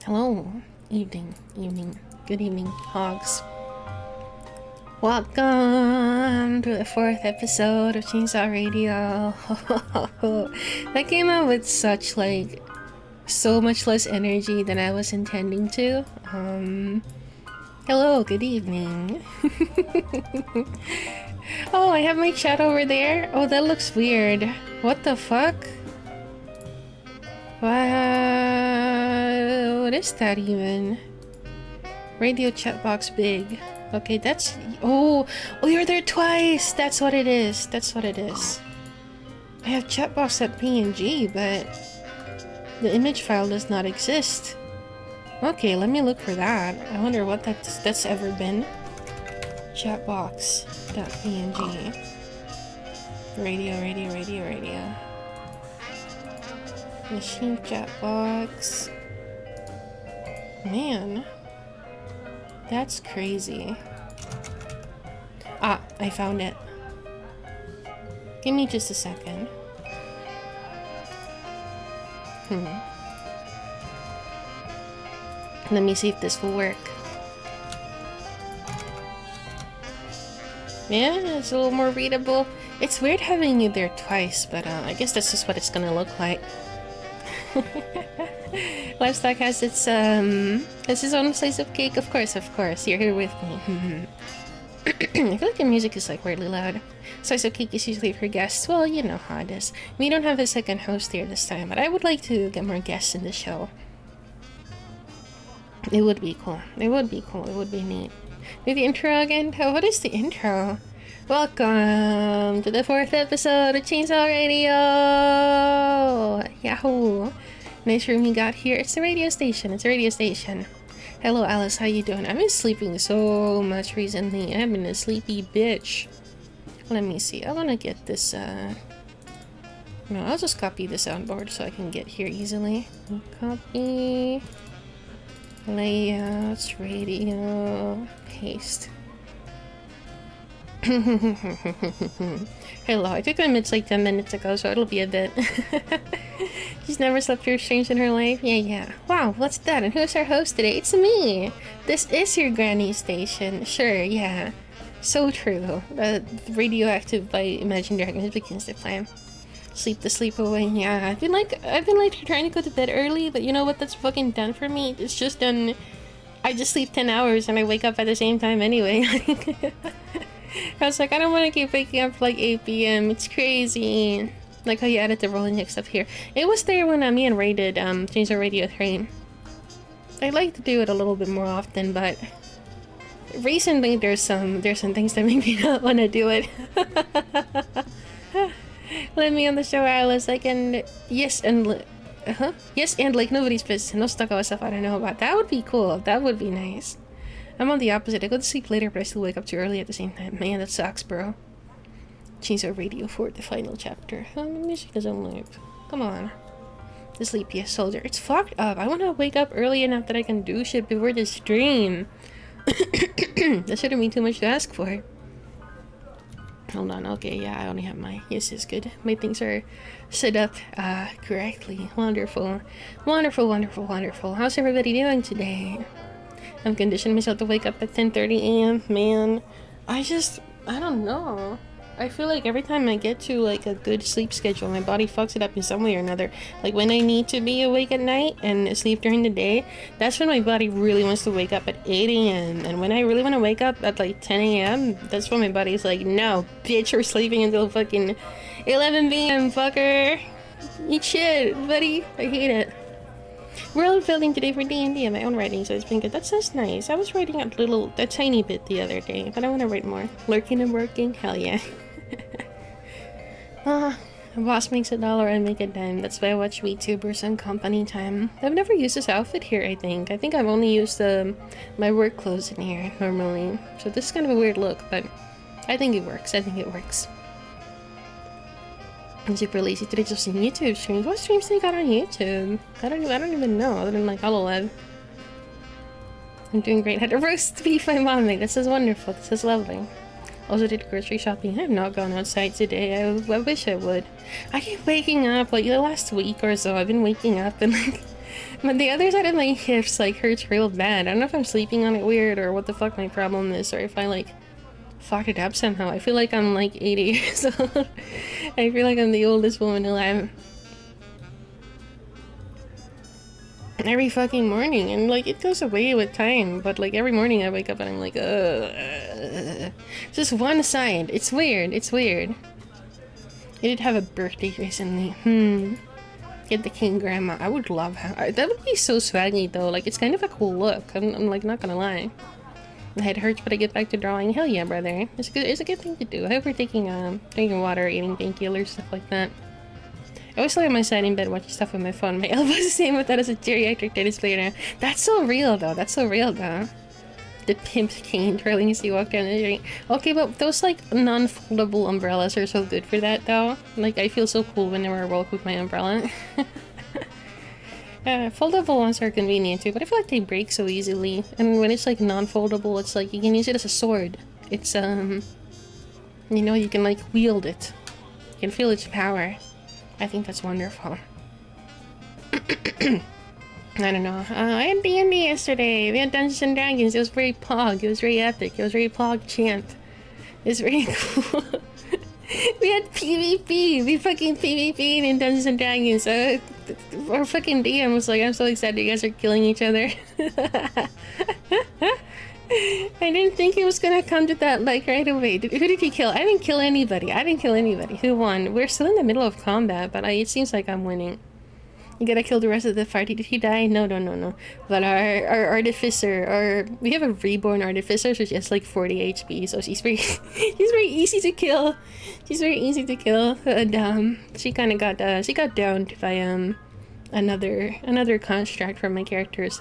Hello, good evening, hogs. Welcome to the 4th episode of Chainsaw Radio. That came out with such so much less energy than I was intending to. Hello, good evening. Oh, I have my chat over there. Oh, that looks weird. What the fuck? What is that even? Radio chat box big. Okay, that's... Oh, you're there twice! That's what it is. I have chat box at PNG, but the image file does not exist. Okay, let me look for that. I wonder what that's ever been. Chatbox.png. Radio. Machine chat box. Man. That's crazy. Ah, I found it. Give me just a second. Let me see if this will work. Yeah, it's a little more readable. It's weird having you there twice, but I guess that's just what it's gonna look like. Livestock has its own slice of cake. Of course, you're here with me. I feel like the music is like weirdly loud. Slice of cake is usually for guests. Well, you know how it is. We don't have a second host here this time, but I would like to get more guests in the show. It would be cool. It would be neat. Do the intro again? Oh, what is the intro? Welcome to the 4th episode of Chainsaw Radio! Yahoo! Nice room you got here. It's a radio station. Hello, Alice. How you doing? I've been sleeping so much recently. I've been a sleepy bitch. Let me see. I want to get this, No, I'll just copy this soundboard so I can get here easily. Copy. Layouts, radio, paste. Hello, I took my mids like 10 minutes ago, so it'll be a bit. She's never slept through streams in her life? Yeah. Wow, what's that? And who's our host today? It's me! This is your granny station. Sure, yeah. So true. Radioactive by Imagine Dragons begins to play. Sleep the sleep away. Yeah, I've been like trying to go to bed early, but you know what that's fucking done for me? It's just done. I just sleep 10 hours and I wake up at the same time anyway. I was like, I don't want to keep waking up like 8 p.m. It's crazy. Like how you added the rolling next up here. It was there when me and Ray did Chainsaw Radio 3. I'd like to do it a little bit more often, but recently there's some things that make me not want to do it. Let me on the show, Alice. I can yes and like nobody's business. No stuck out stuff I don't know about. That would be cool. That would be nice. I'm on the opposite. I go to sleep later, but I still wake up too early at the same time. Man, that sucks, bro. Chainsaw Radio 4, the final chapter. Oh, the music doesn't loop. Come on. The sleepiest soldier. It's fucked up. I want to wake up early enough that I can do shit before the stream. That shouldn't be too much to ask for. Hold on, okay, yeah, I only have my... Yes, it's good. My things are set up correctly. Wonderful. How's everybody doing today? I'm conditioning myself to wake up at 10:30 a.m. Man, I don't know. I feel like every time I get to like a good sleep schedule, my body fucks it up in some way or another. Like when I need to be awake at night and sleep during the day, that's when my body really wants to wake up at 8 a.m. And when I really want to wake up at like 10 a.m., that's when my body's like, no, bitch, you're sleeping until fucking 11 p.m., fucker. Eat shit, buddy. I hate it. World building today for D&D and my own writing, so it's been good. That sounds nice. I was writing a tiny bit the other day, but I want to write more. Lurking and working? Hell yeah. A boss makes $1 and make a dime. That's why I watch VTubers on company time. I've never used this outfit here, I think. I've only used my work clothes in here normally. So this is kind of a weird look, but I think it works. I'm super lazy today, just seeing YouTube streams. What streams they got on YouTube? I don't even know, other than like HoloLab. I'm doing great. Had a roast beef my mom made. This is wonderful. This is lovely. Also did grocery shopping. I have not gone outside today. I wish I would. I keep waking up, like the last week or so, I've been waking up and like... But the other side of my hips like hurts real bad. I don't know if I'm sleeping on it weird or what the fuck my problem is, or if I like... fucked it up somehow. I feel like I'm like 80 years old. I feel like I'm the oldest woman alive. Every fucking morning, and like it goes away with time, but like every morning I wake up and I'm like, just one side. It's weird. I did have a birthday recently. Get the king grandma. I would love her. That would be so swaggy though. Like it's kind of a cool look. I'm like not gonna lie. My head hurts, but I get back to drawing. Hell yeah, brother. It's a good thing to do. I hope we're taking drinking water, eating painkillers, stuff like that. I always lay on my side in bed watching stuff with my phone. My elbow's the same with that as a geriatric tennis player now. That's so real though. That's so real though. The pimp cane twirling as you walk down the street. Okay, but those like non-foldable umbrellas are so good for that though. Like I feel so cool whenever I walk with my umbrella. Foldable ones are convenient too, but I feel like they break so easily. And when it's like non-foldable, it's like you can use it as a sword. It's you know, you can like wield it. You can feel its power. I think that's wonderful. I don't know. I had D&D yesterday. We had Dungeons and Dragons. It was very pog. It was very epic. It was very pog chant. It was very cool. We had PvP. We fucking PvP'd in Dungeons and Dragons. Our fucking DM was like, I'm so excited you guys are killing each other. I didn't think he was gonna come to that like right away. Who did he kill? I didn't kill anybody. Who won? We're still in the middle of combat, but it seems like I'm winning. You gotta kill the rest of the party. Did he die? No. But our artificer, we have a reborn artificer, so she has like 40 HP, so she's very easy to kill. And she kind of got downed by another construct from my character's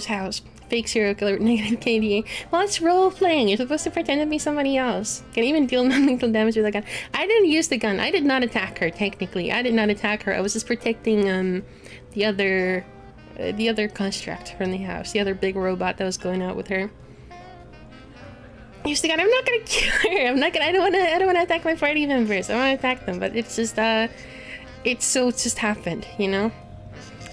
house. Fake serial killer with negative KDA. Well, it's role playing. You're supposed to pretend to be somebody else. Can even deal non-lethal damage with a gun. I didn't use the gun. I did not attack her. Technically, I did not attack her. I was just protecting the other construct from the house. The other big robot that was going out with her. Use the gun. I'm not gonna kill her. I don't wanna attack my party members. I wanna attack them, but it's just it just happened. You know.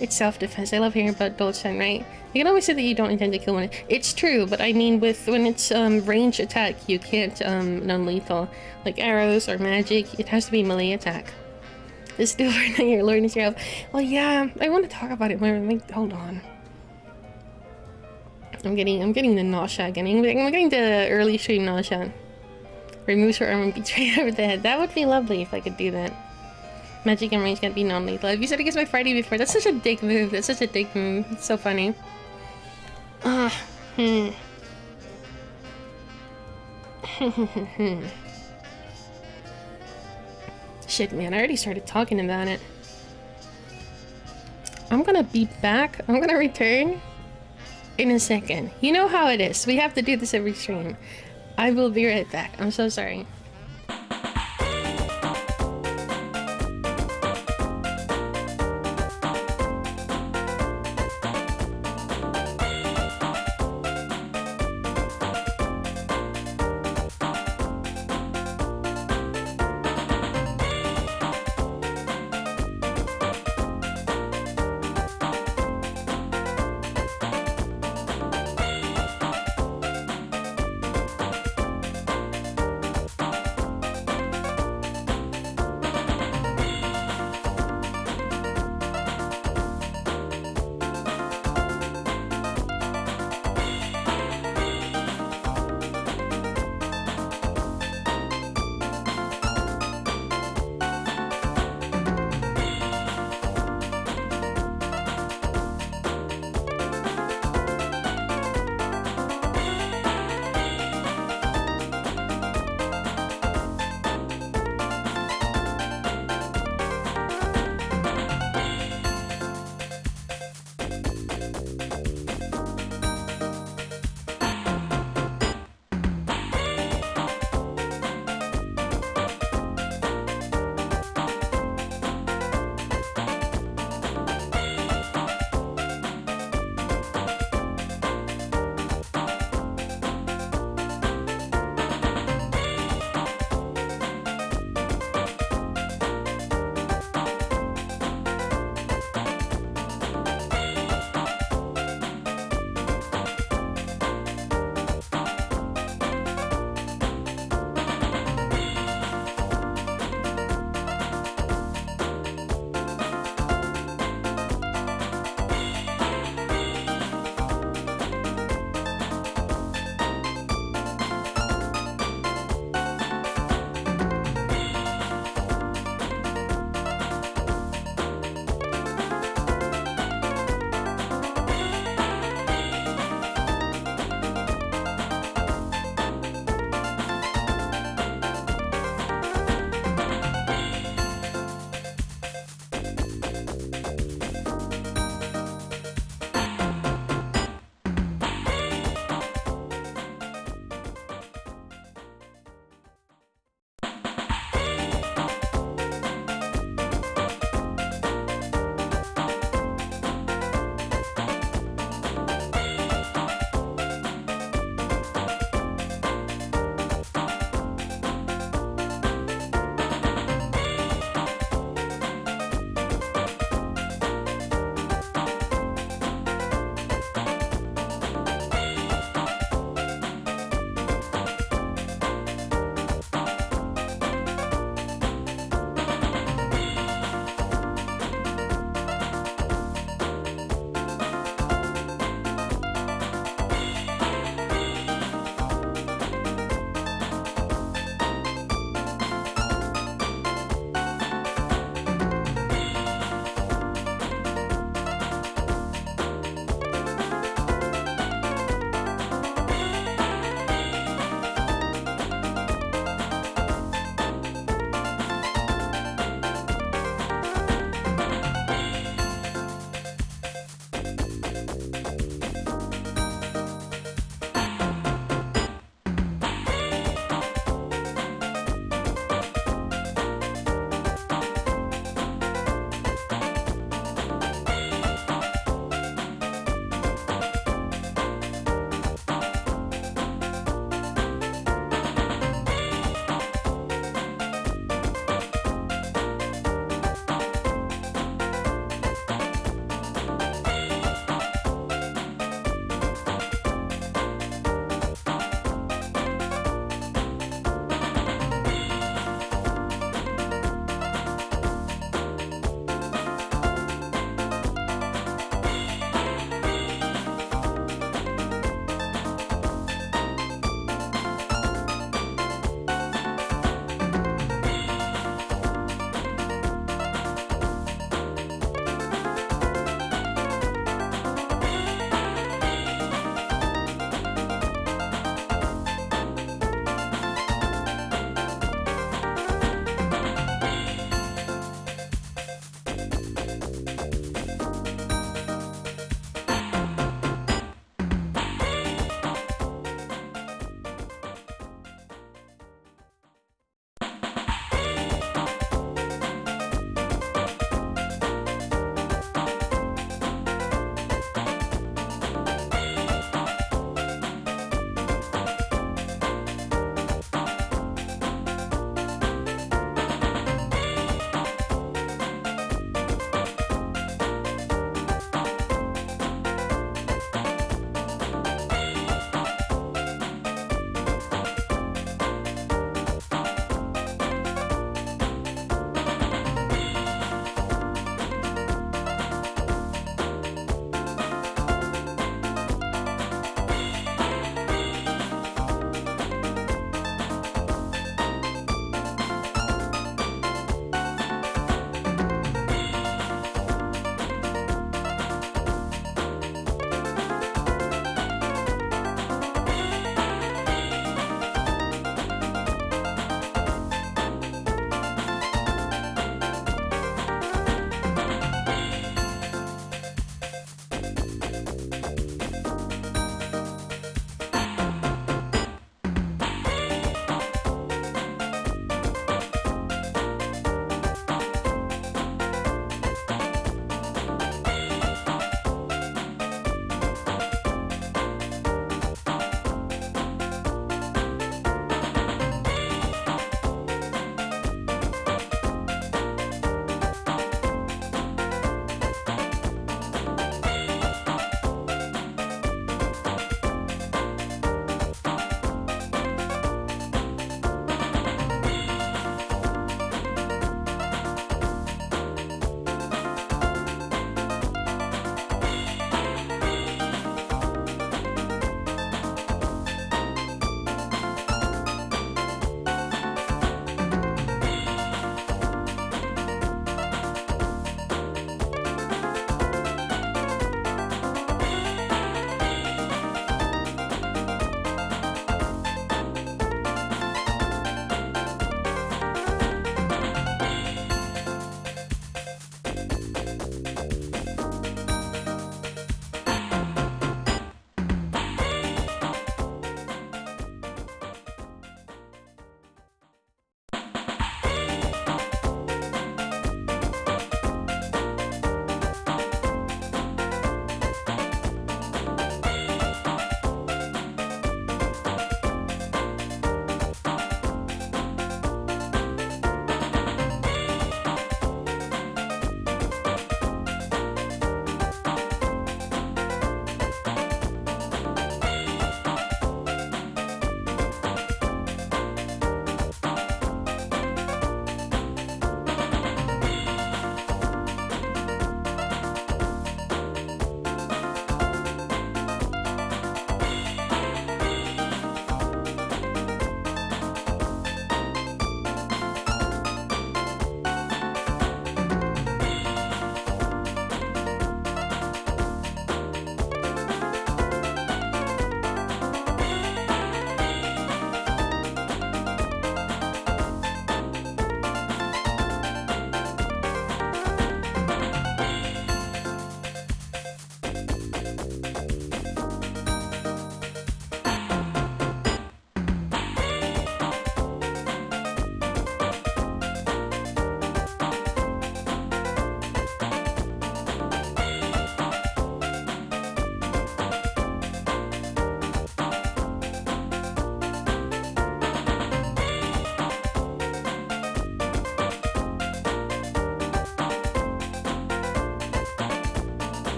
It's self-defense. I love hearing about Dolchan, right? You can always say that you don't intend to kill one. It's true, but I mean, when it's range attack, you can't non-lethal. Like arrows or magic, it has to be melee attack. This still your Lord is your help. Well, yeah, I want to talk about it more. Like, hold on. I'm getting the nausea again. I'm getting the early stream nausea. Removes her arm and beats right over the head. That would be lovely if I could do that. Magic and range can't be non-lethal. I've used it against my party before. That's such a dick move. It's so funny. Shit, man. I already started talking about it. I'm gonna be back. I'm gonna return in a second. You know how it is. We have to do this every stream. I will be right back. I'm so sorry.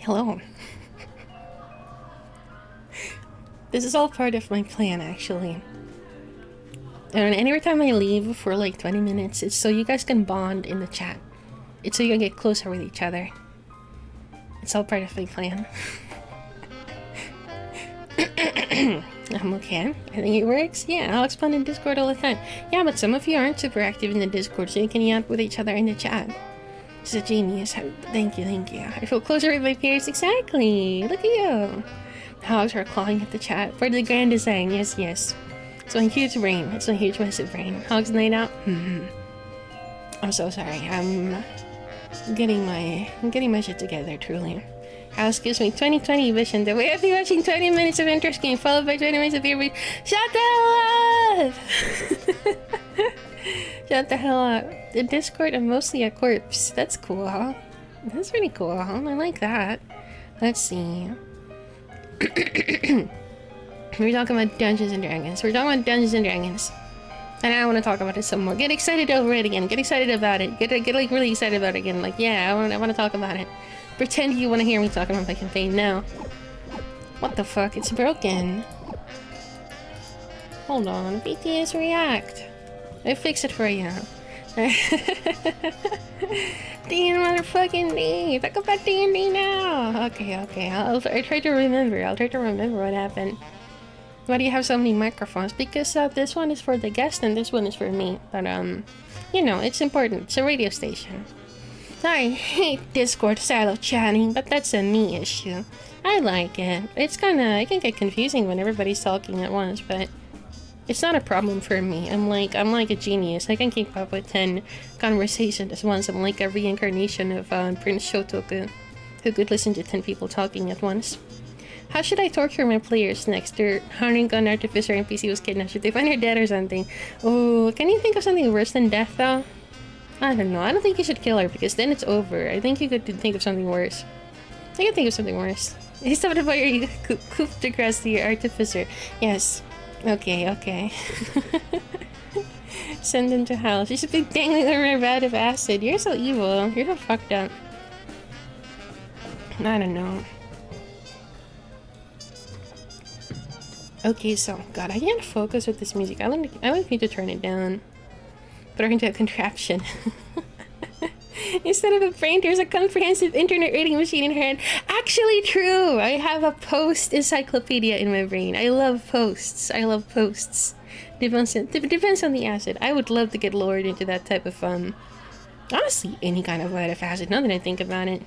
Hello. This is all part of my plan, actually. And every time I leave for like 20 minutes, it's so you guys can bond in the chat. It's so you can get closer with each other. It's all part of my plan. I'm okay. I think it works. Yeah, I'll expand in Discord all the time. Yeah, but some of you aren't super active in the Discord, so you can yap with each other in the chat. It's a genius. Thank you, thank you. I feel closer with my peers. Exactly. Look at you. Hogs are clawing at the chat. For the grand design. Yes, yes. It's a huge brain. It's a huge, massive brain. Hogs night out. I'm so sorry. I'm getting my shit together, truly. House gives me 20/20 vision. The way I'll be watching 20 minutes of interest game followed by 20 minutes of beer. Shut the hell up! Shut the hell up. The Discord, I'm mostly a corpse. That's cool, huh? That's pretty cool, huh? I like that. Let's see. We're talking about Dungeons and Dragons. And I want to talk about it some more. Get excited over it again. Get excited about it. Get like really excited about it again. Like, yeah, I want to talk about it. Pretend you want to hear me talking about my campaign now. What the fuck? It's broken. Hold on. BTS React. I fix it for you. D motherfucking D. Talk about D&D now. Okay. I'll try to remember. What happened. Why do you have so many microphones? Because this one is for the guest and this one is for me. But you know, it's important. It's a radio station. I hate Discord style of chatting, but that's a me issue. I like it. It can get confusing when everybody's talking at once, but it's not a problem for me. I'm like a genius. I can keep up with 10 conversations at once. I'm like a reincarnation of Prince Shotoku, who could listen to 10 people talking at once. How should I torture my players next? Their hunting gun artificer NPC was kidnapped. Should they find her dead or something? Oh, can you think of something worse than death though? I don't know. I don't think you should kill her because then it's over. I think you could think of something worse. I can think of something worse. He stopped about your coup de grace to your artificer. Yes. Okay. Send them to hell. She should be dangling over a vat of acid. You're so evil. You're so fucked up. I don't know. Okay, so God, I can't focus with this music. I like need to turn it down. Put her into a contraption. Instead of a brain, there's a comprehensive internet rating machine in her head. Actually true! I have a post encyclopedia in my brain. I love posts. Depends on the acid. I would love to get lowered into that type of honestly, any kind of light of acid, now that I think about it.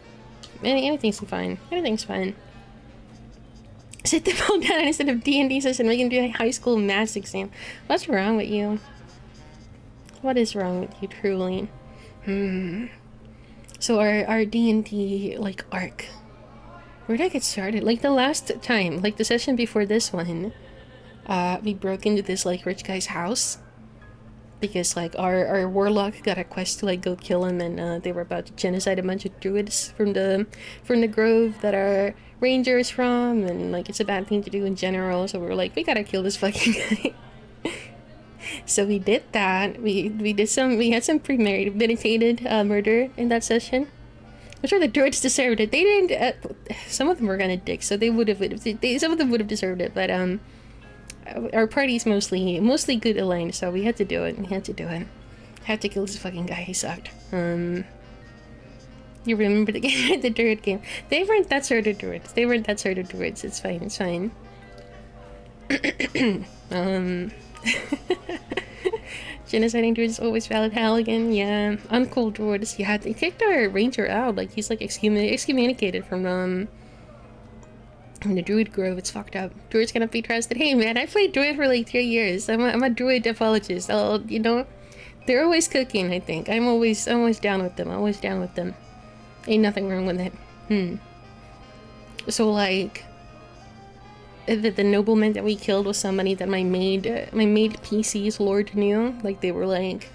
Anything's fine. Sit them all down instead of D&D session, we can do a high school maths exam. What's wrong with you? What is wrong with you, truly? So our D&D, like, arc. Where did I get started? Like, the last time, like, the session before this one, we broke into this, like, rich guy's house. Because, like, our warlock got a quest to, like, go kill him, and, they were about to genocide a bunch of druids from the grove that our ranger is from, and, like, it's a bad thing to do in general, so we were like, we gotta kill this fucking guy. So we did that. We had some premeditated murder in that session. I'm sure the druids deserved it. They didn't. Some of them were kind of dicks, so some of them would have deserved it. But our party's mostly good aligned, so we had to do it. Had to kill this fucking guy. He sucked. You remember the game, the druid game? They weren't that sort of druids. It's fine. Genociding druids is always valid. Halligan, yeah. Uncool druids, yeah. They kicked our ranger out. Like, he's like excommunicated from the druid grove. It's fucked up. Druids cannot be trusted. Hey man, I played druid for like 3 years. I'm a druid apologist. You know, they're always cooking. I think I'm always down with them. Ain't nothing wrong with it. So like, the nobleman that we killed was somebody that my maid PC's lord knew. Like, they were like,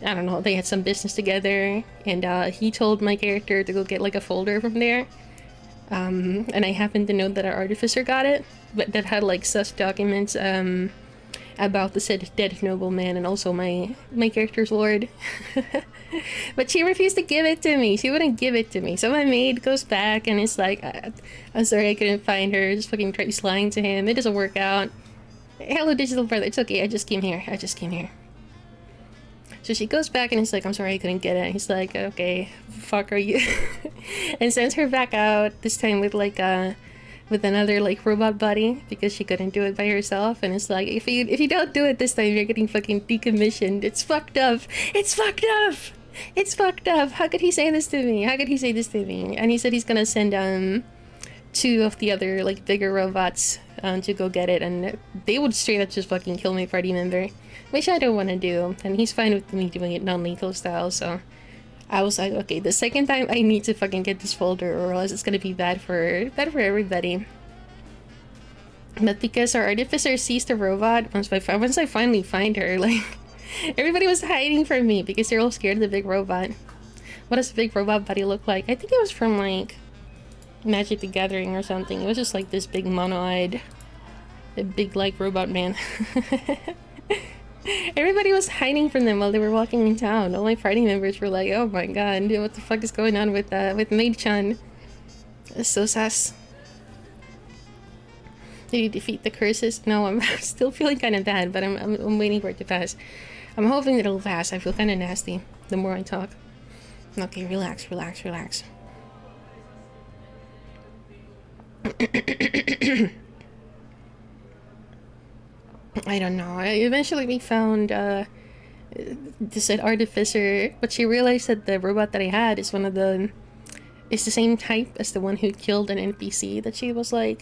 I don't know, they had some business together, and he told my character to go get like a folder from there. And I happened to know that our artificer got it, but that had like sus documents about the said dead nobleman and also my character's lord. But she refused to give it to me. She wouldn't give it to me. So my maid goes back and it's like, I'm sorry I couldn't find her. Just fucking tries lying to him. It doesn't work out. Hello, digital brother. It's okay. I just came here. So she goes back and it's like, I'm sorry I couldn't get it. And he's like, okay, fuck are you? And sends her back out, this time with like with another like robot buddy, because she couldn't do it by herself. And it's like, if you don't do it this time, you're getting fucking decommissioned. It's fucked up. It's fucked up. It's fucked up. How could he say this to me? And he said he's gonna send two of the other like bigger robots to go get it, and they would straight up just fucking kill my party member, which I don't want to do. And he's fine with me doing it non-lethal style. So I was like, okay, the second time I need to fucking get this folder, or else it's gonna be bad for everybody. But because our artificer sees the robot, once I finally find her, like, everybody was hiding from me because they're all scared of the big robot. What does the big robot buddy look like? I think it was from like Magic the Gathering or something. It was just like this big mono-eyed, a big like robot man. Everybody was hiding from them while they were walking in town. All my party members were like, oh my god, what the fuck is going on with Maid-chan? That's so sus. Did you defeat the curses? No, I'm still feeling kind of bad, but I'm waiting for it to pass. I'm hoping it'll pass. I feel kind of nasty the more I talk. Okay, relax. I don't know. Eventually we found this artificer, but she realized that the robot that I had is the same type as the one who killed an NPC that she was kind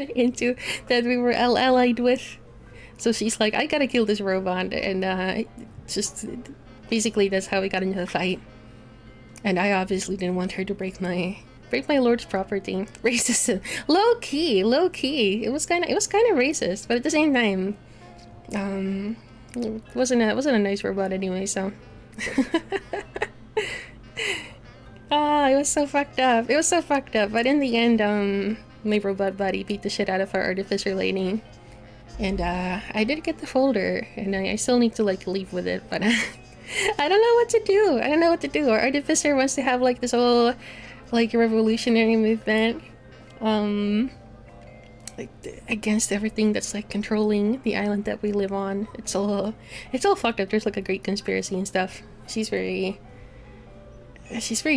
of into, that we were allied with. So she's like, I gotta kill this robot, and just basically that's how we got into the fight. And I obviously didn't want her to break my lord's property. Racism, low key. It was kind of racist, but at the same time, it wasn't a nice robot anyway. So, it was so fucked up. But in the end, my robot buddy beat the shit out of our artificer lady, and I did get the folder, and I still need to like leave with it, but I don't know what to do. Our artificer wants to have like this whole like revolutionary movement like against everything that's like controlling the island that we live on. It's all fucked up. There's like a great conspiracy and stuff. She's very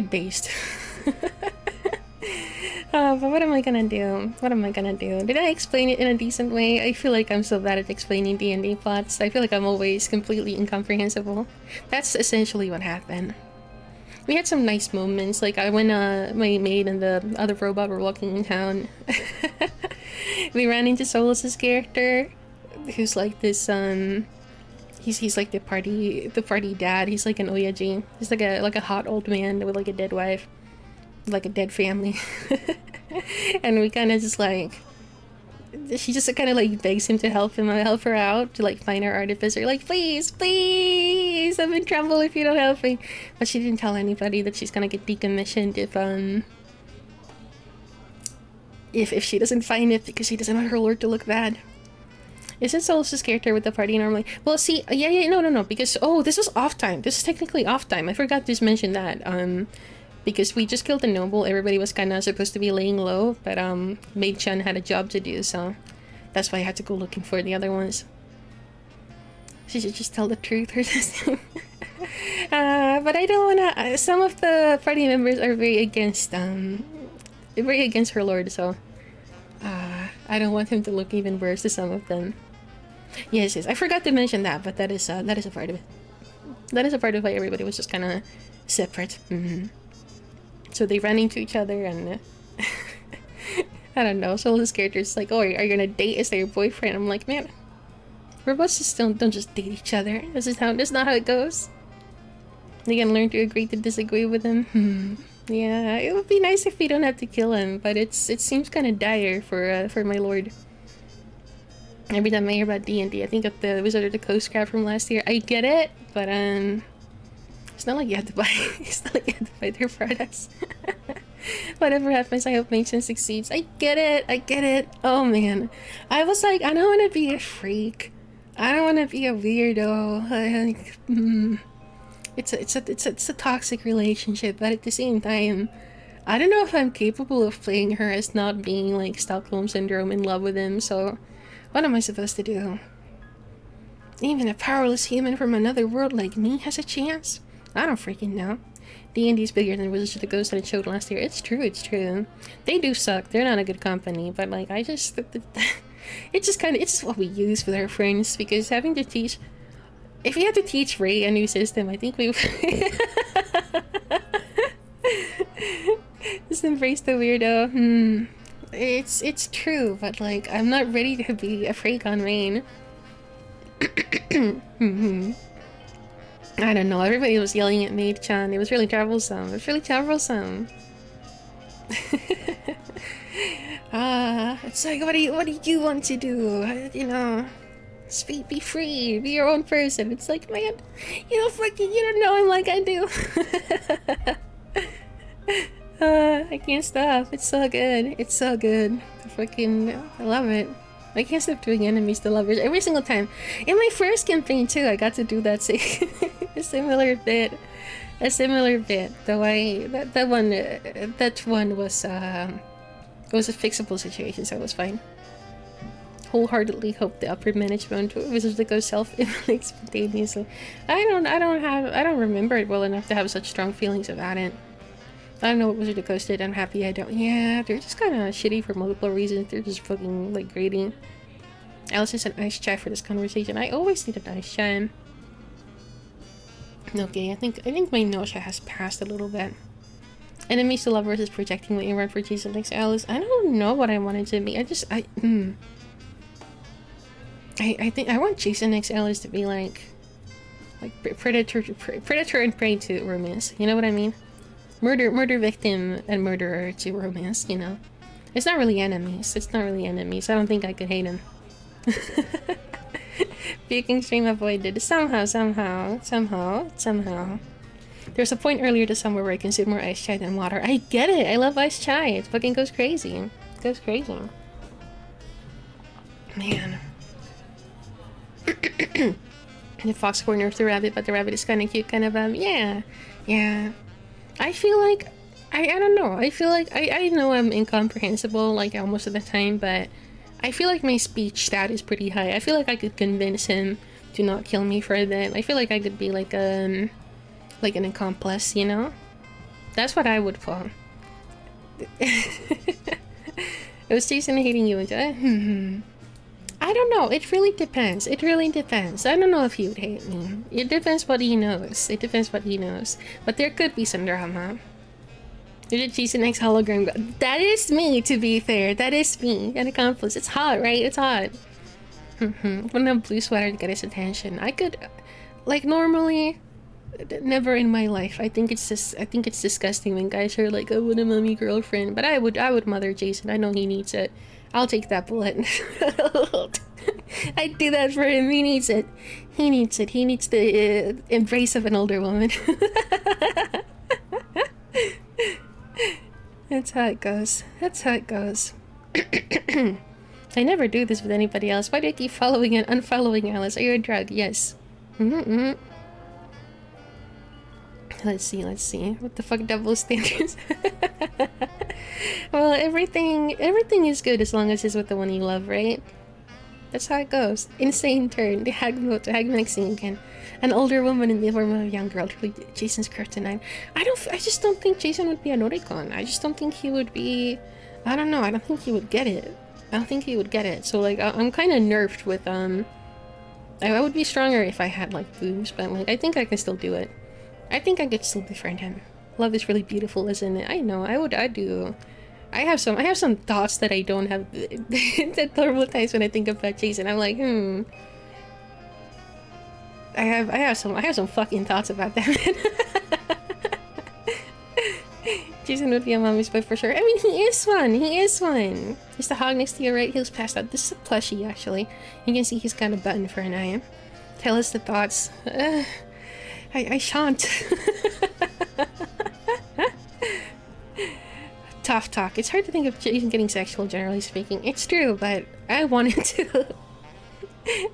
based. But what am I gonna do? Did I explain it in a decent way? I feel like I'm so bad at explaining D&D plots. I feel like I'm always completely incomprehensible. That's essentially what happened. We had some nice moments, like when my maid and the other robot were walking in town. We ran into Solus's character, who's like this he's like the party dad. He's like an oyaji. He's like a hot old man with like a dead wife, like a dead family. And we kind of just like, she just kind of like begs him to help her out to like find our artificer, like please I'm in trouble if you don't help me. But she didn't tell anybody that she's gonna get decommissioned if she doesn't find it, because she doesn't want her lord to look bad. Isn't Solus's character with the party normally? Well, see, no, because this was off time. This is technically off time. I forgot to mention that. Because we just killed a noble, everybody was kind of supposed to be laying low, but Maid-chan had a job to do, so that's why I had to go looking for the other ones. She should just tell the truth or something. But I don't wanna. Some of the party members are very against her lord, so I don't want him to look even worse to some of them. Yes, I forgot to mention that, but that is a part of it. That is a part of why everybody was just kind of separate. So they ran into each other, and I don't know. So his character's like, "Oh, are you gonna date? Is that your boyfriend?" I'm like, man, robots just don't just date each other. That's not how it goes. They can learn to agree to disagree with him. Yeah, it would be nice if we don't have to kill him, but it seems kind of dire for my lord. Every time I hear about D&D, I think of the Wizard of the Coast crap from last year. I get it, but it's not like you have to buy. It's not like you have to buy their products. Whatever happens, I hope Mason succeeds. I get it. I get it. Oh man, I was like, I don't want to be a freak. I don't want to be a weirdo. Like, it's a toxic relationship, but at the same time, I don't know if I'm capable of playing her as not being like Stockholm syndrome in love with him. So, what am I supposed to do? Even a powerless human from another world like me has a chance? I don't freaking know. D&D's bigger than Wizards of the Coast that it showed last year. It's true, it's true. They do suck. They're not a good company, but like I just it's just what we use with our friends, because having to teach, if we had to teach Ray a new system, I think we just embrace the weirdo. It's true, but like I'm not ready to be a freak on Rain. I don't know, everybody was yelling at Maid-chan. It was really troublesome. It's like, what do you want to do? You know, be free, be your own person. It's like, man, you don't know him like I do. I can't stop. It's so good. It's so good. I love it. I can't stop doing enemies to lovers every single time. In my first campaign too, I got to do that a similar bit. Though that one was it was a fixable situation, so it was fine. Wholeheartedly hope the upper management Wizards of the Coast self-immolate spontaneously. I don't remember it well enough to have such strong feelings about it. I don't know what Wizard of the Coast did. I'm happy I don't. Yeah, they're just kind of shitty for multiple reasons. They're just fucking like grating. Alice is an ice chai for this conversation. I always need an ice chai. Okay, I think my nausea has passed a little bit. Enemies to lovers is projecting what you run for Jason next Alice. I don't know what I wanted to be. I think I want Jason next Alice to be like predator and prey to romance. You know what I mean? Murder victim and murderer to romance, you know? It's not really enemies. I don't think I could hate him. Puking stream avoided. Somehow. There's a point earlier this summer where I consumed more ice chai than water. I get it. I love ice chai. It fucking goes crazy. Man. The fox corners the rabbit, but the rabbit is kind of cute. Yeah. I feel like, I don't know, I feel like, I know I'm incomprehensible, like, most of the time, but I feel like my speech stat is pretty high. I feel like I could convince him to not kill me for that. I feel like I could be like an accomplice, you know? That's what I would pull. It was Jason hating you into I don't know, it really depends. I don't know if he would hate me. It depends what he knows. But there could be some drama. Did Jason X hologram? That is me, to be fair. That is me. An accomplice. It's hot, right? It's hot. When a blue sweater to get his attention. I could, like, normally, never in my life. I think it's disgusting when guys are like, I want a mommy girlfriend. But I would mother Jason. I know he needs it. I'll take that bullet. I'd do that for him. He needs it. He needs the embrace of an older woman. That's how it goes. I never do this with anybody else. Why do I keep following and unfollowing Alice? Are you a drug? Yes. Let's see. What the fuck double standards? Well, everything is good as long as it's with the one you love, right? That's how it goes. Insane turn. The hag mixing again. An older woman in the form of a young girl. Jason's kryptonite. I just don't think Jason would be a Noricon. I just don't think he would be. I don't know. I don't think he would get it. So like, I'm kind of nerfed with I would be stronger if I had like boobs, but like I think I can still do it. I think I could still befriend him. Love is really beautiful, isn't it? I know. I do. I have some thoughts that I don't have. That horrible times when I think about Jason. I'm like, I have some fucking thoughts about that man. Jason would be a mommy's boy for sure. I mean, he is one. Is the hog next to your right heel's passed out? This is a plushie, actually. You can see he's got a button for an eye. Tell us the thoughts. I shan't. tough talk. It's hard to think of Jason getting sexual, generally speaking. It's true, but I want him to.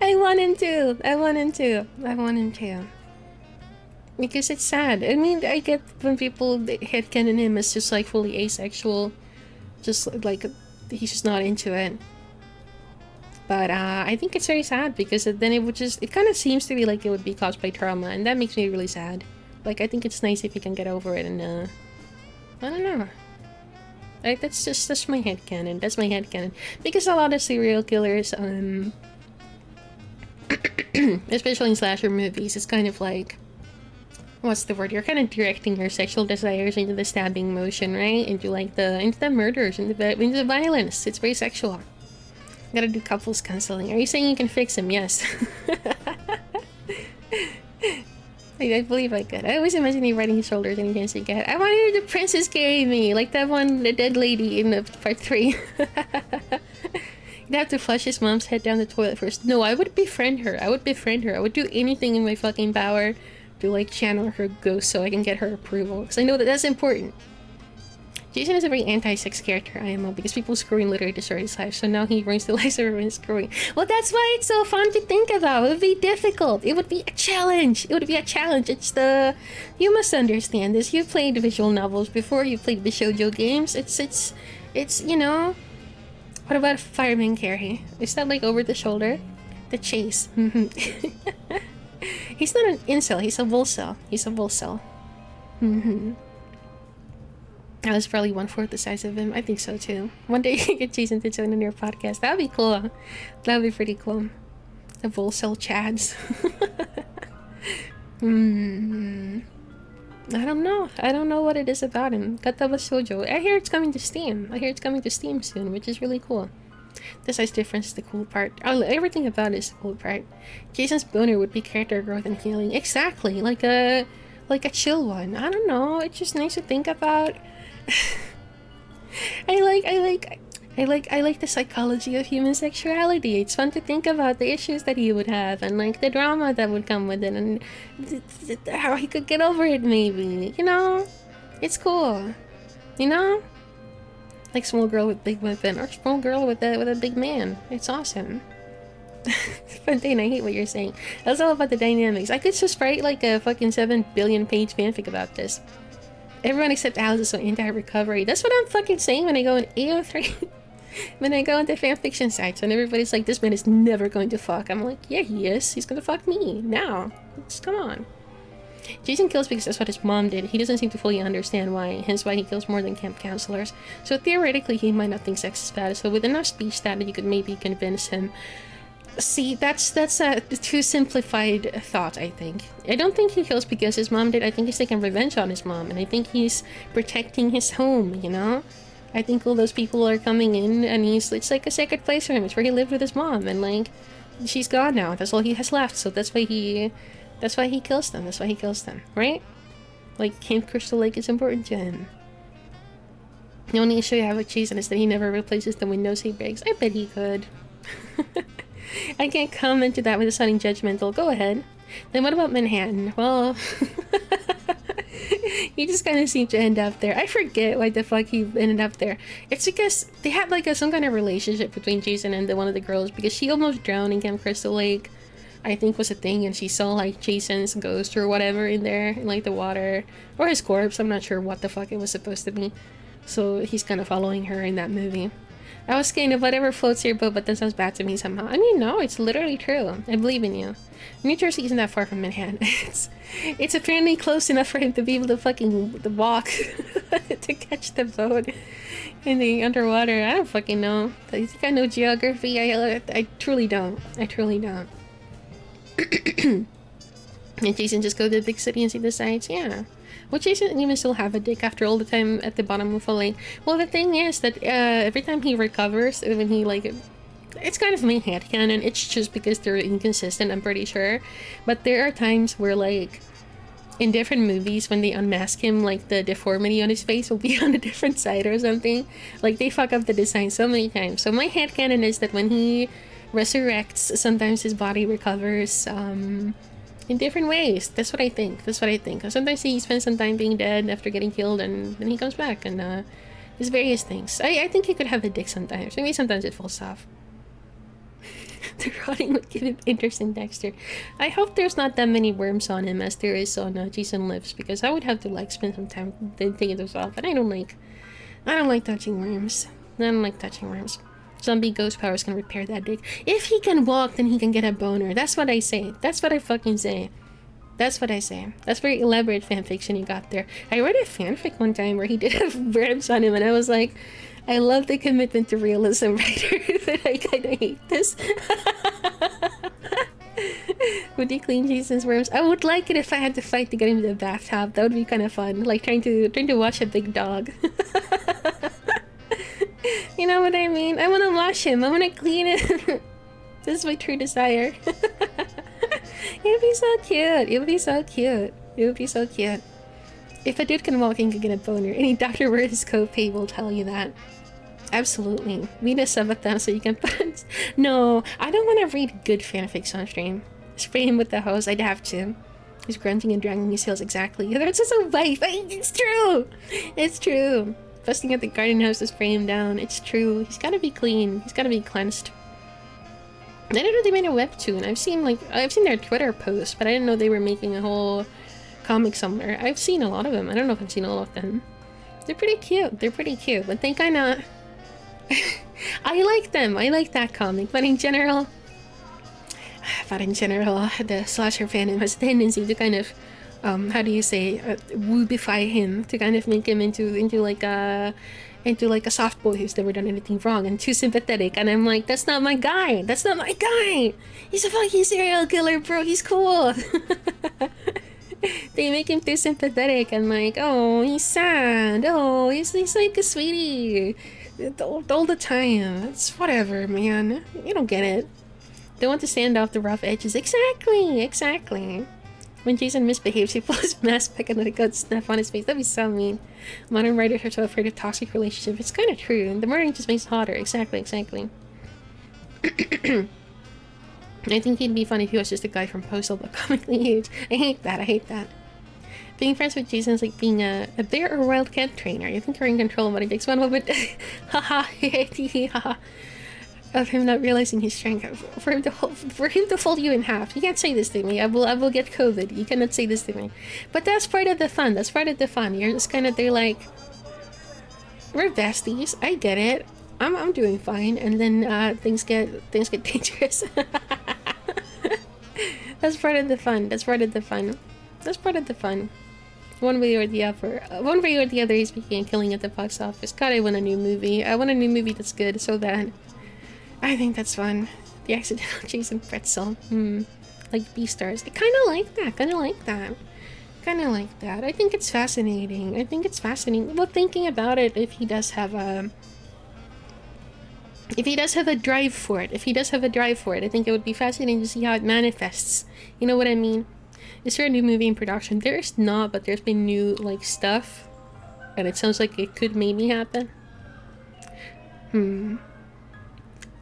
I want him to. I want him to. I want him to. Because it's sad. I mean, I get when people headcanon him as just like fully asexual. Just like, he's just not into it. But I think it's very sad because then it kind of seems to be like it would be caused by trauma, and that makes me really sad. Like, I think it's nice if you can get over it, and I don't know. That's my headcanon. That's my headcanon. Because a lot of serial killers, especially in slasher movies, it's kind of like, what's the word? You're kind of directing your sexual desires into the stabbing motion, right? Into the murders, into the violence. It's very sexual. Gotta do couples counseling. Are you saying you can fix him? Yes. I believe I could. I always imagine you riding his shoulders any chance you get. I wanted the princess carry me, like that one, the dead lady in the part 3. You'd have to flush his mom's head down the toilet first. No, I would befriend her. I would befriend her. I would do anything in my fucking power to like channel her ghost so I can get her approval. Because I know that that's important. Jason is a very anti-sex character, IMO, because people screwing literally destroy his life, so now he ruins the lives of everyone screwing. Well, that's why it's so fun to think about. It would be difficult. It would be a challenge. It would be a challenge. You must understand this. You've played visual novels before. You've played the shoujo games. It's you know. What about Fireman Carey? Is that like over the shoulder? The chase. He's not an incel. He's a volcel. He's a volcel. I was probably 1/4 the size of him. I think so too. One day you can get Jason to join on your podcast. That would be cool. That would be pretty cool. The Volcel Chads. I don't know. I don't know what it is about him. Kataba Shoujo. I hear it's coming to Steam. I hear it's coming to Steam soon, which is really cool. The size difference is the cool part. Oh, everything about it is the cool part. Jason's boner would be character growth and healing. Exactly. Like a chill one. I don't know. It's just nice to think about. I like the psychology of human sexuality. It's fun to think about the issues that he would have and like the drama that would come with it and how he could get over it maybe. You know? It's cool. You know? Like small girl with big weapon or small girl with a big man. It's awesome. Fontaine, I hate what you're saying. That's all about the dynamics. I could just write like a fucking 7 billion page fanfic about this. Everyone except Alice is so anti-recovery. That's what I'm fucking saying when I go in AO3. When I go into fanfiction sites and everybody's like, this man is never going to fuck. I'm like, yeah, he is. He's gonna fuck me. Now. Just come on. Jason kills because that's what his mom did. He doesn't seem to fully understand why. Hence why he kills more than camp counselors. So theoretically, he might not think sex is bad. So with enough speech that you could maybe convince him. See, that's a too simplified thought, I think. I don't think he kills because his mom did. I think he's taking revenge on his mom, and I think he's protecting his home, you know? I think all those people are coming in, and it's like a sacred place for him. It's where he lived with his mom, and like, she's gone now. That's all he has left, so that's why he kills them. That's why he kills them, right? Like, Camp Crystal Lake is important to him. The only issue I have with Jason is that he never replaces the windows he breaks. I bet he could. I can't comment to that without sounding judgmental. Go ahead. Then what about Manhattan? Well, he just kind of seemed to end up there. I forget why the fuck he ended up there. It's because they had like some kind of relationship between Jason and one of the girls because she almost drowned in Camp Crystal Lake. I think was a thing, and she saw like Jason's ghost or whatever in there, in like the water, or his corpse. I'm not sure what the fuck it was supposed to be. So he's kind of following her in that movie. I was kind of whatever floats your boat, but that sounds bad to me somehow. I mean, no, it's literally true. I believe in you. New Jersey isn't that far from Manhattan. It's apparently close enough for him to be able to fucking walk to catch the boat in the underwater. I don't fucking know. You think I know geography? I truly don't. I truly don't. And Jason just go to the big city and see the sights? Yeah. Well, Jason didn't even still have a dick after all the time at the bottom of a lake. Well, the thing is that every time he recovers, when he like... It's kind of my headcanon. It's just because they're inconsistent, I'm pretty sure. But there are times where, like, in different movies, when they unmask him, like, the deformity on his face will be on a different side or something. Like, they fuck up the design so many times. So my headcanon is that when he resurrects, sometimes his body recovers, in different ways. That's what I think. That's what I think. Sometimes he spends some time being dead after getting killed, and then he comes back, and There's various things. I think he could have the dick sometimes. Maybe sometimes it falls off. The rotting would give him interest in Dexter. I hope there's not that many worms on him as there is on Jason Lives, because I would have to like spend some time taking those off, and I don't like touching worms. I don't like touching worms. Zombie ghost powers can repair that dick. If he can walk, then he can get a boner. That's what I say. That's what I fucking say. That's what I say. That's very elaborate fanfiction you got there. I read a fanfic one time where he did have worms on him, and I was like, I love the commitment to realism, writer, but I kinda hate this. Would he clean Jason's worms? I would like it if I had to fight to get him to the bathtub. That would be kind of fun. Like trying to wash a big dog. You know what I mean? I want to wash him. I want to clean it. This is my true desire. It would be so cute. It would be so cute. It would be so cute. If a dude can walk and can get a boner, any Dr. Word's copay will tell you that. Absolutely. Read a sub of them so you can put... No, I don't want to read good fanfics on stream. Spray him with the hose, I'd have to. He's grunting and dragging his heels exactly. That's just a wife. It's true. It's true. Busting at the garden house to spray him down. It's true. He's gotta be clean. He's gotta be cleansed. I didn't know they made a webtoon. I've seen their Twitter posts, but I didn't know they were making a whole comic somewhere. I've seen a lot of them. I don't know if I've seen all of them. They're pretty cute. They're pretty cute, but they kinda... I like them. I like that comic, but in general, the slasher fandom has a tendency to kind of, how do you say, woobify him, to kind of make him into like a soft boy who's never done anything wrong and too sympathetic. And I'm like, that's not my guy. That's not my guy. He's a fucking serial killer, bro. He's cool. They make him too sympathetic and like, oh, he's sad. Oh, he's like a sweetie. All the time. It's whatever, man. You don't get it. They want to stand off the rough edges. Exactly. When Jason misbehaves, he pulls his mask back and let it go snap on his face. That'd be so mean. Modern writers are so afraid of toxic relationships. It's kind of true. The murdering just makes it hotter. Exactly. I think he'd be funny if he was just a guy from Postal, but comically huge. I hate that. Being friends with Jason is like being a bear or wildcat trainer. You think you're in control, but it takes one moment. Haha, of him not realizing his strength. For him to fold you in half. You can't say this to me. I will get COVID. You cannot say this to me. But that's part of the fun. You're just kind of there like, we're besties. I get it. I'm doing fine. And then things get dangerous. That's part of the fun. One way or the other, he's making a killing at the box office. God, I want a new movie. I want a new movie that's good, so that I think that's fun. The accidental Jason pretzel. Like Beastars. I kind of like that. I think it's fascinating. Well, thinking about it, if he does have a drive for it, I think it would be fascinating to see how it manifests. You know what I mean? Is there a new movie in production? There is not, but there's been new, like, stuff. And it sounds like it could maybe happen.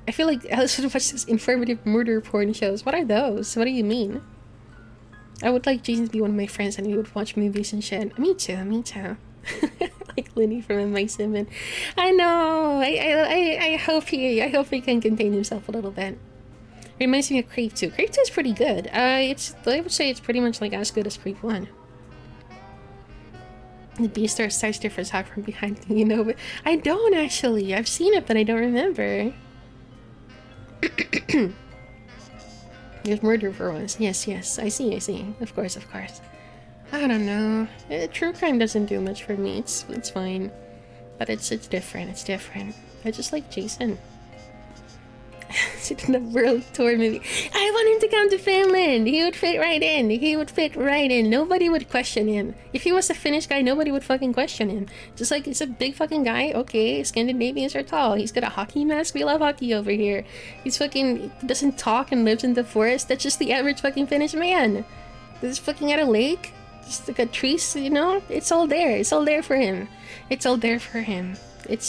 I feel like I should watch these informative murder porn shows. What are those? What do you mean? I would like Jason to be one of my friends and we would watch movies and shit. Me too. Like Lenny from M. Simon. I know. I hope he can contain himself a little bit. Reminds me of Creep 2. Creep 2 is pretty good. I would say it's pretty much like as good as Creep 1. The Beastar sidestep for Zack from behind, you know, but I don't actually. I've seen it, but I don't remember. There's murder for once. Yes, I see. Of course. I don't know. True crime doesn't do much for me. It's fine. But it's different. I just like Jason. In the world tour movie. I want him to come to Finland. He would fit right in. Nobody would question him. If he was a Finnish guy, nobody would fucking question him. Just like he's a big fucking guy. Okay, Scandinavians are tall. He's got a hockey mask. We love hockey over here. He's fucking doesn't talk and lives in the forest. That's just the average fucking Finnish man. This fucking at a lake. Just like a trees, you know? It's all there. It's all there for him. It's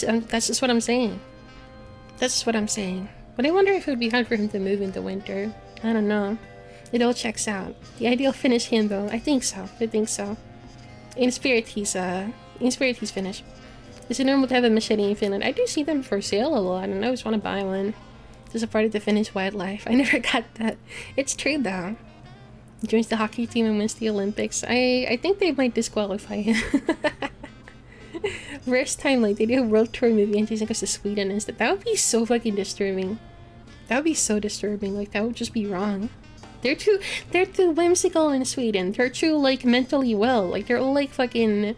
that's just what I'm saying. But I wonder if it would be hard for him to move in the winter. I don't know. It all checks out. The ideal Finnish himbo. I think so. In spirit, he's Finnish. Is it normal to have a machete in Finland? I do see them for sale a lot, and I always want to buy one. Just a part of the Finnish wildlife. I never got that. It's true though. He joins the hockey team and wins the Olympics. I think they might disqualify him. Rest time, like they do a world tour movie and Jason goes to Sweden instead. That would be so fucking disturbing. That would be so disturbing. Like that would just be wrong. They're too whimsical in Sweden. They're too like mentally well. Like they're all like fucking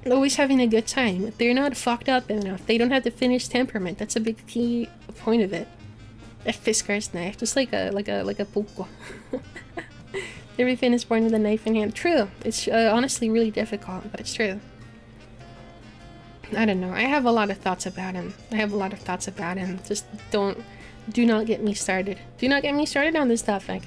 always having a good time. They're not fucked up enough. They don't have the Finnish temperament. That's a big key point of it. A Fiskar's knife, just like a puukko. Every Finn is born with a knife in hand. True. It's honestly really difficult, but it's true. I don't know. I have a lot of thoughts about him. Just do not get me started. Do not get me started on this topic.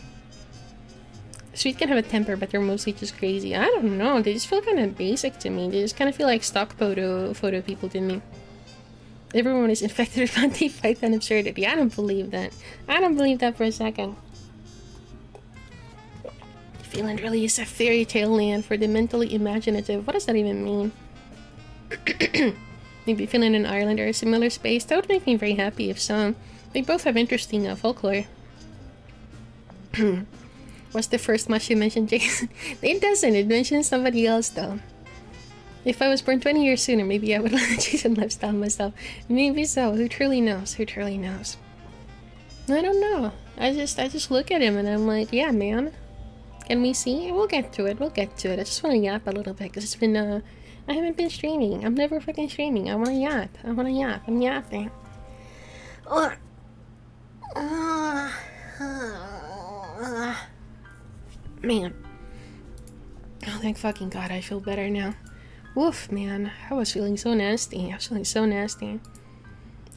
Sweet can have a temper, but they're mostly just crazy. I don't know. They just feel kind of basic to me. They just kind of feel like stock photo people to me. Everyone is infected with anti-Python absurdity. I don't believe that. I don't believe that for a second. Finland really is a fairy tale land for the mentally imaginative. What does that even mean? Maybe Finland and Ireland are a similar space. That would make me very happy if so. They both have interesting folklore. What's the first match you mentioned, Jason? It doesn't. It mentions somebody else though. If I was born 20 years sooner, maybe I would let Jason lifestyle myself. Maybe so. Who truly knows? Who truly knows? I don't know. I just look at him and I'm like, yeah, man. Can we see? We'll get to it. We'll get to it. I just want to yap a little bit because it's been I haven't been streaming. I'm never fucking streaming. I want to yap. I'm yapping. Man. Oh, thank fucking God. I feel better now. Woof, man. I was feeling so nasty.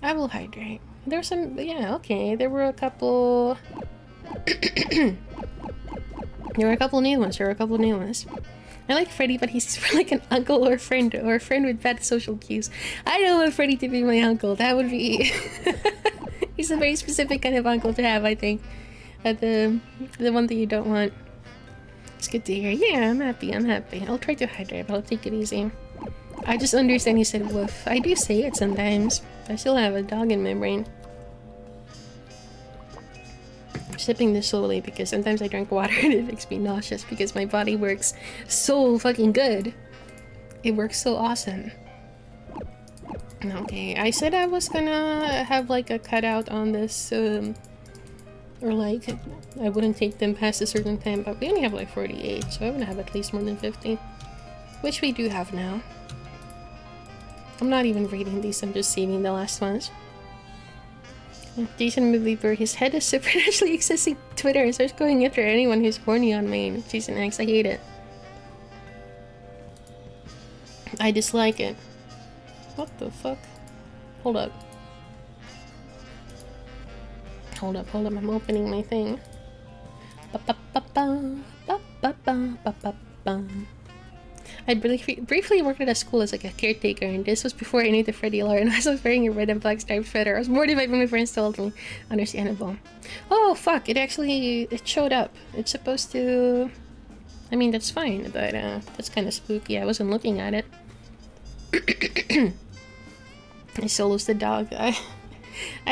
I will hydrate. There's some... Yeah, okay. There were a couple... There were a couple new ones. I like Freddy, but he's for like an uncle or a friend with bad social cues. I don't want Freddy to be my uncle. That would be... He's a very specific kind of uncle to have, I think. The one that you don't want. It's good to hear. Yeah, I'm happy. I'll try to hydrate, but I'll take it easy. I just understand you said woof. I do say it sometimes. I still have a dog in my brain. I'm sipping this slowly because sometimes I drink water and it makes me nauseous because my body works so fucking good. It works so awesome. Okay, I said I was gonna have like a cutout on this, or like, I wouldn't take them past a certain time, but we only have like 48, so I want to have at least more than 50. Which we do have now. I'm not even reading these, I'm just saving the last ones. Jason movie where his head is supernaturally accessing Twitter and starts going after anyone who's horny on main. Jason X, I hate it. I dislike it. What the fuck? Hold up, I'm opening my thing. I briefly worked at a school as like a caretaker, and this was before I knew the Freddy lore, and I was wearing a red and black striped sweater. I was mortified when my friends told me. Understandable. Oh fuck, it showed up. It's supposed to... I mean, that's fine, but that's kind of spooky. I wasn't looking at it. I solo's the dog. I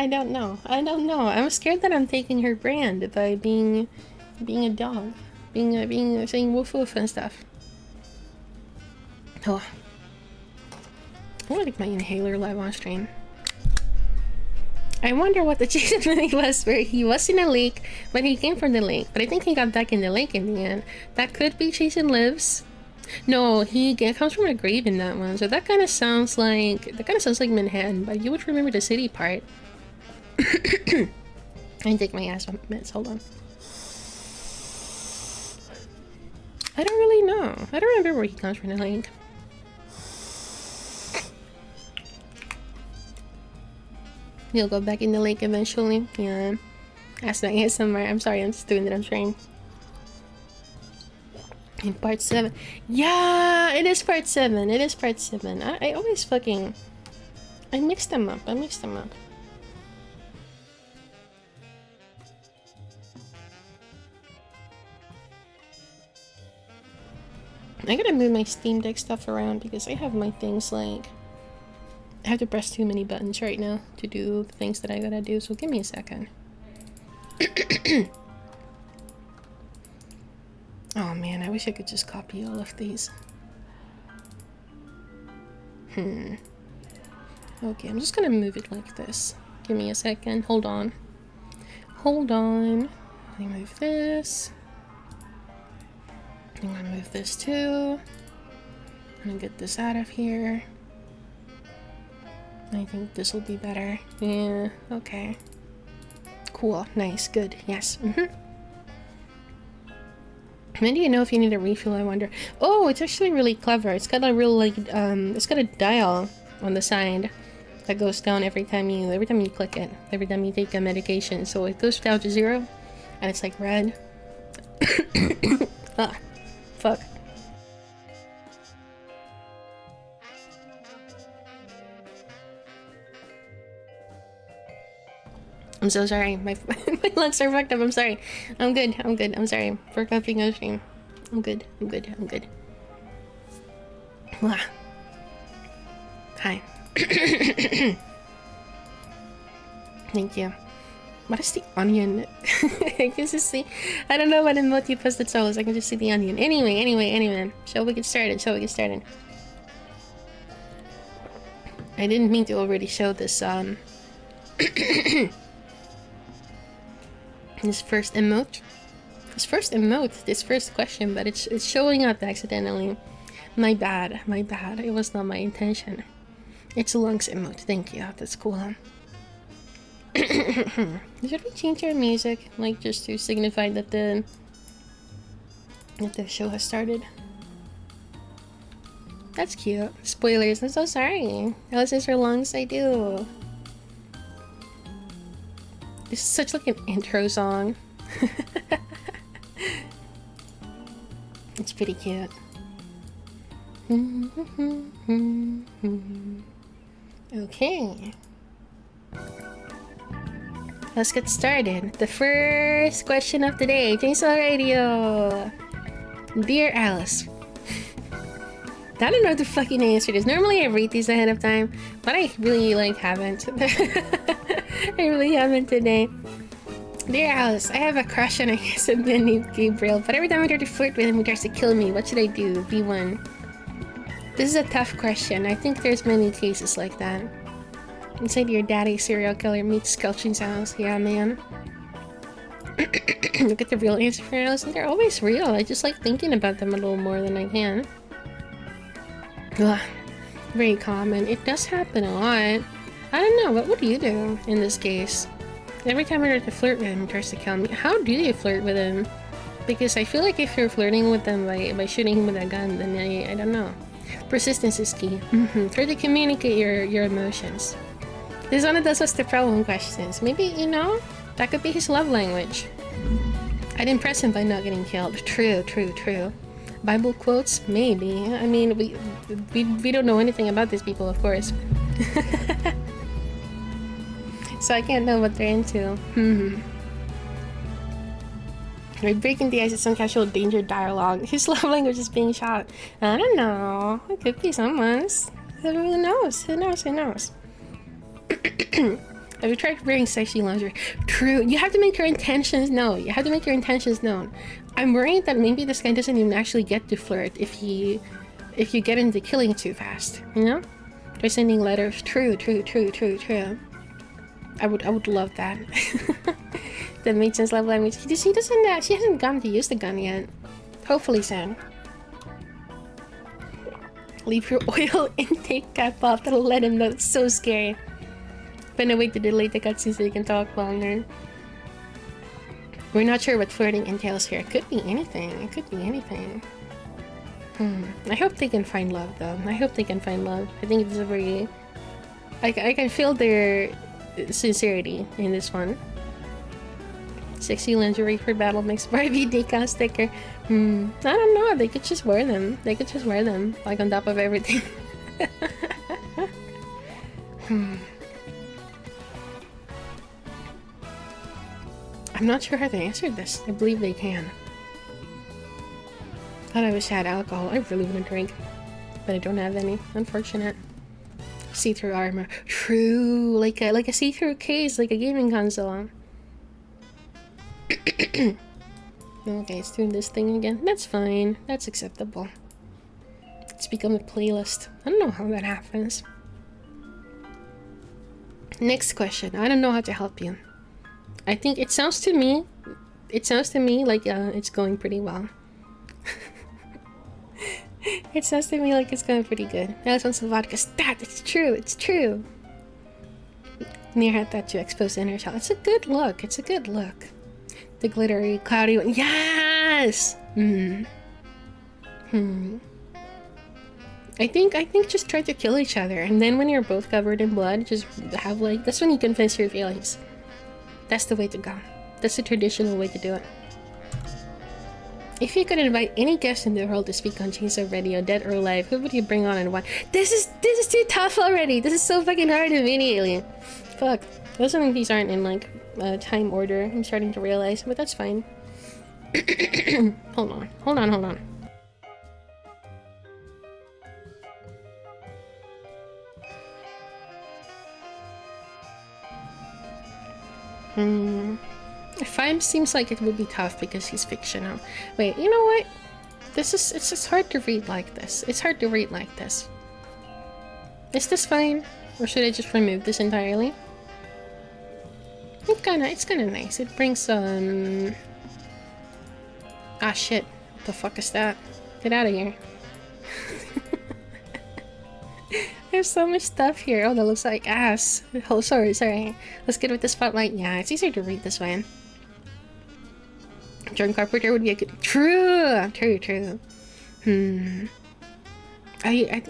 don't know. I'm scared that I'm taking her brand by being a dog, saying woof woof and stuff. Oh, I want to take my inhaler live on stream. I wonder what the Jason movie was, where he was in a lake, but he came from the lake. But I think he got back in the lake in the end. That could be Jason Lives. No, he comes from a grave in that one, so that kind of sounds like Manhattan, but you would remember the city part. I take my ass meds. Hold on. I don't really know. I don't remember where he comes from the lake. He'll go back in the lake eventually. Yeah. That's not ASMR. I'm sorry, I'm just doing it on stream. In part 7. Yeah, it is part 7. I always fucking... I mixed them up. I gotta move my Steam Deck stuff around because I have my things like I have to press too many buttons right now to do the things that I gotta do, so give me a second. Oh man, I wish I could just copy all of these. Okay, I'm just gonna move it like this. Give me a second. Hold on. Hold on. Let me move this. I'm gonna move this too. I'm gonna get this out of here. I think this will be better. Yeah, okay. Cool, nice, good, yes. When do you know if you need a refill, I wonder? Oh, it's actually really clever. It's got a real, like, it's got a dial on the side that goes down every time you click it, every time you take a medication. So it goes down to 0, and it's like red. Ah, fuck. I'm so sorry. My lungs are fucked up. I'm sorry. I'm good. I'm sorry for coughing on stream. I'm good. Wow. Hi. Thank you. What is the onion? I can just see. I don't know what emote you posted solos. I can just see the onion. Anyway. Shall we get started? I didn't mean to already show this this first emote. This first question, but it's showing up accidentally. My bad. It was not my intention. It's a lungs emote. Thank you. That's cool. Should we change our music, like, just to signify that the show has started? That's cute. Spoilers. I'm so sorry. Alice is her lungs. I do. This is such like an intro song. It's pretty cute. Okay. Let's get started. The first question of the day. Chainsaw Radio. Dear Alice. I don't know what the fucking answer is. Normally I read these ahead of time, but I really haven't. I really haven't today. Dear Alice, I have a crush on a handsome man named Gabriel, but every time I try to flirt with him, he tries to kill me. What should I do? B1. This is a tough question. I think there's many cases like that. Inside your daddy serial killer meets sculpture's house. Yeah, man. Look at the real answer for Alice, and they're always real. I just like thinking about them a little more than I can. Ugh. Very common. It does happen a lot. I don't know, what would you do in this case? Every time I try to flirt with him, he tries to kill me. How do you flirt with him? Because I feel like if you're flirting with them by shooting him with a gun, then I don't know. Persistence is key. Try to communicate your emotions. This one of those was the problem questions. Maybe, you know, that could be his love language. I'd impress him by not getting killed. True. Bible quotes? Maybe. I mean, we don't know anything about these people, of course. So I can't know what they're into. By breaking the ice with some casual danger dialogue. His love language is being shot. I don't know. It could be someone's. Who knows? Have you tried wearing sexy lingerie? True. You have to make your intentions known. I'm worried that maybe this guy doesn't even actually get to flirt if you get into killing too fast. You know? Try sending letters. True. I would love that. That makes sense. Love language. She hasn't gotten to use the gun yet. Hopefully soon. Leave your oil intake cap off. That'll let him know. It's so scary. Find a way to delay the cutscene so you can talk longer. We're not sure what flirting entails here. It could be anything. I hope they can find love, though. I think it's a very... I can feel their sincerity in this one. Sexy lingerie for battle mix Barbie decal sticker. I don't know. They could just wear them. Like on top of everything. I'm not sure how they answered this. I believe they can. Thought I wish I had alcohol. I really want to drink, but I don't have any. Unfortunate. See-through armor. True, like a see-through case, like a gaming console. Okay, it's doing this thing again. That's fine. That's acceptable. It's become a playlist. I don't know how that happens. Next question. I don't know how to help you. I think it sounds to me like it's going pretty well. It sounds to me like it's going pretty good. Alice wants some vodka. Stat! It's true! It's true! Near had that to expose the inner shell. It's a good look. It's a good look. The glittery, cloudy one. Yes! I think just try to kill each other, and then when you're both covered in blood, just have like, that's when you confess your feelings. That's the way to go. That's the traditional way to do it. If you could invite any guest in the world to speak on Chainsaw Radio, dead or alive, who would you bring on and why? This is too tough already. This is so fucking hard immediately. Fuck. Those of these aren't in like time order. I'm starting to realize, but that's fine. Hold on. Five seems like it would be tough because he's fictional. Wait, you know what? It's just hard to read like this. It's hard to read like this. Is this fine? Or should I just remove this entirely? It's kinda nice. It brings ah shit. What the fuck is that? Get out of here. There's so much stuff here. Oh, that looks like ass. Oh, sorry. Let's get with the spotlight. Yeah, it's easier to read this way. John Carpenter would be a good... True. I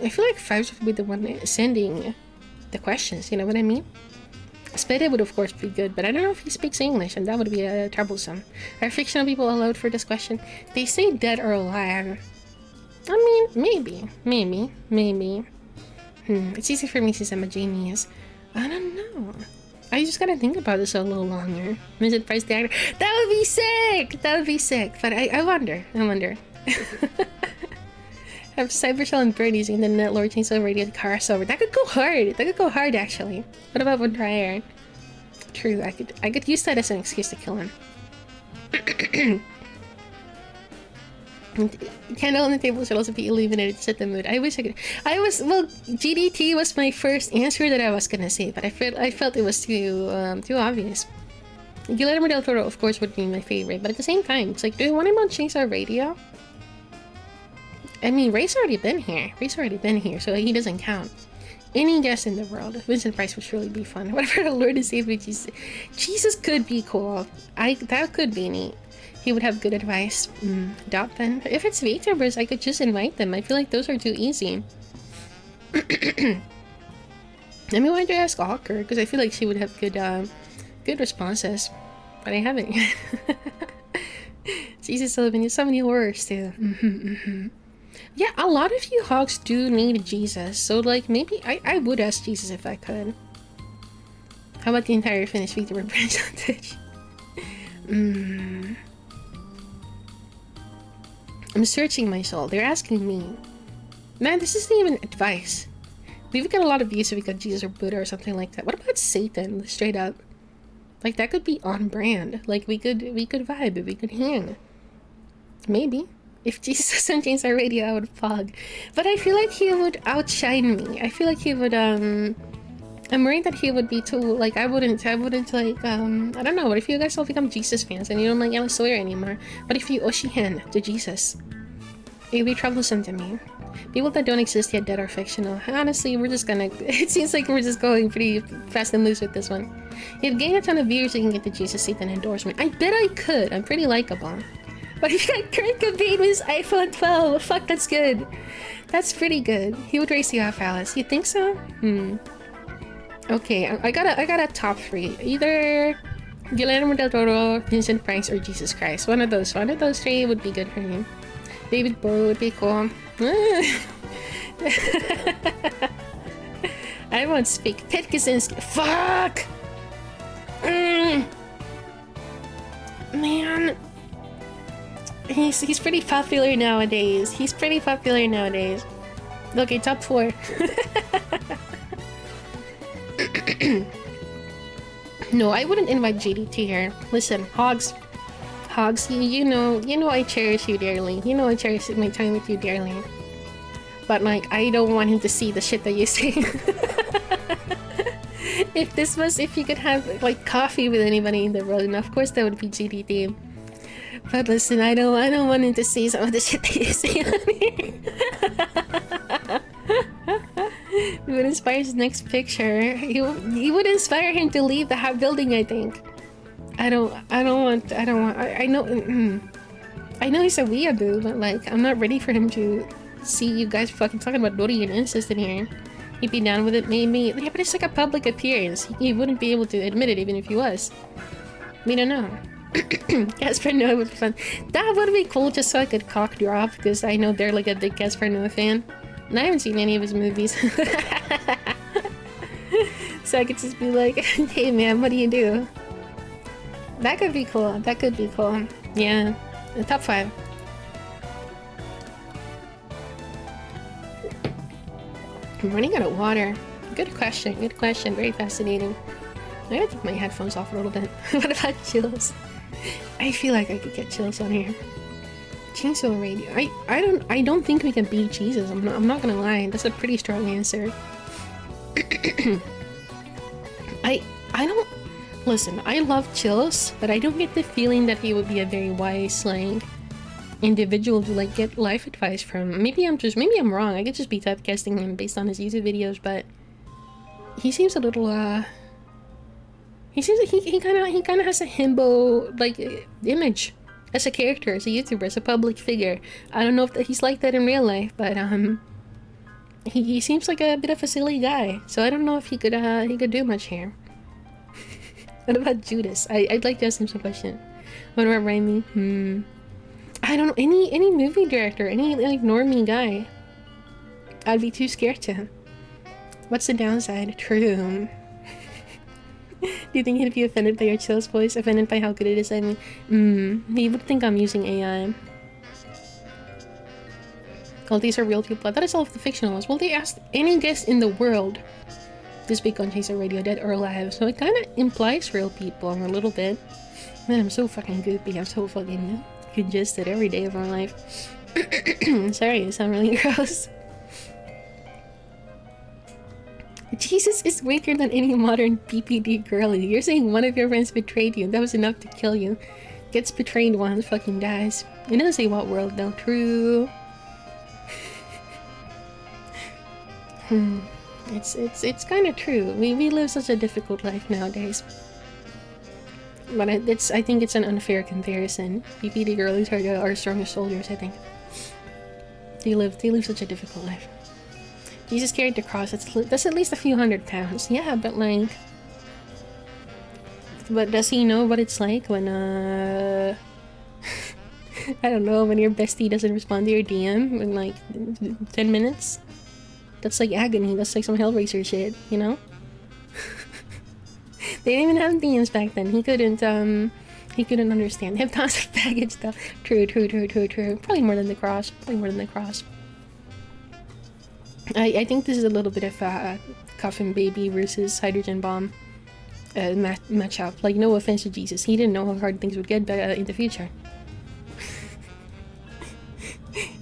feel like Fives would be the one sending the questions, you know what I mean? Spede would of course be good, but I don't know if he speaks English, and that would be troublesome. Are fictional people allowed for this question? They say dead or alive. I mean, maybe. It's easy for me since I'm a genius. I don't know. I just gotta think about this a little longer. Vincent Price the actor. That would be sick! But I wonder. Have Cybershell and Bird using the Netlord Chainsaw Radio crossover. That could go hard, actually. What about Von Trier? True, I could use that as an excuse to kill him. Candle on the table should also be illuminated to set the mood. I wish I could. Well, GDT was my first answer that I was gonna say, but I felt it was too obvious. Guillermo del Toro, of course, would be my favorite, but at the same time, it's like, do I want him on Chainsaw Radio? I mean, Ray's already been here, so he doesn't count. Any guest in the world, Vincent Price would surely be fun. Whatever the Lord is saved me, Jesus could be cool. That could be neat. He would have good advice. Doubt then. If it's VTubers, I could just invite them. I feel like those are too easy. I mean, why'd you ask Hawker? Because I feel like she would have good responses. But I haven't yet. Jesus Sullivan, so many horrors too. Yeah, a lot of you hogs do need Jesus. So like, maybe I would ask Jesus if I could. How about the entire finished VTuber branch on Twitch? I'm searching my soul. They're asking me. Man, this isn't even advice. We would get a lot of views if we got Jesus or Buddha or something like that. What about Satan? Straight up. Like, that could be on brand. Like, we could vibe. We could hang. Maybe. If Jesus was on Chainsaw Radio, I would fog. But I feel like he would outshine me. I feel like he would, I'm worried that he would be too, like, I wouldn't, like, I don't know, what if you guys all become Jesus fans and you don't like Ella Sawyer anymore? What if you Oshihen to Jesus? It would be troublesome to me. People that don't exist yet, dead or fictional. Honestly, it seems like we're just going pretty fast and loose with this one. You've gained a ton of viewers, you can get the Jesus Satan endorsement. I bet I could. I'm pretty likable. But if you got Kurt Cobain with his iPhone 12, fuck, that's good. That's pretty good. He would race you off, Alice. You think so? Okay, I got a top 3. Either Guillermo del Toro, Vincent Price, or Jesus Christ. One of those 3 would be good for me. David Bowie would be cool. I won't speak. Ted Kaczynski. Fuck! Man. He's pretty popular nowadays. Okay, top 4. No, I wouldn't invite JDT here. Listen, Hogs, you know I cherish you dearly. You know I cherish my time with you dearly. But like, I don't want him to see the shit that you say. If you could have like coffee with anybody in the world, and of course that would be GDT. But listen, I don't want him to see some of the shit that you say on here. It would inspire his next picture. He would inspire him to leave the building, I think. I know he's a weeaboo, but like, I'm not ready for him to see you guys fucking talking about Dory and incest in here. He'd be down with it, maybe. Yeah, but it's like a public appearance. He wouldn't be able to admit it even if he was. We don't know. Casper Noah would be fun. That would be cool just so I could cock drop, because I know they're like a big Casper Noah fan. And I haven't seen any of his movies. So I could just be like, hey man, what do you do? That could be cool. That could be cool. Yeah. The top 5. I'm running out of water. Good question. Good question. Very fascinating. I gotta take my headphones off a little bit. What about chills? I feel like I could get chills on here. Chainsaw Radio. I don't think we can beat Jesus. I'm not gonna lie. That's a pretty strong answer. I don't listen. I love Chills, but I don't get the feeling that he would be a very wise like individual to like get life advice from. Maybe I'm wrong. I could just be typecasting him based on his YouTube videos, but he seems a little he seems like he kind of has a himbo like image as a character, as a YouTuber, as a public figure. I don't know if he's like that in real life, but he seems like a bit of a silly guy. So I don't know if he could do much here. What about Judas? I'd like to ask him some question. What about Raimi? I don't know, any movie director, any like normie guy. I'd be too scared to. What's the downside? True. Do you think he'd be offended by your Chills voice? Offended by how good it is? I mean, he would think I'm using AI. All these are real people. That is all of the fictional ones. Well, they asked any guest in the world to speak on Chainsaw Radio, dead or alive. So it kind of implies real people a little bit. Man, I'm so fucking goopy. I'm so fucking congested every day of my life. Sorry, I sound really gross. Jesus is weaker than any modern PPD girlie. You're saying one of your friends betrayed you. That was enough to kill you. Gets betrayed once, fucking dies. It doesn't say what world though. True. It's kind of true. We live such a difficult life nowadays. But I think it's an unfair comparison. PPD girlies are our strongest soldiers, I think. They live such a difficult life. Jesus carried the cross. That's at least a few 100 pounds. Yeah, but like, but does he know what it's like when I don't know, when your bestie doesn't respond to your DM in like 10 minutes? That's like agony. That's like some Hellraiser shit, you know? They didn't even have DMs back then. He couldn't understand. They have tons of baggage though. True. Probably more than the cross. I think this is a little bit of a coffin baby versus hydrogen bomb matchup. Like, no offense to Jesus, he didn't know how hard things would get in the future.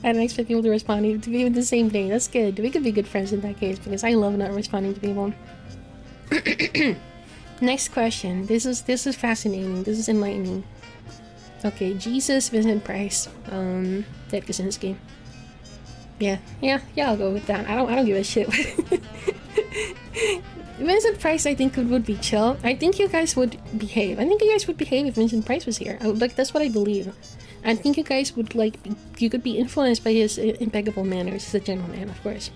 I don't expect people to respond to me in the same day. That's good. We could be good friends in that case, because I love not responding to people. Next question. This is fascinating. This is enlightening. Okay, Jesus, Vincent Price, Ted Kaczynski. Yeah, I'll go with that. I don't give a shit. Vincent Price, I think, would be chill. I think you guys would behave. I think you guys would behave if Vincent Price was here. That's what I believe. I think you guys would you could be influenced by his impeccable manners as a gentleman, of course.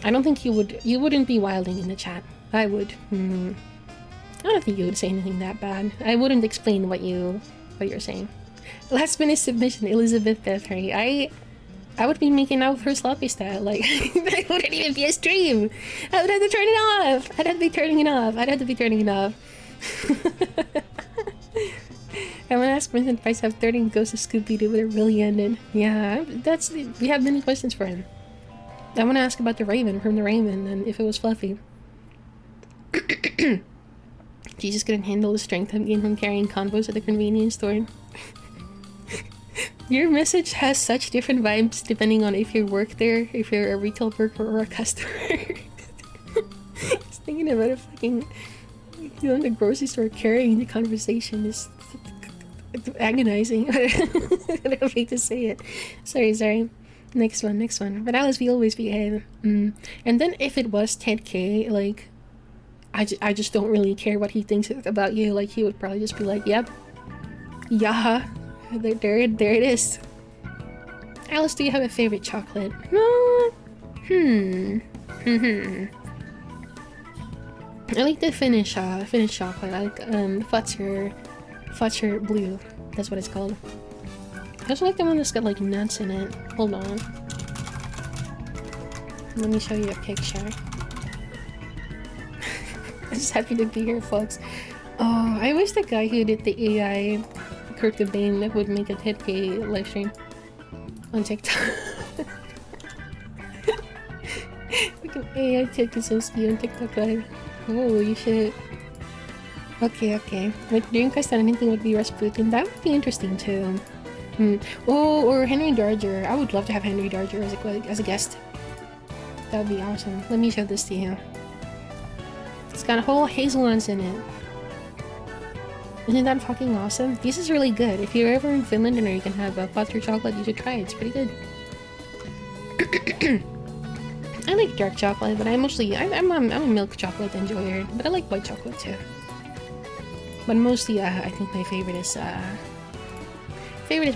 I don't think you wouldn't be wilding in the chat. I would. I don't think you would say anything that bad. I wouldn't explain what you're saying. Last minute submission, Elizabeth Bethary. I would be making out with her sloppy style. Like, that wouldn't even be a stream. I would have to turn it off. I'd have to be turning it off. I want to ask Vincent Price how 13 Ghosts of Scooby-Doo would have really ended. Yeah, we have many questions for him. I want to ask about the Raven from the Raven and if it was fluffy. Jesus couldn't handle the strength I've gained from carrying convos at the convenience store. Your message has such different vibes depending on if you work there, if you're a retail worker or a customer. Just thinking about a fucking, you know, in the grocery store carrying the conversation is agonizing. I don't think to say it. Sorry. Next one. But Alice, we always behave. And then if it was Ted K, like, I just don't really care what he thinks about you. Like, he would probably just be like, yep, yeah, there it is. Alice, do you have a favorite chocolate? I like the Finnish chocolate. I like Fudger Blue. That's what it's called. I also like the one that's got like nuts in it. Hold on. Let me show you a picture. I'm just happy to be here, folks. Oh, I wish the guy who did the AI Kurt Cobain would make a Ted K live stream on TikTok. Like an AI Ted Kaczynski on TikTok live. Holy shit. Okay. But during Question, anything would be Rasputin. That would be interesting too. Oh, or Henry Darger. I would love to have Henry Darger as a guest. That would be awesome. Let me show this to you. It's got whole hazelnuts in it. Isn't that fucking awesome? This is really good. If you're ever in Finland and you can have a butter chocolate, you should try it. It's pretty good. I like dark chocolate, but I'm a milk chocolate enjoyer. But I like white chocolate too. But mostly, I think my favorite is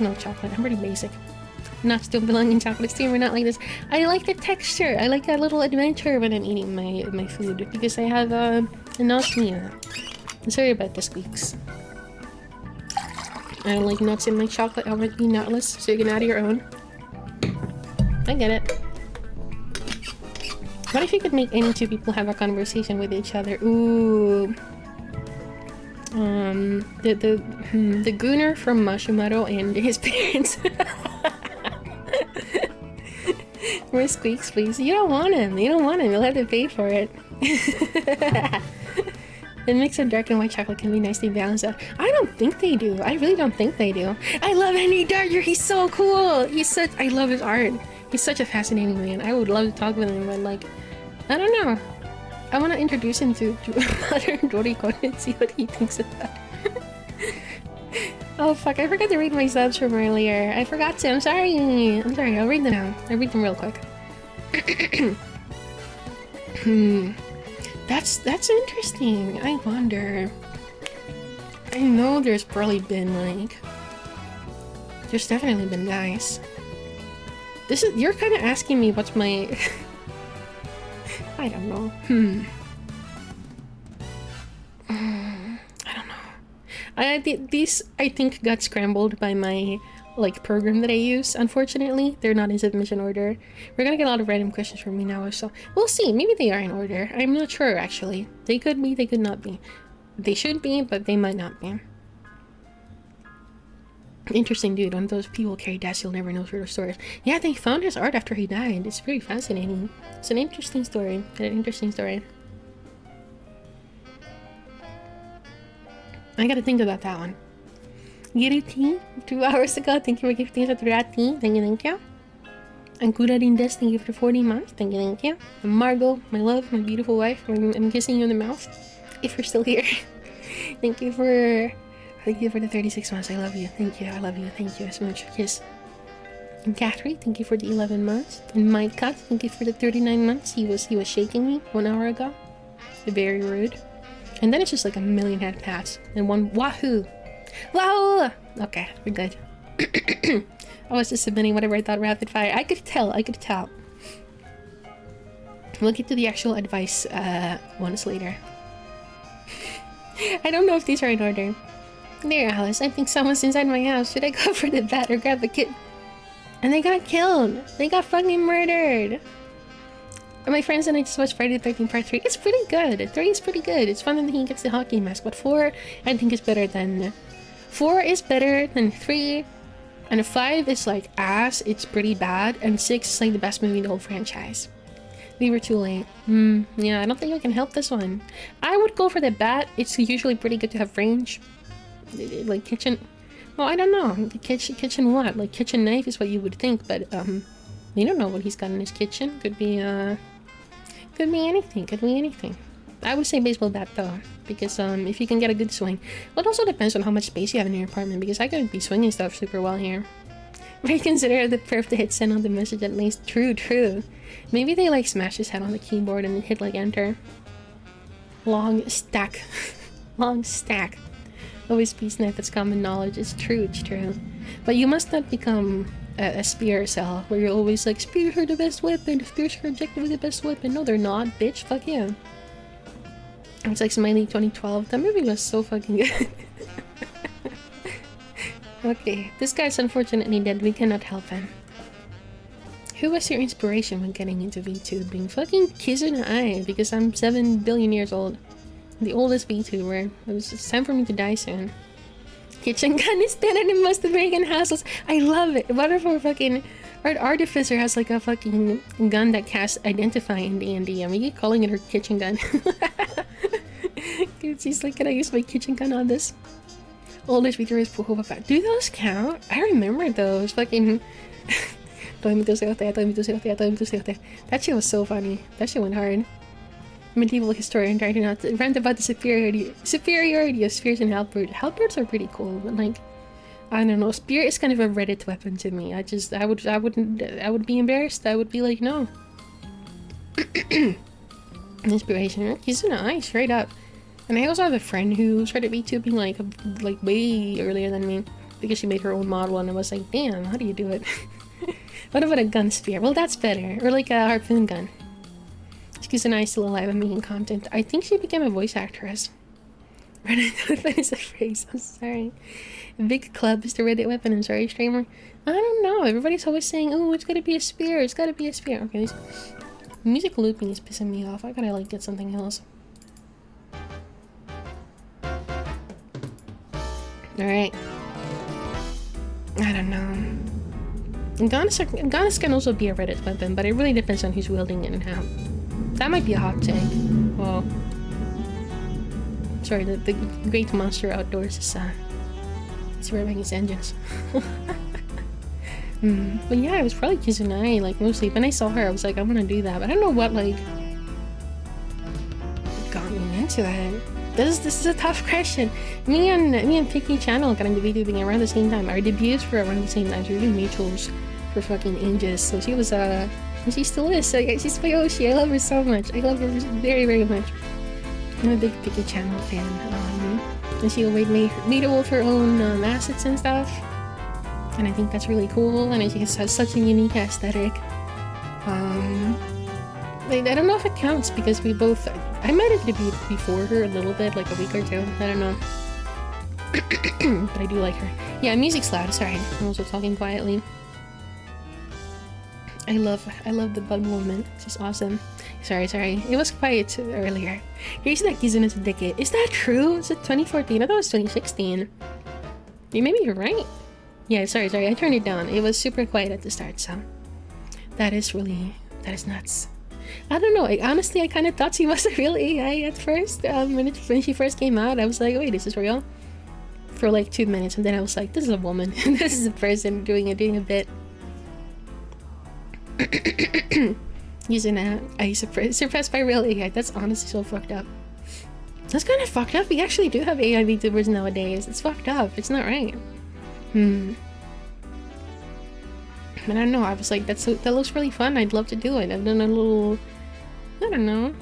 milk chocolate. I'm pretty basic. Nuts don't belong in chocolate steam. We're not like this. I like the texture. I like that little adventure when I'm eating my food because I have anosmia. I'm sorry about the squeaks. I don't like nuts in my chocolate. I want to be nutless, so you can add your own. I get it. What if you could make any two people have a conversation with each other? Ooh. The Gunnar from Mashumaru and his parents. More squeaks, please. You don't want him. You'll have to pay for it. The mix of dark and white chocolate can be nicely balanced out. I don't think they do. I really don't think they do. I love Henry Darger. He's so cool. I love his art. He's such a fascinating man. I would love to talk with him, but like, I don't know. I want to introduce him to modern Doricon and see what he thinks about it. Oh fuck, I forgot to read my subs from earlier. I forgot to. I'm sorry. I'll read them now. I'll read them real quick. That's interesting. I wonder. I know there's probably been like... There's definitely been guys. You're kind of asking me what's my... I don't know. I don't know. These I think got scrambled by my like program that I use. Unfortunately, they're not in submission order. We're gonna get a lot of random questions from me now, so we'll see. Maybe they are in order. I'm not sure actually. They could be, they could not be. They should be, but they might not be. Interesting dude. One of those people carry deaths you'll never know through the stories. Yeah, they found his art after he died. It's very fascinating. It's an interesting story. I gotta think about that one. Giriti, 2 hours ago. Thank you for gifting us a Rati. Thank you. And Kurarindes, thank you for 40 months. Thank you. And Margot, my love, my beautiful wife. I'm kissing you in the mouth. If you're still here. Thank you for the 36 months. I love you. Thank you. I love you. Thank you so much. Kiss. And Catherine, thank you for the 11 months. And my cat, thank you for the 39 months. He was shaking me 1 hour ago. Very rude. And then it's just like a million head pats. And one wahoo. Wahoo! Okay, we're good. I was just submitting whatever I thought rapid fire. I could tell. We'll get to the actual advice once later. I don't know if these are in order. There, Alice. I think someone's inside my house. Should I go for the bat or grab the kid? And they got killed. They got fucking murdered. My friends and I just watched Friday the 13th Part 3. It's pretty good. 3 is pretty good. It's fun that he gets the hockey mask. But 4, I think is better than... 4 is better than 3. And 5 is like ass. It's pretty bad. And 6 is like the best movie in the whole franchise. We were too late. Yeah, I don't think I can help this one. I would go for the bat. It's usually pretty good to have range. Like kitchen... Well, I don't know. The kitchen what? Like kitchen knife is what you would think, but you don't know what he's got in his kitchen. Could be anything. Could be anything. I would say baseball bat though, because if you can get a good swing. Well, it also depends on how much space you have in your apartment, because I could be swinging stuff super well here. May consider the perf to hit send on the message at least. True. Maybe they like smash his head on the keyboard and hit like enter. Long stack. Long stack. Always peace knife, that's common knowledge. It's true. But you must not become a spear cell, where you're always like, spears are the best weapon, spears are objectively the best weapon. No, they're not, bitch, fuck yeah. It's like Smiley 2012. That movie was so fucking good. Okay, this guy's unfortunately dead. We cannot help him. Who was your inspiration when getting into VTubing? Fucking Kizuna, because I'm 7 billion years old. The oldest VTuber. It's time for me to die soon. Kitchen gun is standard in most American households. I love it. What if our fucking... Our artificer has like a fucking gun that casts Identify in D&D. I mean, you calling it her kitchen gun. She's like, can I use my kitchen gun on this? Oldest VTuber is Puho. Do those count? I remember those. Fucking... That shit was so funny. That shit went hard. Medieval historian trying to not rant about the superiority of spears and halberds. Halberds are pretty cool, but like, I don't know. Spear is kind of a Reddit weapon to me. I would be embarrassed. I would be like, no. Inspiration. Kizuna, straight up. And I also have a friend who started VTubing like way earlier than me, because she made her own model, and I was like, damn, how do you do it? What about a gun spear? Well, that's better. Or like a harpoon gun. Kizuna is still alive and making content. I think she became a voice actress. Reddit weapon is a phrase. I'm sorry. Big club is the Reddit weapon. I'm sorry, streamer. I don't know. Everybody's always saying, oh, it's gotta be a spear. It's gotta be a spear. Okay, this music looping is pissing me off. I gotta like get something else. Alright. I don't know. Ganas can also be a Reddit weapon, but it really depends on who's wielding it and how. That might be a hot take. Well, sorry, the great monster outdoors is revving his engines. But yeah, it was probably Kizuna, like mostly. When I saw her, I was like, I want to do that, but I don't know what like got me into that. This is a tough question. Me and Picky Channel got into VTubing around the same time. Our debuts were around the same time. So we were mutuals for fucking ages. So she was and she still is. So yeah, she's my Oshi. I love her so much. I love her very, very much. I'm a big Picky Channel fan. And she made all of her own assets and stuff. And I think that's really cool. And she has such a unique aesthetic. I don't know if it counts because we both... I might have debuted before her a little bit, like a week or two. I don't know. But I do like her. Yeah, music's loud. Sorry. I'm also talking quietly. I love the bug movement. She's awesome. Sorry. It was quiet earlier. Here's that Kizuna's a decade. Is that true? Is it 2014? I thought it was 2016. Maybe you're right. Yeah, sorry. I turned it down. It was super quiet at the start, so... That is nuts. I don't know. Honestly, I kind of thought she was a real AI at first. When she first came out, I was like, wait, is this real? For like 2 minutes, and then I was like, this is a woman. This is a person doing a bit. Using that, I surpassed by real AI. That's honestly so fucked up. That's kind of fucked up. We actually do have AI VTubers nowadays. It's fucked up. It's not right. But I don't know, I was like, that looks really fun, I'd love to do it. I've done a little... I don't know.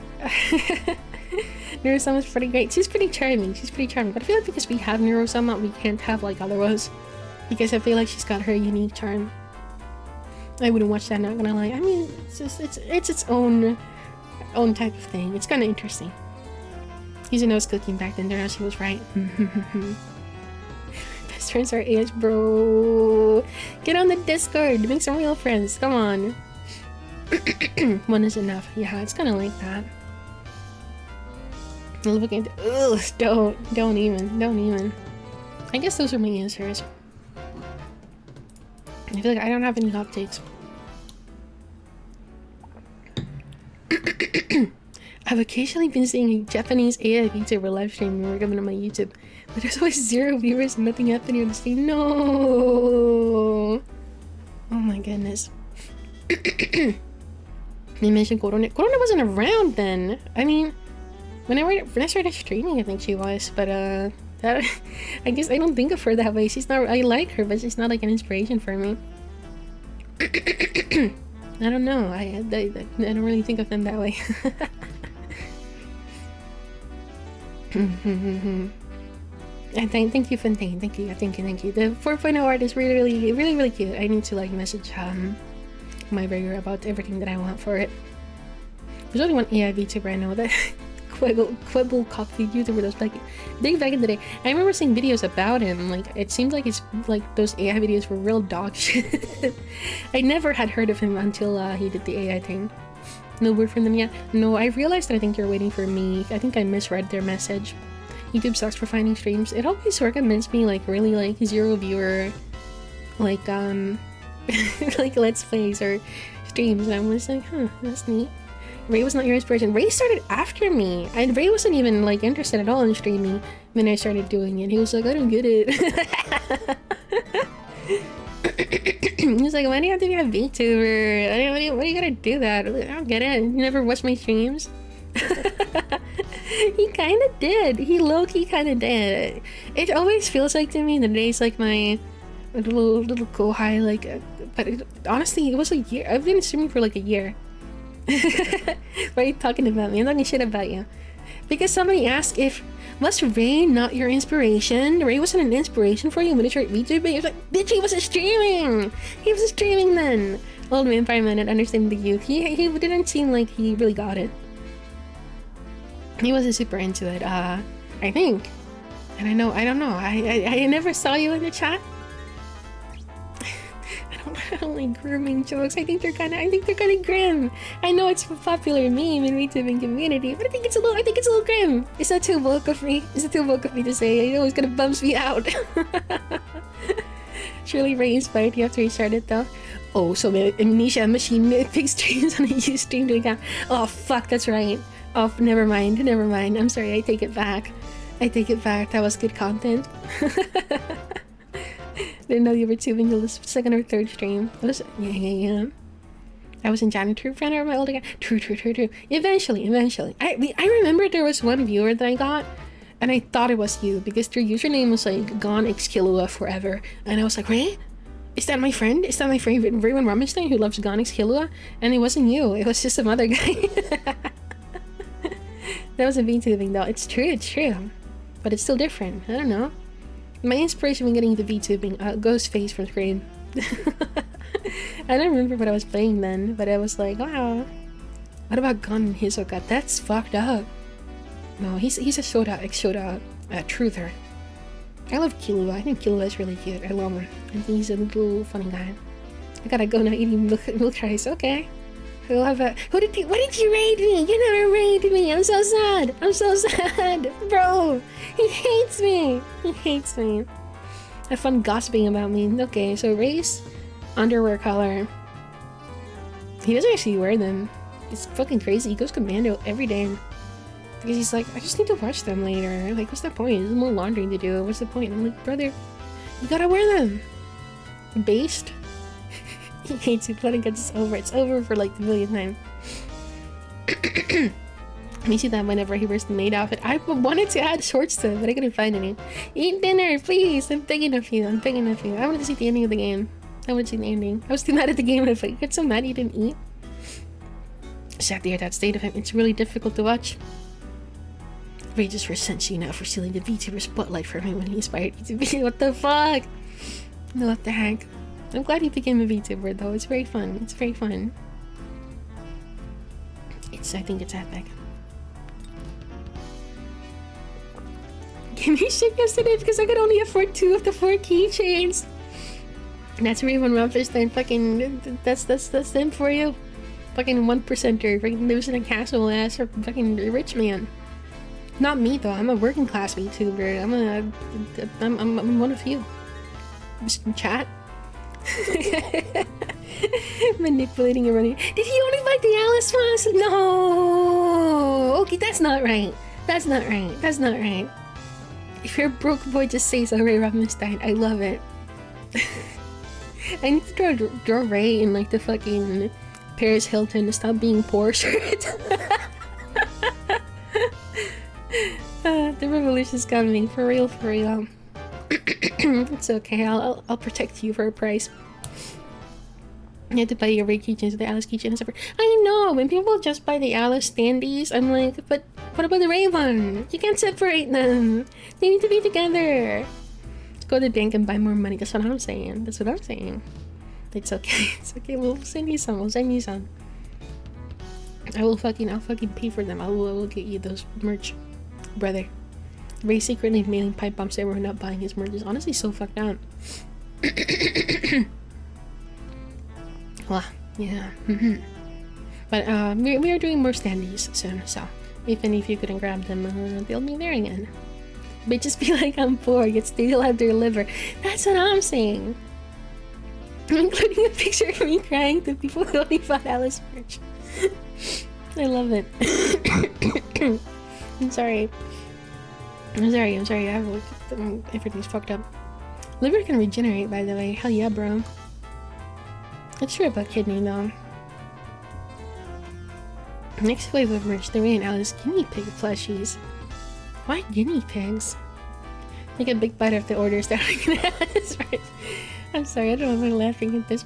Neurosama's pretty great. She's pretty charming, but I feel like because we have Neurosama, we can't have like others. Because I feel like she's got her unique charm. I wouldn't watch that, not gonna lie. I mean, it's its own type of thing. It's kind of interesting. Using those cooking back then, she was right. Best friends are AS, bro. Get on the Discord, make some real friends. Come on. One is enough. Yeah, it's kind of like that. Looking at ugh, don't even. I guess those are my answers. I feel like I don't have any hot takes. I've occasionally been seeing a Japanese AI VTuber live stream when we're coming on my YouTube, but there's always 0 viewers and nothing happening on the stream. No! Oh my goodness. They mentioned Corona. Corona wasn't around then. I mean, when I started streaming, I think she was, but that, I guess I don't think of her that way. She's not. I like her, but she's not like an inspiration for me. I don't know. I don't really think of them that way. And thank you, Fontaine. Thank you. The 4.0 art is really cute. I need to like message my rigger about everything that I want for it. There's only one AI VTuber I know that Quibble coffee YouTuber that's back in the day. I remember seeing videos about him. Like it seems like it's like those AI videos were real dog shit. I never had heard of him until he did the AI thing. No word from them yet. No, I realized that I think you're waiting for me. I think I misread their message. YouTube sucks for finding streams. It always recommends me like really like 0 viewer like like let's plays or streams, and I was like, huh, that's neat. Ray was not your inspiration. Ray started after me, and Ray wasn't even like interested at all in streaming when I started doing it. He was like, I don't get it. He was like, why do you have to be a VTuber? What do you gotta do that? I don't get it. You never watched my streams? He kind of did. He low-key kind of did. It always feels like to me the days like my little go high, like, but honestly, it was a year. I've been streaming for like a year. Why are you talking about me? I'm talking shit about you. Because somebody asked if was Ray not your inspiration? Ray wasn't an inspiration for you when you tried VTubing? He was like, bitch, he wasn't streaming! He wasn't streaming then! Old Vampire Man and understanding the youth. He didn't seem like he really got it. He wasn't super into it, I think. And I don't know. I never saw you in the chat. I don't like grooming jokes. I think they're kind of grim. I know it's a popular meme in the VTubing community, but I think it's a little grim. It's not too woke of me. To say. It always kind of bums me out. Surely Ray inspired you after he started though. Oh, so Amnesia Machine Pig streams on a Ustream account. Oh fuck, that's right. Oh, never mind. I'm sorry. I take it back. That was good content. Didn't know you were tubing the second or third stream. It was yeah. I was in janitor friend of my older guy. True. Eventually. I remember there was one viewer that I got, and I thought it was you because their username was like Gone Xkillua Forever, and I was like, Ray, is that my friend? Is that my favorite Raymond Ramenstein who loves Gone Xkillua? And it wasn't you. It was just some other guy. That was a VTubing though. It's true. But it's still different. I don't know. My inspiration when getting into VTubing, Ghostface from Scream. I don't remember what I was playing then, but I was like, wow. What about Gun Hisoka? That's fucked up. No, he's a Shoda truther. I love Killua. I think Killua is really cute. I love him. I think he's a little funny guy. I gotta go now eating milk rice. Okay. What did you raid me? You never raided me. I'm so sad. Bro, he hates me. Have fun gossiping about me. Okay, so race, underwear color. He doesn't actually wear them. It's fucking crazy. He goes commando every day. Because he's like, I just need to wash them later. Like, what's the point? There's more laundry to do. What's the point? I'm like, brother, you gotta wear them. Based. He hates it when it gets over. It's over for like the millionth time. You see that whenever he wears the maid outfit. I wanted to add shorts to it, but I couldn't find any. Eat dinner, please. I'm begging of you. I wanted to see the ending of the game. I was too mad at the game, and I get so mad you didn't eat. Sad to hear that state of him. It's really difficult to watch. Ray just resents you now for stealing the VTuber spotlight from him when he inspired you to be. What the fuck? No, what the heck? I'm glad he became a VTuber though. It's very fun. I think it's epic. Gave me shit yesterday because I could only afford 2 of the 4 keychains. That's Raven Rumpelstiltskin. Fucking that's them for you. Fucking 1%er. Fucking lives in a castle ass or fucking rich man. Not me though. I'm a working class VTuber. I'm one of you. Chat. Manipulating your money. Did he only buy like the Alice ones? No! Okay, that's not right. That's not right. That's not right. If you're a broke boy, just say so, Ray Rubinstein. I love it. I need to draw Ray in like the fucking Paris Hilton stop being poor shirt. The revolution's coming. For real, for real. It's okay. I'll protect you for a price. You have to buy your Ray keychains, the Alice keychain and stuff. I know, when people just buy the Alice standees, I'm like, but what about the Ray one? You can't separate them. They need to be together. Let's go to the bank and buy more money. That's what I'm saying. That's what I'm saying. It's okay. It's okay. We'll send you some. We'll send you some. I'll fucking pay for them. I will get you those merch, brother. Ray secretly mailing pipe bombs to everyone not buying his merch is honestly so fucked up. Well, yeah. But we are doing more standees soon, so even if you couldn't grab them, they'll be there again. But just be like, I'm poor, yet still have their liver. That's what I'm saying. Including a picture of me crying to people who only bought Alice merch. I love it. I'm sorry. Everything's fucked up. Liver can regenerate, by the way. Hell yeah, bro. That's true about kidney, though. Next wave of merch, the Ray and Alice guinea pig plushies. Why guinea pigs? Take a big bite of the order starting in Alice, right? I'm sorry, I don't know if I'm laughing at this.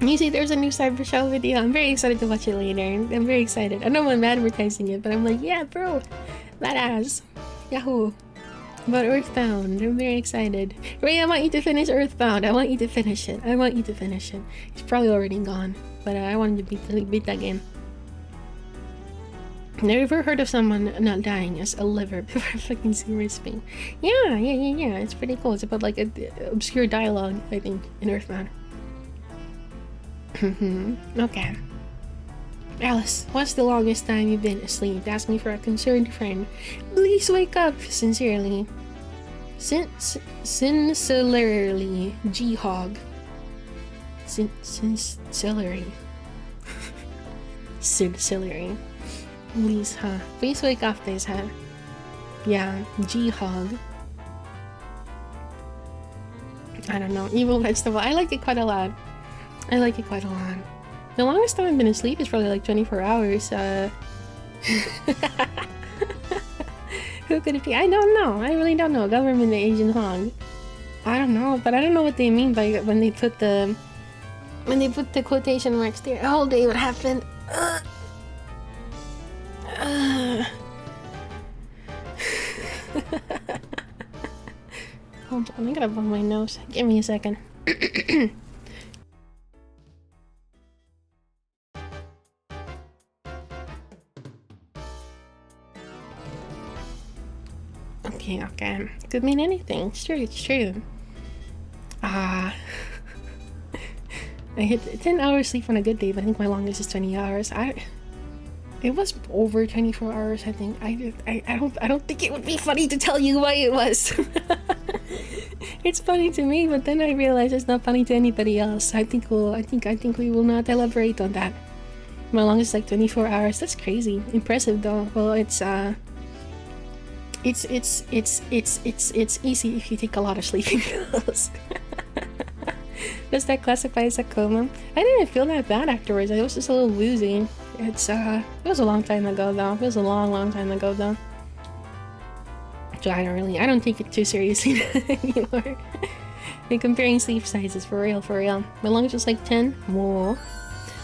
You see, there's a new Cyber Show video. I'm very excited to watch it later. I'm very excited. I know I'm advertising it, but I'm like, yeah, bro, badass. Yahoo. About Earthbound. I'm very excited. Ray, I want you to finish Earthbound. I want you to finish it. I want you to finish it. It's probably already gone, but I wanted to beat that game. Never heard of someone not dying as a liver before fucking serious thing. Yeah. It's pretty cool. It's about like a obscure dialogue, I think, in Earthbound. Okay. Alice, what's the longest time you've been asleep? Ask me for a concerned friend. Please wake up. Sincerely. Sincerely. G-Hog. Sincerely. Sincerely. Please, huh? Please wake up, this, huh? Yeah, G-Hog. I don't know. Evil vegetable. I like it quite a lot. The longest time I've been asleep is probably like 24 hours. Who could it be? I don't know. I really don't know. Government the Asian Hog. I don't know, but I don't know what they mean by when they put the quotation marks there. Oh, day, what happened? Hold on, I gotta blow my nose. Give me a second. Okay. Could mean anything. It's true. I hit 10 hours sleep on a good day, but I think my longest is 20 hours. It was over 24 hours, I think. I don't think it would be funny to tell you why it was. It's funny to me, but then I realized it's not funny to anybody else. I think we will not elaborate on that. My longest is like 24 hours. That's crazy. Impressive though. Well, it's easy if you take a lot of sleeping pills. Does that classify as a coma? I didn't feel that bad afterwards. I was just a little woozy. It was a long time ago though. It was a long time ago though. So I don't take it too seriously anymore. Like comparing sleep sizes, for real. My longest was like 10. Whoa.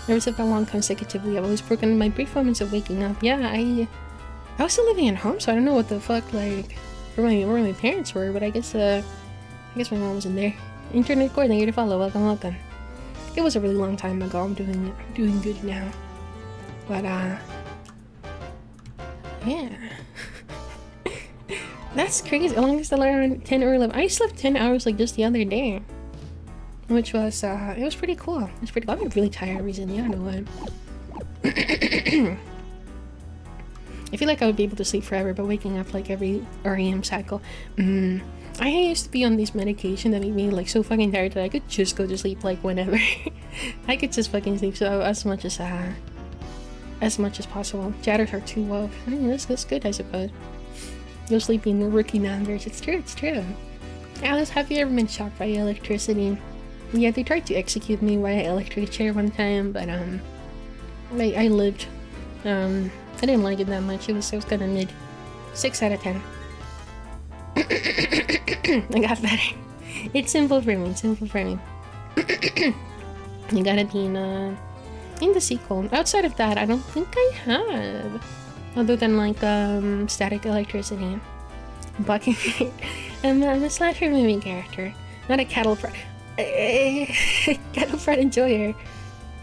Never slept that long consecutively. I've always broken my brief moments of waking up. Yeah, I was still living at home, so I don't know what the fuck, like, where my parents were, but I guess my mom wasn't there. Internet cord, thank you to follow. Welcome. It was a really long time ago. I'm doing good now. But, yeah. That's crazy. How long is the around 10 or 11? I slept 10 hours, like, just the other day. Which was, it was pretty cool. I've been really tired recently, I don't know why. I feel like I would be able to sleep forever, but waking up like every REM cycle. I used to be on this medication that made me like so fucking tired that I could just go to sleep like whenever. I could just fucking sleep so as much as possible. Chatters are too woke. I mean, that's good, I suppose. You're sleeping the rookie numbers. It's true, it's true. Alice, have you ever been shocked by electricity? Yeah, they tried to execute me via electric chair one time, but I lived. I didn't like it that much. It was kind of mid. 6 out of 10. I got better. It's simple for me. You gotta be in the sequel. Outside of that, I don't think I have. Other than like static electricity. Bucking. I'm a slasher movie character, not a cattle prod. Cattle prod enjoyer.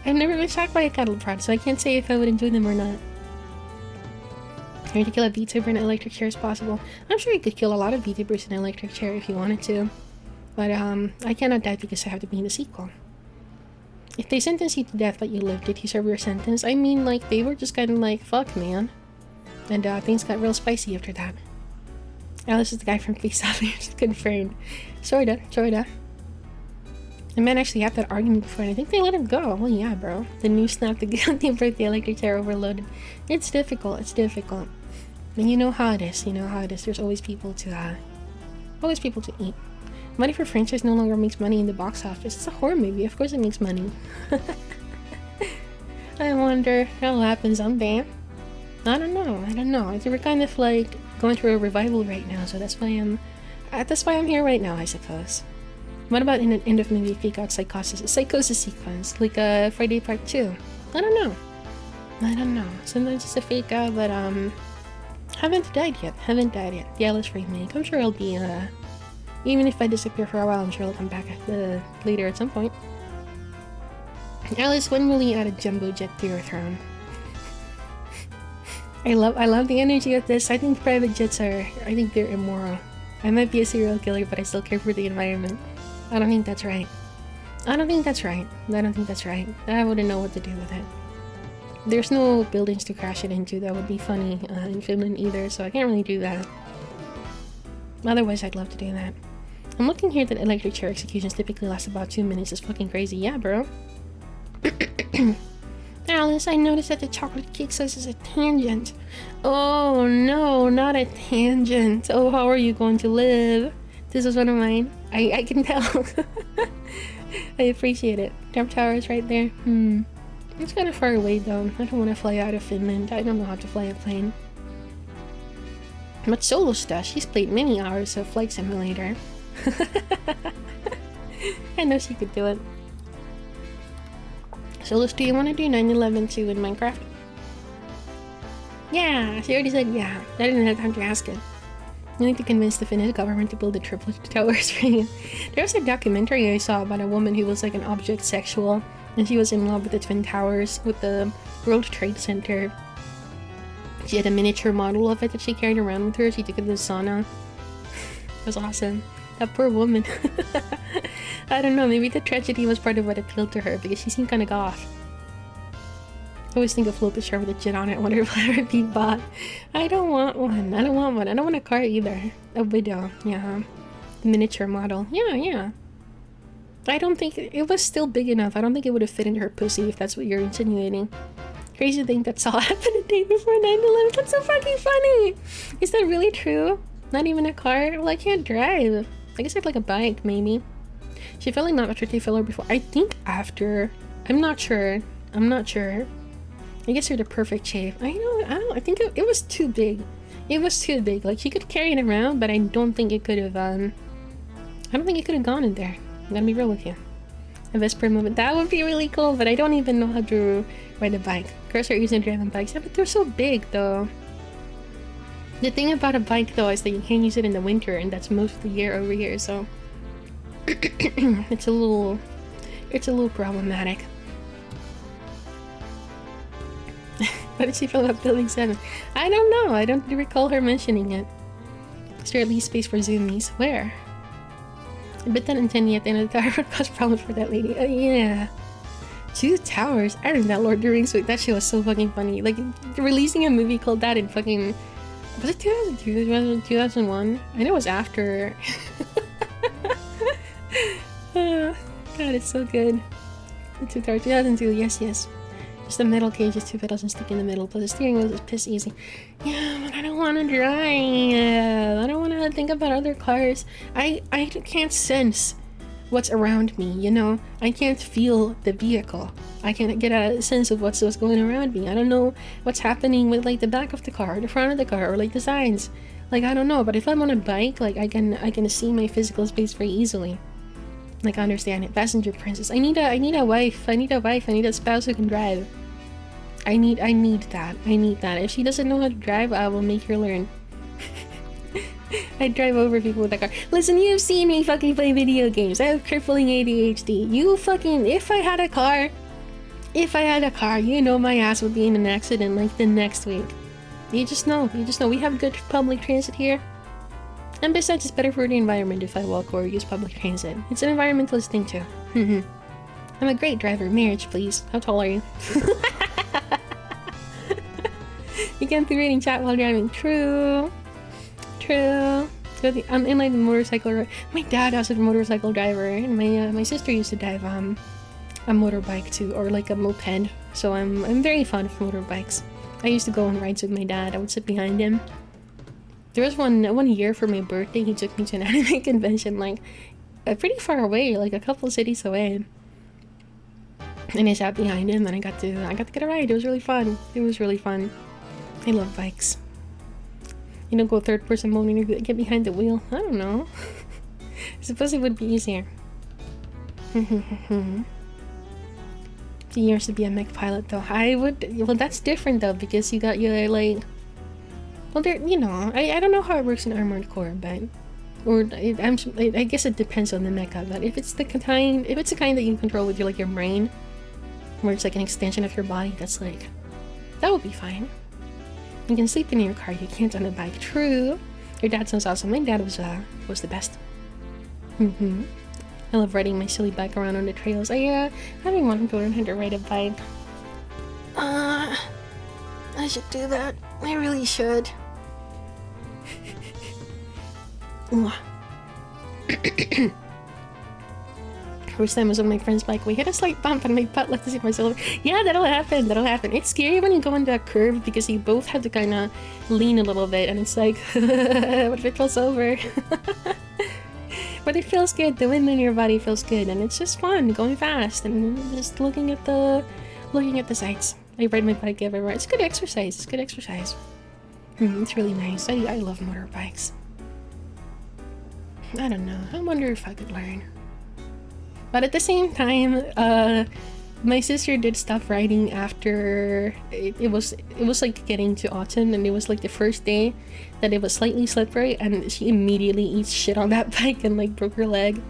I've never been shocked by a cattle prod, so I can't say if I would enjoy them or not. Trying to kill a VTuber in an electric chair is possible. I'm sure you could kill a lot of VTubers in an electric chair if you wanted to. But I cannot die because I have to be in the sequel. If they sentence you to death but you lived, did you serve your sentence? I mean, like, they were just kind of like, fuck, man. And things got real spicy after that. Alice is the guy from Face Off. Just confirmed. Sorta. The man actually had that argument before, and I think they let him go. Well, yeah, bro. The new snap, the broke the electric chair overloaded. It's difficult. And you know how it is. There's always people to eat. What if your franchise no longer makes money in the box office? It's a horror movie. Of course it makes money. I wonder how it happens someday. I don't know. We're kind of like going through a revival right now, so that's why I'm here right now, I suppose. What about in an end of movie fake out psychosis sequence, like Friday Part 2? I don't know. Sometimes it's a fake out, but haven't died yet. The Alice remake. I'm sure I'll be even if I disappear for a while, I'm sure I'll come back later at some point. Alice, when will you add a jumbo jet to your throne? I love the energy of this. I think private jets they're immoral. I might be a serial killer, but I still care for the environment. I don't think that's right. I wouldn't know what to do with it. There's no buildings to crash it into. That would be funny in Finland either, so I can't really do that. Otherwise, I'd love to do that. I'm looking here that electric chair executions typically last about 2 minutes. It's fucking crazy. Yeah, bro. Alice, I noticed that the chocolate cake size is a tangent. Oh no, not a tangent. Oh, how are you going to live? This is one of mine. I can tell. I appreciate it. Trump Tower is right there. It's kind of far away though. I don't want to fly out of Finland. I don't know how to fly a plane. But Solo's does. She's played many hours of Flight Simulator. I know she could do it. Solos, do you want to do 9/11 2 in Minecraft? Yeah, she already said yeah. I didn't have time to ask it. You need to convince the Finnish government to build the triple towers for you. There was a documentary I saw about a woman who was like an object sexual, and she was in love with the Twin Towers, with the World Trade Center. She had a miniature model of it that she carried around with her. She took it to the sauna. It was awesome. That poor woman. I don't know, maybe the tragedy was part of what appealed to her, because she seemed kind of goth. I always think of Float the Shore with a jet on it. I wonder if I'll ever be bought. I don't want one. I don't want a car either. A widow. Yeah. The miniature model. Yeah. I don't think it was still big enough. I don't think it would have fit into her pussy, if that's what you're insinuating. Crazy to think that's all happened a day before 9/11. That's so fucking funny. Is that really true? Not even a car? Well, I can't drive. I guess I'd like a bike, maybe. She fell in love after they fell her before. I think after. I'm not sure. I guess they're the perfect shape. I think it was too big. Like, she could carry it around, but I don't think it could have, I don't think it could have gone in there. I'm gonna be real with you. A Vesper movement. That would be really cool, but I don't even know how to ride a bike. Girls are using driving bikes. Yeah, but they're so big, though. The thing about a bike, though, is that you can't use it in the winter, and that's most of the year over here, so... it's a little problematic. What did she feel about Building 7? I don't know. I don't recall her mentioning it. Is there at least space for zoomies? Where? I bet that antenna at the end of the tower would cause problems for that lady. Yeah. 2 towers? I remember that Lord of the Rings. That shit was so fucking funny. Like, releasing a movie called that in fucking... Was it 2002? 2001? I know it was after. God, it's so good. The 2002, yes, yes. Just the metal cage, just 2 pedals and stick in the middle, plus the steering wheel is piss easy. Yeah, but I don't want to drive. I don't want to think about other cars. I can't sense what's around me, you know? I can't feel the vehicle. I can't get a sense of what's going around me. I don't know what's happening with like the back of the car, the front of the car, or like the sides. Like, I don't know, but if I'm on a bike, like I can see my physical space very easily. Like, I understand it. Passenger princess. I need a wife. I need a spouse who can drive. I need that. If she doesn't know how to drive, I will make her learn. I drive over people with that car. Listen, you've seen me fucking play video games. I have crippling ADHD. If I had a car, you know my ass would be in an accident like the next week. You just know. We have good public transit here. And besides, it's better for the environment if I walk or use public transit. It's an environmentalist thing too. I'm a great driver. Marriage, please. How tall are you? You can't be reading chat while driving. True. So I'm in like the motorcycle. My dad was a motorcycle driver, and my sister used to drive a motorbike too, or like a moped. So I'm very fond of motorbikes. I used to go on rides with my dad. I would sit behind him. There was one year for my birthday, he took me to an anime convention, like pretty far away, like a couple cities away. And I sat behind him, and I got to get a ride. It was really fun. I love bikes. You know, go third person mode and you get behind the wheel. I don't know. I suppose it would be easier. The years to be a mech pilot though. Well, that's different though, because you got your like. Well, there, you know, I don't know how it works in Armored Core, but I guess it depends on the mecha. But if it's the kind that you control with your brain, where it's like an extension of your body, that would be fine. You can sleep in your car. You can't on a bike. True. Your dad sounds awesome. My dad was the best. I love riding my silly bike around on the trails. I've been wanting to learn how to ride a bike. I should do that. I really should. First time I was on my friend's bike, we hit a slight bump and my butt left to see myself. Yeah, that'll happen. It's scary when you go into a curve because you both have to kind of lean a little bit, and it's like, what if it falls over? But it feels good. The wind in your body feels good, and it's just fun going fast and just looking at the sights. I ride my bike everywhere. It's good exercise. It's really nice. I love motorbikes. I don't know. I wonder if I could learn. But at the same time, my sister did stop riding after it was like getting to autumn, and it was like the first day that it was slightly slippery, and she immediately eats shit on that bike and like broke her leg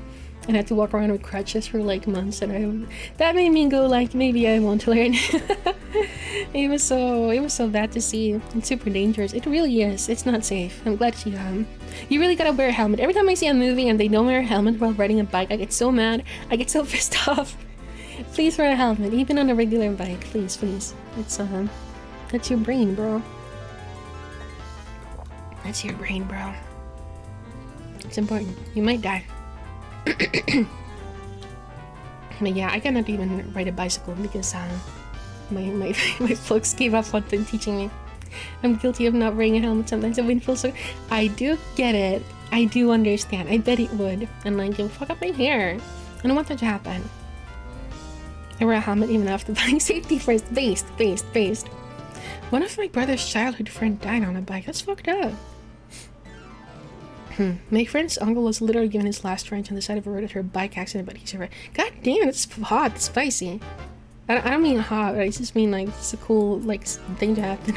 and had to walk around with crutches for like months, and that made me go like, maybe I want to learn. It was so bad to see. It's super dangerous. It really is. It's not safe. I'm glad she you really gotta wear a helmet. Every time I see a movie and they don't wear a helmet while riding a bike, I get so mad. I get so pissed off. Please wear a helmet, even on a regular bike. Please. It's that's your brain, bro. That's your brain, bro. It's important. You might die. But yeah, I cannot even ride a bicycle because my folks gave up on teaching me. I'm guilty of not wearing a helmet sometimes. The wind feels so. I do get it. I do understand. I bet it would. And like, it'll fuck up my hair. I don't want that to happen. I wear a helmet even after buying safety first. Based. One of my brother's childhood friend died on a bike. That's fucked up. My friend's uncle was literally given his last wrench on the side of a road after a bike accident, but he survived. God damn, it's hot. It's spicy. I don't mean hot, I just mean like it's a cool like thing to happen.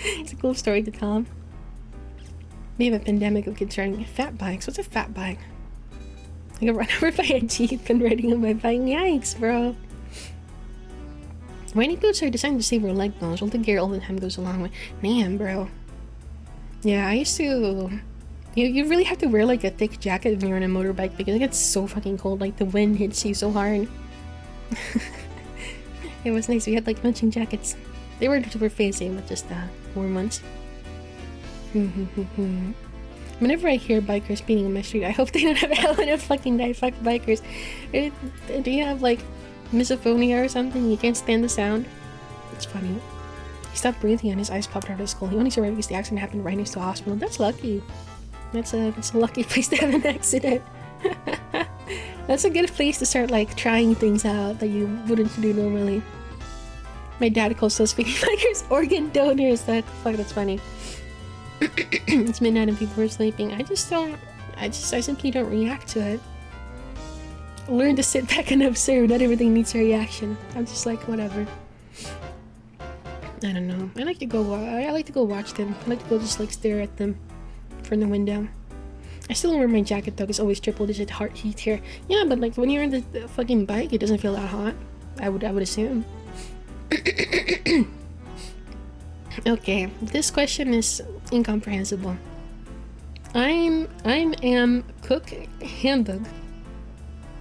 It's a cool story to tell. We have a pandemic of kids riding fat bikes. What's a fat bike? I got run over by a jeep and riding on my bike. Yikes, bro. Rainy boots are designed to save your leg bones. All the gear all the time goes a long way. Man, bro. Yeah, I used to. You really have to wear like a thick jacket when you're on a motorbike because it gets so fucking cold. Like the wind hits you so hard. It was nice. We had like matching jackets. They were super fancy, but just warm ones. Whenever I hear bikers speeding on my street, I hope they don't have a helmet and fucking die. Fuck bikers. Do you have like misophonia or something. He can't stand the sound. It's funny. He stopped breathing and his eyes popped out of his skull. He only survived because the accident happened right next to a hospital. That's lucky. That's a lucky place to have an accident. That's a good place to start like trying things out that you wouldn't do normally. My dad calls those piggy bankers organ donors. Fuck, that's funny. It's midnight and people are sleeping. I simply don't react to it. Learn to sit back and observe. Not everything needs a reaction. I'm just like, whatever. I don't know. I like to go watch them. I like to go just like stare at them from the window. I still don't wear my jacket though, because always triple digit heart heat here. Yeah, but like when you're on the fucking bike, it doesn't feel that hot. I would assume. Okay, this question is incomprehensible. I am cook handbook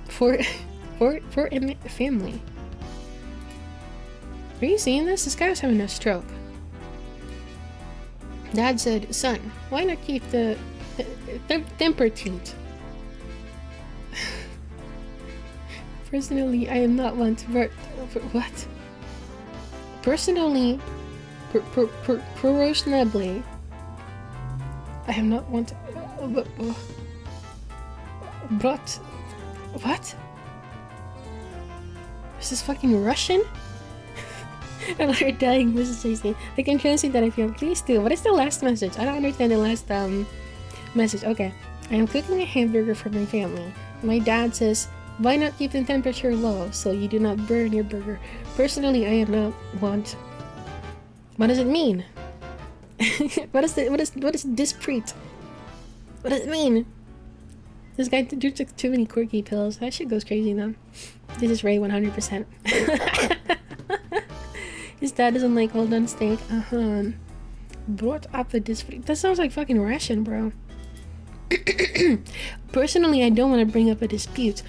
for a family. Are you seeing this? This guy was having a stroke. Dad said, "Son, why not keep the tempered heat?" Personally, I am not one to what? Personally, personally, I am not one to but what? Is this fucking Russian? I like her dying message. I can translate that if you want. Please do. What is the last message? I don't understand the last message. Okay. I am cooking a hamburger for my family. My dad says, why not keep the temperature low so you do not burn your burger? Personally, I am not want. What does it mean? What is discreet? What does it mean? This guy took too many quirky pills. That shit goes crazy though. This is Ray 100%. His dad doesn't like well done steak. Brought up the discreet. That sounds like fucking Russian, bro. Personally, I don't want to bring up a dispute.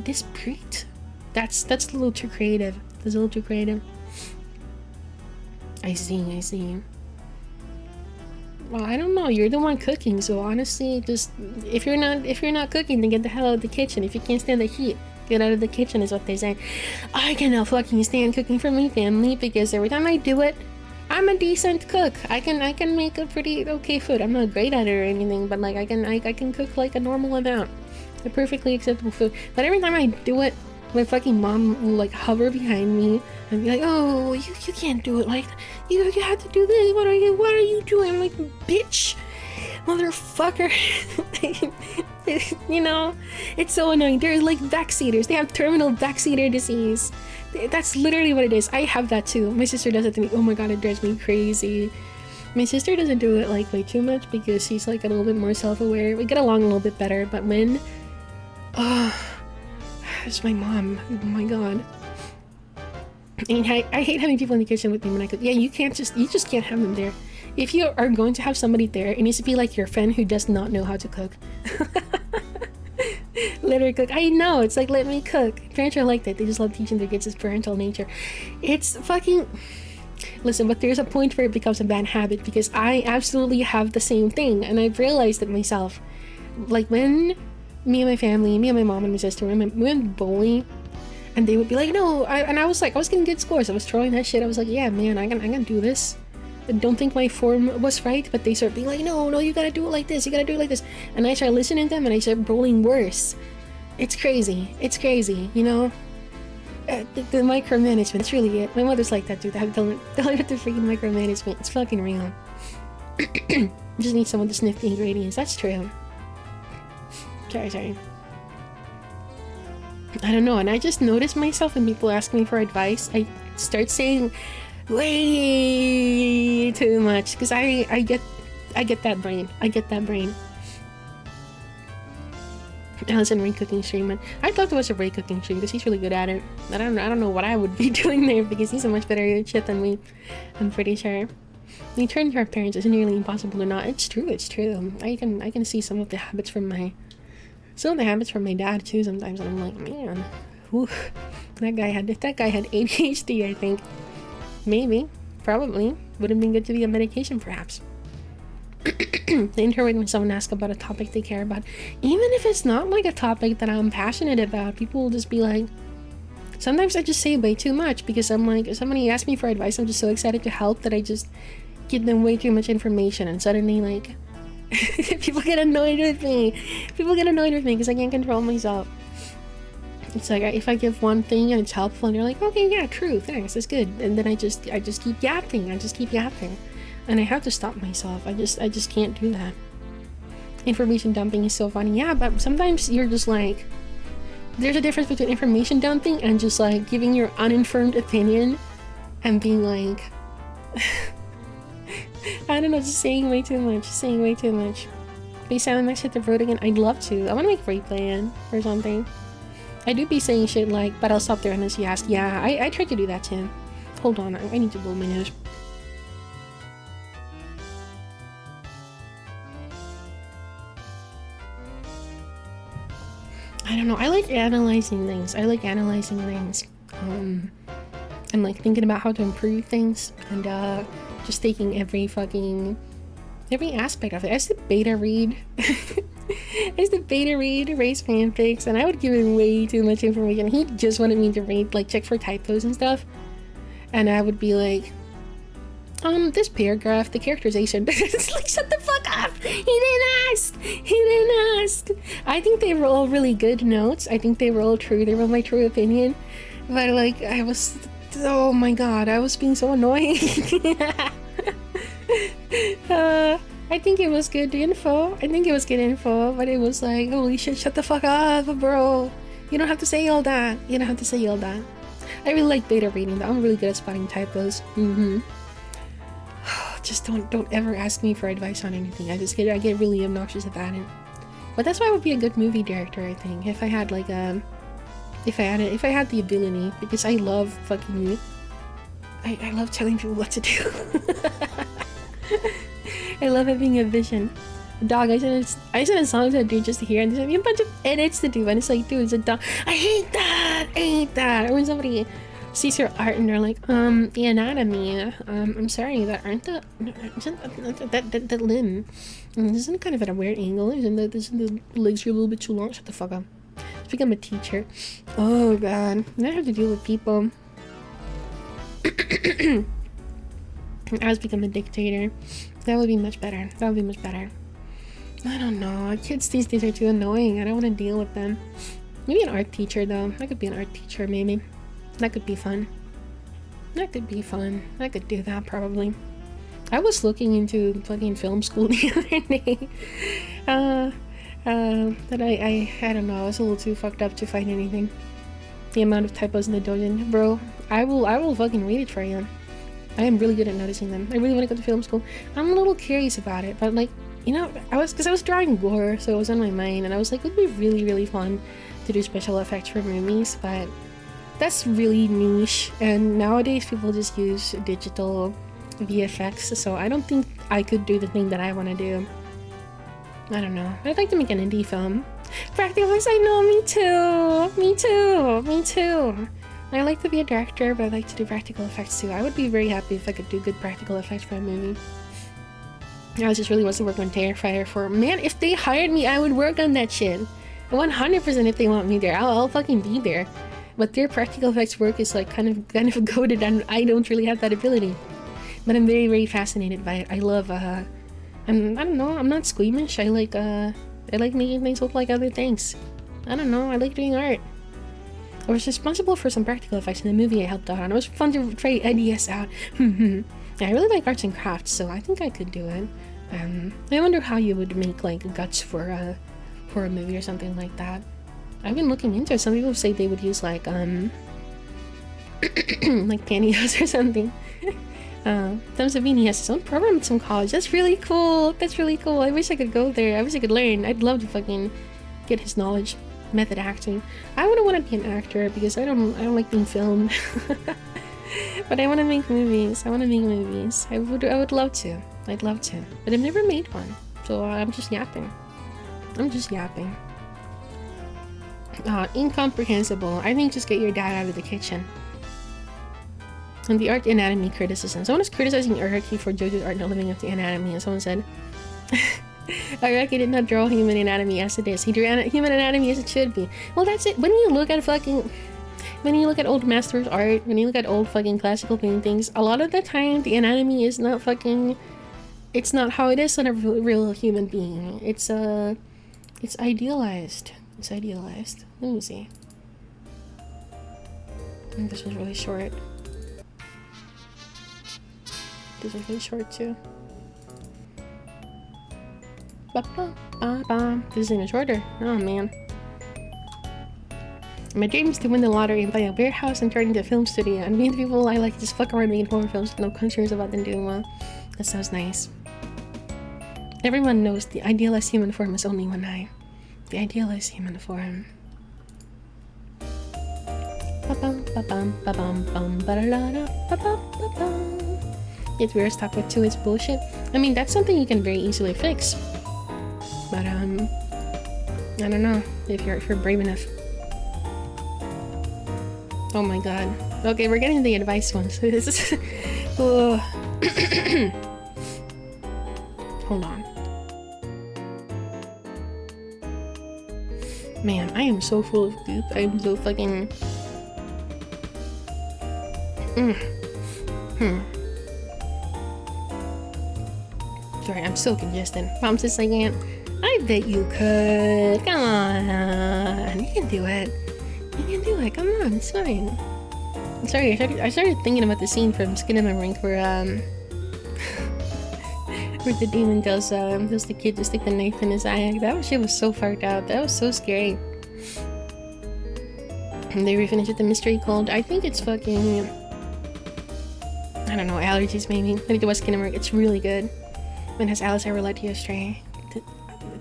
Dispute? That's a little too creative. That's a little too creative. I see. Well, I don't know. You're the one cooking, so honestly, just if you're not cooking, then get the hell out of the kitchen. If you can't stand the heat, get out of the kitchen is what they say. I cannot fucking stand cooking for my family because every time I do it, I'm a decent cook. I can make a pretty okay food. I'm not great at it or anything, but like I can cook like a normal amount, a perfectly acceptable food. But every time I do it, my fucking mom will like hover behind me and be like, "Oh, you can't do it like that. You have to do this. What are you doing?" I'm like, "Bitch, motherfucker." You know, it's so annoying. There's like backseaters. They have terminal backseater disease. That's literally what it is. I have that too. My sister does it to me. Oh my god, it drives me crazy. My sister doesn't do it like way too much because she's like a little bit more self-aware. We get along a little bit better, but when it's my mom. Oh my god. And I hate having people in the kitchen with me when I cook. Yeah, you just can't have them there. If you are going to have somebody there, it needs to be like your friend who does not know how to cook. Let her cook. I know, it's like, let me cook. Parents are like that. They just love teaching their kids this parental nature. It's fucking... Listen, but there's a point where it becomes a bad habit because I absolutely have the same thing and I've realized it myself. Like when me and my family, me and my mom and my sister, we went bowling and they would be like, no, I was getting good scores. I was throwing that shit. I was like, yeah, man, I can do this. I don't think my form was right, but they start being like, no, you gotta do it like this, you gotta do it like this. And I start listening to them and I start bowling worse. It's crazy, you know? The micromanagement, it's really it. My mother's like that, dude. I have to tell her the freaking micromanagement. It's fucking real. Just need someone to sniff the ingredients. That's true. Sorry. I don't know, and I just notice myself when people ask me for advice, I start saying way too much because I get that brain. I was in Ray cooking stream, and I'd love to watch a Ray cooking stream because he's really good at it. I don't know what I would be doing there because he's so much better at shit than me. I'm pretty sure. You turn to our parents is nearly impossible or not. It's true. I can see some of the habits from my dad too sometimes, and I'm like, man, whew, that guy had ADHD. I think maybe, probably would have been good to be on medication, perhaps. They enjoy when someone asks about a topic they care about, even if it's not like a topic that I'm passionate about. People will just be like, sometimes I just say way too much because I'm like, if somebody asks me for advice, I'm just so excited to help that I just give them way too much information, and suddenly like people get annoyed with me. People get annoyed with me because I can't control myself. It's like if I give one thing and it's helpful, and they're like, okay, yeah, true, thanks, that's good, and then I just keep yapping. And I have to stop myself. I just can't do that. Information dumping is so funny. Yeah, but sometimes you're just like, there's a difference between information dumping and just like giving your uninformed opinion and being like I don't know, just saying way too much. Be sounding next hit the road again. I'd love to. I want to make Ray plan or something. I do be saying shit like, but I'll stop there unless you ask. Yeah, I tried to do that too. Hold on, I need to blow my nose. I don't know, I like analyzing things. And like thinking about how to improve things, and just taking every aspect of it. I used to beta read Ray's fanfics, and I would give him way too much information. He just wanted me to read, like, check for typos and stuff, and I would be like, this paragraph, the characterization. It's like, shut the fuck up! He didn't ask! I think they were all really good notes. I think they were all true. They were my true opinion. But, like, oh my god, I was being so annoying. I think it was good info. But it was like, holy shit, shut the fuck up, bro. You don't have to say all that. I really like beta reading, though. I'm really good at spotting typos. Just don't ever ask me for advice on anything. I get really obnoxious about it. But that's why I would be a good movie director, I think, if I had like if I had the ability, because I love fucking I love telling people what to do. I love having a vision. Dog, I sent a song to a dude just to hear, and there's a bunch of edits to do, and it's like, dude, it's a dog. I hate that. Or when somebody sees your art and they're like, the anatomy, I'm sorry, that limb isn't kind of at a weird angle, isn't the legs are a little bit too long. Shut the fuck up. Let's become a teacher. Oh god, now I have to deal with people. I was become a dictator. That would be much better. I don't know, kids these days are too annoying. I don't want to deal with them. Maybe an art teacher though. I could be an art teacher, maybe. That could be fun. I could do that probably. I was looking into fucking film school the other day. But I don't know, I was a little too fucked up to find anything. The amount of typos in the doujin. Bro, I will fucking read it for you. I am really good at noticing them. I really want to go to film school. I'm a little curious about it, but like, you know, I was drawing gore, so it was on my mind, and I was like, it would be really, really fun to do special effects for movies, but that's really niche, and nowadays people just use digital VFX, so I don't think I could do the thing that I want to do. I don't know. I'd like to make an indie film. Practical effects, I know, me too. I like to be a director, but I like to do practical effects too. I would be very happy if I could do good practical effects for a movie. I just really want to work on Terrifier 4. Man, if they hired me, I would work on that shit. 100% if they want me there. I'll fucking be there. But their practical effects work is like kind of goated, and I don't really have that ability. But I'm very, very fascinated by it. I love I don't know, I'm not squeamish. I like making things look like other things. I don't know, I like doing art. I was responsible for some practical effects in the movie I helped out on. It was fun to try ideas out. Yeah, I really like arts and crafts, so I think I could do it. I wonder how you would make like guts for a movie or something like that. I've been looking into it. Some people say they would use like like pantyhose or something. Tom Savini has his own program at some college. That's really cool. I wish I could go there. I wish I could learn. I'd love to fucking get his knowledge. Method acting. I wouldn't want to be an actor because I don't like being filmed. But I want to make movies. I would love to. I'd love to. But I've never made one. So I'm just yapping. Incomprehensible. I think just get your dad out of the kitchen. And the art anatomy criticism. Someone is criticizing Araki for JoJo's art not living up to anatomy, and someone said Araki did not draw human anatomy as it is. He drew human anatomy as it should be. Well, that's it. When you look at when you look at old masters art, when you look at old fucking classical paintings, a lot of the time the anatomy is not fucking, it's not how it is on a real human being. It's idealized. It's idealized. Let me see. I think this was really short. This was really short too. This is even shorter. Oh man. My dream is to win the lottery and buy a warehouse and turn into a film studio and meet the people I like, just fuck around making horror films with no concerns about them doing well. That sounds nice. Everyone knows the idealized human form is only one eye. The idealized human form. Yet we're stuck with two, it's bullshit. I mean, that's something you can very easily fix. But I don't know if you're brave enough. Oh my god. Okay, we're getting the advice ones. This is hold on. Man, I am so full of goop. I'm so fucking Sorry, I'm so congested. Mom says I can't. I bet you could. Come on. You can do it. You can do it. Come on, it's fine. I'm sorry, I started thinking about the scene from Skinamarink where where the demon tells the kid to stick the knife in his eye. That shit was so fucked out. That was so scary. And they refinish with the mystery called, I think it's fucking, I don't know, allergies maybe. I think it was Skinamarink. It's really good. When has Alice ever led you astray?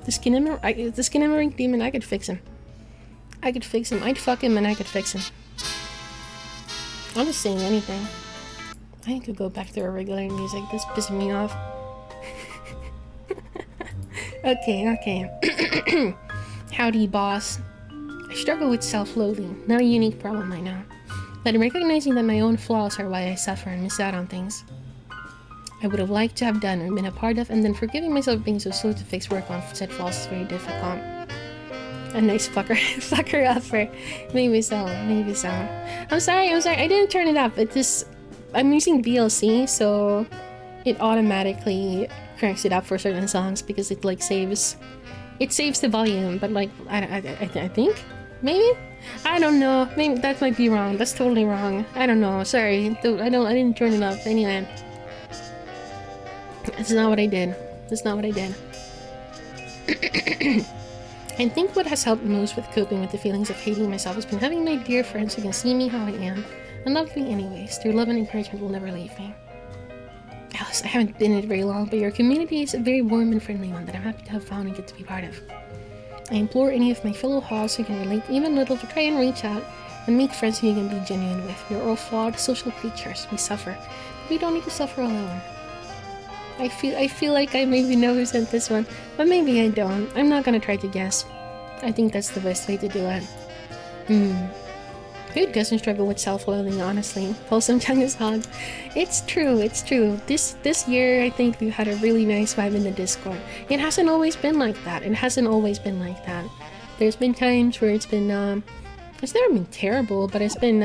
The Skinamarink demon, I could fix him. I could fix him. I'd fuck him and I could fix him. I'm just saying anything. I could go back to our regular music. This is pissing me off. Okay. Howdy, boss. I struggle with self-loathing. Not a unique problem, I know. But recognizing that my own flaws are why I suffer and miss out on things I would have liked to have done or been a part of, and then forgiving myself being so slow to fix work on said flaws is very difficult. A nice fucker upper. Maybe so. I'm sorry. I didn't turn it up. I'm using VLC, so it automatically cranks it up for certain songs because it like saves the volume. But like I think maybe I don't know. Maybe that might be wrong. That's totally wrong. I don't know. Sorry. I didn't turn it up anyway. That's not what I did. I think what has helped most with coping with the feelings of hating myself has been having my dear friends who can see me how I am and love me anyways. Their love and encouragement will never leave me. Alice, I haven't been in it very long, but your community is a very warm and friendly one that I'm happy to have found and get to be part of. I implore any of my fellow Haws who can relate even little to try and reach out and make friends who you can be genuine with. We are all flawed social creatures. We suffer. We don't need to suffer alone. I feel like I maybe know who sent this one, but maybe I don't. I'm not gonna try to guess. I think that's the best way to do it. Who doesn't struggle with self-loathing, honestly? Wholesome Chungus Hog. It's true. This year, I think we've had a really nice vibe in the Discord. It hasn't always been like that. There's been times where it's been, it's never been terrible, but it's been,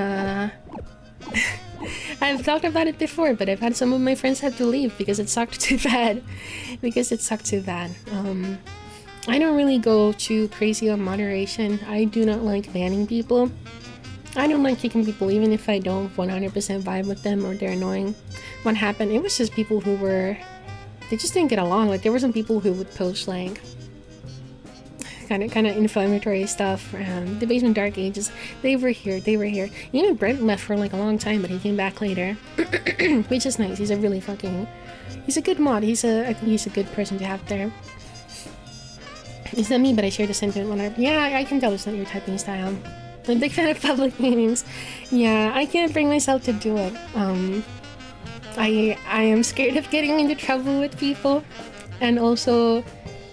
I've talked about it before, but I've had some of my friends have to leave because it sucked too bad. I don't really go too crazy on moderation. I do not like banning people. I don't like kicking people even if I don't 100% vibe with them or they're annoying. What happened, it was just people who they just didn't get along. Like there were some people who would post like kind of inflammatory stuff. The Basement Dark Ages, they were here. Even Brent left for like a long time, but he came back later, which is nice. He's a good mod. He's a good person to have there. It's not me, but I share the sentiment yeah, I can tell it's not your typing style. I'm a big fan of public meetings. Yeah, I can't bring myself to do it. I am scared of getting into trouble with people, and also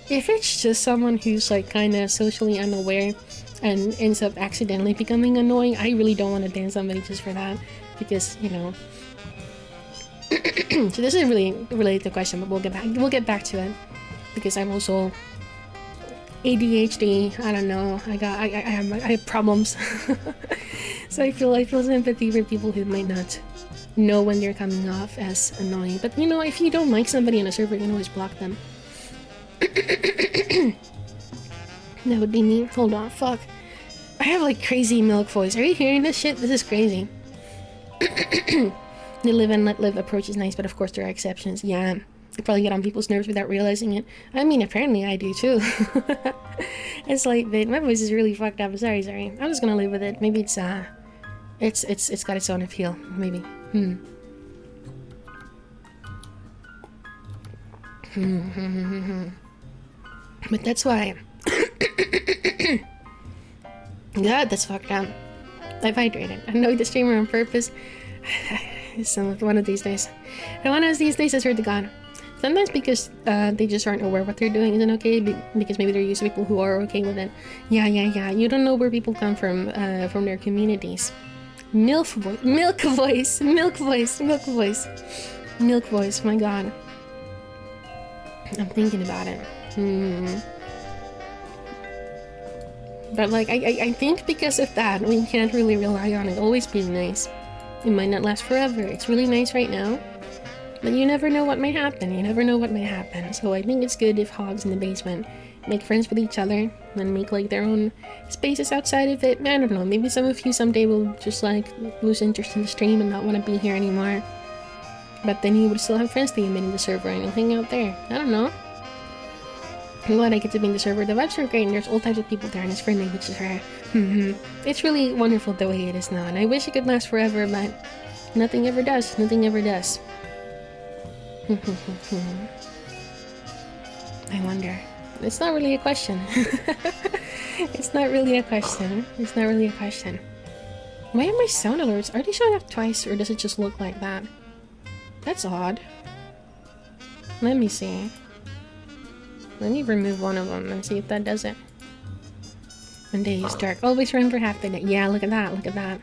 if it's just someone who's like kind of socially unaware and ends up accidentally becoming annoying, I really don't want to ban somebody just for that, because you know. So this isn't really related to the question, but we'll get back to it, because I'm also ADHD. I don't know. I have problems. So I feel sympathy for people who might not know when they're coming off as annoying. But you know, if you don't like somebody on a server, you can always block them. That would be me. Hold on, fuck. I have like crazy milk voice. Are you hearing this shit? This is crazy. The live and let live approach is nice, but of course there are exceptions. Yeah, you probably get on people's nerves without realizing it. I mean, apparently I do too. It's like, my voice is really fucked up. Sorry. I'm just gonna live with it. Maybe it's got its own appeal. Maybe. But that's why. God, that's fucked up. I've hydrated. I know the streamer on purpose. One of these days. And one of these days, I swear to God. Sometimes because they just aren't aware what they're doing isn't okay, because maybe they're used to people who are okay with it. Yeah. You don't know where people come from their communities. Milk voice. My God. I'm thinking about it. But like, I think because of that, we can't really rely on it always being nice. It might not last forever. It's really nice right now, but you never know what might happen. So I think it's good if hogs in the basement make friends with each other and make like their own spaces outside of it. I don't know, maybe some of you someday will just like lose interest in the stream and not want to be here anymore. But then you would still have friends that you made in the server and hang out there. I don't know. I'm glad I get to be in the server. The vibes are great and there's all types of people there and it's friendly, which is rare. It's really wonderful the way it is now, and I wish it could last forever, but nothing ever does. I wonder. It's not really a question. It's not really a question. Why are my sound alerts? Are they showing up twice or does it just look like that? That's odd. Let me see. Let me remove one of them and see if that does it. When day is dark. Always run for half the day. Yeah, look at that.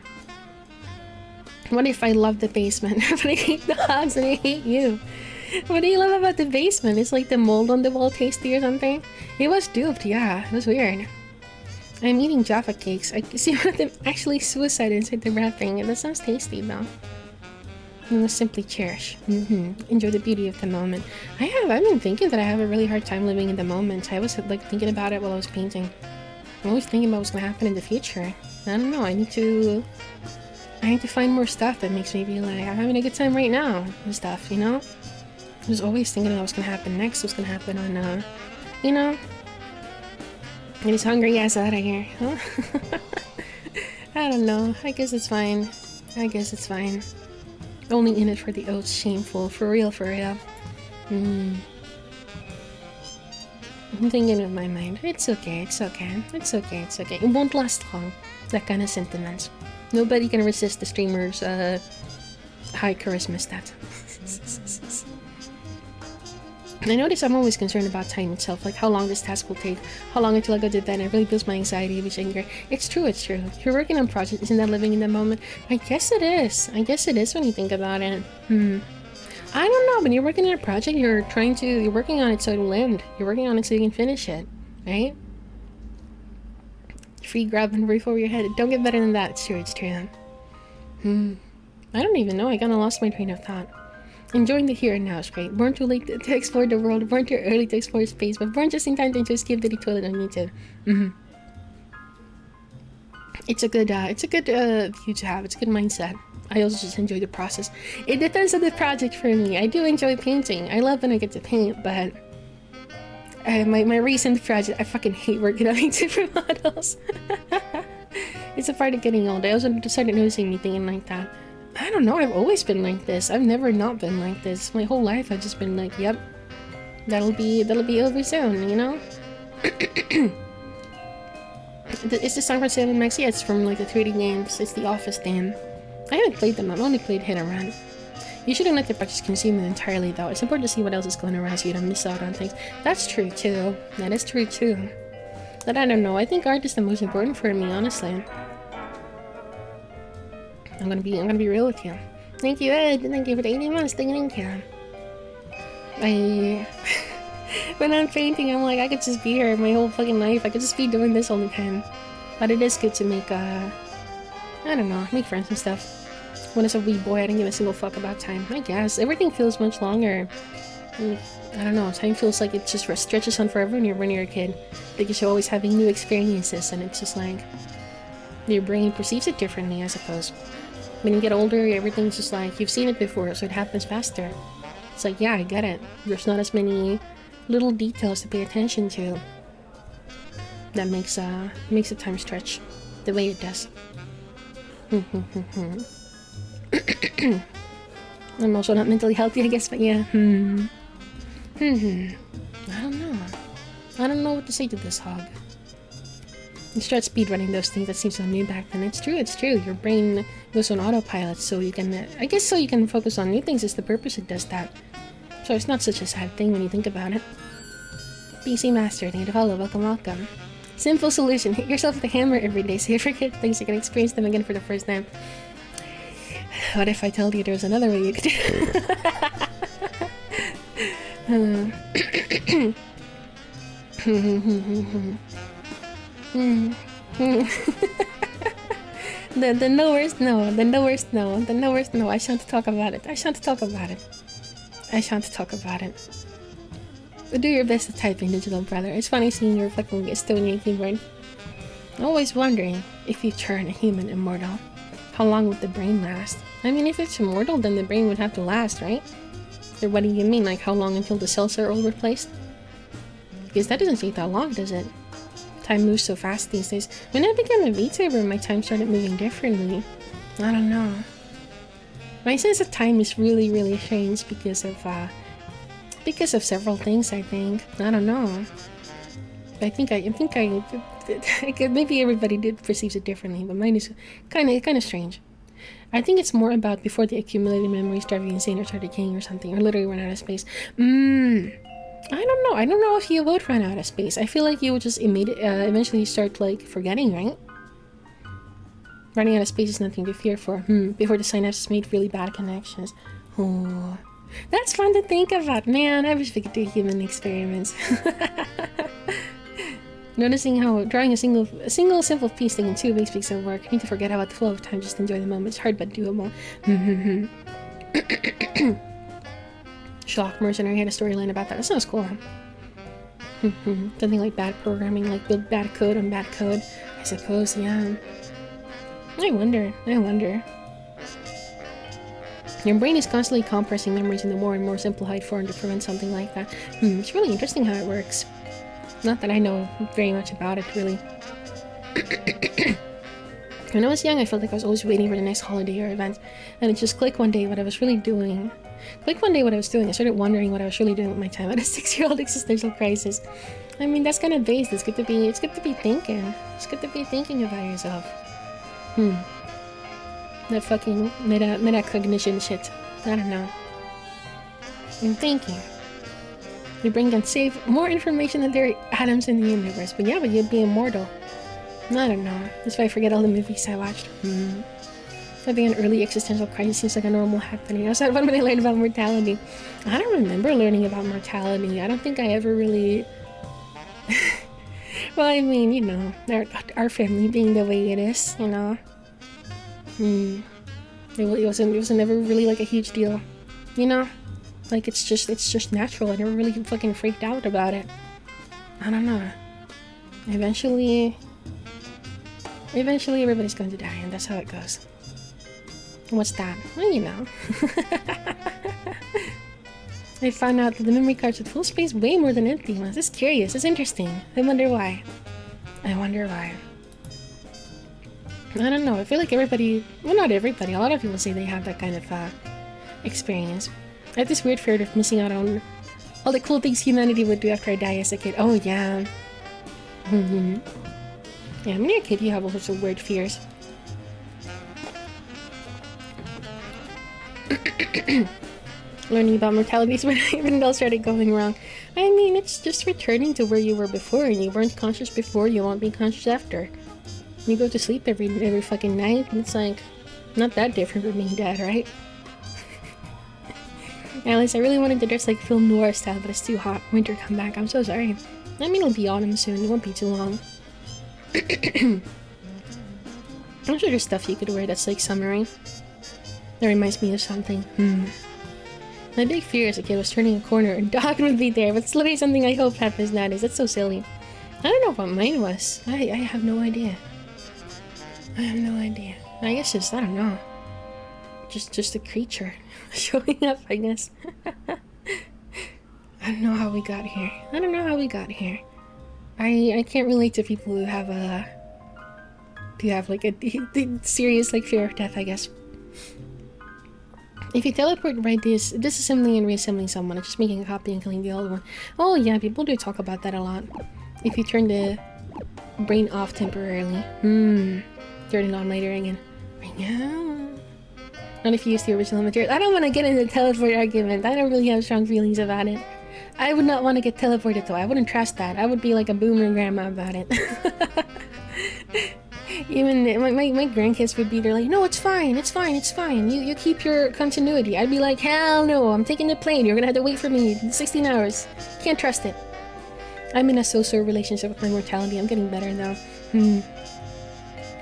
What if I love the basement, but I hate the hogs and I hate you? What do you love about the basement? It's like the mold on the wall tasty or something? It was duped, yeah. It was weird. I'm eating Jaffa cakes. I see one of them actually suicide inside the wrapping. That sounds tasty though. You must simply cherish. Enjoy the beauty of the moment. I've been thinking that I have a really hard time living in the moment. I was like thinking about it while I was painting. I'm always thinking about what's gonna happen in the future. I don't know, I need to find more stuff that makes me be like, I'm having a good time right now and stuff, you know? I was always thinking about what's gonna happen next, what's gonna happen on, you know? And he's hungry ass out of here, huh? I don't know, I guess it's fine. Only in it for the oats, shameful. For real. I'm thinking of my mind. It's okay. It won't last long. That kind of sentiments. Nobody can resist the streamer's high charisma stat. I notice I'm always concerned about time itself, like how long this task will take, how long until I go to bed. It really builds my anxiety, which anger. It's true. If you're working on projects, isn't that living in the moment? I guess it is when you think about it. I don't know, when you're working on a project, you're working on it so it'll end. You're working on it so you can finish it, right? Free grab and roof over your head. Don't get better than that. It's true. I don't even know. I kinda lost my train of thought. Enjoying the here and now is great. Born too late to explore the world, born too early to explore space, but born just in time to enjoy skip to the toilet on YouTube. It's a good view to have. It's a good mindset. I also just enjoy the process. It depends on the project for me. I do enjoy painting. I love when I get to paint, but my recent project, I fucking hate working on supermodels. It's a part of getting old. I also started noticing me thinking like that. I don't know, I've always been like this. I've never not been like this. My whole life I've just been like, yep, that'll be over soon, you know? It's the song from 7 Max. Yeah, it's from like the 3D games. It's the Office theme. I haven't played them. I've only played Hit and Run. You shouldn't let the practice consume it entirely though. It's important to see what else is going around so you don't miss out on things. That's true too. That is true too. But I don't know. I think art is the most important for me, honestly. I'm gonna be real with you. Thank you, Ed. Thank you for the 80 months. Thank you. When I'm painting, I'm like, I could just be here my whole fucking life. I could just be doing this all the time. But it is good to make I don't know, make friends and stuff. When I was a wee boy, I didn't give a single fuck about time. I guess everything feels much longer. I don't know, time feels like it just stretches on forever when you're a kid. Because you're always having new experiences, and it's just like your brain perceives it differently, I suppose. When you get older, everything's just like you've seen it before, so it happens faster. It's like, yeah, I get it. There's not as many little details to pay attention to. That makes the time stretch the way it does. I'm also not mentally healthy, I guess, but yeah. I don't know. I don't know what to say to this hog. You start speedrunning those things that seem so new back then. It's true. Your brain goes on autopilot, so you can, I guess so you can focus on new things is the purpose it does that. So it's not such a sad thing when you think about it. PC Master, thank you to follow, welcome. Simple solution, hit yourself with a hammer every day so you forget things you can experience them again for the first time. What if I told you there was another way you could The knowers know. I shan't talk about it. Do your best to type in digital brother. It's funny seeing your fucking Estonian keyboard. Always wondering if you turn a human immortal, how long would the brain last? I mean, if it's immortal, then the brain would have to last, right? Or what do you mean, like how long until the cells are all replaced? Because that doesn't take that long, does it? Time moves so fast these days. When I became a VTuber, my time started moving differently. I don't know. My sense of time is really, really strange because of several things, I think. I don't know. I think maybe everybody perceives it differently, but mine is kind of strange. I think it's more about before the accumulated memories drive you insane or start decaying or something, or literally run out of space. I don't know. I don't know if you would run out of space. I feel like you would just eventually start like forgetting, right? Running out of space is nothing to fear for. Before the synapses made really bad connections. Oh, that's fun to think about, man. I wish we could do human experiments. Noticing how drawing a single simple piece taking 2 weeks of work. I need to forget about the flow of time, just enjoy the moment. It's hard but doable. Shock Mercenary had a storyline about that. That sounds cool. Something like bad programming, like build bad code on bad code. I suppose, yeah. I wonder. Your brain is constantly compressing memories into more and more simplified form to prevent something like that. It's really interesting how it works. Not that I know very much about it, really. When I was young, I felt like I was always waiting for the next holiday or event, and it just clicked one day what I was doing. I started wondering what I was really doing with my time at a 6-year-old existential crisis. I mean, that's kind of based. It's good to be thinking. It's good to be thinking about yourself. That fucking metacognition shit. I don't know. I'm thinking. Your brain can save more information than there are atoms in the universe. But yeah, but you'd be immortal. I don't know. That's why I forget all the movies I watched. Having an early existential crisis seems like a normal happening. I was at one when I learned about mortality. I don't remember learning about mortality. I don't think I ever really... Well, I mean, you know, our family being the way it is, you know. It wasn't never really like a huge deal, you know. Like it's just natural. I never really fucking freaked out about it. I don't know. Eventually everybody's going to die, and that's how it goes. What's that? Well, you know. I found out that the memory cards with full space way more than empty ones. It's curious. It's interesting. I wonder why. I don't know. I feel like everybody... Well, not everybody. A lot of people say they have that kind of experience. I have this weird fear of missing out on all the cool things humanity would do after I die as a kid. Oh, yeah. Yeah, when you're a kid, you have all sorts of weird fears. Learning about mortality is when it all started going wrong. I mean, it's just returning to where you were before, and you weren't conscious before, you won't be conscious after. You go to sleep every fucking night, and it's like, not that different from being dead, right? Alice, I really wanted to dress like film noir style, but it's too hot. Winter come back, I'm so sorry. I mean, it'll be autumn soon, it won't be too long. I'm sure there's stuff you could wear that's like summery. That reminds me of something. My big fear as a kid was turning a corner and dog would be there, but it's literally something I hope happens nowadays. That's so silly. I don't know what mine was. I have no idea. I have no idea. I guess just, I don't know. Just a creature showing up, I guess. I don't know how we got here. I can't relate to people who have like a serious like fear of death, I guess. If you teleport by disassembling and reassembling someone, it's just making a copy and killing the old one. Oh yeah, people do talk about that a lot. If you turn the brain off temporarily. Turn it on later again. Yeah. Not if you use the original material. I don't want to get into the teleport argument. I don't really have strong feelings about it. I would not want to get teleported though. I wouldn't trust that. I would be like a boomer grandma about it. Even my grandkids would be there like, no, it's fine. You keep your continuity. I'd be like, hell no, I'm taking the plane. You're gonna have to wait for me 16 hours. Can't trust it. I'm in a so-so relationship with my mortality. I'm getting better though. I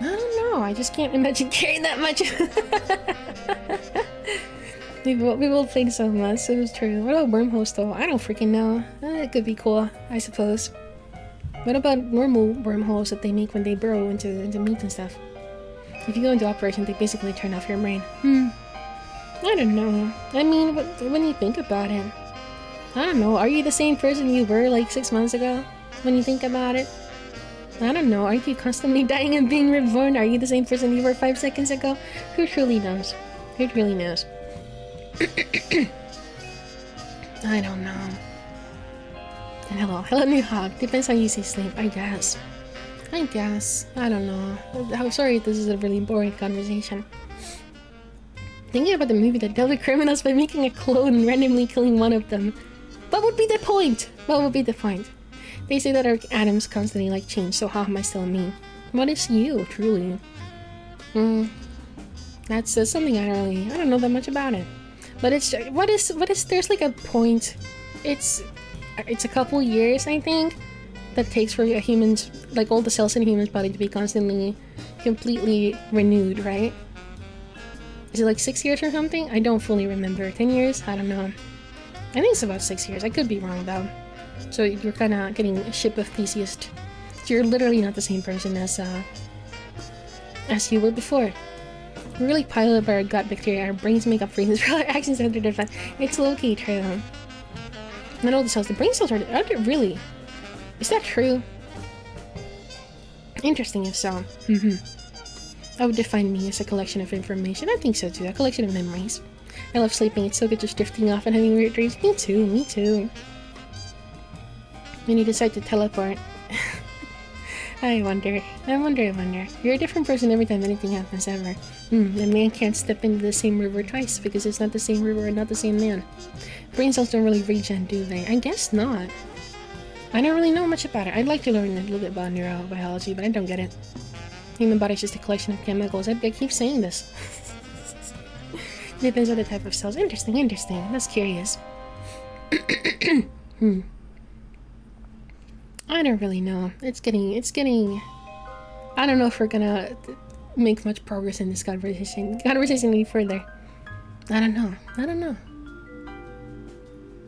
don't know. I just can't imagine carrying that much. we both played so much, so it was true. What about wormholes though? I don't freaking know. It could be cool, I suppose. What about normal wormholes that they make when they burrow into meat and stuff? If you go into operation, they basically turn off your brain. I don't know. I mean, when you think about it, I don't know. Are you the same person you were like 6 months ago? When you think about it? I don't know. Are you constantly dying and being reborn? Are you the same person you were 5 seconds ago? Who truly knows? Who really knows? I don't know. And hello new hog. Depends how you see sleep, I guess. I don't know. I'm sorry if this is a really boring conversation. Thinking about the movie that dealt with criminals by making a clone and randomly killing one of them. What would be the point? They say that our atoms constantly like change, so how am I still me? What is you, truly? That's something I don't know that much about it. But what is there's like a point. It's a couple years, I think, that takes for a human's, like all the cells in a human's body to be constantly completely renewed, right? Is it like 6 years or something? I don't fully remember. 10 years? I don't know. I think it's about 6 years. I could be wrong though. So you're kind of getting a ship of Theseus. So you're literally not the same person as you were before. We're really piled up by our gut bacteria. Our brains make up for reasons for our actions after their death. It's low-key true. Not all the cells. The brain cells are they really? Is that true? Interesting if so. I would define me as a collection of information. I think so too. A collection of memories. I love sleeping. It's so good just drifting off and having weird dreams. Me too. When you decide to teleport. I wonder. You're a different person every time anything happens ever. A man can't step into the same river twice because it's not the same river and not the same man. Brain cells don't really regen, do they? I guess not. I don't really know much about it. I'd like to learn a little bit about neurobiology, but I don't get it. Human body's just a collection of chemicals. I keep saying this. Depends on the type of cells. Interesting. That's curious. I don't really know. It's getting... I don't know if we're gonna make much progress in this conversation any further. I don't know.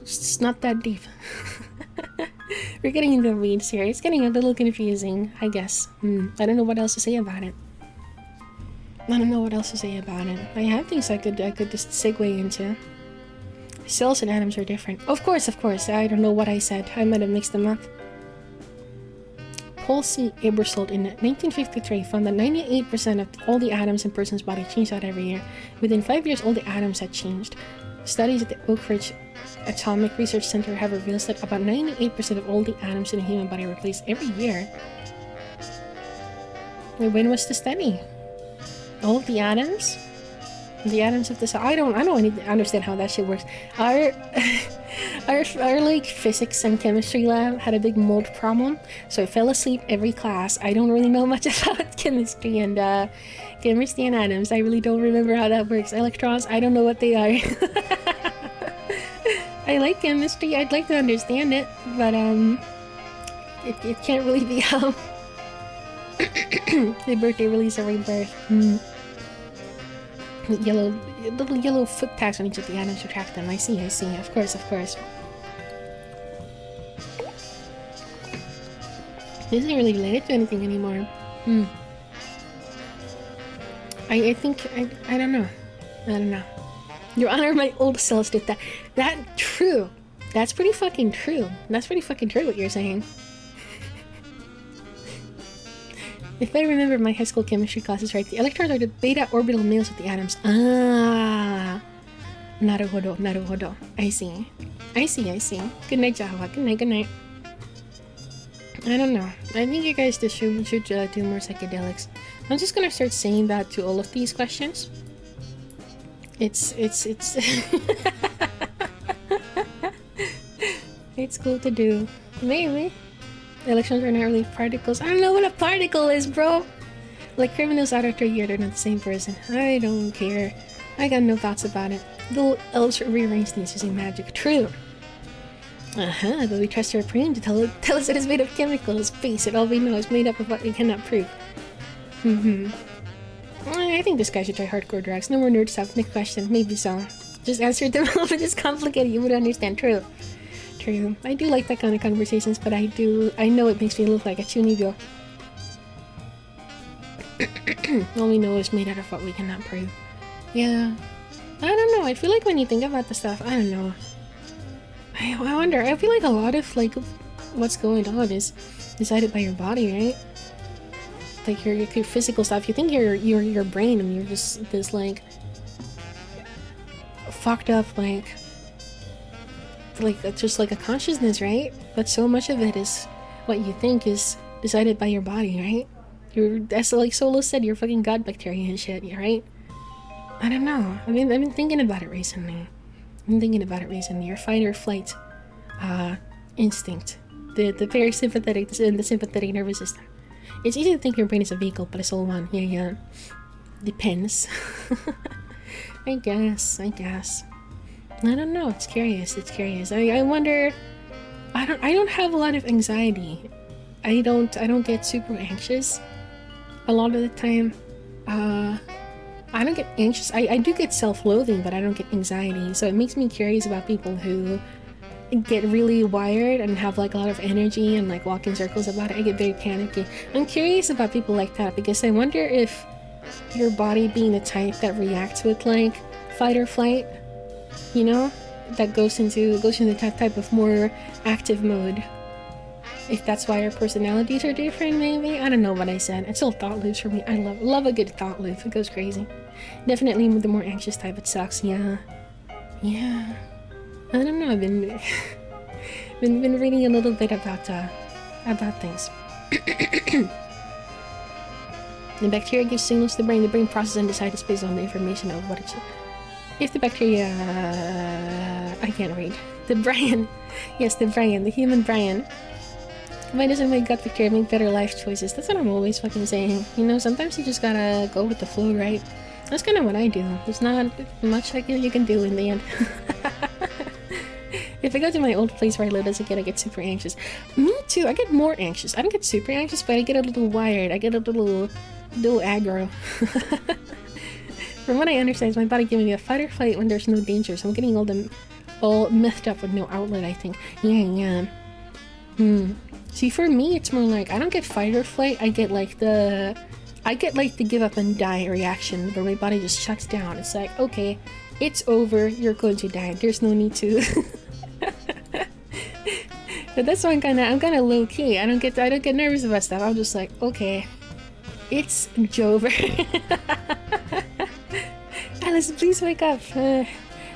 It's just not that deep. We're getting into the weeds here. It's getting a little confusing, I guess. I don't know what else to say about it. I have things I could just segue into. Cells and atoms are different. Of course. I don't know what I said. I might have mixed them up. Paul C. Ebersold in 1953 found that 98% of all the atoms in a person's body changed out every year. Within 5 years, all the atoms had changed. Studies at the Oak Ridge Atomic Research Center have revealed that about 98% of all the atoms in a human body are replaced every year. Wait, when was the study? All of the atoms? The atoms of the cell? I don't understand how that shit works. Our like physics and chemistry lab had a big mold problem, so I fell asleep every class. I don't really know much about chemistry and atoms. I really don't remember how that works. Electrons, I don't know what they are. I like chemistry. I'd like to understand it, but it can't really be how The birthday release or rebirth. Little yellow foot tags on each of the atoms to track them. I see. Of course. This isn't really related to anything anymore. I think, I don't know. Your Honor, my old selves did that. True. That's pretty fucking true. What you're saying. If I remember my high school chemistry classes right, the electrons are the beta orbital males of the atoms. Naruhodo. I see. Good night, Jawa. Good night. I don't know. I think you guys should do more psychedelics. I'm just gonna start saying that to all of these questions. It's it's cool to do. Maybe. Electrons are not really particles. I don't know what a particle is, bro. Like criminals out after a year, they're not the same person. I don't care. I got no thoughts about it. Little elves rearrange things using magic. True. But we trust our brain to tell us it is made of chemicals. Face it, all we know is made up of what we cannot prove. I think this guy should try hardcore drugs. No more nerd stuff. Next question. Maybe so. Just answer them if it is complicated. You would understand. True. I do like that kind of conversations, but I know it makes me look like a chunibyo. All we know is made out of what we cannot prove. Yeah. I don't know. I feel like when you think about the stuff, I don't know. I wonder. I feel like a lot of like what's going on is decided by your body, right? Like your physical stuff. You think your brain and you're just this like fucked up like just like a consciousness, right? But so much of it is what you think is decided by your body, right? That's like Solo said, your fucking gut bacteria and shit, right? I don't know. I've been thinking about it recently. Your fight or flight instinct, the parasympathetic and the sympathetic nervous system. It's easy to think your brain is a vehicle, but it's all one. Yeah. Depends. I guess. I don't know. It's curious. I wonder. I don't have a lot of anxiety. I don't get super anxious. A lot of the time, I don't get anxious. I do get self-loathing, but I don't get anxiety. So it makes me curious about people who get really wired and have like a lot of energy and like walk in circles about it. I get very panicky. I'm curious about people like that because I wonder if your body being the type that reacts with like fight or flight, you know, that goes into that type of more active mode. If that's why our personalities are different, maybe. I don't know what I said. It's all thought loops for me. I love a good thought loop. It goes crazy. Definitely the more anxious type, it sucks. Yeah. I don't know. I've been reading a little bit about things. The bacteria gives signals to the brain. The brain processes and decides based on the information of what it's. If the bacteria, I can't read. The brain, yes, the human brain. Why doesn't my gut bacteria make better life choices? That's what I'm always fucking saying. You know, sometimes you just gotta go with the flow, right? That's kind of what I do. There's not much you can do in the end. If I go to my old place where I lived as a kid, I get super anxious. Me too. I get more anxious. I don't get super anxious, but I get a little wired. I get a little aggro. From what I understand, is my body giving me a fight or flight when there's no danger. So I'm getting all messed up with no outlet, I think. Yeah. See, for me, it's more like I don't get fight or flight. I get like the give up and die reaction where my body just shuts down. It's like, okay, it's over. You're going to die. There's no need to. But that's why I'm kind of low key. I don't get nervous about stuff. I'm just like, okay, it's Jover. Alice, please wake up.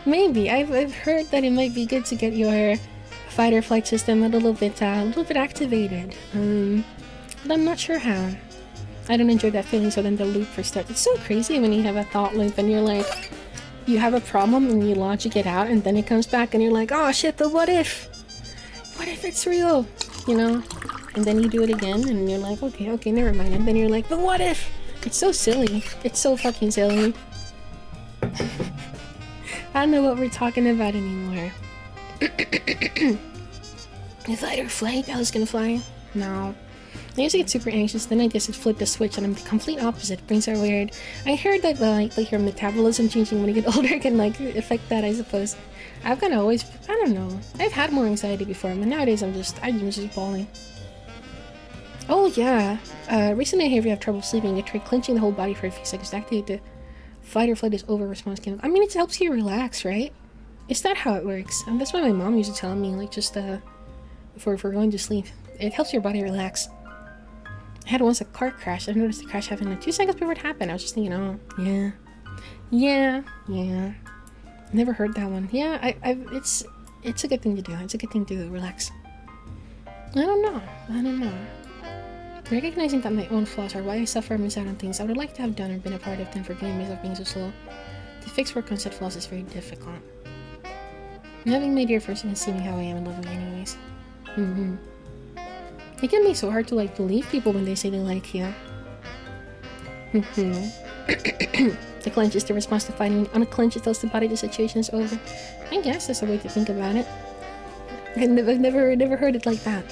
Maybe I've heard that it might be good to get your fight or flight system a little bit activated. But I'm not sure how. I don't enjoy that feeling. So then the loop starts. It's so crazy when you have a thought loop and you're like, you have a problem and you logic it out, and then it comes back and you're like, oh shit, but what if? What if it's real? You know? And then you do it again and you're like, okay, never mind. And then you're like, but what if? It's so silly. It's so fucking silly. I don't know what we're talking about anymore. Fight or flight? I was gonna fly? No. I used to get super anxious, then I guess it flipped a switch and I'm the complete opposite. Brains are weird. I heard that like your metabolism changing when you get older can like affect that, I suppose. I've kind of always, I don't know. I've had more anxiety before, but nowadays I'm just bawling. Oh yeah. Recently I hear if you have trouble sleeping, you try clenching the whole body for a few seconds to activate the fight or flight is over response chemical. I mean, it helps you relax, right? Is that how it works? And that's why my mom used to tell me, like, just for going to sleep. It helps your body relax. I had once a car crash. I noticed the crash happened like 2 seconds before it happened. I was just thinking, oh, yeah. Never heard that one. Yeah, it's a good thing to do. It's a good thing to relax. I don't know. Recognizing that my own flaws are why I suffer and miss out on things I would like to have done or been a part of, then forgiving myself being so slow. To fix work on said flaws is very difficult. Having made your first and seeing how I am in love with me anyways. It can be so hard to like believe people when they say they like you. The clench is the response to fighting. Unclench it tells the body the situation is over. I guess that's a way to think about it. I've never heard it like that.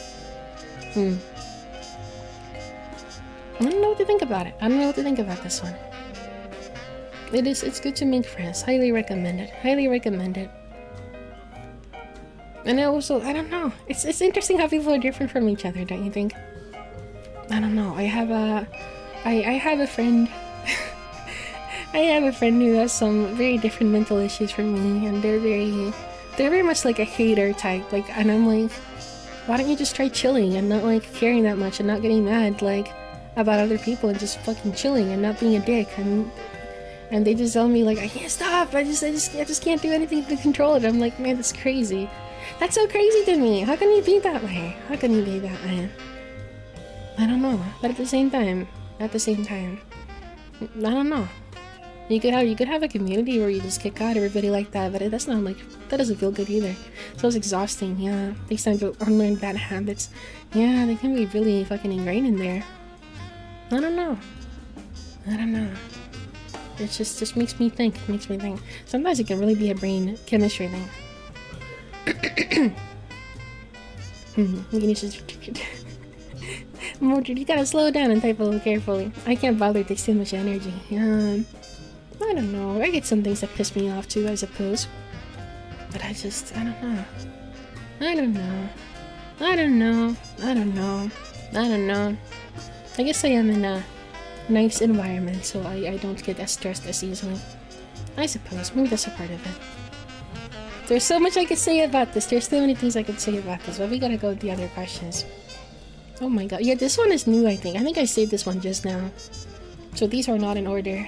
I don't know what to think about it. I don't know what to think about this one. It's good to make friends. Highly recommend it. And also, I don't know. It's interesting how people are different from each other, don't you think? I don't know. I have a friend. I have a friend who has some very different mental issues from me, and they're very much like a hater type. Like, and I'm like, why don't you just try chilling and not like caring that much and not getting mad like about other people and just fucking chilling and not being a dick? And they just tell me like, I can't stop. I just can't do anything to control it. I'm like, man, that's crazy. That's so crazy to me. How can you be that way? I don't know. But at the same time, I don't know. You could have a community where you just kick out everybody like that, but that's not like, that doesn't feel good either. So it's exhausting, yeah. Takes time to unlearn bad habits. Yeah, they can be really fucking ingrained in there. I don't know. It just makes me think. Sometimes it can really be a brain chemistry thing. Mordred, you gotta slow down and type a little carefully. I can't bother, it takes too much energy. I don't know. I get some things that piss me off too, I suppose. But I don't know. I guess I am in a nice environment, so I don't get as stressed as easily. I suppose. Maybe that's a part of it. There's so much I could say about this. There's so many things I could say about this, but we gotta go with the other questions. Oh my god. Yeah, this one is new, I think. I think I saved this one just now. So these are not in order.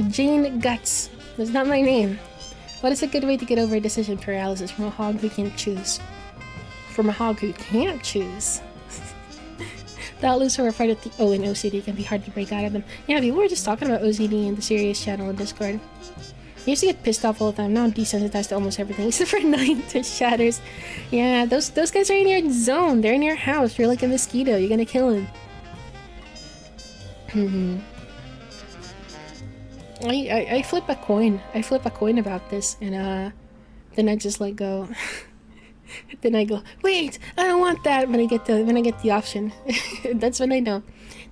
Jane Guts. That's not my name. What is a good way to get over decision paralysis from a hog who can't choose? From a hog who can't choose? The outlets who are afraid of the O and OCD can be hard to break out of them. Yeah, people were just talking about OCD in the serious channel in Discord. I used to get pissed off all the time. Now I'm desensitized to almost everything except for night shatters. Yeah, those guys are in your zone. They're in your house. You're like a mosquito. You're gonna kill him. I flip a coin. I flip a coin about this, and then I just let go. Then I go, wait, I don't want that. When I get the option, that's when I know.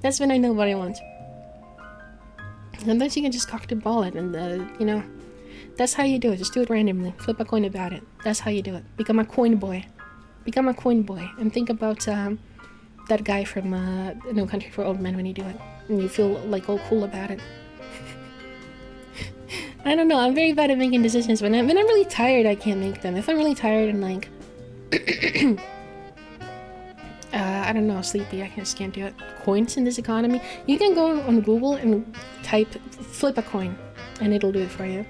That's when I know what I want. And then you can just cock the ball it, and you know, that's how you do it. Just do it randomly. Flip a coin about it. That's how you do it. Become a coin boy. And think about that guy from No Country for Old Men when you do it, and you feel like all cool about it. I don't know. I'm very bad at making decisions. When I'm really tired, I can't make them. If I'm really tired and like, I don't know, sleepy, I just can't do it. Coins in this economy. You can go on Google and type flip a coin, and it'll do it for you.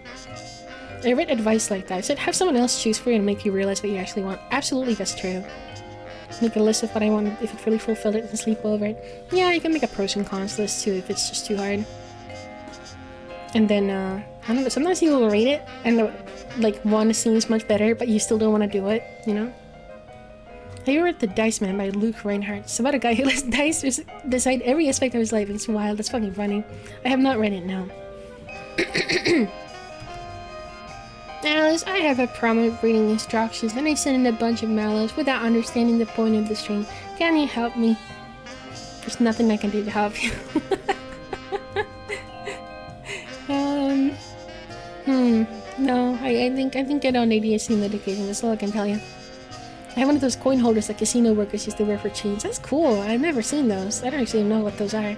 I read advice like that. I said have someone else choose for you and make you realize what you actually want. Absolutely, that's true. Make a list of what I want, if it really fulfilled it, and sleep over it. Yeah, you can make a pros and cons list too if it's just too hard. And then, I don't know, sometimes you will rate it, and like one seems much better, but you still don't want to do it, you know? Have you read The Dice Man by Luke Reinhardt? It's about a guy who lets dice decide every aspect of his life. It's wild. That's fucking funny. I have not read it now. Alice, I have a problem with reading instructions and I sent in a bunch of mallows without understanding the point of the string. Can you help me? There's nothing I can do to help you. No, I think I don't need ADHD medication, that's all I can tell you. I have one of those coin holders that casino workers used to wear for change. That's cool. I've never seen those. I don't actually know what those are. You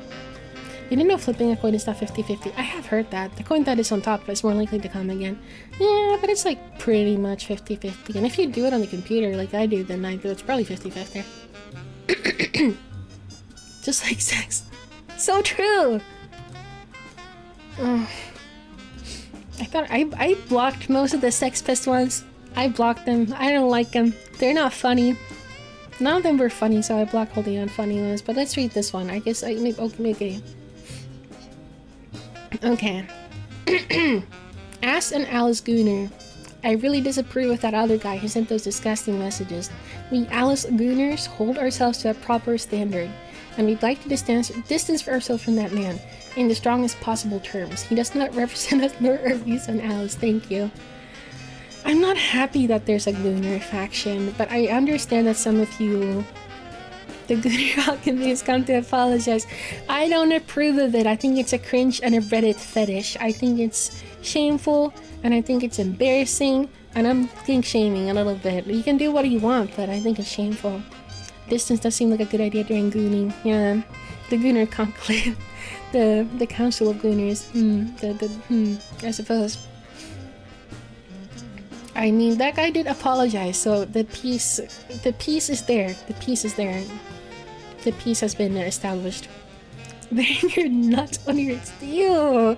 didn't know flipping a coin is not 50-50. I have heard that. The coin that is on top is more likely to come again. Yeah, but it's like pretty much 50-50. And if you do it on the computer like I do, then it's probably 50-50. Just like sex. So true! Oh. I thought I blocked most of the Sex Pest ones. I blocked them. I don't like them. They're not funny. None of them were funny, so I blocked all the unfunny ones. But let's read this one. I guess okay. Okay. Ass and Alice Gooner. I really disapprove of that other guy who sent those disgusting messages. We Alice Gooners hold ourselves to a proper standard, and we'd like to distance ourselves from that man in the strongest possible terms. He does not represent us nor our views on Alice. Thank you. I'm not happy that there's a Gooner faction, but I understand that some of you, the Gooner alchemists, come to apologize. I don't approve of it. I think it's a cringe and a Reddit fetish. I think it's shameful, and I think it's embarrassing, and I'm kink shaming a little bit. You can do what you want, but I think it's shameful. Distance does seem like a good idea during gooning. Yeah, the Gooner conclave, the Council of Gooners. I suppose. I mean, that guy did apologize, so the peace is there. The peace is there. The peace has been established. Wearing your nuts on your steel.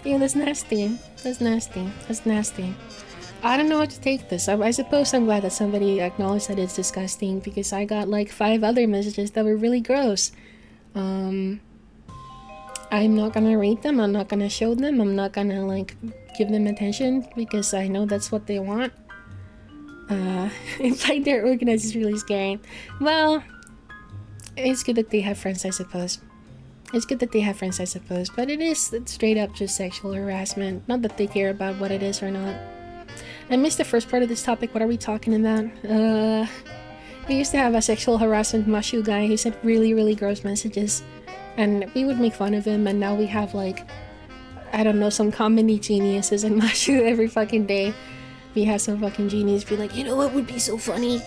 Ew, that's nasty. That's nasty. That's nasty. I don't know how to take this. I suppose I'm glad that somebody acknowledged that it's disgusting, because I got like 5 other messages that were really gross. I'm not gonna rate them. I'm not gonna show them. I'm not gonna like give them attention because I know that's what they want. Implying they're organized is really scary. Well, it's good that they have friends, I suppose. It's good that they have friends, I suppose. But it's straight up just sexual harassment. Not that they care about what it is or not. I missed the first part of this topic. What are we talking about? We used to have a sexual harassment Mashu guy who sent really, really gross messages. And we would make fun of him, and now we have like, I don't know, some comedy geniuses in Mashu every fucking day. We have some fucking genius be like, you know what would be so funny?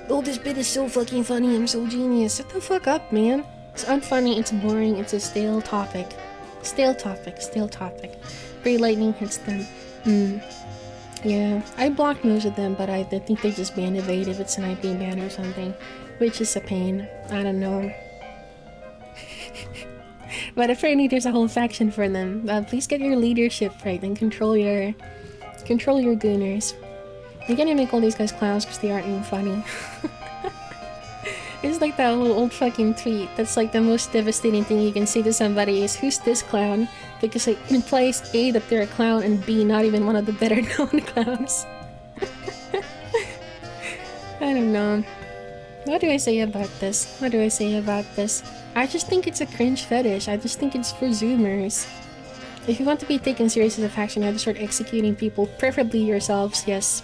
Oh, this bit is so fucking funny, I'm so genius. Shut the fuck up, man. It's unfunny, it's boring, it's a stale topic. Stale topic. Free lightning hits them. Yeah, I blocked most of them, but I think they just ban evade if it's an IP ban or something. Which is a pain. I don't know. But apparently there's a whole faction for them. Please get your leadership right and control your gooners. You're gonna make all these guys clowns because they aren't even funny. It's like that little old fucking tweet. That's like the most devastating thing you can say to somebody is, who's this clown? Because it implies A, that they're a clown, and B, not even one of the better known clowns. I don't know. What do I say about this? I just think it's a cringe fetish. I just think it's for Zoomers. If you want to be taken serious as a faction, you have to start executing people, preferably yourselves, yes.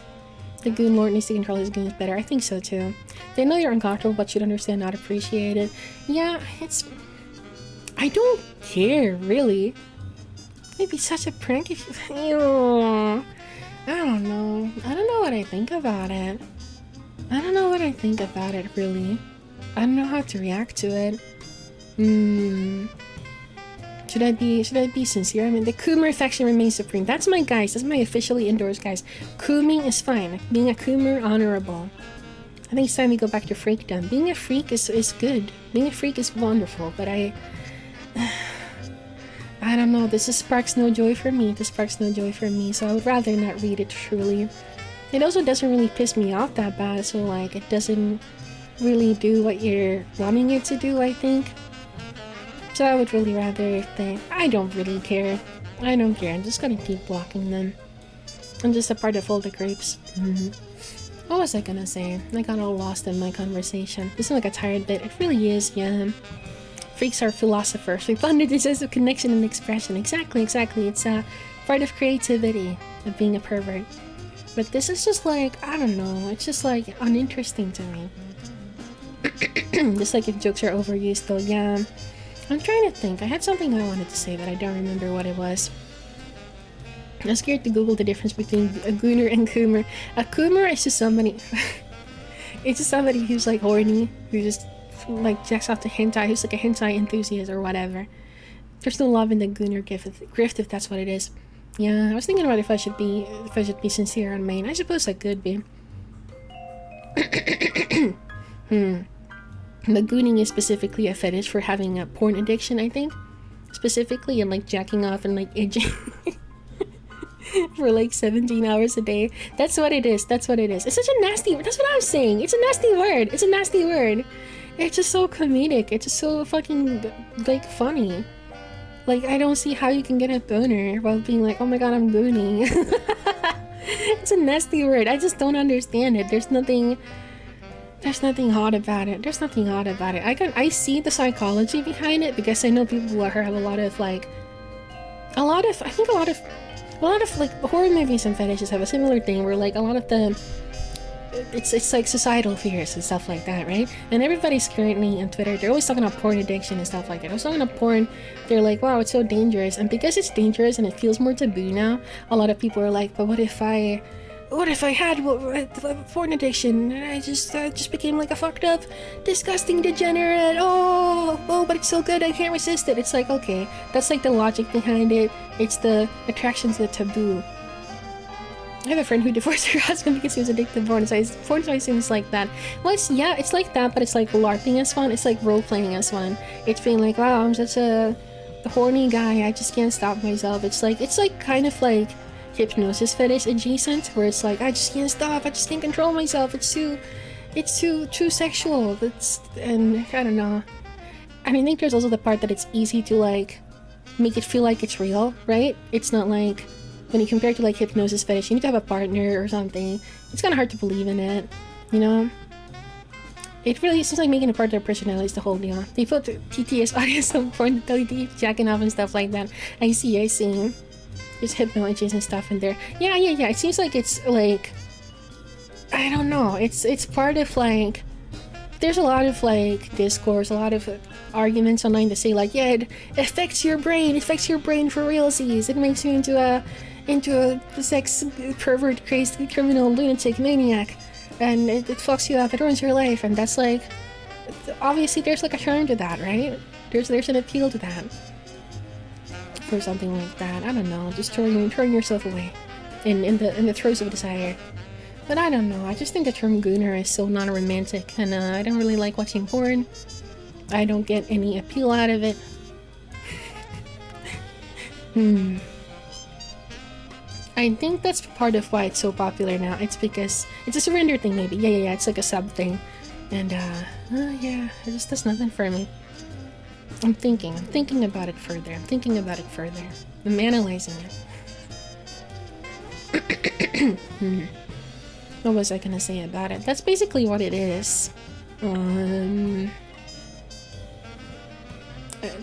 The Goon Lord needs to control his goons better. I think so too. They know you're uncomfortable, but should understand, not appreciate it. Yeah, I don't care, really. It'd be such a prank if you... Ew. I don't know. I don't know what I think about it. Really. I don't know how to react to it. Should I be sincere? I mean, the Coomer faction remains supreme. That's my guys. That's my officially endorsed guys. Cooming is fine. Being a Coomer, honorable. I think it's time we go back to freakdom. Being a freak is good. Being a freak is wonderful, but I don't know. This just sparks no joy for me. So I would rather not read it truly. It also doesn't really piss me off that bad, so like it doesn't really do what you're wanting it to do, I think. So I would really rather think, I don't really care. I'm just gonna keep blocking them. I'm just a part of all the groups. What was I gonna say? I got all lost in my conversation. This is like a tired bit. It really is, yeah. Freaks are philosophers. We found a sense of connection and expression. Exactly. It's a part of creativity, of being a pervert. But this is just like, I don't know, it's just like uninteresting to me. Just like if jokes are overused though, yeah. I'm trying to think. I had something I wanted to say, but I don't remember what it was. I'm scared to Google the difference between a gooner and coomer. A coomer is just somebody... it's just somebody who's like horny, who just like jacks off to hentai, who's like a hentai enthusiast or whatever. There's no love in the gooner grift if that's what it is. Yeah, I was thinking about if I should be sincere on mine. I suppose I could be. The gooning is specifically a fetish for having a porn addiction, I think. Specifically, and like jacking off and like itching for like 17 hours a day. That's what it is. That's what it is. It's such a nasty word. That's what I was saying. It's a nasty word. It's a nasty word. It's just so comedic. It's just so fucking like funny. Like, I don't see how you can get a boner while being like, oh my god, I'm gooning. It's a nasty word. I just don't understand it. There's nothing hot about it. There's nothing hot about it. I see the psychology behind it because I know people who have a lot of like horror movies and fetishes have a similar thing where like a lot of the it's like societal fears and stuff like that, right? And everybody's currently on Twitter, they're always talking about porn addiction and stuff like that. I was talking about porn, they're like, wow, it's so dangerous. And because it's dangerous and it feels more taboo now, a lot of people are like, but what if I had porn addiction and I just became like a fucked up, disgusting degenerate? Oh, but it's so good, I can't resist it. It's like, okay, that's like the logic behind it. It's the attraction to the taboo. I have a friend who divorced her husband because he was addicted to porn, so porn seems like that. Well, it's like that, but it's like LARPing as fun. It's like role-playing as fun. It's being like, wow, I'm such a horny guy, I just can't stop myself. It's like kind of like hypnosis fetish adjacent, where it's like, I just can't stop, I just can't control myself. It's too sexual. And I don't know. I mean, I think there's also the part that it's easy to like make it feel like it's real, right? It's not like when you compare it to like hypnosis fetish, you need to have a partner or something. It's kind of hard to believe in it, you know? It really seems like making a part of their personality is the whole deal. They put TTS audience on porn, jacking off and stuff like that. I see. There's hypnologies and stuff in there. Yeah. It seems like it's like, I don't know. It's part of like, there's a lot of like discourse, a lot of arguments online to say like, yeah, it affects your brain. It affects your brain for realsies. It makes you into a sex pervert, crazed criminal, lunatic, maniac, and it fucks you up. It ruins your life, and that's like, obviously there's like a charm to that, right? There's an appeal to that. For something like that, I don't know, just throwing yourself away in the throes of desire. But I don't know, I just think the term gooner is so non-romantic, and I don't really like watching porn. I don't get any appeal out of it. I think that's part of why it's so popular now. It's because it's a surrender thing, maybe. Yeah, it's like a sub thing. And yeah, it just does nothing for me. I'm thinking about it further. I'm analyzing it. What was I gonna say about it? That's basically what it is.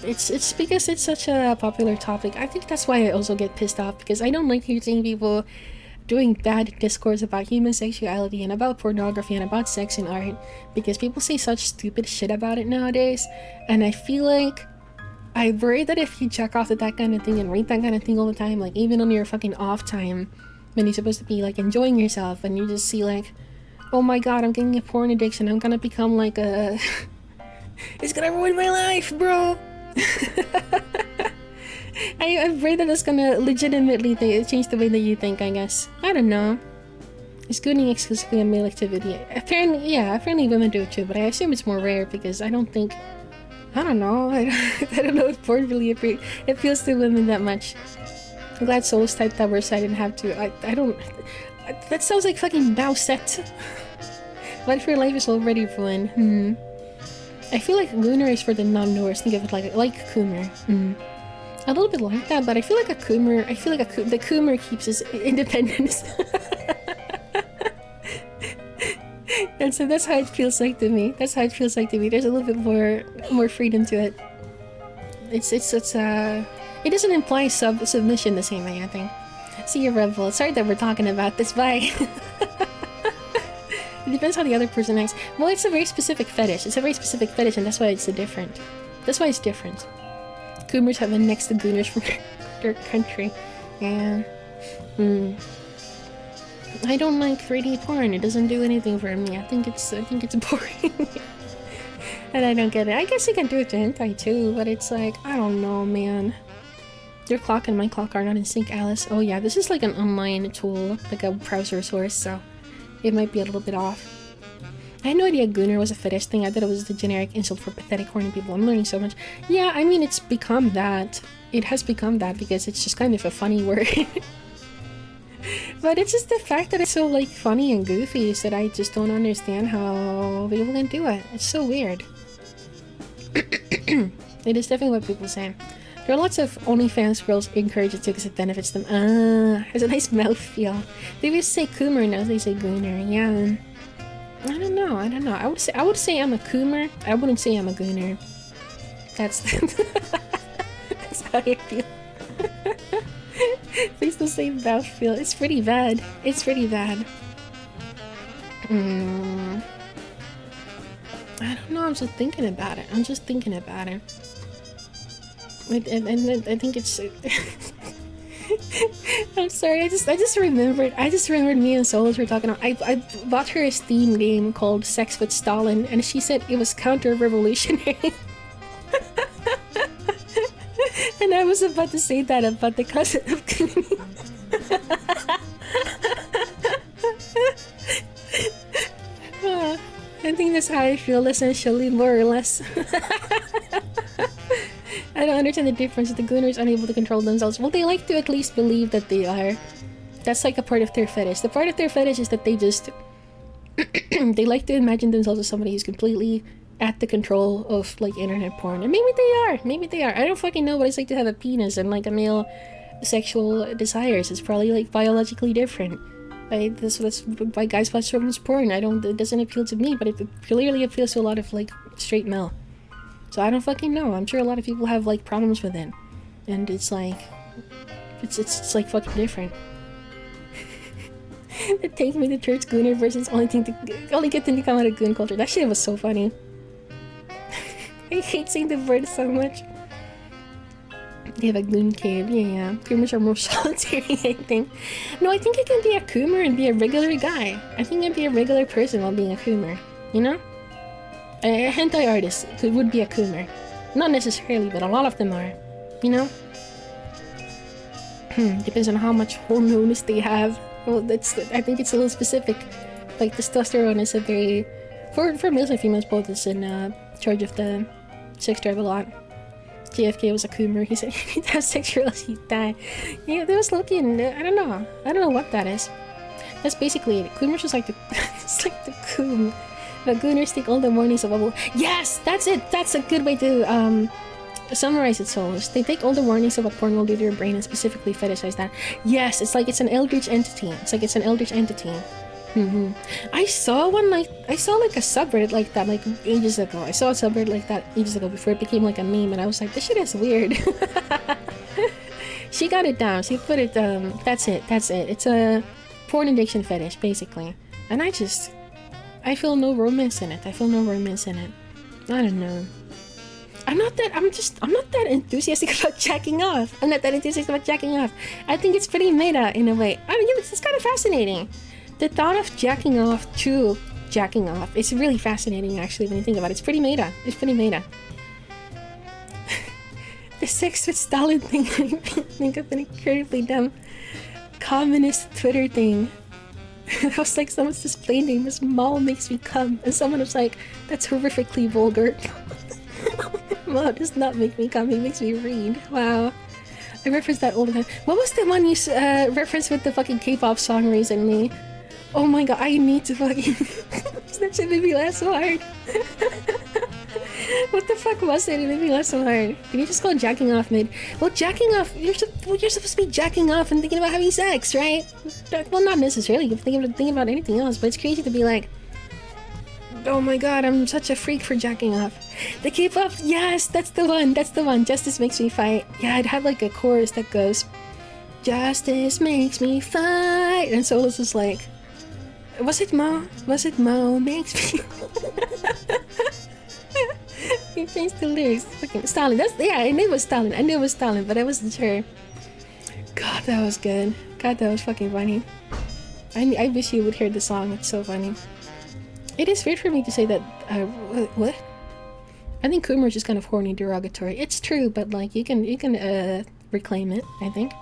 It's because it's such a popular topic. I think that's why I also get pissed off, because I don't like hearing people doing bad discourse about human sexuality and about pornography and about sex and art, because people say such stupid shit about it nowadays, and I feel like I worry that if you check off at that kind of thing and read that kind of thing all the time, like even on your fucking off time when you're supposed to be like enjoying yourself, and you just see like, oh my god, I'm getting a porn addiction, I'm gonna become like a it's gonna ruin my life, bro. I'm afraid that that's gonna legitimately change the way that you think, I guess. I don't know. Is gooning exclusively a male activity? Apparently women do it too, but I assume it's more rare because I don't know. I don't know if porn really appeals to women that much. I'm glad Souls typed that word so I didn't have to. I don't... That sounds like fucking Bowsette. What if your life is already ruined? I feel like gooner is for the non-knowers. Think of it like coomer. A little bit like that, but I feel like the coomer keeps his independence. And so that's how it feels like to me. There's a little bit more freedom to it. It doesn't imply submission the same way, I think. See you, Rebel. Sorry that we're talking about this. Bye. It depends how the other person acts. Well, it's a very specific fetish. It's a very specific fetish, and that's why it's different. That's why it's different. Coomers have been next to gooners from their country. Yeah. I don't like 3D porn. It doesn't do anything for me. I think it's boring. And I don't get it. I guess you can do it to hentai too, but it's like, I don't know, man. Your clock and my clock are not in sync, Alice. Oh yeah, this is like an online tool, like a browser source, so it might be a little bit off. I had no idea gooner was a fetish thing. I thought it was the generic insult for pathetic, horny people. I'm learning so much. Yeah, I mean, it's become that. It has become that because it's just kind of a funny word. But it's just the fact that it's so, like, funny and goofy is that I just don't understand how people can do it. It's so weird. It is definitely what people say. There are lots of OnlyFans girls encourage it too because it benefits them. Has a nice mouthfeel. They used to say coomer, now they say gooner. Yeah. I don't know. I would say I'm a coomer. I wouldn't say I'm a gooner. That's that's how I feel. Please don't say mouthfeel. It's pretty bad. It's pretty bad. I don't know. I'm just thinking about it. I think it's. I'm sorry. I just remembered. Me and Solos were talking. I bought her a Steam game called Sex with Stalin, and she said it was counter-revolutionary. And I was about to say that about the cousin of Goonie. I think that's how I feel, essentially, more or less. I don't understand the difference. The gooners unable to control themselves. Well, they like to at least believe that they are. That's like a part of their fetish. The part of their fetish is that they just... they like to imagine themselves as somebody who's completely at the control of, like, internet porn. And maybe they are. I don't fucking know what it's like to have a penis and, like, a male sexual desires. It's probably, like, biologically different. That's why guys watch children's porn. It doesn't appeal to me, but it clearly appeals to a lot of, like, straight male. So I don't fucking know. I'm sure a lot of people have, like, problems with it. And it's like... It's like, fucking different. It takes me to church gooner versus only good thing to come out of goon culture. That shit was so funny. I hate saying the word so much. They have a goon cave. Yeah. Coomers are more solitary, I think. No, I think I can be a coomer and be a regular guy. I think I'd be a regular person while being a coomer. You know? A hentai artist would be a coomer. Not necessarily, but a lot of them are. You know? Depends on how much hormones they have. Well, I think it's a little specific. Like, testosterone is a very... For males and females both, is in charge of the sex drive a lot. JFK was a coomer. He said he'd have sex or else he'd die. Yeah, that was looking... I don't know what that is. That's basically it. Coomers just like the... it's like the coom. The gooners take all the warnings of bubble. Yes! That's it! That's a good way to summarize it, Souls. They take all the warnings of what porn will do to your brain and specifically fetishize that. Yes! It's like it's an eldritch entity. I saw like a subreddit like that like ages ago. I saw a subreddit like that ages ago before it became like a meme, and I was like, this shit is weird. She got it down. She put it, that's it. It's a porn addiction fetish, basically. And I feel no romance in it. I don't know. I'm not that enthusiastic about jacking off. I think it's pretty meta in a way. I mean, it's kind of fascinating. The thought of jacking off to jacking off is really fascinating, actually, when you think about it. It's pretty meta. The sex with Stalin thing, I think of an incredibly dumb communist Twitter thing. I was like, someone's display name is Mall Makes Me Come, and someone was like, that's horrifically vulgar. Mall does not make me come, he makes me read. Wow. I reference that all the time. What was the one you referenced with the fucking K-pop song recently? Oh my god, I need to fucking... that shit made me laugh so hard. What the fuck was it? It made me laugh so hard. Did you just call jacking off mid? Well, jacking off, you're supposed to be jacking off and thinking about having sex, right? Well, not necessarily. You're thinking about anything else, but it's crazy to be like, oh my god, I'm such a freak for jacking off. The K-pop, yes, that's the one. Justice Makes Me Fight. Yeah, I'd have like a chorus that goes, Justice makes me fight. And Solo's just like, was it Mo? Was it Mo makes me... He changed the lyrics. Fucking Stalin. I knew it was Stalin. But I wasn't sure. God, that was good. God, that was fucking funny. I wish you would hear the song. It's so funny. It is weird for me to say that. What? I think Coomer is just kind of horny, derogatory. It's true, but like you can reclaim it. I think.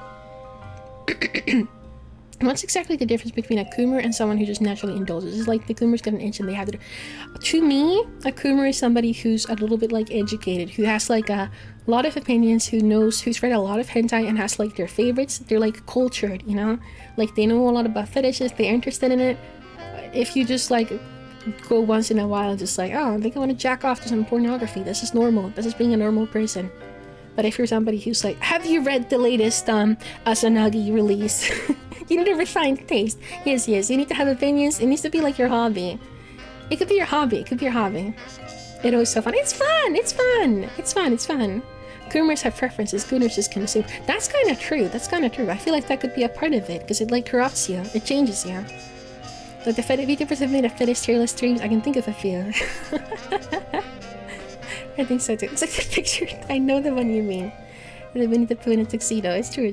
What's exactly the difference between a Coomer and someone who just naturally indulges? It's like the Coomers got an itch and they have to do... To me, a Coomer is somebody who's a little bit like educated, who has like a lot of opinions, who's read a lot of hentai and has like their favorites. They're like cultured, you know? Like they know a lot about fetishes, they're interested in it. If you just like go once in a while, just like, oh, I think I want to jack off to some pornography. This is normal. This is being a normal person. But if you're somebody who's like, have you read the latest Asanagi release? You need a refined taste. Yes, you need to have opinions. It needs to be like your hobby. It could be your hobby. It was so fun. It's fun. Groomers have preferences. Gooners just consume. That's kind of true. I feel like that could be a part of it because it like corrupts you. It changes you. Like the VTubers have made a fetish tier list streams. I can think of a few. I think so too. It's like the picture. I know the one you mean. The Winnie the Pooh in a tuxedo. It's true.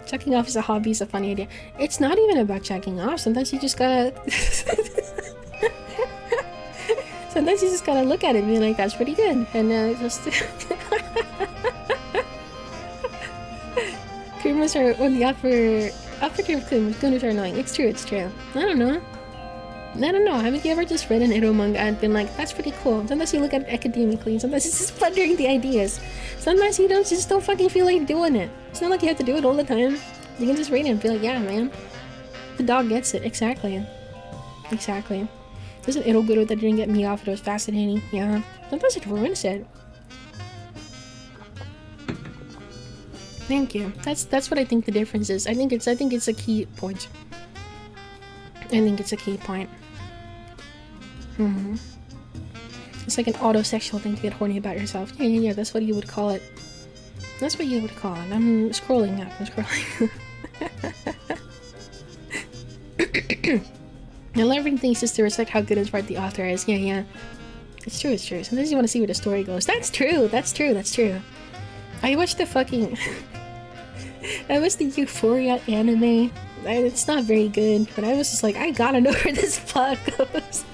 Checking off as a hobby is a funny idea. It's not even about checking off. Sometimes you just gotta... look at it and be like, that's pretty good. And just... Kumas are on the upper tier of Kumas. Gooners are annoying. It's true. I don't know. Haven't you ever just read an ero manga and been like, that's pretty cool? Sometimes you look at it academically, sometimes it's just plundering the ideas. Sometimes you just don't fucking feel like doing it. It's not like you have to do it all the time. You can just read it and be like, yeah, man. The dog gets it. Exactly. There's an ero guru that didn't get me off. It was fascinating. Yeah. Sometimes it ruins it. Thank you. That's what I think the difference is. I think it's a key point. It's like an autosexual thing to get horny about yourself. Yeah, that's what you would call it. I'm scrolling up. Now, learning things is to respect how good and smart the author is. Yeah. It's true. Sometimes you want to see where the story goes. That's true. I watched the fucking... I watched the Euphoria anime. It's not very good, but I was just like, I gotta know where this plot goes.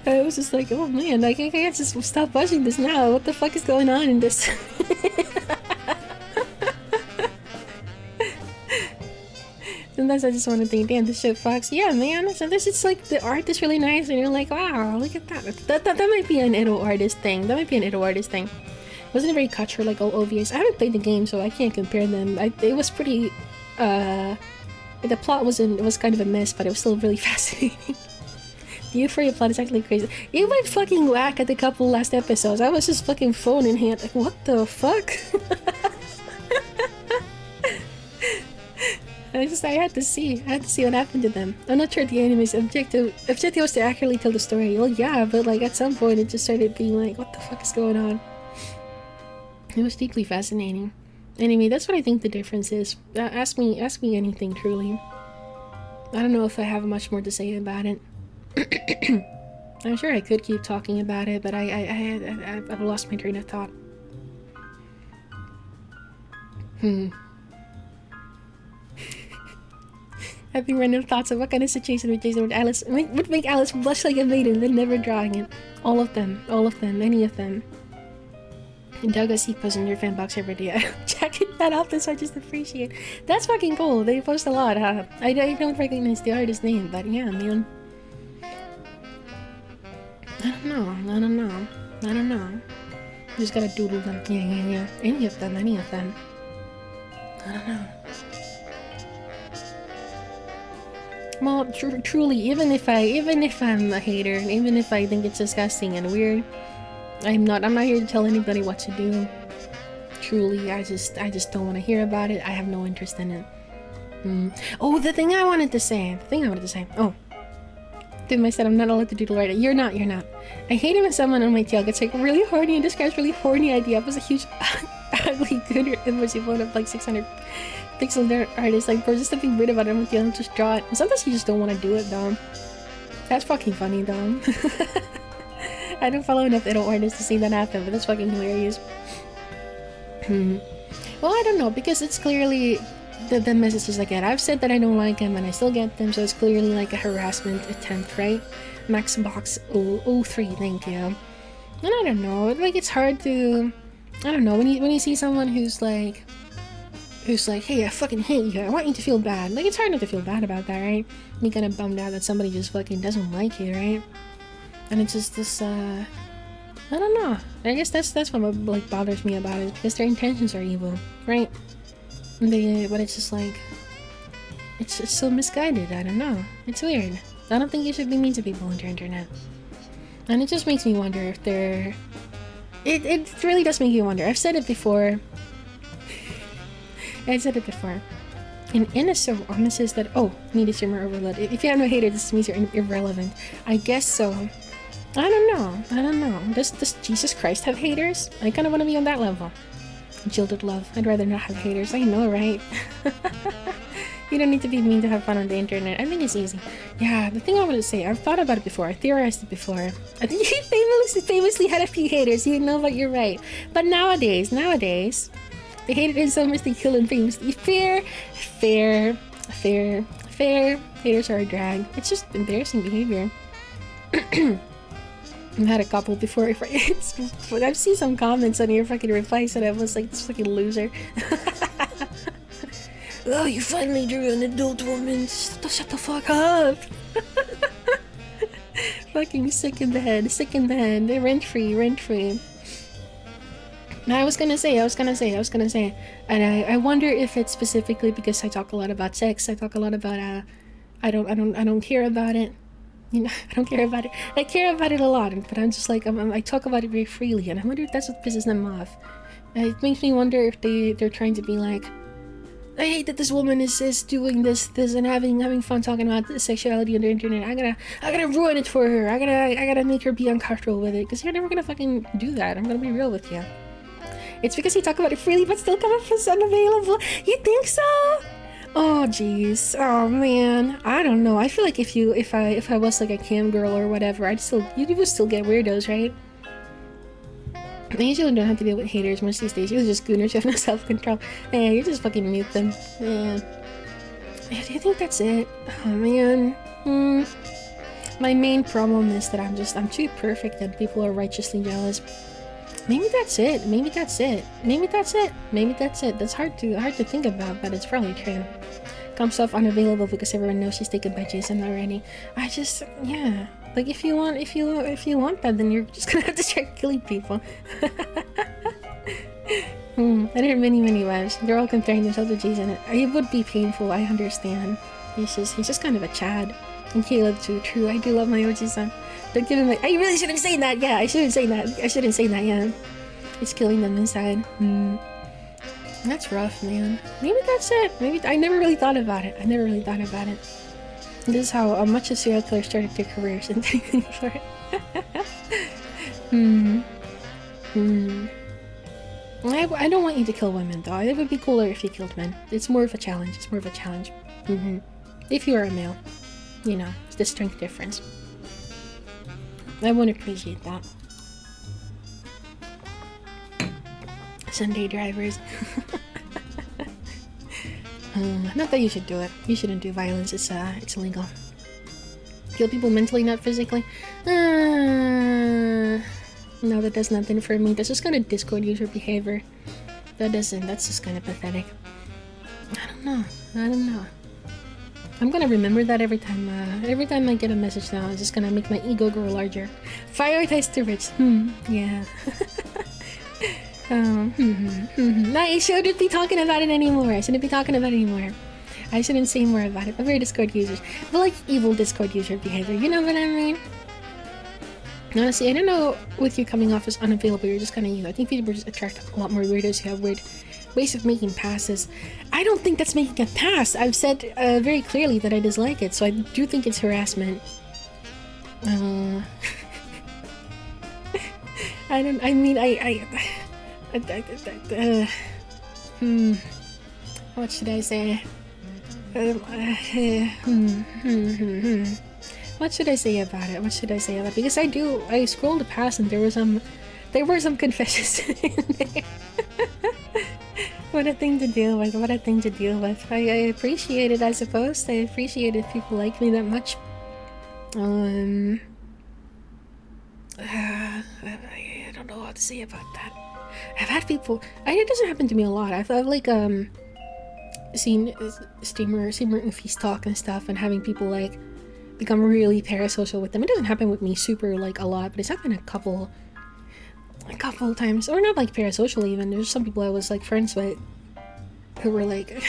I was just like, oh man, I can't just stop watching this now. What the fuck is going on in this? Sometimes I just want to think, damn, this shit fucks. Yeah, man. Sometimes it's like the art is really nice, and you're like, wow, look at that. That might be an ero artist thing. Wasn't it very cultural, like all OVAs? I haven't played the game, so I can't compare them. It was pretty. The plot was kind of a mess, but it was still really fascinating. The Euphoria plot is actually crazy. It went fucking whack at the couple last episodes. I was just fucking phone in hand, like, what the fuck? I had to see what happened to them. I'm not sure the anime's objective was to accurately tell the story. Well, yeah, but like at some point it just started being like, what the fuck is going on? It was deeply fascinating. Anyway, that's what I think the difference is. Ask me anything, truly. I don't know if I have much more to say about it. I'm sure I could keep talking about it, but I've lost my train of thought. Having random thoughts of what kind of situation would Alice would make Alice blush like a maiden, then never drawing it. All of them, many of them. And Doug he posts in your fan box every day. I don't check it that often, so I just appreciate. That's fucking cool. They post a lot, huh? I don't recognize the artist's name, but yeah, man. I don't know. Just gotta doodle them. Yeah. Any of them. I don't know. Well, truly, even if I'm a hater, and even if I think it's disgusting and weird, I'm not here to tell anybody what to do. Truly, I just don't want to hear about it. I have no interest in it. Oh, the thing I wanted to say. Oh. Dude, I said I'm not allowed to doodle right. You're not. I hate it when someone on my tail gets like really horny and describes really horny idea. It was a huge ugly good emoji phone of like 600 pixel artist. Like, bro, just to be weird about it, I'm like, just draw it. Sometimes you just don't want to do it, though. That's fucking funny, though. I don't follow enough idol artists to see that happen, but that's fucking hilarious. Well, I don't know, because it's clearly the messages I get. I've said that I don't like them, and I still get them, so it's clearly like a harassment attempt, right? Maxbox 003, thank you. And I don't know, like, it's hard to... I don't know, when you see someone who's like, hey, I fucking hate you, I want you to feel bad. Like, it's hard not to feel bad about that, right? You're kind of bummed out that somebody just fucking doesn't like you, right? And it's just this, I don't know. I guess that's what like bothers me about it, because their intentions are evil, right? But it's just like, it's so misguided. I don't know. It's weird. I don't think you should be mean to people on the internet. And it just makes me wonder if they're... It really does make you wonder. I've said it before. I said it before. And Innes says that, oh, need a streamer overload. If you have no hater, this means you're irrelevant. I guess so. I don't know. Does Jesus Christ have haters? I kind of want to be on that level. Jilted love. I'd rather not have haters. I know, right? You don't need to be mean to have fun on the internet. I think it's easy. Yeah, the thing I want to say, I've thought about it before. I theorized it before. I think he famously had a few haters. You know, but you're right. But nowadays, they hated him so much they killed him famously. Fair. Haters are a drag. It's just embarrassing behavior. I've had a couple before. I've seen some comments on your fucking replies and I was like, this fucking loser. Oh, you finally drew an adult woman. Shut the fuck up. Fucking sick in the head. Rent free. I was gonna say, and I wonder if it's specifically because I talk a lot about sex. I talk a lot about I don't care about it. You know, I don't care about it. I care about it a lot, but I'm just like I talk about it very freely, and I wonder if that's what pisses them off. It makes me wonder if they're trying to be like, I hate that this woman is doing this and having fun talking about sexuality on the internet. I gotta ruin it for her. I gotta make her be uncomfortable with it, because you're never gonna fucking do that. I'm gonna be real with you. It's because you talk about it freely, but still come up as unavailable. You think so? Oh jeez. Oh man. I don't know. I feel like if I was like a cam girl or whatever, you would still get weirdos, right? I usually don't have to deal with haters much these days. You're just gooners, you have no self-control. Yeah, you just fucking mute them. Yeah. Do you think that's it? Oh man. My main problem is that I'm too perfect and people are righteously jealous. Maybe that's it. That's hard to think about, but it's probably true. Comes off unavailable because everyone knows she's taken by Jason already. Yeah. Like if you want that, then you're just gonna have to start killing people. I heard many wives. They're all comparing themselves to Jason. It would be painful. I understand. He's just kind of a Chad. And Caleb too. True. I do love my OG son. Don't give him I really shouldn't say that. Yeah, I shouldn't say that. Yeah. It's killing them inside. That's rough, man. Maybe that's it. Maybe I never really thought about it. This is how much of serial killers started their careers and thank for it. I don't want you to kill women though. It would be cooler if you killed men. It's more of a challenge. If you are a male, you know, it's the strength difference. I won't appreciate that. Sunday drivers. Not that you should do it. You shouldn't do violence. It's illegal. Kill people mentally, not physically. No, that does nothing for me. That's just kind of Discord user behavior. That's just kind of pathetic. I don't know. I'm gonna remember that every time I get a message now. I'm just gonna make my ego grow larger. Prioritize the rich. Yeah. No, I shouldn't be talking about it anymore. I shouldn't say more about it. We're Discord users. But like evil Discord user behavior, you know what I mean? Honestly, I don't know with you coming off as unavailable, you're just kind of you. I think people just attract a lot more weirdos who have weird ways of making passes. I don't think that's making a pass. I've said very clearly that I dislike it, so I do think it's harassment. What should I say? What should I say about it? Because I scrolled past and there were some confessions in there. What a thing to deal with. I appreciate it, I suppose. I appreciate if people like me that much. I don't know what to say about that. I've had people. It doesn't happen to me a lot. I've like seen streamer Oofy's talk and stuff, and having people like become really parasocial with them. It doesn't happen with me super like a lot, but it's happened a couple times, or not like parasocial even. There's some people I was like friends with who were like,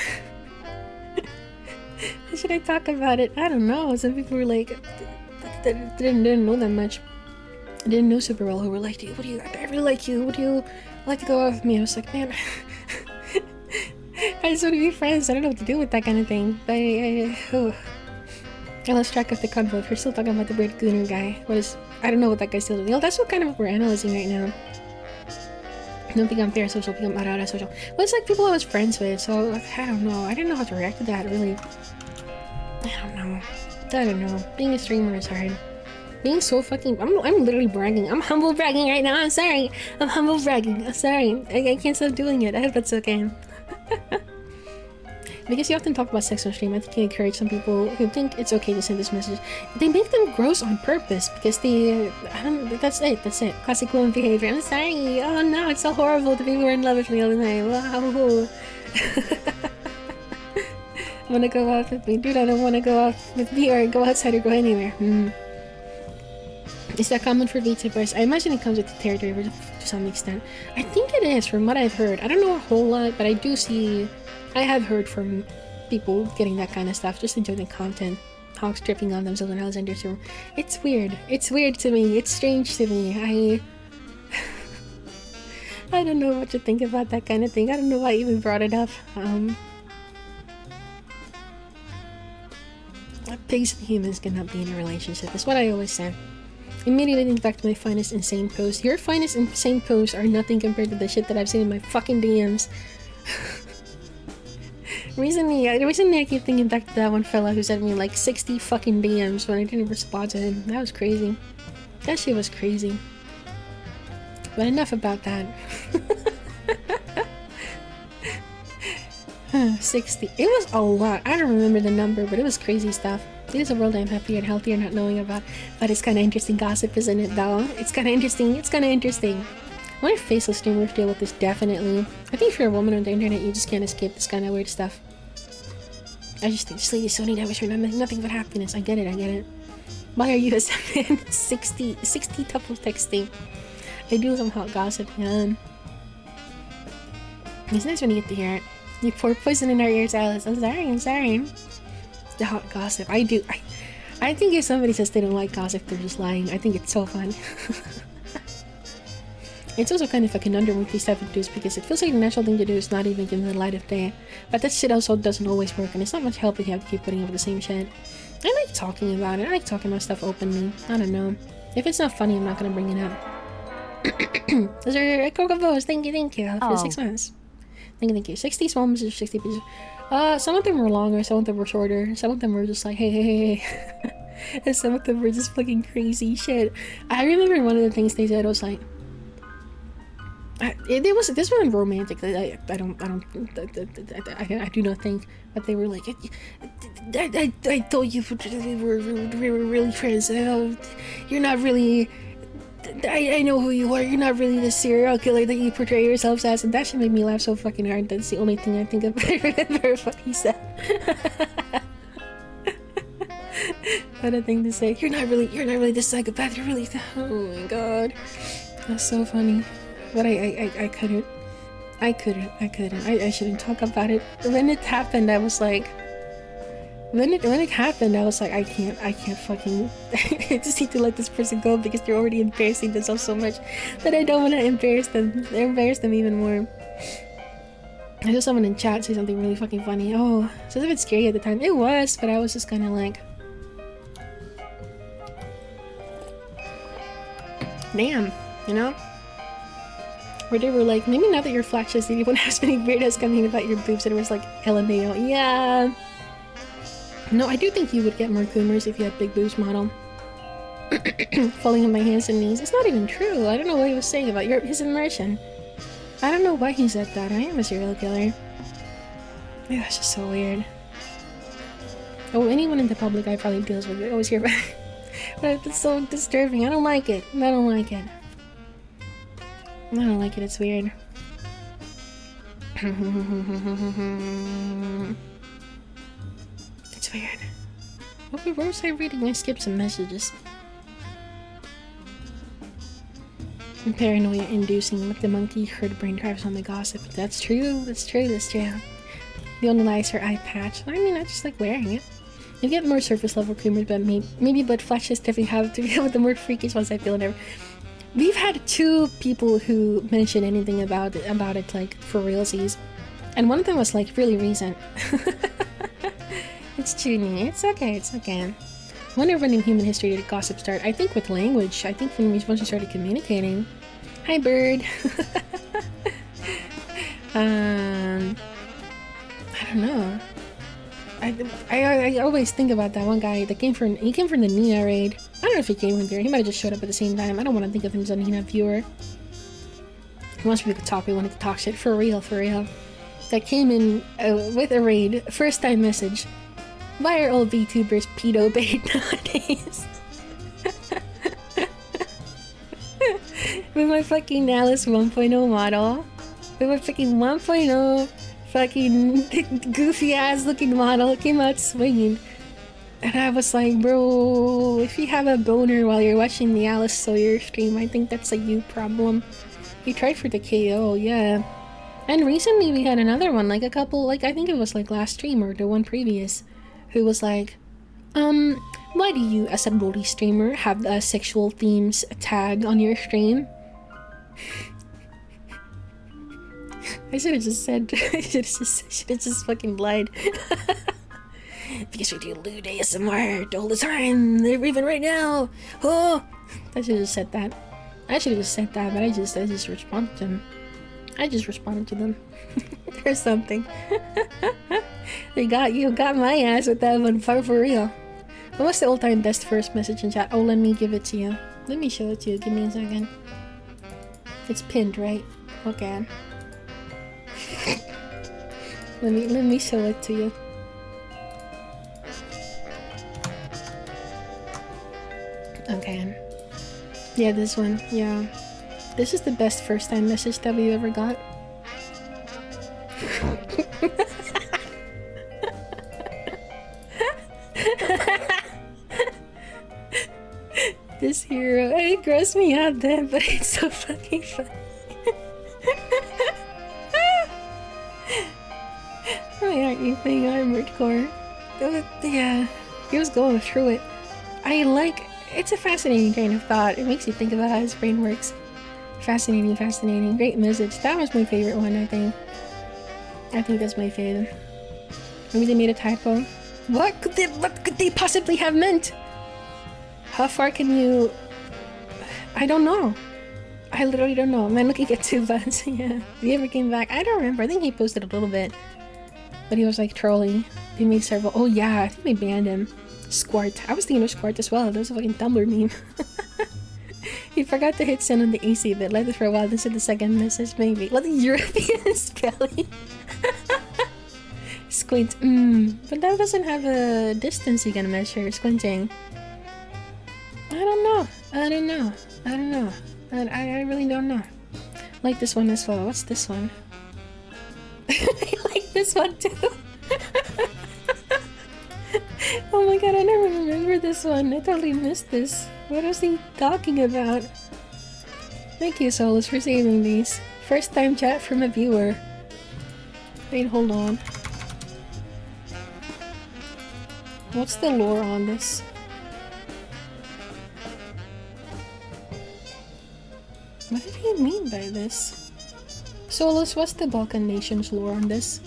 should I talk about it? I don't know. Some people were like, didn't know that much. I didn't know super well, who were like, dude, I really like you. Would you like to go out with me? I was like, man, I just want to be friends. I don't know what to do with that kind of thing. But I lost track of the convo. If you're still talking about the Bird Gooner guy, I don't know what that guy's still doing. That's what kind of we're analyzing right now. I don't think I'm parasocial, I think I'm social. Well, it's like people I was friends with, so I don't know. I didn't know how to react to that, really. I don't know. Being a streamer is hard. Being so fucking... I'm literally bragging. I'm humble bragging right now. I'm sorry. I'm humble bragging. I'm sorry. I can't stop doing it. I hope that's okay. Because you often talk about sex on stream, I think you encourage some people who think it's okay to send this message. They make them gross on purpose because that's it. Classic woman behavior. I'm sorry. Oh no, it's so horrible to be more in love with me all the time. Wow. Wanna go out with me? Dude, I don't wanna go out with me or go outside or go anywhere. Is that common for VTubers? I imagine it comes with the territory to some extent. I think it is, from what I've heard. I don't know a whole lot, but I have heard from people getting that kind of stuff, just enjoying content. Hogs tripping on themselves in Alexander's room. It's weird. It's weird to me. It's strange to me. I don't know what to think about that kind of thing. I don't know why I even brought it up. Pigs and humans cannot be in a relationship. That's what I always say. Immediately think back to my finest insane posts. Your finest insane posts are nothing compared to the shit that I've seen in my fucking DMs. Recently I keep thinking back to that one fella who sent me like 60 fucking DMs when I didn't respond to him. That was crazy. That shit was crazy. But enough about that. 60. It was a lot. I don't remember the number, but it was crazy stuff. It is a world I'm happier and healthier not knowing about. But it's kind of interesting gossip, isn't it, though? It's kind of interesting. I wonder if faceless streamers deal with this, definitely. I think if you're a woman on the internet, you just can't escape this kind of weird stuff. I just think this lady's so neat. I wish her nothing but happiness. I get it. Why are you a man? 60 couple texting. I do some hot gossip, yeah. It's nice when you get to hear it. You pour poison in our ears, Alice. I'm sorry. The hot gossip. I think if somebody says they don't like gossip, they're just lying. I think it's so fun. It's also kind of a conundrum with these type of dudes because it feels like the natural thing to do is not even in the light of day. But that shit also doesn't always work, and it's not much help if you have to keep putting up with the same shit. I like talking about it. I like talking about stuff openly. I don't know. If it's not funny, I'm not gonna bring it up. Those are Coca-Colas. Thank you for 6 months. Thank you. 60 small messages, 60 pieces. Some of them were longer, some of them were shorter, some of them were just like, hey. And some of them were just fucking crazy shit. I remember one of the things they said was like, this wasn't romantic. I do not think, but they were like, I told you we were really friends. You're not really. I know who you are. You're not really the serial killer that you portray yourselves as, and that shit made me laugh so fucking hard. That's the only thing I think of. I remember what he said. What a thing to say. You're not really the psychopath. You're really. Oh my god, that's so funny. But I couldn't. I shouldn't talk about it. When it happened, I was like. When it happened, I was like, I can't fucking. I just need to let this person go because they're already embarrassing themselves so much that I don't want to embarrass them even more. I saw someone in chat say something really fucking funny. Oh, so it was a bit scary at the time. It was, but I was just kind of like, damn, you know. Where they were like, maybe now that you're flat chested, you won't have many weirdos coming about your boobs. And it was like, LMAO. Yeah. No, I do think you would get more coomers if you had big boobs, model. Falling on my hands and knees. It's not even true. I don't know what he was saying about his immersion. I don't know why he said that. I am a serial killer. Yeah, it's just so weird. Oh, anyone in the public eye probably deals with it. I always hear about it. But it's so disturbing. I don't like it. I don't like it. I don't like it. It's weird. It's weird. What was I reading? I skipped some messages. Paranoia inducing like the monkey herd brain drives on the gossip. That's true. That's true. That's true. The only lie is her eye patch. I mean, I just like wearing it. You get more surface level creamers, but maybe but flashes definitely have to deal with the more freakish ones. I feel never. We've had 2 people who mentioned anything about it like for realsies, and one of them was like really recent. It's Junie. It's okay. It's okay. I wonder when in human history did gossip start? I think with language. I think when we started communicating. Hi, bird. I don't know. I always think about that one guy that came from the Nina raid. I don't know if he came from there. He might have just showed up at the same time. I don't want to think of him as a Nina viewer. He wants me to talk. We wanted to talk shit for real. That came in with a raid. First time message. Why are all VTubers pedo bait nowadays? With my fucking Alice 1.0 model. With my fucking 1.0 fucking goofy ass looking model came out swinging. And I was like, bro, if you have a boner while you're watching the Alice Sawyer stream, I think that's a you problem. He tried for the KO, yeah. And recently we had another one, like a couple, like I think it was like last stream or the one previous, who was like, why do you as a bully streamer have a sexual themes tag on your stream? I should have just said, I should have just fucking lied. Because we do lewd ASMR all the time, even right now. Oh, I should have just said that. I should have just said that, but I just responded to them. I just responded to them. Or something. You got my ass with that one, for real. What was the all-time best first message in chat? Oh, let me give it to you. Let me show it to you. Give me a second. It's pinned, right? Okay. let me show it to you. Okay. Yeah, this one. Yeah. This is the best first time message that we ever got. This hero, it grossed me out then, but it's so fucking funny. Why aren't you playing Armored Core? Yeah, he was going through it. It's a fascinating train of thought. It makes you think about how his brain works. Fascinating. Great message. That was my favorite one, I think. I think that's my favorite. Maybe they made a typo. What could they possibly have meant? How far can you... I don't know. I literally don't know. I'm looking at 2 buttons. Yeah. He ever came back? I don't remember. I think he posted a little bit. But he was like trolling. They made several... Oh yeah, I think they banned him. Squart. I was thinking of Squart as well. That was a fucking Tumblr meme. He forgot to hit send on the AC bit. Let it for a while. This is the second message, maybe. Let the European spelling. Squint. But that doesn't have a distance you can measure. Squinting. I don't know. I really don't know. Like this one as well. What's this one? I like this one too. Oh my god, I never remember this one. I totally missed this. What was he talking about? Thank you, Solus, for saving these. First time chat from a viewer. Wait, hold on. What's the lore on this? What did he mean by this? Solus, what's the Balkan nations lore on this?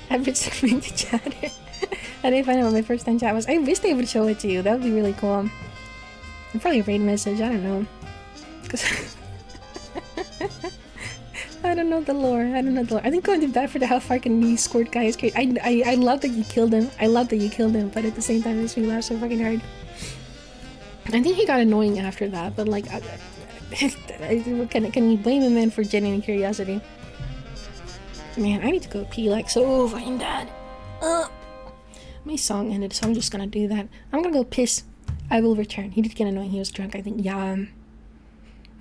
I've been sending to chat. I didn't find out what my first time chat was. I wish they would show it to you. That would be really cool. Probably a raid message. I don't know. Cause I don't know the lore. I don't know the lore. I think going to bat for the how far can the squirt guy is great. I love that you killed him. I love that you killed him, but at the same time, it makes me laugh so fucking hard. I think he got annoying after that, but like, can you blame him then for genuine curiosity? Man, I need to go pee like so fucking bad. My song ended, so I'm just gonna do that. I'm gonna go piss. I will return. He did get annoying. He was drunk, I think. Yeah.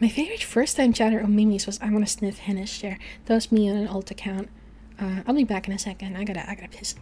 My favorite first time chatter on Mimi's was I wanna sniff Henna's share. That was me on an alt account. I'll be back in a second. I gotta piss.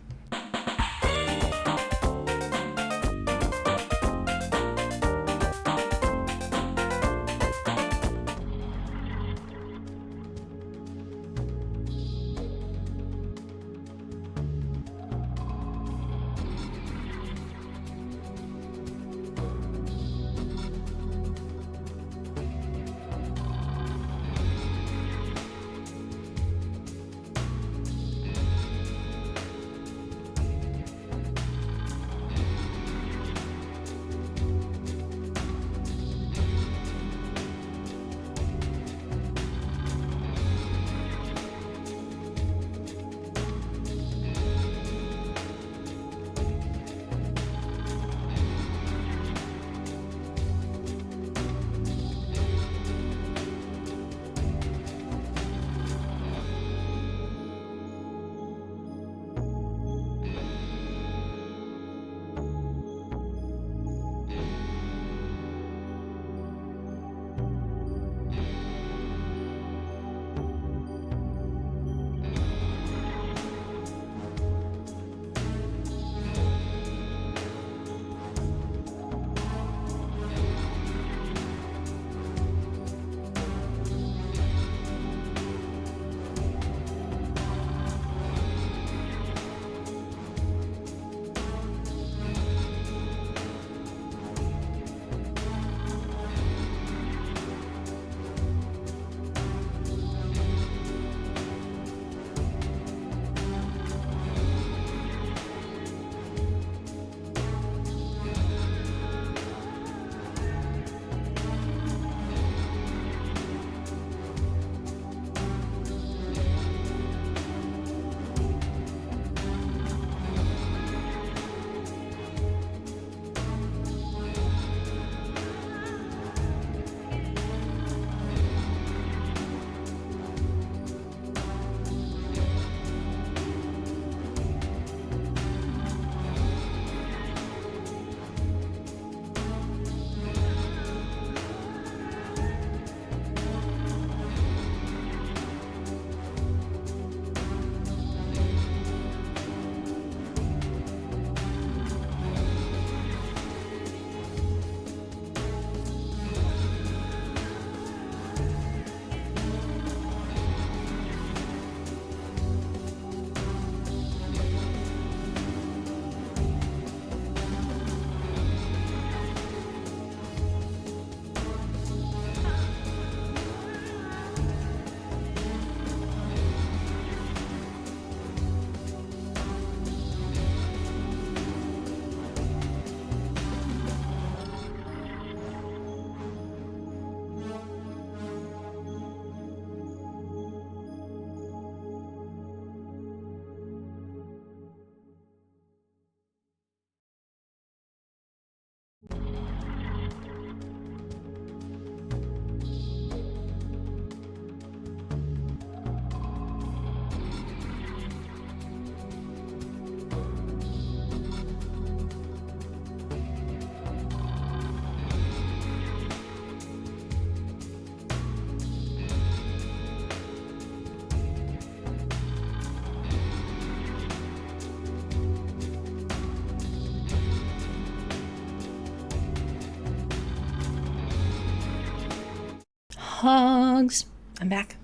Hogs. I'm back.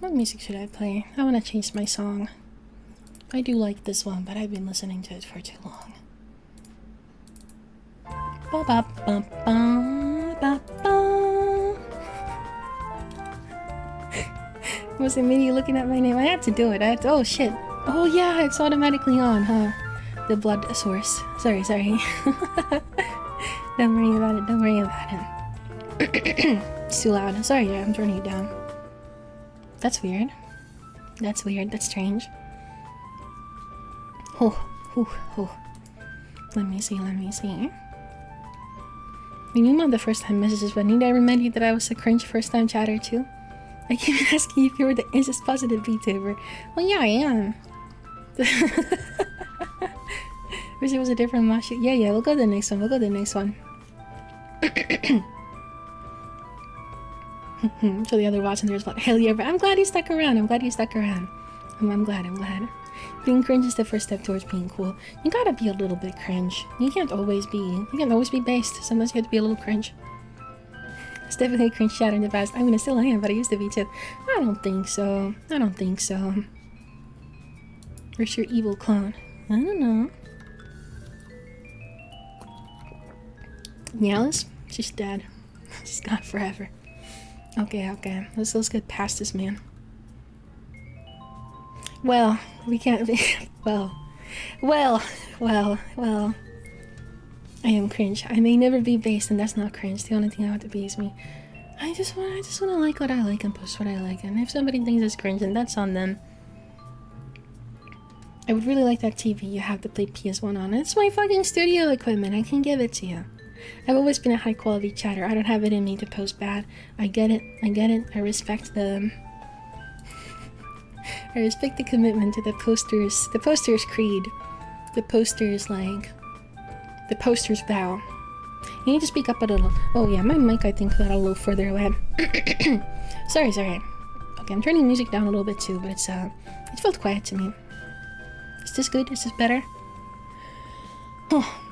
What music should I play? I want to change my song. I do like this one, but I've been listening to it for too long. Ba ba ba ba ba ba. Was it me looking at my name? I had to do it. Oh shit. Oh yeah, it's automatically on, huh? The blood source. Sorry. Don't worry about it. It's too loud. Sorry, I'm turning it down. That's weird. That's weird. That's strange. Oh. Let me see. We knew about the first time messages, but need I remind you that I was a cringe first time chatter too? I keep asking if you were the incest positive VTuber. Well, yeah, I am. Wish it was a different mosh. Yeah, we'll go to the next one. So the other watching there's like, hell yeah, but I'm glad you stuck around. I'm glad. Being cringe is the first step towards being cool. You gotta be a little bit cringe. You can't always be based. Sometimes you have to be a little cringe. It's definitely a cringe chatter in the past. I mean, I still am, but I used to be too. I don't think so. Where's your evil clone? I don't know. Alice? She's dead. She's gone forever. Okay. Let's get past this, man. Well, we can't be... Well. I am cringe. I may never be based, and that's not cringe. The only thing I want to be is me. I just want to like what I like and post what I like. And if somebody thinks it's cringe, then that's on them. I would really like that TV you have to play PS1 on. It's my fucking studio equipment. I can give it to you. I've always been a high quality chatter. I don't have it in me to post bad. I get it. I respect the... I respect the commitment to the poster's creed. The poster's vow. You need to speak up a little. Oh yeah, my mic I think got a little further away. Sorry. Okay, I'm turning music down a little bit too, but it felt quiet to me. Is this good? Is this better? Oh.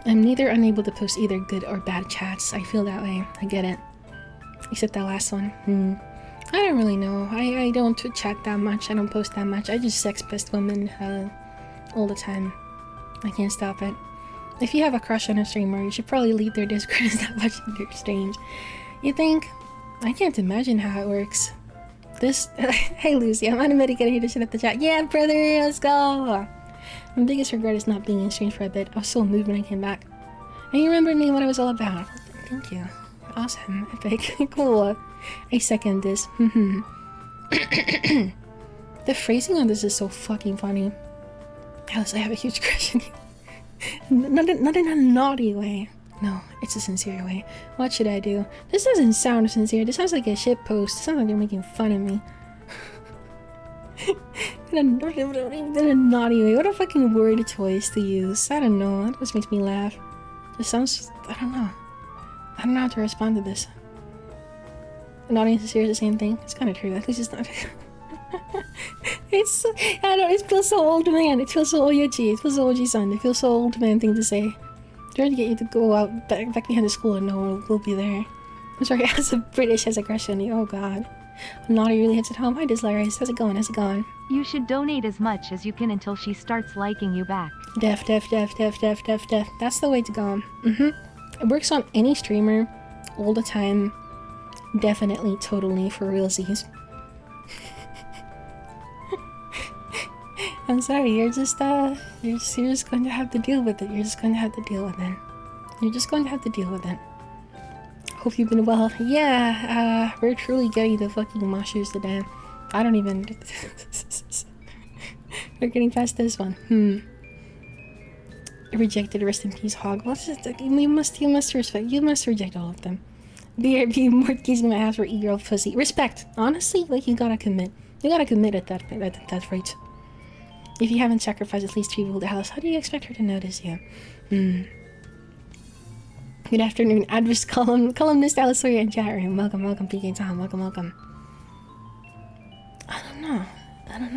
I'm neither unable to post either good or bad chats. I feel that way. I get it. Except that last one. I don't really know. I don't chat that much. I don't post that much. I just sex pest women all the time. I can't stop it. If you have a crush on a streamer, you should probably leave their Discord and stop watching their streams. You think? I can't imagine how it works. Hey Lucy, I'm unmedicated here to shut up the chat. Yeah, brother, let's go! My biggest regret is not being in streams for a bit. I was so moved when I came back. And you remembered me and what I was all about. Thank you. Awesome. Epic. Cool. I second this. The phrasing on this is so fucking funny. Alice, I have a huge crush on you. Not in a naughty way. No, it's a sincere way. What should I do? This doesn't sound sincere. This sounds like a shit post. It sounds like you're making fun of me. in a naughty way. What a fucking word choice to use. I don't know. That just makes me laugh. This sounds... I don't know how to respond to this. An audience is here the same thing. It's kind of true. At least it's not... it feels so old man. It feels so OG. It feels so OG-san. It feels so old man thing to say. Trying to get you to go out back behind the school and no one will be there. I'm sorry, as a British has a crush on you. Oh god. Naughty really hits it home. Hi Dislarius. How's it going? You should donate as much as you can until she starts liking you back. Def. That's the way to go. It works on any streamer all the time. Definitely, totally, for realsies. I'm sorry, you're just going to have to deal with it. You're just going to have to deal with it. Hope you've been well. Yeah, we're truly getting the fucking mushrooms today. I don't even... We're getting past this one. Rejected, rest in peace, hog. What's it? You must reject all of them. BRB, more kissing my ass for e-girl pussy. Respect. Honestly, like, you gotta commit. At that rate. If you haven't sacrificed at least 3 people to Alice, how do you expect her to notice you? Good afternoon, Adverse columnist Alice Sawyer in chat room. Welcome, PK Tom. Welcome. I don't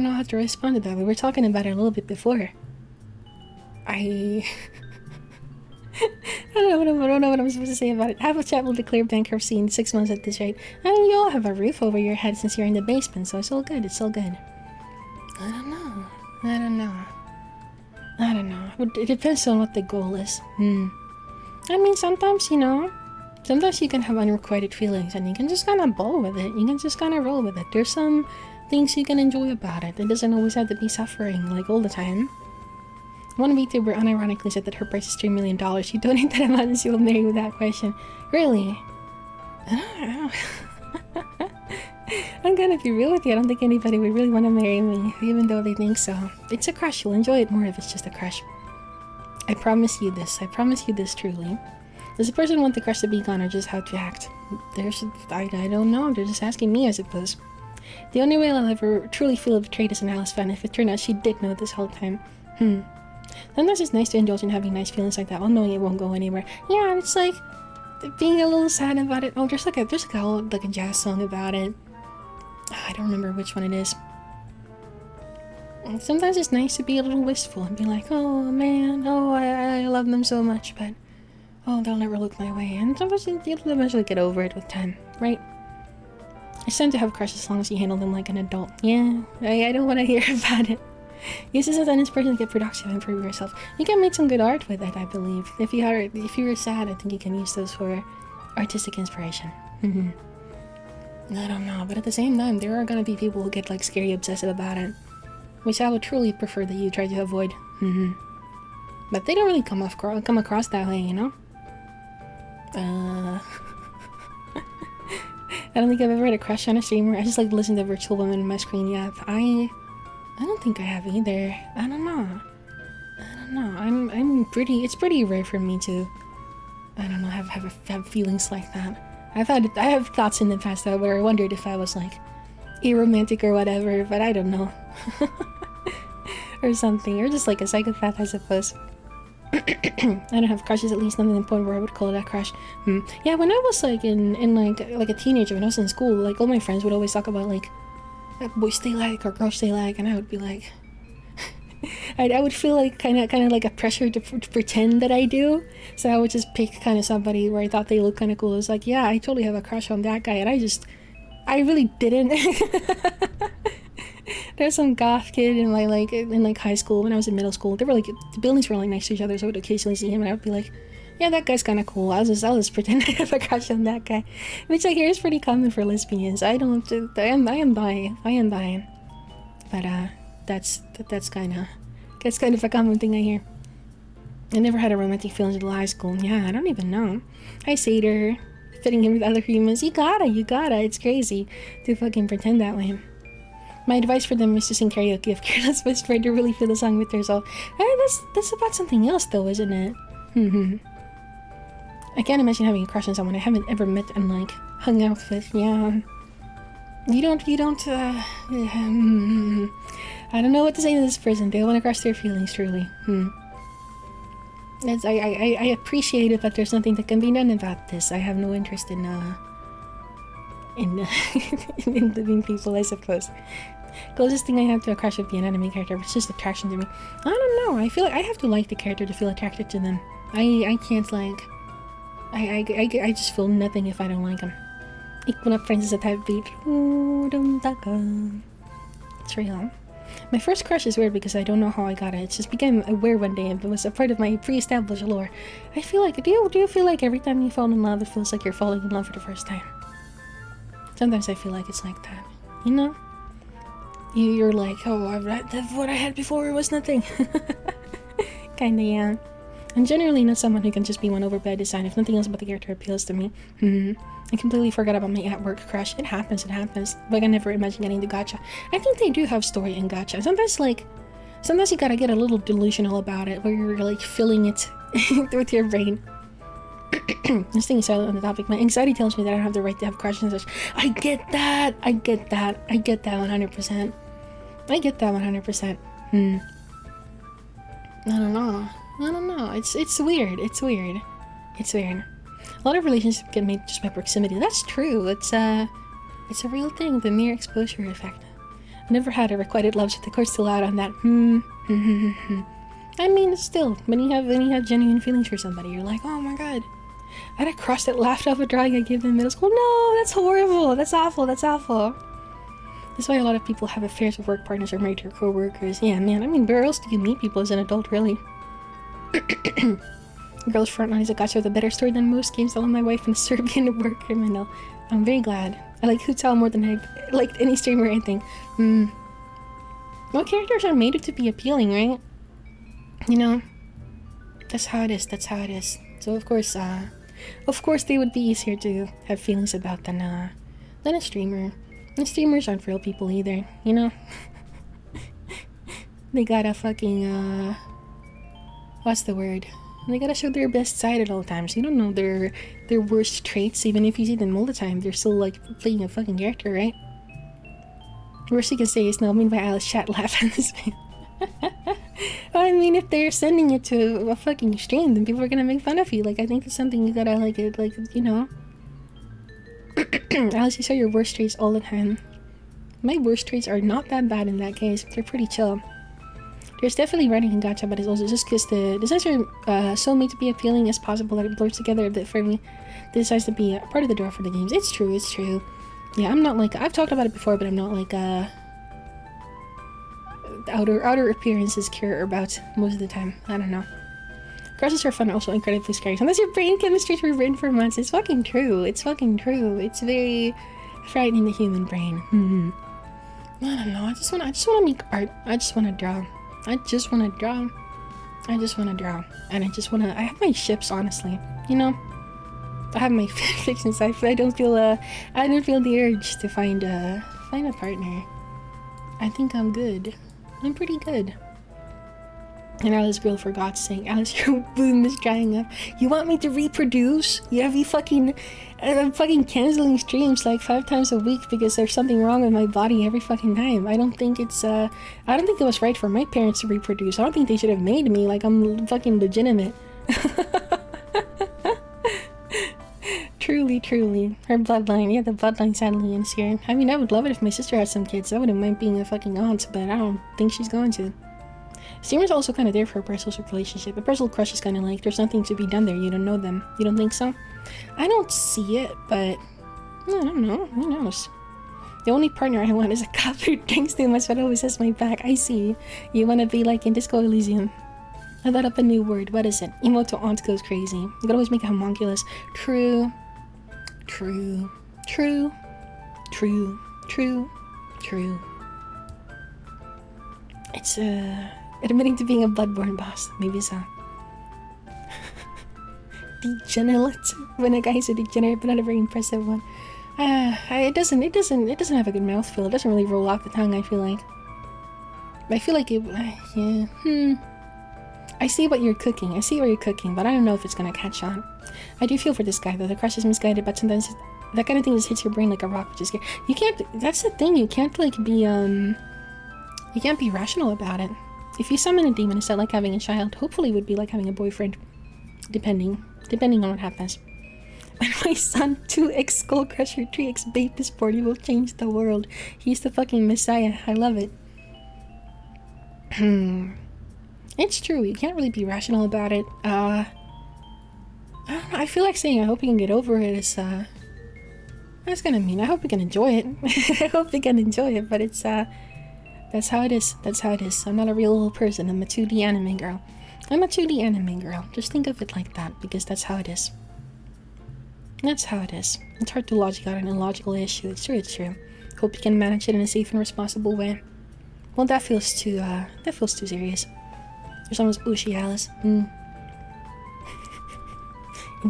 know how to respond to that. We were talking about it a little bit before. I don't know what I'm supposed to say about it. Half of chat will declare bankruptcy in 6 months at this rate. I mean, you all have a roof over your head since you're in the basement, so it's all good. I don't know. It depends on what the goal is. I mean, sometimes you can have unrequited feelings and you can just kind of roll with it. There's some things you can enjoy about it. It doesn't always have to be suffering, like, all the time. One VTuber unironically said that her price is $3 million. You donate that amount and she will marry without question. Really? I'm gonna be real with you. I don't think anybody would really want to marry me, even though they think so. It's a crush. You'll enjoy it more if it's just a crush. I promise you this. I promise you this truly. Does the person want the crush to be gone or just how to act? I don't know. They're just asking me, I suppose. The only way I'll ever truly feel betrayed as an Alice fan if it turned out she did know this whole time. Sometimes it's nice to indulge in having nice feelings like that while knowing it won't go anywhere. Yeah, it's like being a little sad about it. Oh, there's like a whole like a jazz song about it. I don't remember which one it is. Sometimes it's nice to be a little wistful and be like, oh man, oh I love them so much, but oh they'll never look my way. And sometimes you'll eventually get over it with time, right? It's time to have crushes as long as you handle them like an adult. Yeah, I don't want to hear about it. Use this as an inspiration to get productive and improve yourself. You can make some good art with it, I believe. If you were sad, I think you can use those for artistic inspiration. I don't know, but at the same time, there are gonna be people who get like scary obsessive about it, which I would truly prefer that you try to avoid. But they don't really come across that way, you know. I don't think I've ever had a crush on a streamer. I just like listen to virtual women on my screen. Yeah, I don't think I have either. I don't know. It's pretty rare for me to, I don't know, have feelings like that. I have thoughts in the past though where I wondered if I was like aromantic or whatever, but I don't know. Or something, or just like a psychopath, I suppose. I don't have crushes, at least not to the point where I would call it a crush. Yeah, when I was like in like a teenager, when I was in school, like all my friends would always talk about like boys they like or girls they like, and I would be like, I would feel like kind of like a pressure to pretend that I do. So I would just pick kind of somebody where I thought they looked kind of cool. It was like, yeah, I totally have a crush on that guy, and I really didn't. There's some goth kid in my high school when I was in middle school. They were like, the buildings were like next to each other, so I would occasionally see him, and I would be like, yeah, that guy's kind of cool. I'll just pretend I have a crush on that guy, which I hear is pretty common for lesbians. I am dying. But that's kind of a common thing I hear. I never had a romantic feelings until high school. Yeah, I don't even know. Hi, Satyr. Fitting in with other humans. You gotta. It's crazy to fucking pretend that way. My advice for them is to sing karaoke if Careless Whisper to really feel the song with their soul. That's about something else though, isn't it? I can't imagine having a crush on someone I haven't ever met and like hung out with. Yeah. You don't I don't know what to say to this person. They want to crush their feelings, truly. I appreciate it, but there's nothing that can be done about this. I have no interest in living people, I suppose. Closest thing I have to a crush would be an anime character, but it's just attraction to me. I don't know. I feel like I have to like the character to feel attracted to them. I can't like. I just feel nothing if I don't like them. Equal up friends is a type beat. It's real. My first crush is weird because I don't know how I got it. It just became aware one day and it was a part of my pre-established lore. I feel like, do you feel like every time you fall in love, it feels like you're falling in love for the first time? Sometimes I feel like it's like that, you know? You're like, oh, what I had before was nothing. Kinda, yeah. I'm generally not someone who can just be won over by design if nothing else about the character appeals to me. I completely forgot about my at-work crush. It happens. Like, I never imagined getting the gacha. I think they do have story in gacha. Sometimes you gotta get a little delusional about it, where you're, like, filling it with your brain. This thing is silent on the topic. My anxiety tells me that I don't have the right to have crushes and such. I get that 100%. I get that 100%. I don't know. It's weird. A lot of relationships get made just by proximity. That's true. It's a real thing. The mere exposure effect. I've never had a requited love, so the court's still out on that. I mean, still, when you have genuine feelings for somebody, you're like, oh my god, I had a crush that laughed off a drawing I gave them in middle school. No, that's horrible. That's awful. That's why a lot of people have affairs with work partners or married to co-workers. Yeah, man. I mean, where else do you meet people as an adult, really? Girls Frontline is a gacha with a better story than most games. I love my wife and a Serbian work criminal. I'm very glad. I like Hutal more than I liked any streamer, I think. Well, characters are made to be appealing, right? You know? That's how it is. So, of course, Of course, they would be easier to have feelings about than a streamer. And streamers aren't real people either, you know? They gotta fucking, what's the word? They gotta show their best side at all times. You don't know their worst traits, even if you see them all the time. They're still, like, playing a fucking character, right? Worst you can say is, no, meanwhile, Alice chat laugh at this man. I mean, if they're sending it to a fucking stream, then people are gonna make fun of you. Like, I think it's something you gotta, like, you know. Alice, you show your worst traits all the time. My worst traits are not that bad in that case. They're pretty chill. There's definitely writing in gacha, but it's also just because the designs are so made to be appealing as possible that it blurs together a bit for me. The designs to be a part of the draw for the games. It's true, it's true. Yeah, I'm not like, I've talked about it before, but I'm not like, outer appearances care about most of the time. I don't know. Crushes are fun, also incredibly scary. Unless your brain chemistry's been written for months. It's fucking true. It's fucking true. It's very frightening, the human brain. I don't know. I just wanna make art. I just wanna draw. I just wanna draw. I just wanna draw. And I have my ships, honestly. You know? I have my fictions. I don't feel the urge to find a partner. I think I'm good. I'm pretty good. And Alice, girl, for God's sake, Alice, your womb is drying up. You want me to reproduce? You have me fucking, I'm fucking canceling streams like 5 times a week because there's something wrong with my body every fucking time. I don't think it was right for my parents to reproduce. I don't think they should have made me like I'm fucking legitimate. Truly. Her bloodline, yeah, the bloodline sadly ends here. I mean, I would love it if my sister had some kids. I wouldn't mind being a fucking aunt, but I don't think she's going to. Streamer's also kind of there for a personal relationship. A personal crush is kind of like, there's nothing to be done there. You don't know them. You don't think so? I don't see it, but I don't know. Who knows? The only partner I want is a cop who drinks too much but always has my back. I see. You want to be like in Disco Elysium. I thought up a new word. What is it? Emoto aunt goes crazy. You could always make a homunculus. True. It's admitting to being a bloodborne boss. Maybe so. Degenerate. When a guy's a degenerate, but not a very impressive one. It doesn't have a good mouthfeel. It doesn't really roll off the tongue, I feel like. It, yeah. I see what you're cooking. But I don't know if it's gonna catch on. I do feel for this guy, though. The crush is misguided, but sometimes that kind of thing just hits your brain like a rock, which is scary. You can't, that's the thing, you can't, like, you can't be rational about it. If you summon a demon, it's not like having a child. Hopefully it would be like having a boyfriend. Depending on what happens. And my son, 2x Skullcrusher, 3x Baby Sport, he will change the world. He's the fucking messiah. I love it. It's true, you can't really be rational about it. I don't know, I feel like saying I hope you can get over it is, that's gonna mean I hope you can enjoy it. I hope you can enjoy it, but it's, that's how it is. I'm not a real little person. I'm a 2D anime girl. Just think of it like that, because that's how it is. It's hard to logic out an illogical issue. It's true. Hope you can manage it in a safe and responsible way. Well, that feels too serious. There's almost Ushi Alice. In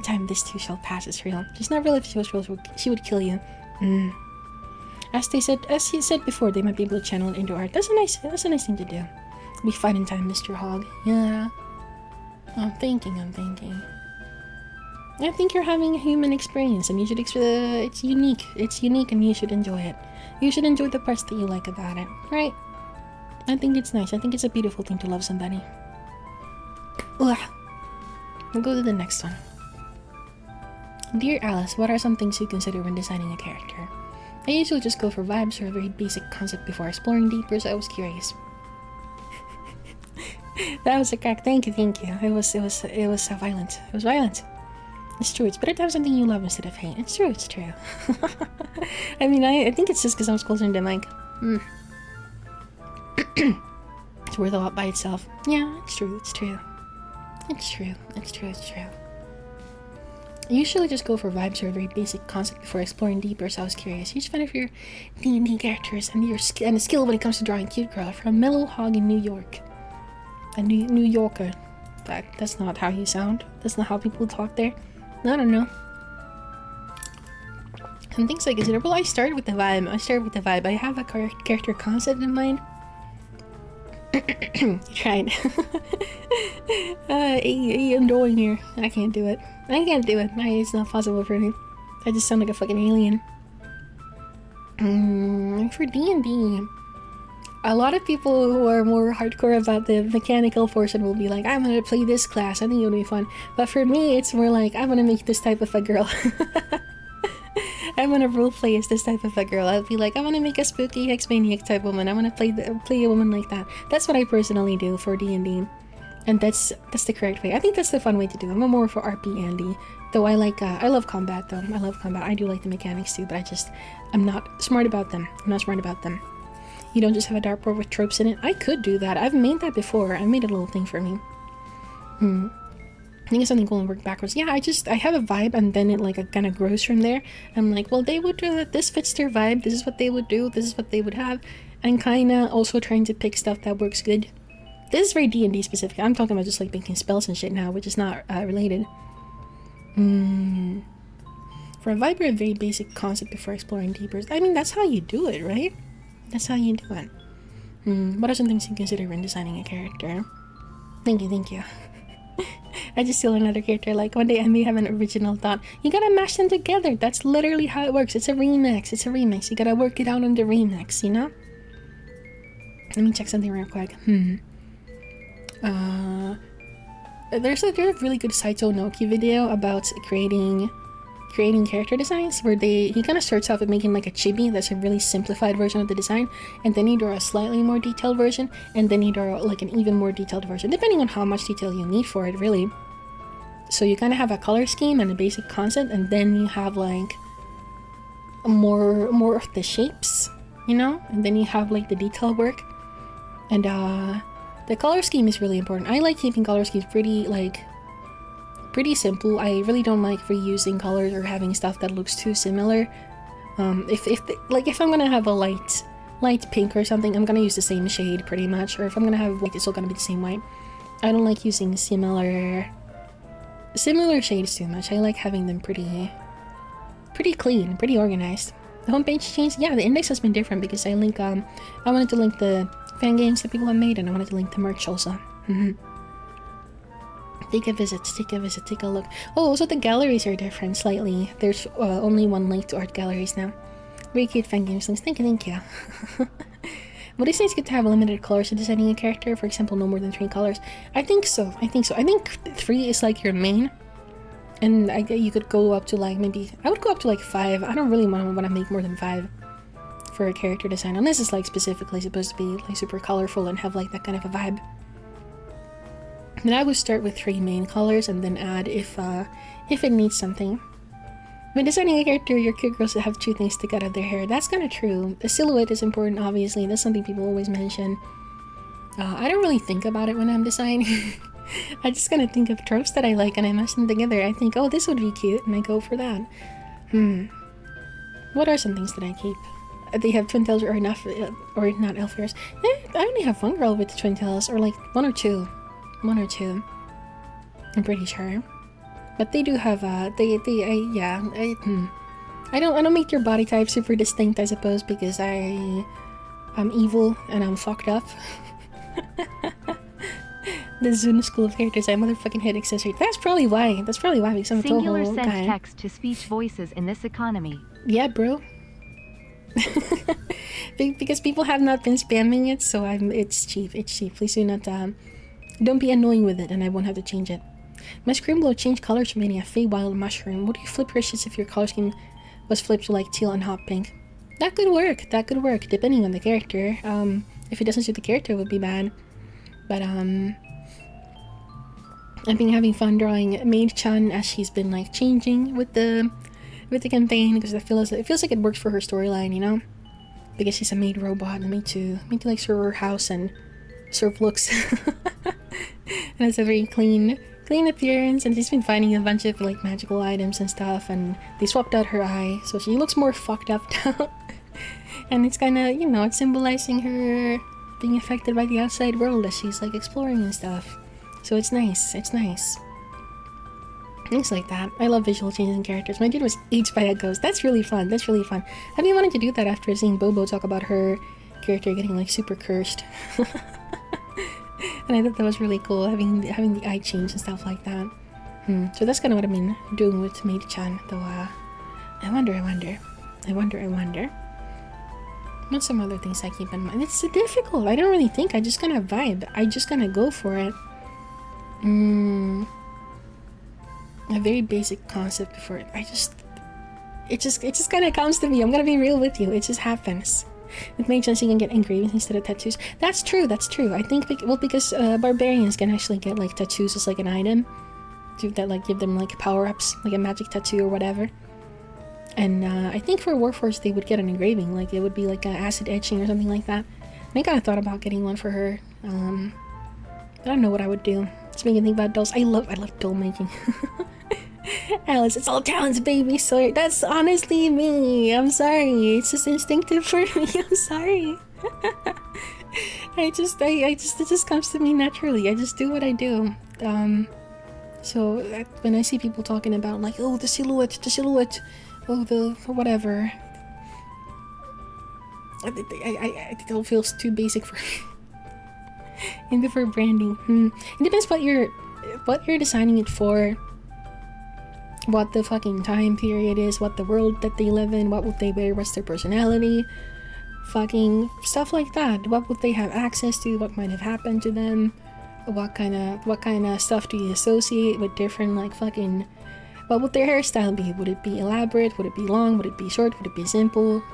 time, this too shall pass. It's real. She's not real. If she was real, she would kill you. As he said before, they might be able to channel it into art. That's a nice thing to do. Be fine in time, Mr. Hog. Yeah. I'm thinking. I think you're having a human experience, and you should. It's unique. And you should enjoy it. You should enjoy the parts that you like about it, right? I think it's nice. I think it's a beautiful thing to love somebody. Ugh. We'll go to the next one. Dear Alice, what are some things you consider when designing a character? I usually just go for vibes or a very basic concept before exploring deeper, so I was curious. That was a crack. Thank you. It was violent. It was violent. It's true. It's better to have something you love instead of hate. It's true. I mean, I think it's just because I'm closer to the mic. It's worth a lot by itself. Yeah, it's true. I usually just go for vibes or a very basic concept before exploring deeper, so I was curious. Each fan of your D&D characters and the skill when it comes to drawing cute girl from a mellow hog in New York. A New Yorker. That's not how you sound. That's not how people talk there. I don't know. Some things I consider. Well, I started with the vibe. I have a character concept in mind. You tried. I'm doing here. I can't do it. It's not possible for me. I just sound like a fucking alien. For D&D, a lot of people who are more hardcore about the mechanical portion will be like, I'm gonna play this class, I think it'll be fun. But for me, it's more like, I'm gonna make this type of a girl. I'm gonna roleplay as this type of a girl. I'll be like, I wanna make a spooky hex-maniac type woman. I wanna play a woman like that. That's what I personally do for D&D. And that's the correct way. I think that's the fun way to do it. I'm more for RP Andy. Though I love combat though. I love combat. I do like the mechanics too, but I'm not smart about them. You don't just have a dartboard with tropes in it. I could do that. I've made that before. I made a little thing for me. I think it's something cool and work backwards. Yeah, I have a vibe and then it like kind of grows from there. I'm like, well, they would do that. This fits their vibe. This is what they would do. This is what they would have. And kind of also trying to pick stuff that works good. This is very D&D specific. I'm talking about just like making spells and shit now, which is not related. For a vibe or a very basic concept before exploring deeper. I mean, that's how you do it, right? That's how you do it. What are some things you consider when designing a character? Thank you. I just steal another character. Like, one day I may have an original thought. You gotta mash them together. That's literally how it works. It's a remix. You gotta work it out on the remix, you know? Let me check something real quick. There's a really good Saito Noki video about creating character designs where he kind of starts off with making like a chibi that's a really simplified version of the design, and then you draw a slightly more detailed version, and then you draw like an even more detailed version, depending on how much detail you need for it, really. So you kind of have a color scheme and a basic concept, and then you have like more of the shapes, you know, and then you have like the detail work, and the color scheme is really important. I like keeping color schemes pretty simple. I really don't like reusing colors or having stuff that looks too similar. If I'm gonna have a light pink or something, I'm gonna use the same shade pretty much. Or if I'm gonna have white, it's still gonna be the same white. I don't like using similar shades too much. I like having them pretty clean, pretty organized. The homepage changed. Yeah, the index has been different because I wanted to link the fan games that people have made, and I wanted to link the merch also. Take a visit, take a look. Oh, also the galleries are different slightly. There's only one link to art galleries now. Very cute fan games links. Thank you. Would you say it's good to have limited colors to designing a character? For example, no more than 3 colors. I think so. I think 3 is like your main. And you could go up to like I would go up to like 5. I don't really want to make more than 5 for a character design, unless it's like specifically supposed to be like super colorful and have like that kind of a vibe. Then I would start with 3 main colors and then add if it needs something. When designing a character, your cute girls have 2 things to cut out their hair. That's kind of true. The silhouette is important, obviously. That's something people always mention. I don't really think about it when I'm designing. I just kind of think of tropes that I like and I mash them together. I think, oh, this would be cute, and I go for that. What are some things that I keep? They have twin tails or not elf ears. I only have 1 girl with twin tails, or like 1 or 2. 1 or 2. I'm pretty sure. But they do have I don't make their body type super distinct, I suppose, because I'm evil and I'm fucked up. The Zuna School of Characters, I motherfucking hate accessory. That's probably why, because I'm a Singular Toho sent guy. text to speech voices in this economy. Yeah, bro. Because people have not been spamming it, so it's cheap. Please do not don't be annoying with it, and I won't have to change it. My screen will change colors from being a Feywild mushroom. Would you flip your shits if your color scheme was flipped to like teal and hot pink? That could work, depending on the character. If it doesn't suit the character, it would be bad. But I've been having fun drawing Maid-chan as she's been like changing with the campaign, because it feels like it works for her storyline, you know? Because she's a maid robot and made to like serve her house and serve looks. And it's a very clean appearance, and she's been finding a bunch of like magical items and stuff, and they swapped out her eye, so she looks more fucked up now. And it's kind of, you know, it's symbolizing her being affected by the outside world as she's like exploring and stuff. So it's nice. Things like that. I love visual changes in characters. My dude was aged by a ghost. That's really fun. That's really fun. I've been wanting to do that after seeing Bobo talk about her character getting like super cursed. And I thought that was really cool, having the eye change and stuff like that. So that's kind of what I've been doing with Maid-chan. Though, I wonder. What's some other things I keep in mind? It's difficult. I don't really think. I just kind of vibe. I just kind of go for it. A very basic concept for it. It just kind of comes to me. I'm gonna be real with you. It just happens. With Maid-chan, you can get engravings instead of tattoos. That's true. I think because barbarians can actually get like tattoos as like an item that like give them like power-ups, like a magic tattoo or whatever. And I think for Warforged they would get an engraving, like it would be like acid etching or something like that. And I kind of thought about getting one for her. I don't know what I would do. Just making me think about dolls. I love doll making. Alice, it's all talents, baby. So that's honestly me. I'm sorry. It's just instinctive for me. I'm sorry. It just comes to me naturally. I just do what I do. So when I see people talking about like, oh, the silhouette, oh, the whatever, it all feels too basic for me. And for branding, it depends what you're designing it for. What the fucking time period is, what the world that they live in, what would they wear, what's their personality, fucking stuff like that. What would they have access to, what might have happened to them, what kind of stuff do you associate with different like fucking, what would their hairstyle be? Would it be elaborate? Would it be long? Would it be short? Would it be simple?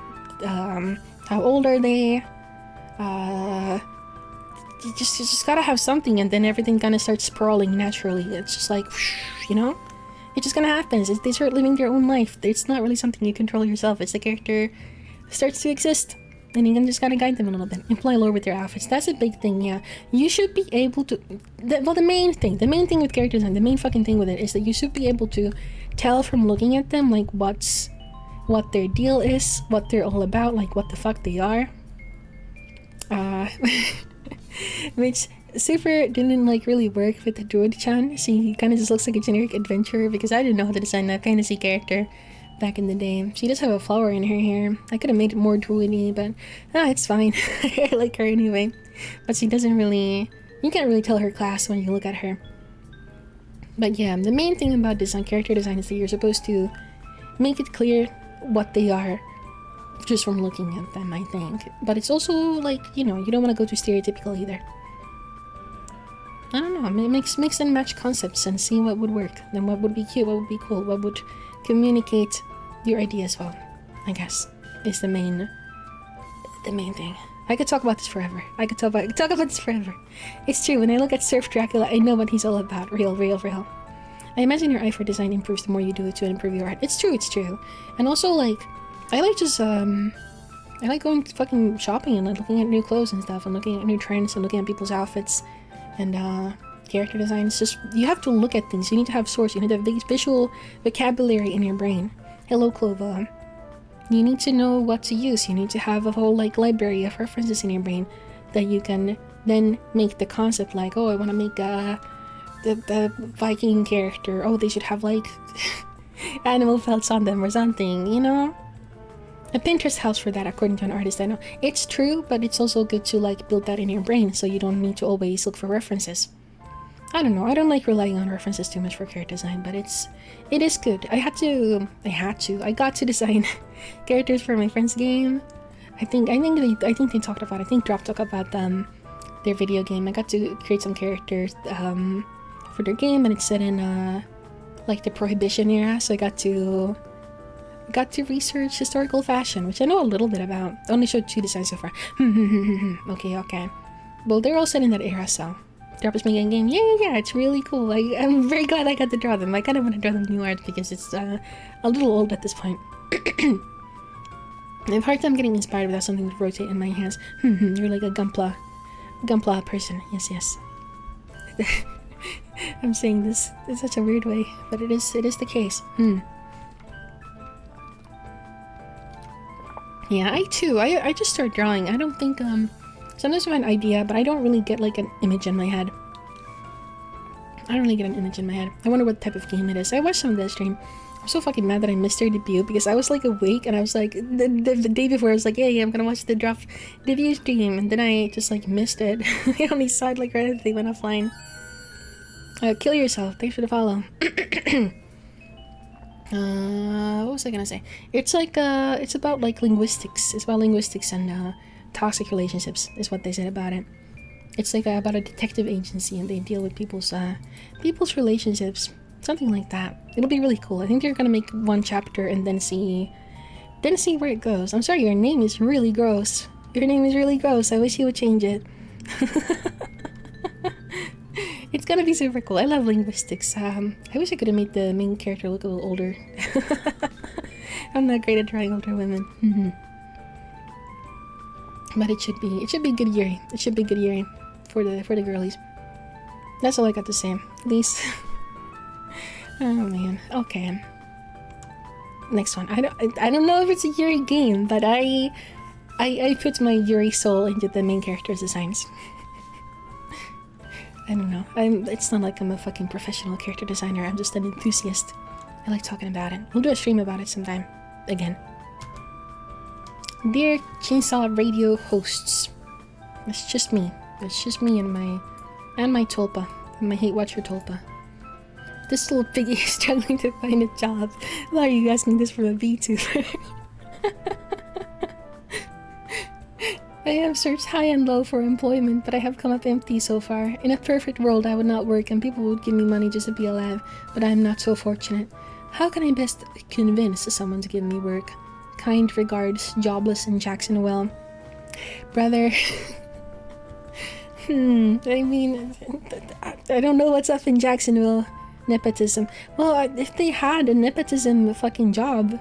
How old are they? You just gotta have something, and then everything kind of starts sprawling naturally. It's just like, you know? It just kind of happens. They start living their own life. It's not really something you control yourself. It's the character starts to exist, and you can just gotta guide them a little bit. Imply lore with their outfits. That's a big thing, yeah. You should be able to... the main thing with character design, the main fucking thing with it is that you should be able to tell from looking at them, like, what their deal is, what they're all about, like, what the fuck they are. Which... super didn't like really work with the Druid-chan. She kind of just looks like a generic adventurer because I didn't know how to design that fantasy character back in the day. She does have a flower in her hair. I could have made it more druidy, but it's fine. I like her anyway. But she doesn't really... you can't really tell her class when you look at her. But yeah, the main thing about character design is that you're supposed to make it clear what they are just from looking at them, I think. But it's also like, you know, you don't want to go too stereotypical either. I don't know, mix and match concepts and see what would work. Then what would be cute, what would be cool, what would communicate your ideas well, I guess, is the main thing. I could talk about this forever. I could talk about this forever. It's true, when I look at Surf Dracula, I know what he's all about. Real. I imagine your eye for design improves the more you do it to improve your art. It's true. And also, like, I like going to fucking shopping and like looking at new clothes and stuff and looking at new trends and looking at people's outfits. And character design is just, you have to look at things. You need to have source. You need to have visual vocabulary in your brain. Hello, Clova. You need to know what to use. You need to have a whole like library of references in your brain that you can then make the concept like, oh, I want to make the Viking character. Oh, they should have like animal felts on them or something, you know? A Pinterest helps for that, according to an artist I know. It's true, but it's also good to like build that in your brain so you don't need to always look for references. I don't know, I don't like relying on references too much for character design, but it is good. I got to design characters for my friend's game. I think they talked about, I think Drop talked about their video game. I got to create some characters for their game, and it's set in like the Prohibition era, so I got to research historical fashion, which I know a little bit about. I only showed 2 designs so far. Okay. Well, they're all set in that era, so Drop is making a game. Yeah, it's really cool. I'm very glad I got to draw them. I kind of want to draw them new art because it's a little old at this point. I have a hard time getting inspired without something to rotate in my hands. You're like a Gunpla person. Yes. I'm saying this in such a weird way, but it is the case. Yeah, I just start drawing. I don't think, sometimes I have an idea, but I don't really get like an image in my head. I don't really get an image in my head. I wonder what type of game it is. I watched some of that stream. I'm so fucking mad that I missed their debut because I was like awake and I was like the day before I was like, hey, I'm gonna watch the drop debut stream, and then I just like missed it. I only saw it like right as they went offline. Kill yourself. Thanks for the follow. What was I gonna say? It's like it's about like linguistics. It's about linguistics and toxic relationships is what they said about it. It's like about a detective agency and they deal with people's relationships. Something like that. It'll be really cool. I think they're gonna make one chapter and then see where it goes. I'm sorry, your name is really gross. Your name is really gross. I wish you would change it. It's gonna be super cool. I love linguistics. I wish I could have made the main character look a little older. I'm not great at drawing older women. But it should be good Yuri. It should be good Yuri for the girlies. That's all I got to say. At least. Oh man. Okay. Next one. I don't know if it's a Yuri game, but I put my Yuri soul into the main character's designs. I don't know. It's not like I'm a fucking professional character designer. I'm just an enthusiast. I like talking about it. We'll do a stream about it sometime. Again. Dear Chainsaw Radio hosts. It's just me. It's just me and my tulpa. And my hate watcher tulpa. This little piggy is struggling to find a job. Why are you asking this from a VTuber? I have searched high and low for employment, but I have come up empty so far. In a perfect world, I would not work and people would give me money just to be alive, but I am not so fortunate. How can I best convince someone to give me work? Kind regards, Jobless in Jacksonville. Brother. I mean, I don't know what's up in Jacksonville. Nepotism. Well, if they had a nepotism fucking job,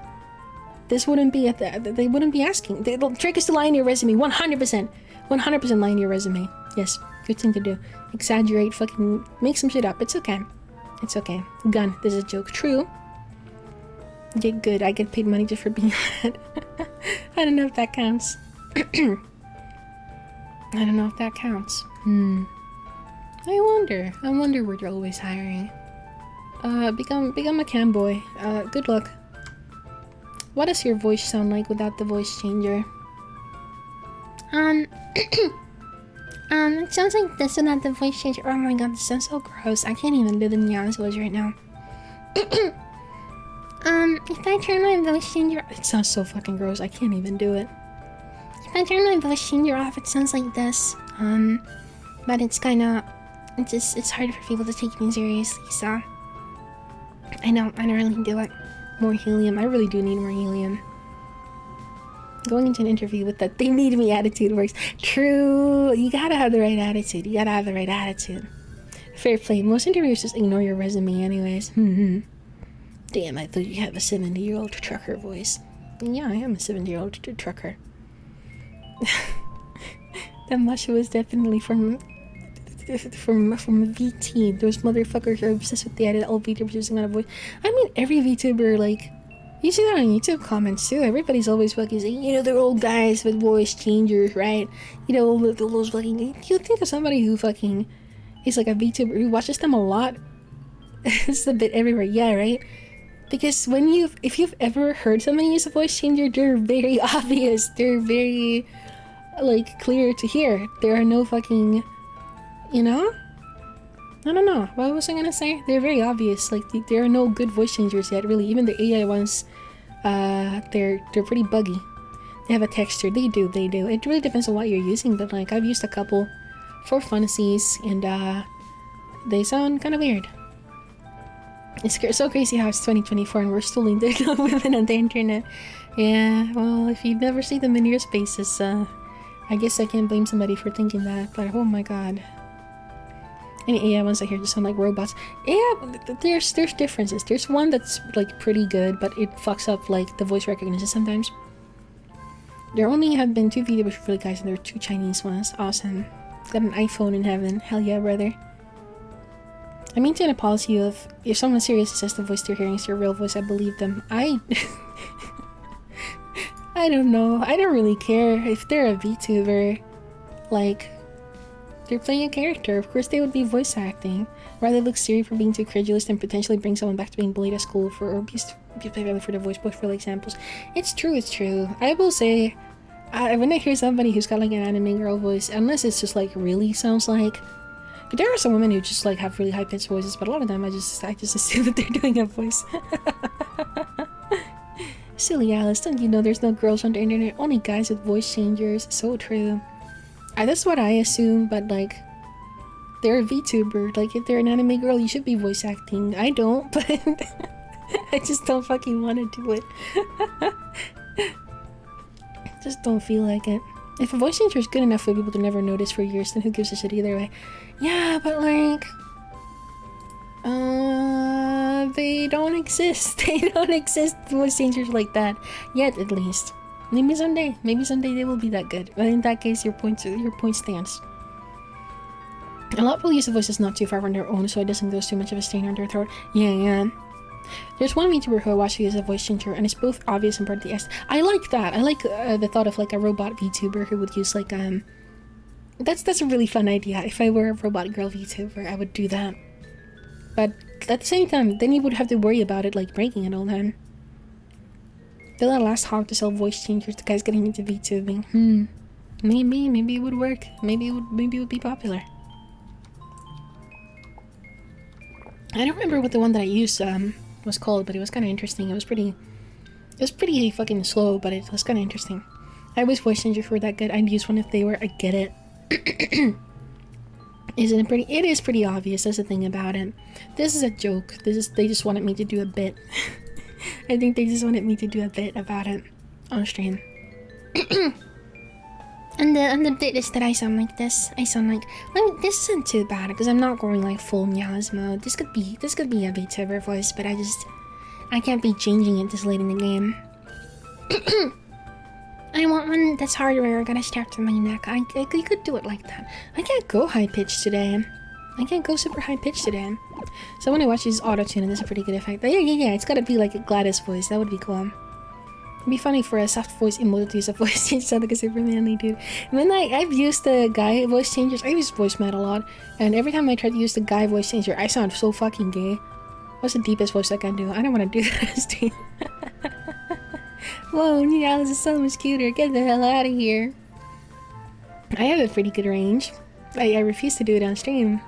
this wouldn't be they wouldn't be asking. The trick is to lie in your resume. 100%. 100% lie in your resume. Yes, good thing to do. Exaggerate, fucking make some shit up. It's okay. It's okay. Gun. This is a joke. True. Get good. I get paid money just for being mad. I don't know if that counts. I don't know if that counts. I wonder where they're always hiring. Become a cam boy. Good luck. What does your voice sound like without the voice changer? It sounds like this without the voice changer. Oh my god, this sounds so gross. I can't even do the Nyan's voice right now. If I turn my voice changer, it sounds so fucking gross. I can't even do it. If I turn my voice changer off, it sounds like this. But it's kinda, it's hard for people to take me seriously, so I don't really do it. More helium. I really do need more helium. Going into an interview with that "they need me" attitude works. True. You gotta have the right attitude. Fair play. Most interviewers just ignore your resume anyways. Damn, I thought you had a 70-year-old trucker voice. Yeah, I am a 70-year-old trucker. That mush was definitely from VT. Those motherfuckers are obsessed with the idea that all VTubers using on a voice. I mean, every VTuber, like, you see that on YouTube comments too. Everybody's always fucking saying, you know, they're old guys with voice changers, right? You know, those fucking. You think of somebody who fucking is like a VTuber who watches them a lot? It's a bit everywhere, yeah, right? Because if you've ever heard somebody use a voice changer, they're very obvious. They're very, like, clear to hear. There are no fucking. You know? I don't know. What was I gonna say? They're very obvious. Like, there are no good voice changers yet, really. Even the AI ones, they're pretty buggy. They have a texture. They do. It really depends on what you're using, but, like, I've used a couple for funsies, and, they sound kind of weird. It's so crazy how it's 2024 and we're still in there women on the internet. Yeah, well, if you never see them in your spaces, I guess I can't blame somebody for thinking that, but oh my god. Any AI ones I hear just sound like robots. Yeah, there's differences. There's one that's like pretty good, but it fucks up like the voice recognition sometimes. There only have been 2 videos for the guys, and there are 2 Chinese ones. Awesome. Got an iPhone in heaven. Hell yeah, brother. I maintain a policy of if someone seriously says the voice they're hearing is their real voice, I believe them. I don't know. I don't really care if they're a VTuber. Like, they're playing a character. Of course they would be voice acting. Rather look silly for being too credulous than potentially bring someone back to being bullied at school for or abused by family for their voice, both real examples. It's true. I will say, when I hear somebody who's got like an anime girl voice, unless it's just like really sounds like, but there are some women who just like have really high pitched voices, but a lot of them I just assume that they're doing a voice. Silly Alice, don't you know there's no girls on the internet, only guys with voice changers? So true. That's what I assume, but like, they're a VTuber. Like, if they're an anime girl, you should be voice acting. I don't, but I just don't fucking want to do it. Just don't feel like it. If a voice changer is good enough for people to never notice for years, then who gives a shit either way? Yeah, but like, they don't exist. They don't exist, voice changers like that. Yet, at least. Maybe someday they will be that good. But in that case, your point stands. A lot of people use the voices not too far from their own, so it doesn't go too much of a stain on their throat. Yeah. There's one VTuber who I watch who uses a voice changer, and it's both obvious and part of the S. I like that. I like the thought of like a robot VTuber who would use like That's a really fun idea. If I were a robot girl VTuber, I would do that. But at the same time, then you would have to worry about it like breaking it all the time. They're the last hog to sell voice changers. The guy's getting into VTubing. Maybe it would work. Maybe it would be popular. I don't remember what the one that I used was called, but it was kind of interesting. It was pretty fucking slow, but it was kind of interesting. I wish voice changers were that good. I'd use one if they were. I get it. It is pretty obvious. That's the thing about it. This is a joke. They just wanted me to do a bit. I think they just wanted me to do a bit about it on stream. And the bit is that I sound like this. I sound like, this isn't too bad because I'm not going like full Meow's mode. This could be a VTuber voice, but I can't be changing it this late in the game. I want one that's hardware. I gotta strap to my neck. You could do it like that. I can't go high pitched today. I can't go super high pitched today. So when I watch these auto tune, there's a pretty good effect. Yeah. It's gotta be like a Gladys voice. That would be cool. It'd be funny for a soft voice emote to use a voice change sound like a super manly dude. And then I've used the guy voice changers. I use voice mat a lot, and every time I try to use the guy voice changer, I sound so fucking gay. What's the deepest voice I can do? I don't want to do that on stream. Whoa, Alice is so much cuter. Get the hell out of here. I have a pretty good range. I refuse to do it on stream.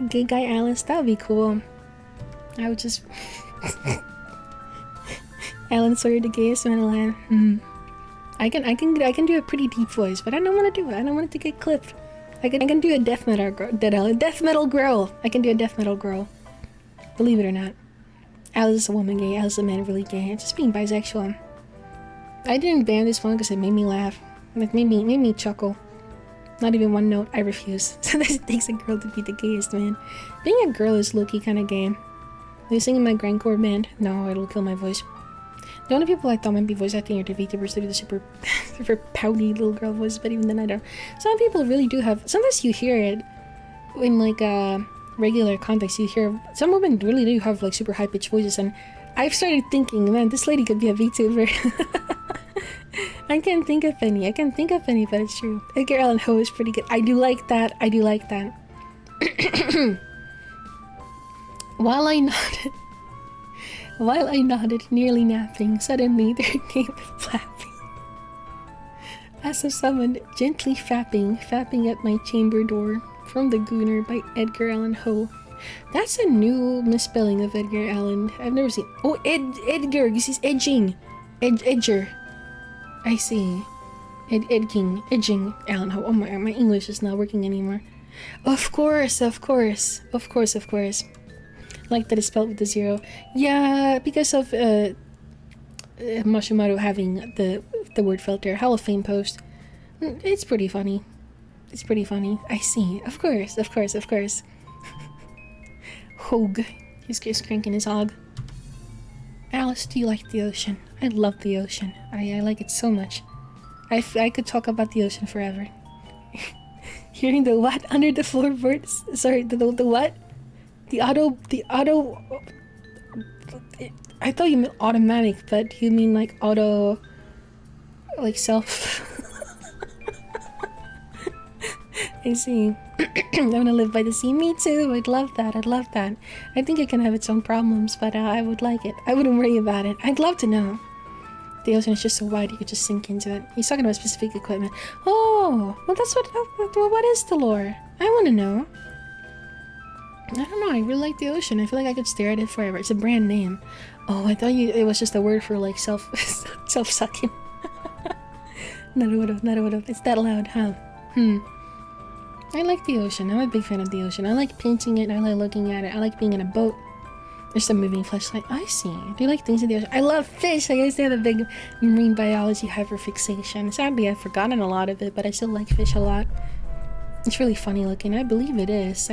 Gay guy Alice, that would be cool. I would just... Alan Sawyer, the gayest man alive. I can do a pretty deep voice, but I don't want to do it. I don't want it to get clipped. I can do a death metal girl. I can do a death metal girl. Believe it or not. Alice is a woman gay. Alice is a man really gay. It's just being bisexual. I didn't ban this one because it made me laugh. Like made me chuckle. Not even one note. I refuse. Sometimes it takes a girl to be the gayest man. Being a girl is low-key kind of gay. Are you singing my grindcore band? No, it'll kill my voice. The only people I thought might be voice acting are the VTubers to do the super pouty little girl voice, but even then I don't. Some people really do have. Sometimes you hear it in like regular context. You hear some women really do have like super high pitched voices, and I've started thinking, man, this lady could be a VTuber. I can't think of any, but it's true. Edgar Allan Poe is pretty good. I do like that. While I nodded, nearly napping, suddenly there came a flapping. As of someone gently fapping at my chamber door. From the Gooner by Edgar Allan Poe. That's a new misspelling of Edgar Allan. I've never seen. Oh, Edgar. This is edging. Edger. I see. Edging Allan Poe. Oh my English is not working anymore. Of course. Like that it's spelled with a 0. Yeah, because of Mashimaru having the word filter. Hall of Fame post. It's pretty funny. I see. Of course. Hogue. He's just cranking his hog. Alice, do you like the ocean? I love the ocean. I like it so much. I could talk about the ocean forever. Hearing the what under the floorboards? Sorry, the what? The auto... I thought you meant automatic, but you mean like auto... Like self... I see. I want to live by the sea. Me too. I'd love that. I'd love that. I think it can have its own problems, but I would like it. I wouldn't worry about it. I'd love to know. The ocean is just so wide you could just sink into it. He's talking about specific equipment. Oh, well that's what is the lore? I want to know. I don't know. I really like the ocean. I feel like I could stare at it forever. It's a brand name. Oh, I thought it was just a word for like self-sucking. Naruto. It's that loud, huh? I like the ocean. I'm a big fan of the ocean. I like painting it. I like looking at it. I like being in a boat. There's a moving flashlight. I see. Do you like things in the ocean? I love fish. I guess they have a big marine biology hyperfixation. Sadly, I've forgotten a lot of it, but I still like fish a lot. It's really funny looking. I believe it is.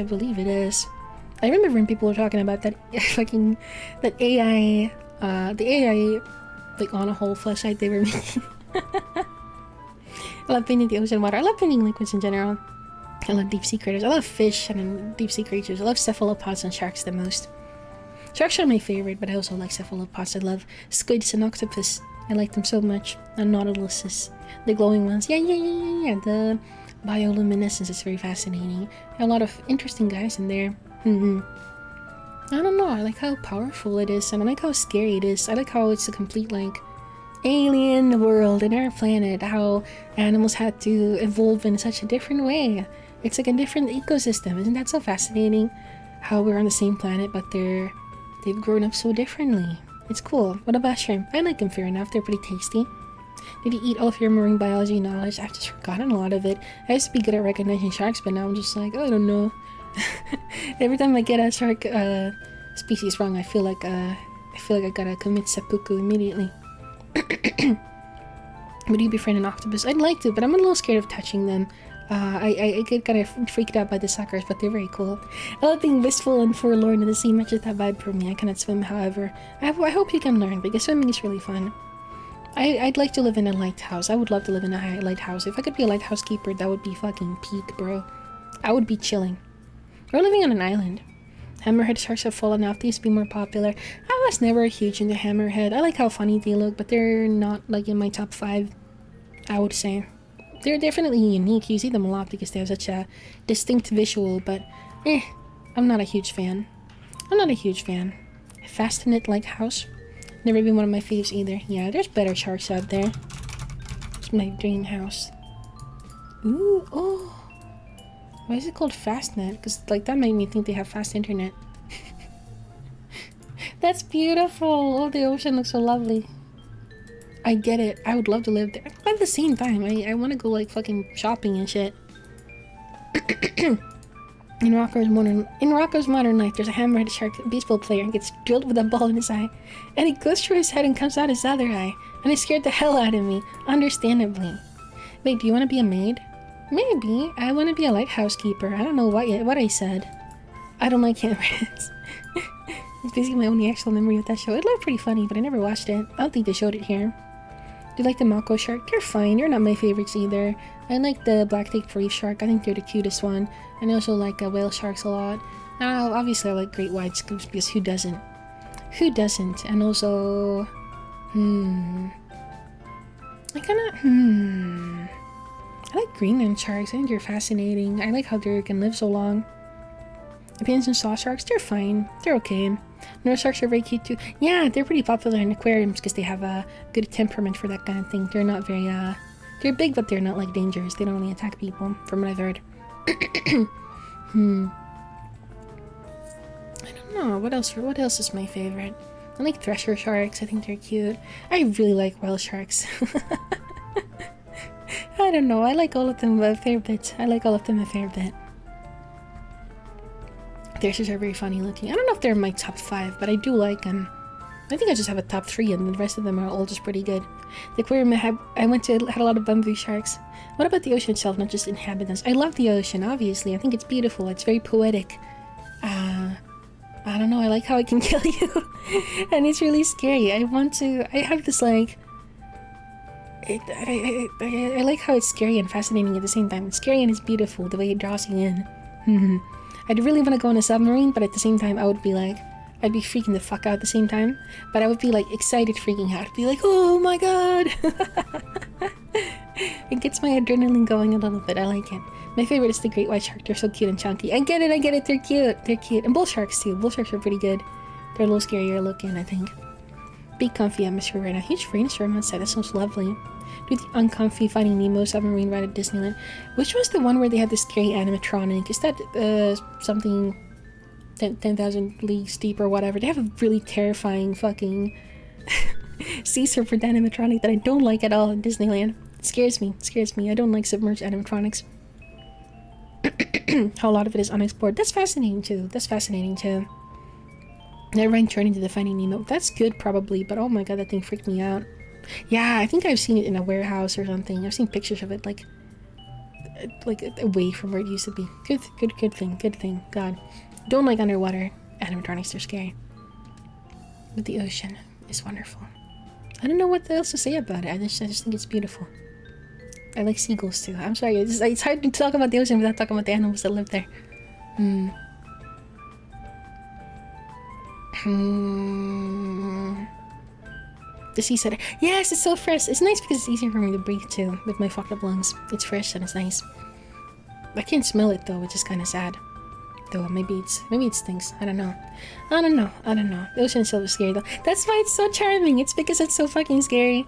I remember when people were talking about that that AI, the AI, like on a whole flashlight they were making. I love painting the ocean water. I love painting liquids in general. I love deep sea critters. I love fish and deep sea creatures. I love cephalopods and sharks the most. Sharks are my favorite, but I also like cephalopods. I love squids and octopus. I like them so much. And nautiluses. The glowing ones. Yeah. The bioluminescence is very fascinating. A lot of interesting guys in there. I don't know. I like how powerful it is, and I like how scary it is. I like how it's a complete, like, alien world in our planet. How animals had to evolve in such a different way. It's like a different ecosystem. Isn't that so fascinating? How we're on the same planet, but they've grown up so differently. It's cool. What about shrimp? I like them fair enough. They're pretty tasty. Did you eat all of your marine biology knowledge? I've just forgotten a lot of it. I used to be good at recognizing sharks, but now I'm just like, oh, I don't know. Every time I get a shark species wrong, I feel like I gotta commit seppuku immediately. Would you befriend an octopus? I'd like to, but I'm a little scared of touching them. I get kind of freaked out by the suckers, but they're very cool. I love being wistful and forlorn, and the sea matches that vibe for me. I cannot swim, however. I hope you can learn, because swimming is really fun. I'd like to live in a lighthouse. I would love to live in a lighthouse. If I could be a lighthouse keeper, that would be fucking peak, bro. I would be chilling. Or living on an island. Hammerhead sharks have fallen off. They used to be more popular. I was never huge into hammerhead. I like how funny they look, but they're not like in my top 5, I would say. They're definitely unique. You see them a lot because they have such a distinct visual, but I'm not a huge fan. Fastenet Lighthouse. Never been one of my faves either. Yeah, there's better sharks out there. It's my dream house. Ooh, oh. Why is it called Fastnet? Because, like, that made me think they have fast internet. That's beautiful. Oh, the ocean looks so lovely. I get it. I would love to live there. But at the same time, I want to go, like, fucking shopping and shit. In Rocco's Modern Life, there's a hammerhead shark baseball player and gets drilled with a ball in his eye. And it goes through his head and comes out his other eye. And it scared the hell out of me. Understandably. Wait, do you want to be a maid? Maybe. I want to be a lighthouse keeper. I don't know what I said. I don't like hammerheads. It's basically my only actual memory of that show. It looked pretty funny, but I never watched it. I don't think they showed it here. Do you like the Mako shark? They're fine. They're not my favorites either. I like the black-tailed reef shark. I think they're the cutest one. And I also like whale sharks a lot. Now, obviously I like great whites because who doesn't? Who doesn't? And also... I like Greenland sharks. I think they're fascinating. I like how they can live so long. Opinions on saw sharks? They're fine. They're okay. North sharks are very cute too. Yeah, they're pretty popular in aquariums because they have a good temperament for that kind of thing. They're not very, they're big, but they're not, like, dangerous. They don't really attack people, from what I've heard. I don't know. What else is my favorite? I like thresher sharks. I think they're cute. I really like whale sharks. I don't know. I like all of them a fair bit. Threshers are very funny looking. I don't know if they're in my top 5, but I do like them. I think I just have a top 3 and the rest of them are all just pretty good. The aquarium I went to had a lot of bamboo sharks. What about the ocean itself, not just inhabitants? I love the ocean, obviously. I think it's beautiful. It's very poetic. I don't know. I like how it can kill you. And it's really scary. I have this, like... I like how it's scary and fascinating at the same time. It's scary and it's beautiful, the way it draws you in. I'd really want to go on a submarine, but at the same time, I'd be freaking the fuck out at the same time. But I would be, like, excited freaking out. I'd be like, oh my god! It gets gets my adrenaline going a little bit. I like it. My favorite is the great white shark. They're so cute and chunky. I get it. They're cute. And bull sharks too. Bull sharks are pretty good. They're a little scarier looking, I think. Big comfy atmosphere right now. Huge rainstorm outside. That sounds lovely. Do the uncomfy Finding Nemo submarine ride at Disneyland. Which was the one where they had the scary animatronic? Is that something 10,000 Leagues Deep or whatever? They have a really terrifying fucking sea serpent animatronic that I don't like at all in Disneyland. It scares me. I don't like submerged animatronics. How a lot of it is unexplored. That's fascinating too. Everyone turning to the Finding Nemo. That's good probably, but oh my god, that thing freaked me out. Yeah, I think I've seen it in a warehouse or something. I've seen pictures of it like away from where it used to be. Good thing. God. Don't like underwater animatronics, they're scary. But the ocean is wonderful. I don't know what else to say about it. I just think it's beautiful. I like seagulls too. I'm sorry, it's hard to talk about the ocean without talking about the animals that live there. The sea setter. Yes, it's so fresh. It's nice because it's easier for me to breathe too with my fucked up lungs. It's fresh and it's nice. I can't smell it though, which is kind of sad. Though maybe it stinks. I don't know. The ocean is so scary though. That's why it's so charming. It's because it's so fucking scary.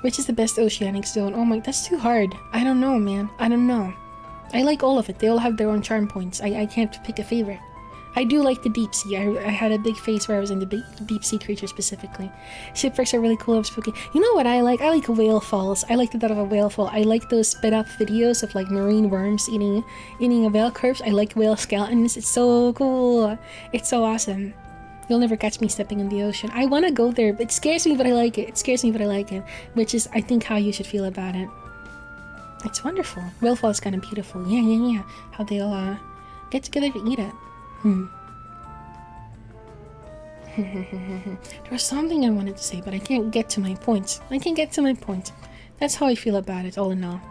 Which is the best oceanic zone? Oh my, that's too hard. I don't know, man. I don't know. I like all of it. They all have their own charm points. I can't pick a favorite. I do like the deep sea. I had a big phase where I was into deep sea creatures specifically. Shipwrecks are really cool and spooky. You know what I like? I like whale falls. I like the thought of a whale fall. I like those sped up videos of like marine worms eating a whale corpse. I like whale skeletons. It's so cool. It's so awesome. You'll never catch me stepping in the ocean. I want to go there. It scares me, but I like it. Which is, I think, how you should feel about it. It's wonderful. Whale fall is kind of beautiful. Yeah. How they all get together to eat it. There was something I wanted to say, but I can't get to my point. That's how I feel about it, all in all.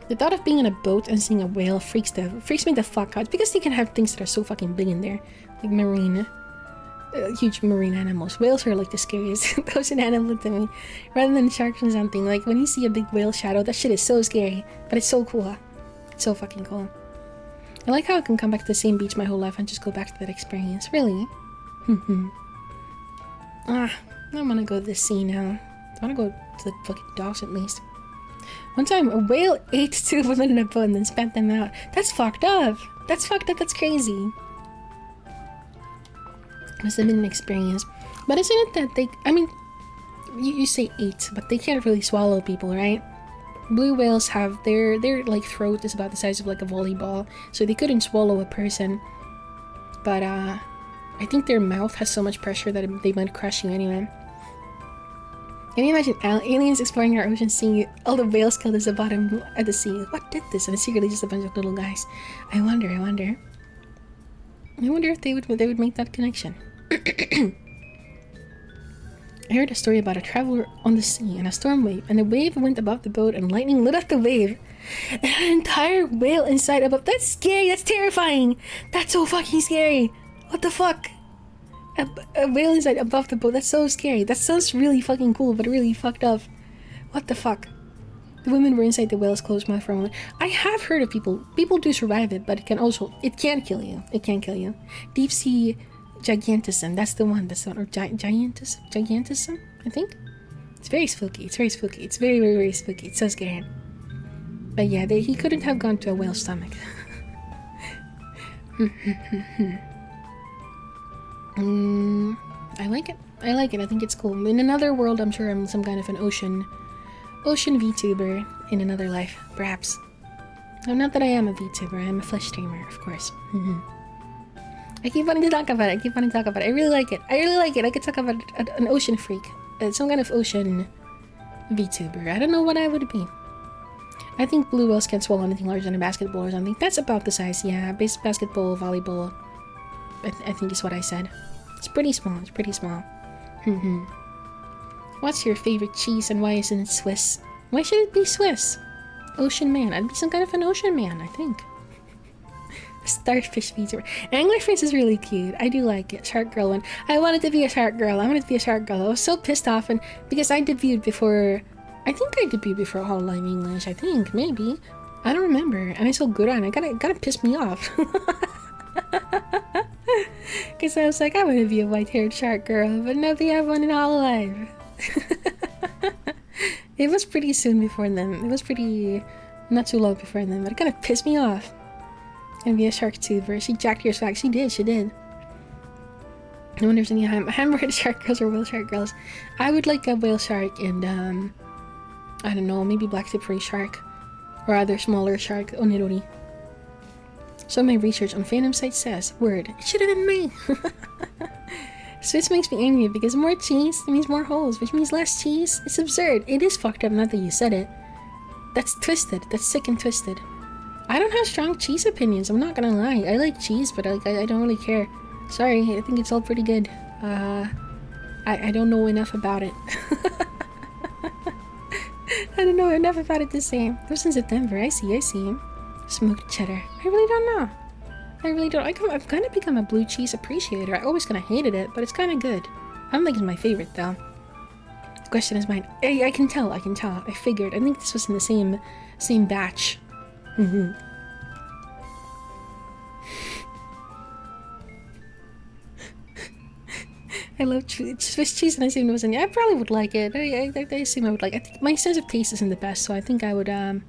The thought of being in a boat and seeing a whale freaks me the fuck out, because they can have things that are so fucking big in there, like huge marine animals. Whales are like the scariest ocean animal to me, rather than sharks or something. Like when you see a big whale shadow, that shit is so scary, but it's so cool. It's so fucking cool. I like how I can come back to the same beach my whole life and just go back to that experience. Really? I want to go to the sea now. I want to go to the fucking docks at least. One time, a whale ate 2 women in a boat and then spat them out. That's fucked up. That's crazy. Must have been an experience. But isn't it that they... I mean, you say 8, but they can't really swallow people, right? Blue whales have their like throat is about the size of like a volleyball, so they couldn't swallow a person. But I think their mouth has so much pressure that they might crush you anyway. Can you imagine aliens exploring our ocean, seeing all the whales killed at the bottom of the sea? What did this? And it's secretly just a bunch of little guys. I wonder if they would make that connection. I heard a story about a traveler on the sea and a storm wave, and the wave went above the boat and lightning lit up the wave. And an entire whale inside above. That's scary. That's terrifying. That's so fucking scary. What the fuck? A whale inside above the boat. That's so scary. That sounds really fucking cool, but really fucked up. What the fuck? The women were inside the whale's closed mouth for a moment. I have heard of people do survive it, but it can kill you. Deep sea gigantism. That's the one. Or gigantism, I think. It's very spooky. It's very, very, very spooky. It's so scary. But yeah, he couldn't have gone to a whale's stomach. I like it. I think it's cool. In another world, I'm sure I'm some kind of an ocean VTuber in another life, perhaps. No, not that I am a VTuber. I am a flesh streamer, of course. I keep wanting to talk about it. I really like it. I could talk about an ocean freak. Some kind of ocean VTuber. I don't know what I would be. I think blue whales can't swallow anything larger than a basketball or something. That's about the size, yeah. Basketball, volleyball, I think is what I said. It's pretty small. What's your favorite cheese and why isn't it Swiss? Why should it be Swiss? Ocean man. I'd be some kind of an ocean man, I think. Starfish VTuber. Anglerfish is really cute. I do like it. Shark girl one. I wanted to be a shark girl. I wanted to be a shark girl. I was so pissed off, and because I debuted before. I think I debuted before Hololive English. I think maybe. I don't remember. And I saw Guran. I gotta piss me off. Because I was like, I want to be a white-haired shark girl, but now they have one in Hololive. It was pretty soon before then. It was pretty not too long before then, but it kind of pissed me off. And be a shark tuber. She jacked your swag. She did. No wonder there's any hamburger shark girls or whale shark girls. I would like a whale shark and I don't know, maybe black tip ray shark or other smaller shark onirori. So my research on fandom site says, word, it should have been me. So this makes me angry because more cheese means more holes, which means less cheese. It's absurd. It is fucked up, not that you said it. That's twisted. That's sick and twisted. I don't have strong cheese opinions, I'm not gonna lie. I like cheese, but I don't really care. Sorry, I think it's all pretty good. I don't know enough about it. I don't know enough about it to say. It was in September. I see. Smoked cheddar. I really don't know. I've kind of become a blue cheese appreciator. I always kind of hated it, but it's kind of good. I don't think it's my favorite though. The question is mine. I can tell. I figured. I think this was in the same batch. I love Swiss cheese, and I assume it was in. I probably would like it. I assume I would like it. I think my sense of taste isn't the best, so I think I would. I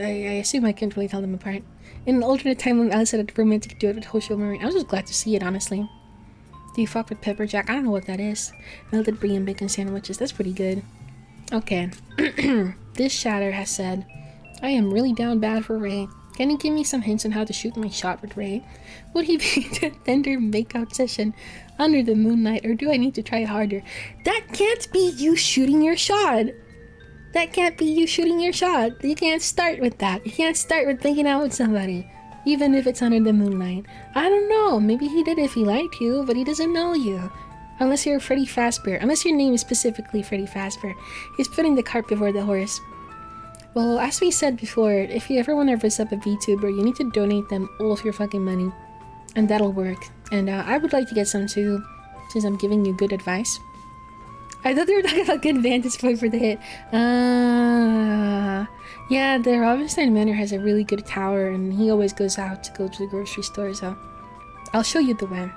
assume I can't really tell them apart. In an alternate timeline, Alice had a romantic duet with Hoshio Marine. I was just glad to see it, honestly. Do you fuck with pepper jack? I don't know what that is. Melted brie and bacon sandwiches. That's pretty good. Okay. This shatter has said, I am really down bad for Ray. Can you give me some hints on how to shoot my shot with Ray? Would he be a tender makeout session under the moonlight, or do I need to try harder? That can't be you shooting your shot. You can't start with that. You can't start with thinking out with somebody, even if it's under the moonlight. I don't know. Maybe he did if he liked you, but he doesn't know you. Unless you're Freddy Fazbear. Unless your name is specifically Freddy Fazbear. He's putting the cart before the horse. Well, as we said before, if you ever want to raise up a VTuber, you need to donate them all of your fucking money. And that'll work. And I would like to get some too, since I'm giving you good advice. I thought they were talking about good vantage point for the hit. Yeah, the Robinstein Manor has a really good tower, and he always goes out to go to the grocery store, so I'll show you the way.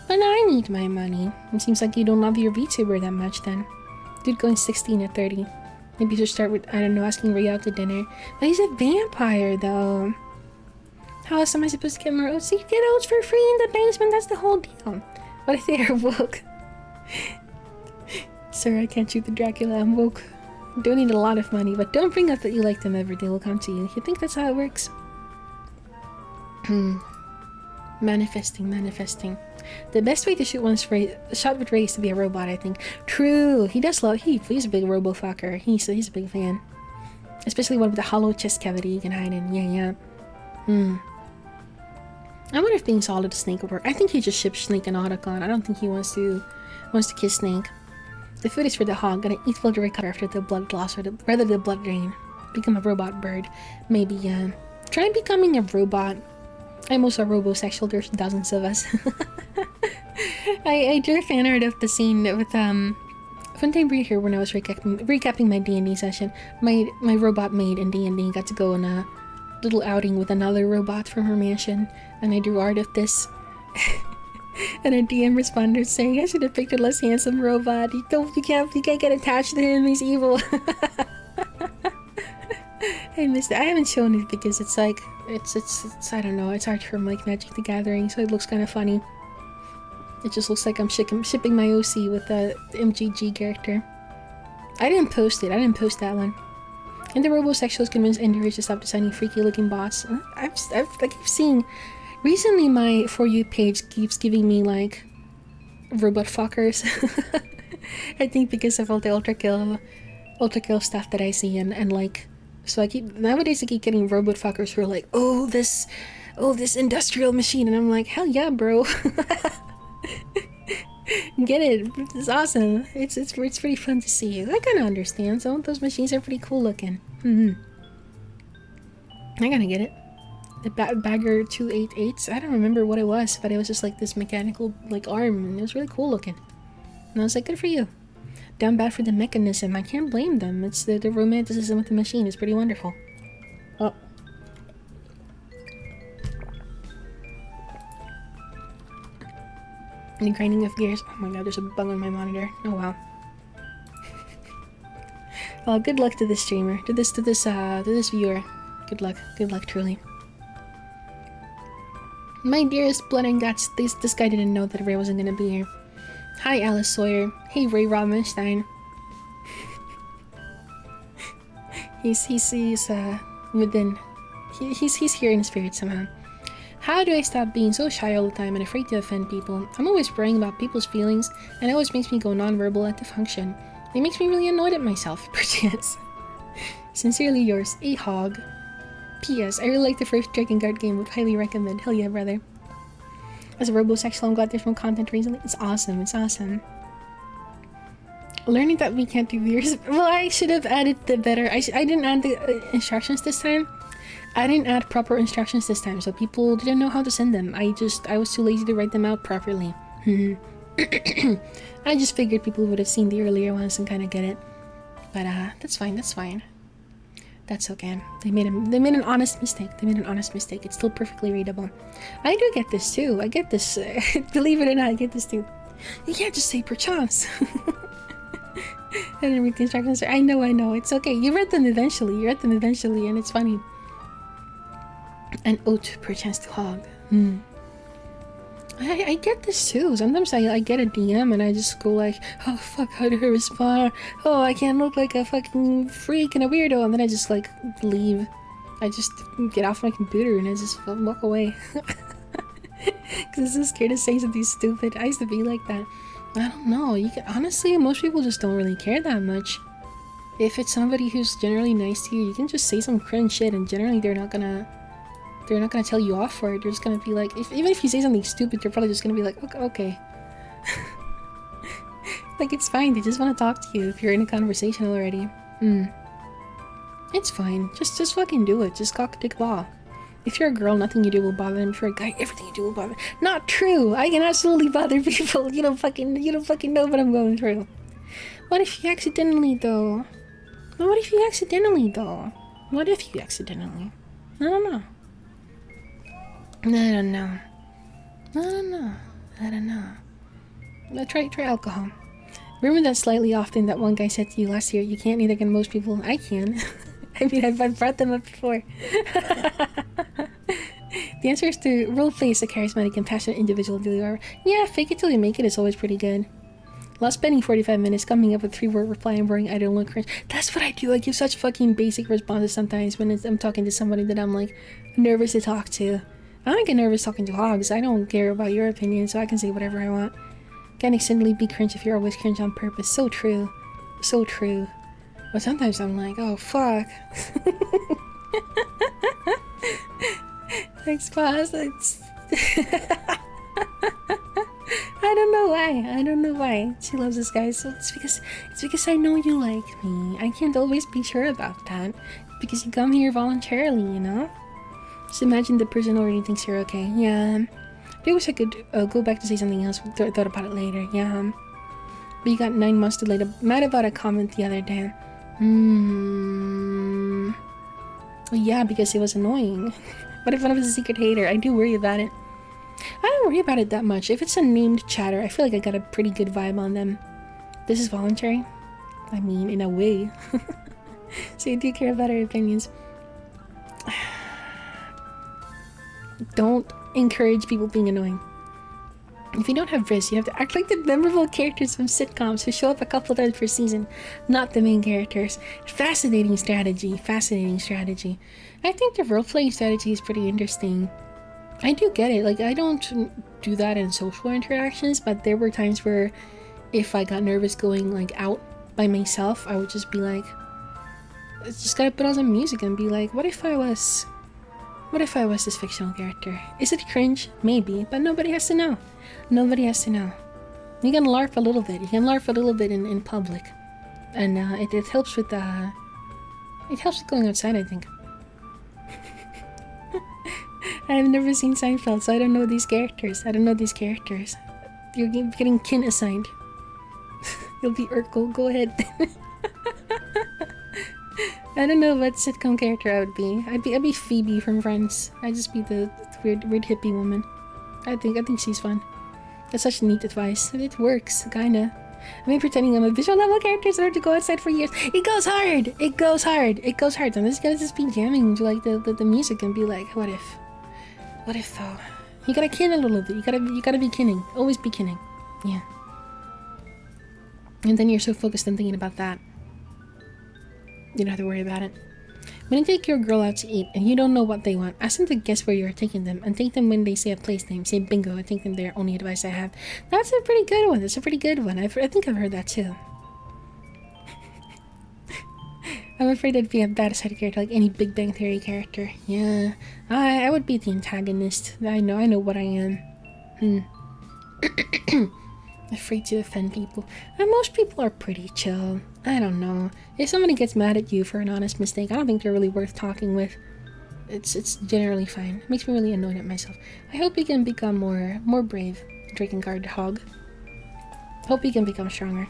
But I need my money. It seems like you don't love your VTuber that much then. Dude going 16 at 30. Maybe you should start with, I don't know, asking Ray out to dinner. But he's a vampire, though. How else am I supposed to get more oats? You get oats for free in the basement, that's the whole deal. What if they are woke? Sir, I can't shoot the Dracula, I'm woke. I don't need a lot of money, but don't bring up that you like them ever, they will come to you. You think that's how it works? Manifesting. The best way to shoot one's shot with Ray is to be a robot, I think. True, he does love, he's a big robo fucker. He's a big fan. Especially one with a hollow chest cavity you can hide in. Yeah. I wonder if being solid to Snake would work. I think he just ships Snake and Otacon. I don't think he wants to kiss Snake. The food is for the hog. Gonna eat blood to recover after the blood loss, or the blood drain. Become a robot bird. Maybe, try becoming a robot. I'm also a robosexual. There's dozens of us. I drew a fan art of the scene with, fun time here when I was recapping my D&D session. My robot maid in D&D got to go on a little outing with another robot from her mansion, and I drew art of this. And her DM responded saying, I should have picked a less handsome robot. You can't get attached to him, he's evil. I missed it. I haven't shown it because it's like, it's I don't know, it's art from like Magic the Gathering, so it looks kind of funny. It just looks like I'm shipping my OC with the MGG character. I didn't post that one. And the robosexuals convinced Enderers to stop designing freaky looking bots. I keep seeing, recently my For You page keeps giving me like robot fuckers. I think because of all the ultra kill stuff that I see, and like, so nowadays I keep getting robot fuckers who are like, oh this industrial machine, and I'm like, hell yeah, bro. Get it, it's awesome. It's pretty fun to see. I kind of understand. Some of those machines are pretty cool looking. I gotta get it. The Bagger 288s. I don't remember what it was, but it was just like this mechanical like arm, and it was really cool looking. And I was like, good for you. Down bad for the mechanism. I can't blame them. It's the romanticism with the machine is pretty wonderful. Oh. And the grinding of gears. Oh my god, there's a bug on my monitor. Oh wow. Well, good luck to this streamer, to this viewer. Good luck truly. My dearest blood and guts, this guy didn't know that Ray wasn't gonna be here. Hi, Alice Sawyer. Hey, Ray Robinstein. he's within. He's here in spirit somehow. How do I stop being so shy all the time and afraid to offend people? I'm always worrying about people's feelings, and it always makes me go non-verbal at the function. It makes me really annoyed at myself, perchance. Sincerely yours, A Hog. P.S. I really like the first Dragon Guard game, would highly recommend. Hell yeah, brother. As a robosexual, I'm glad there's more content recently. It's awesome, it's awesome. Learning that we can't do viewers. Well, I should have added the better. I didn't add the instructions this time. I didn't add proper instructions this time, so people didn't know how to send them. I was too lazy to write them out properly. I just figured people would have seen the earlier ones and kind of get it. But that's fine, that's fine. That's okay. They made an honest mistake. It's still perfectly readable. I do get this too. I get this. Believe it or not, I get this too. You can't just say perchance. I didn't read the instructions. I know. It's okay. You read them eventually, and it's funny. An oat perchance to hog. I get this too. Sometimes I get a DM and I just go like, oh fuck, how do I respond? Oh, I can't look like a fucking freak and a weirdo, and then I just like leave. I just get off my computer and I just walk away. Cause I'm so scared to say something stupid. I used to be like that. I don't know. Honestly, most people just don't really care that much. If it's somebody who's generally nice to you, you can just say some cringe shit, and generally they're not gonna tell you off for it. They're just gonna be like, even if you say something stupid, they're probably just gonna be like, okay. Like, it's fine. They just want to talk to you if you're in a conversation already. It's fine. Just fucking do it. Just cock dick ball. If you're a girl, nothing you do will bother them. If you're a guy, everything you do will bother them. Not true. I can absolutely bother people. You don't fucking know what I'm going through. What if you accidentally though? What if you accidentally? I don't know. I don't know. Try alcohol. Remember that slightly off thing that one guy said to you last year? You can't either get most people. I can. I mean, I've brought them up before. The answer is to role play as a charismatic and passionate individual until you are. Yeah, fake it till you make it is always pretty good. Lost spending 45 minutes coming up with 3-word reply and worrying I don't look cringe. That's what I do. I give such fucking basic responses sometimes when I'm talking to somebody that I'm like nervous to talk to. I don't get nervous talking to hogs. I don't care about your opinion, so I can say whatever I want. Can accidentally be cringe if you're always cringe on purpose. So true. So true. But sometimes I'm like, oh fuck. Thanks, boss. It's I don't know why. She loves this guy, so it's because I know you like me. I can't always be sure about that. Because you come here voluntarily, you know? Just imagine the person already thinks you're okay. Yeah. I wish I could go back to say something else. Thought about it later. Yeah. But you got 9 months to later. Mad about a comment the other day. Well, yeah, because it was annoying. What if one of us is a secret hater? I do worry about it. I don't worry about it that much. If it's a named chatter, I feel like I got a pretty good vibe on them. This is voluntary. I mean, in a way. So you do care about our opinions. Don't encourage people being annoying. If you don't have Riz, you have to act like the memorable characters from sitcoms who show up a couple times per season, not the main characters. Fascinating strategy. I think the role-playing strategy is pretty interesting. I do get it. Like, I don't do that in social interactions, but there were times where if I got nervous going like out by myself, I would just be like, I just gotta put on some music and be like, what if I was this fictional character? Is it cringe? Maybe, but nobody has to know. You can LARP a little bit. In public, and it helps with going outside, I think. I've never seen Seinfeld, so I don't know these characters. You're getting kin assigned. You'll be Urkel. Go ahead. I don't know what sitcom character I would be. I'd be Phoebe from Friends. I'd just be the weird hippie woman. I think she's fun. That's such neat advice. It works, kinda. I mean, pretending I'm a visual novel character in order to go outside for years. It goes hard. I'm just gonna be jamming to like the music and be like, what if though? You gotta kin a little bit. You gotta be kinning. Always be kinning. Yeah. And then you're so focused on thinking about that. You don't have to worry about it. When you take your girl out to eat and you don't know what they want, ask them to guess where you are taking them and take them when they say a place name. Say bingo and take them there. Only advice I have. That's a pretty good one. I think I've heard that too. I'm afraid I'd be a bad side character like any Big Bang Theory character. Yeah, I would be the antagonist. I know what I am. Afraid to offend people. And most people are pretty chill. I don't know. If somebody gets mad at you for an honest mistake, I don't think they're really worth talking with. It's generally fine. It makes me really annoyed at myself. I hope you can become more brave, drinking card hog. Hope you can become stronger.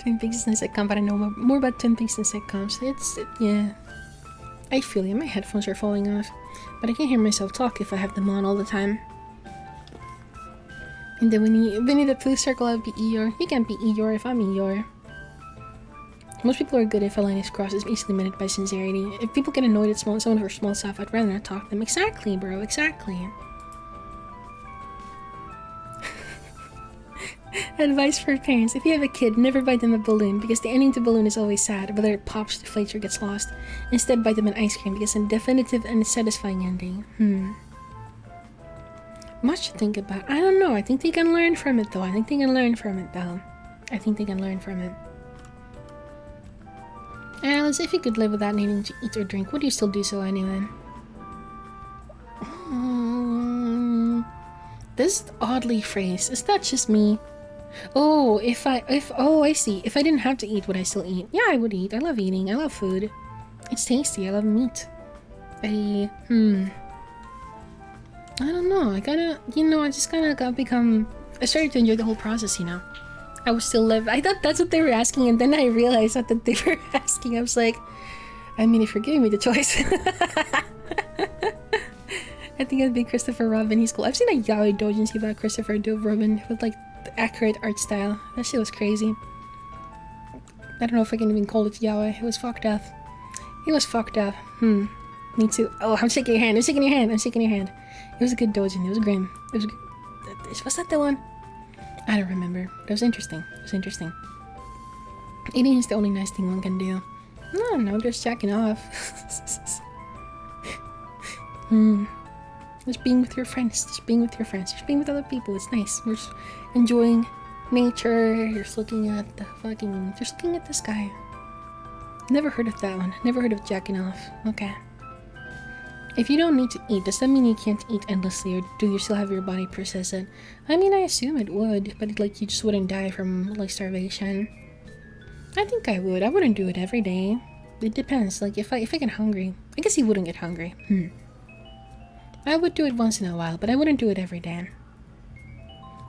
Twin Peaks is a sitcom, but I know more about Twin Peaks than sitcoms. Yeah. I feel you. My headphones are falling off. But I can't hear myself talk if I have them on all the time. And then Winnie the Pooh circle, I would be Eeyore. You can't be Eeyore if I'm Eeyore. Most people are good if a line is crossed. It's basically meant by sincerity. If people get annoyed at someone for small stuff, I'd rather not talk to them. Exactly, bro. Exactly. Advice for parents. If you have a kid, never buy them a balloon because the ending to balloon is always sad, whether it pops, deflates, or gets lost. Instead, buy them an ice cream because it's a definitive and satisfying ending. Much to think about. I don't know. I think they can learn from it, though. Alice, if you could live without needing to eat or drink, would you still do so anyway? This is oddly phrased. Is that just me? Oh, I see. If I didn't have to eat, would I still eat? Yeah, I would eat. I love eating. I love food. It's tasty. I love meat. I don't know. I just gotta become... I started to enjoy the whole process, I would still live. I thought that's what they were asking, and then I realized that they were asking. I was like, I mean, if you're giving me the choice. I think I'd be Christopher Robin. He's cool. I've seen a yaoi doujinshi about Christopher Robin with like the accurate art style. That shit was crazy. I don't know if I can even call it yaoi. It was fucked up. Me too. Oh, I'm shaking your hand. It was a good doujin. It was grim. Was that the one? I don't remember. But it was interesting. Eating is the only nice thing one can do. No, just jacking off. Just being with your friends. Just being with other people. It's nice. We're just enjoying nature. You're just looking at the sky. Never heard of that one. Never heard of jacking off. Okay. If you don't need to eat, does that mean you can't eat endlessly, or do you still have your body process it? I mean, I assume it would, but like you just wouldn't die from like starvation. I think I would. I wouldn't do it every day. It depends. Like if I get hungry, I guess you wouldn't get hungry. I would do it once in a while, but I wouldn't do it every day.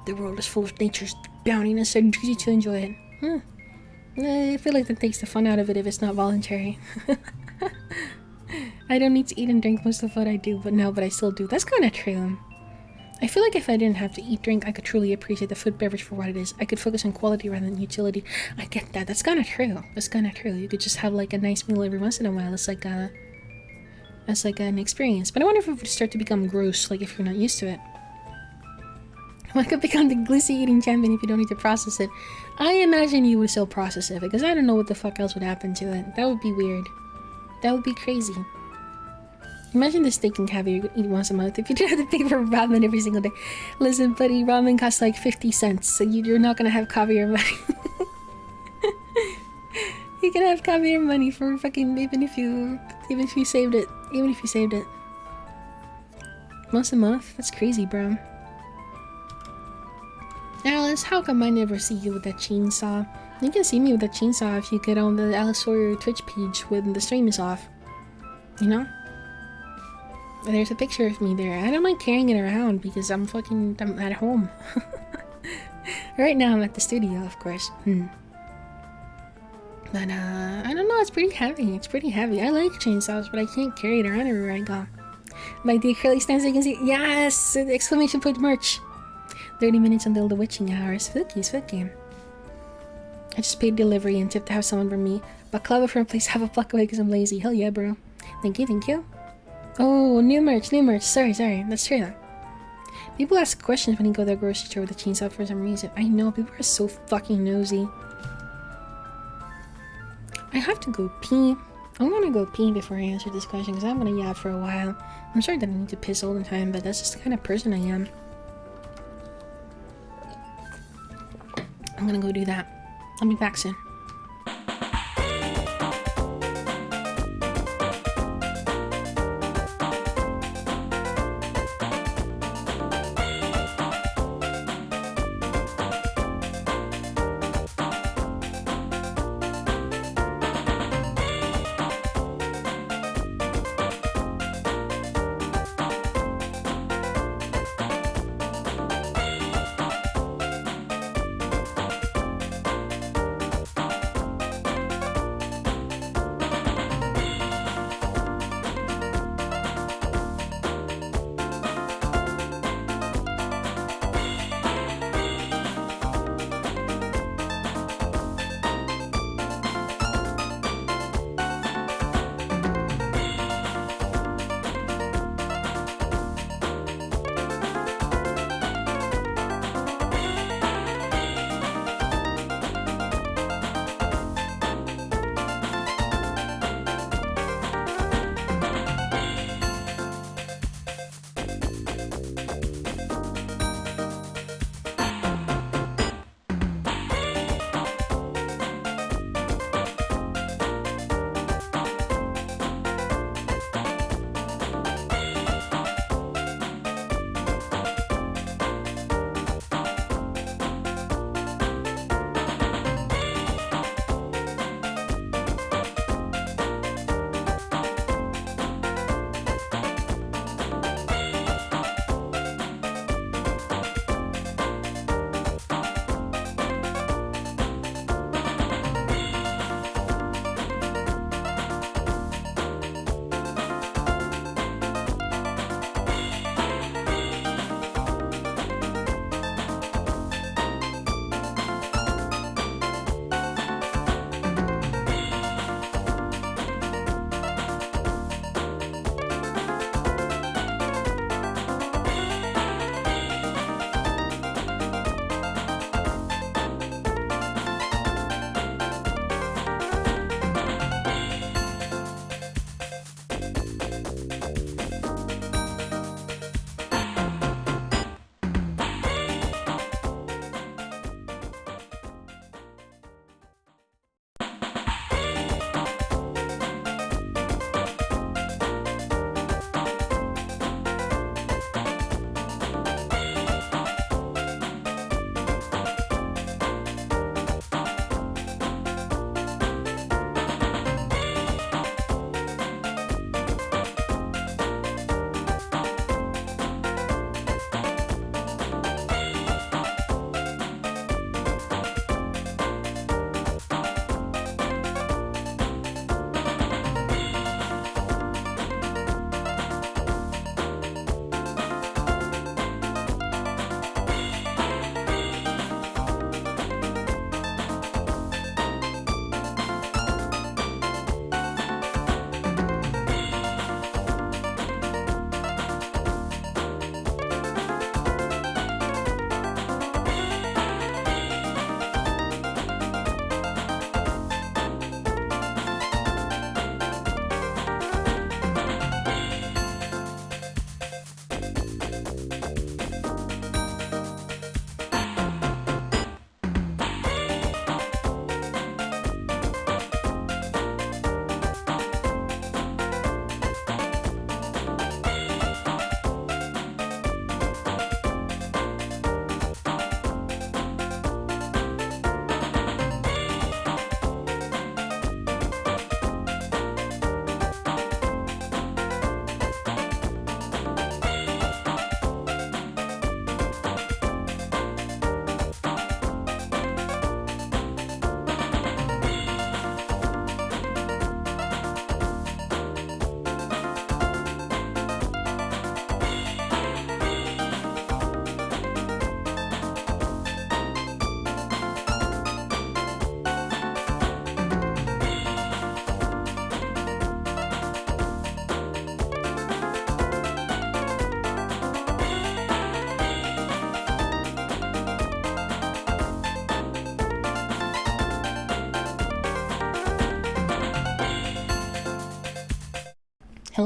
The world is full of nature's bountiness, and easy to enjoy it. I feel like that takes the fun out of it if it's not voluntary. I don't need to eat and drink most of what I do, but I still do. That's kind of true. I feel like if I didn't have to eat, drink, I could truly appreciate the food beverage for what it is. I could focus on quality rather than utility. I get that. That's kind of true. You could just have like a nice meal every once in a while. It's like an experience. But I wonder if it would start to become gross, like if you're not used to it. One could become the glussy eating champion if you don't need to process it. I imagine you would still process it, because I don't know what the fuck else would happen to it. That would be weird. That would be crazy. Imagine the steak and caviar you could eat once a month if you didn't have to pay for ramen every single day. Listen, buddy, ramen costs like 50 cents, so you're not gonna have caviar money. You can have caviar money for fucking even if you saved it. Once a month? That's crazy, bro. Alice, how come I never see you with that chainsaw? You can see me with a chainsaw if you get on the Alice Sawyer Twitch page when the stream is off. You know? There's a picture of me there. I don't mind carrying it around because I'm at home. Right now I'm at the studio, of course. But I don't know, it's pretty heavy. I like chainsaws, but I can't carry it around everywhere I go. Like the acrylic stands, you can see. Yes! Exclamation point merch! 30 minutes until the witching hour. Spooky. I just paid delivery and tipped to have someone bring me baklava from a place half a block away because I'm lazy. Hell yeah, bro. Thank you. Oh, new merch. Sorry. That's true though. People ask questions when you go to the grocery store with a chainsaw for some reason. I know, people are so fucking nosy. I have to go pee. I'm gonna go pee before I answer this question because I'm gonna yap for a while. I'm sorry that I need to piss all the time, but that's just the kind of person I am. I'm gonna go do that. I'll be back soon.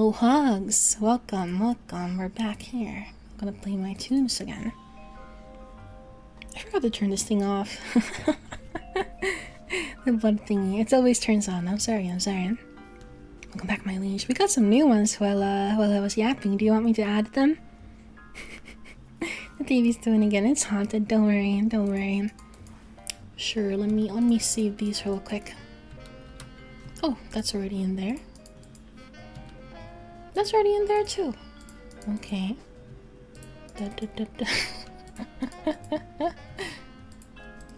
Hello, Hugs. Welcome. We're back here. I'm gonna play my tunes again. I forgot to turn this thing off. The blood thingy. It always turns on. I'm sorry. Welcome back, my liege. We got some new ones while I was yapping. Do you want me to add them? The TV's doing again. It's haunted. Don't worry. Sure. Let me save these real quick. Oh, that's already in there. That's already in there too. Okay.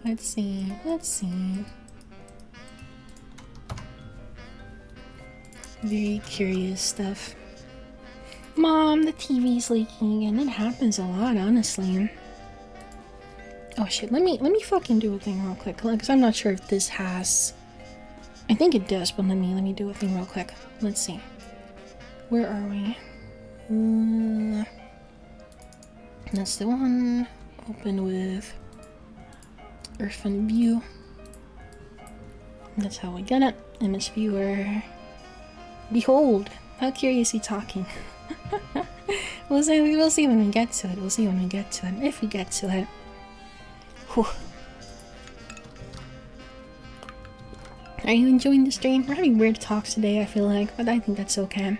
Let's see. Very curious stuff. Mom, the TV's leaking again. It happens a lot, honestly. Oh shit, let me fucking do a thing real quick, because I'm not sure if this has... I think it does, but let me do a thing real quick. Let's see. Where are we? That's the one. Open with Earth and View. That's how we get it. Image viewer. Behold! How curious he talking. We'll see when we get to it. If we get to it. Whew. Are you enjoying the stream? We're having weird talks today, I feel like, but I think that's okay.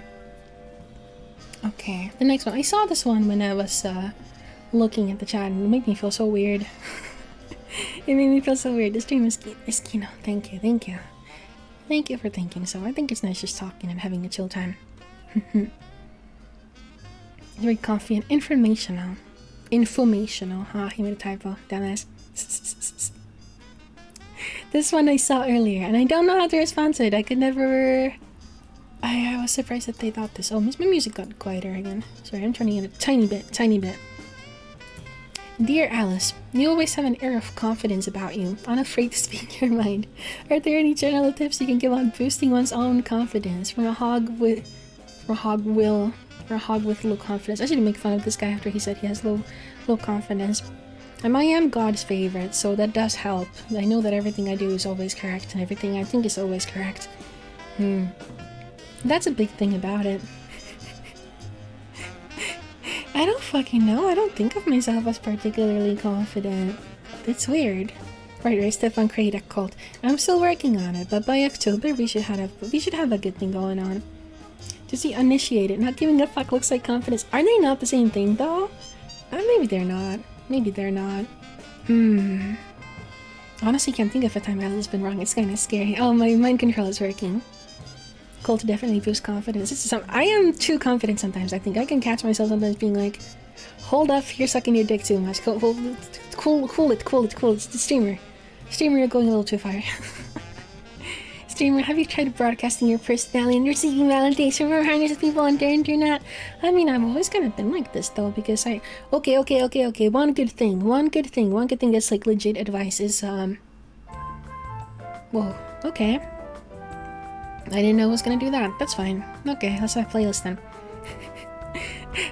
Okay, the next one. I saw this one when I was looking at the chat, and it made me feel so weird. It made me feel so weird. The stream is Kino. Thank you. Thank you for thinking so. I think it's nice just talking and having a chill time. Very comfy and informational. Ha, he made a typo. Dumbass. This one I saw earlier, and I don't know how to respond to it. I could never... I was surprised that they thought this. Oh, my music got quieter again. Sorry, I'm turning it a tiny bit. Dear Alice, you always have an air of confidence about you, unafraid to speak your mind. Are there any general tips you can give on boosting one's own confidence from a hog with low confidence? I shouldn't make fun of this guy after he said he has low confidence. And I am God's favorite, so that does help. I know that everything I do is always correct, and everything I think is always correct. That's a big thing about it. I don't fucking know. I don't think of myself as particularly confident. It's weird. Right, Stefan create a cult. I'm still working on it, but by October we should have a good thing going on. Just the uninitiated, not giving a fuck looks like confidence. Are they not the same thing though? Maybe they're not. Honestly, can't think of a time Alice has been wrong. It's kind of scary. Oh, my mind control is working. Cult definitely boosts confidence. I am too confident sometimes. I think I can catch myself sometimes being like, hold up, you're sucking your dick too much. Cool it. It's the streamer. Streamer, you're going a little too far. Streamer, have you tried broadcasting your personality and receiving validation from hundreds of people on the internet? I mean, I've always kind of been like this though, because okay. One good thing that's like legit advice is, whoa, okay. I didn't know I was gonna do that. That's fine. Okay, let's have a playlist then.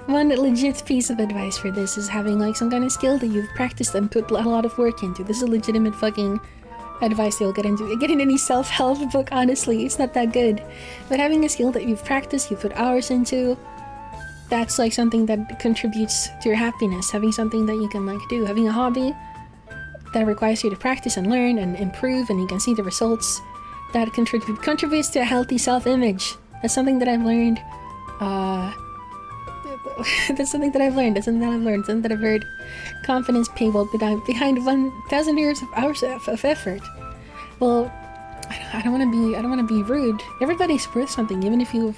One legit piece of advice for this is having like some kind of skill that you've practiced and put a lot of work into. This is a legitimate fucking advice you'll get into. Get in any self-help book, honestly. It's not that good. But having a skill that you've practiced, you've put hours into, that's like something that contributes to your happiness. Having something that you can like do. Having a hobby that requires you to practice and learn and improve, and you can see the results. That contributes to a healthy self-image. That's something that I've learned. That's something that I've heard. Confidence paywall behind 1,000 years of hours of effort. Well, I don't want to be rude. Everybody's worth something, even if you're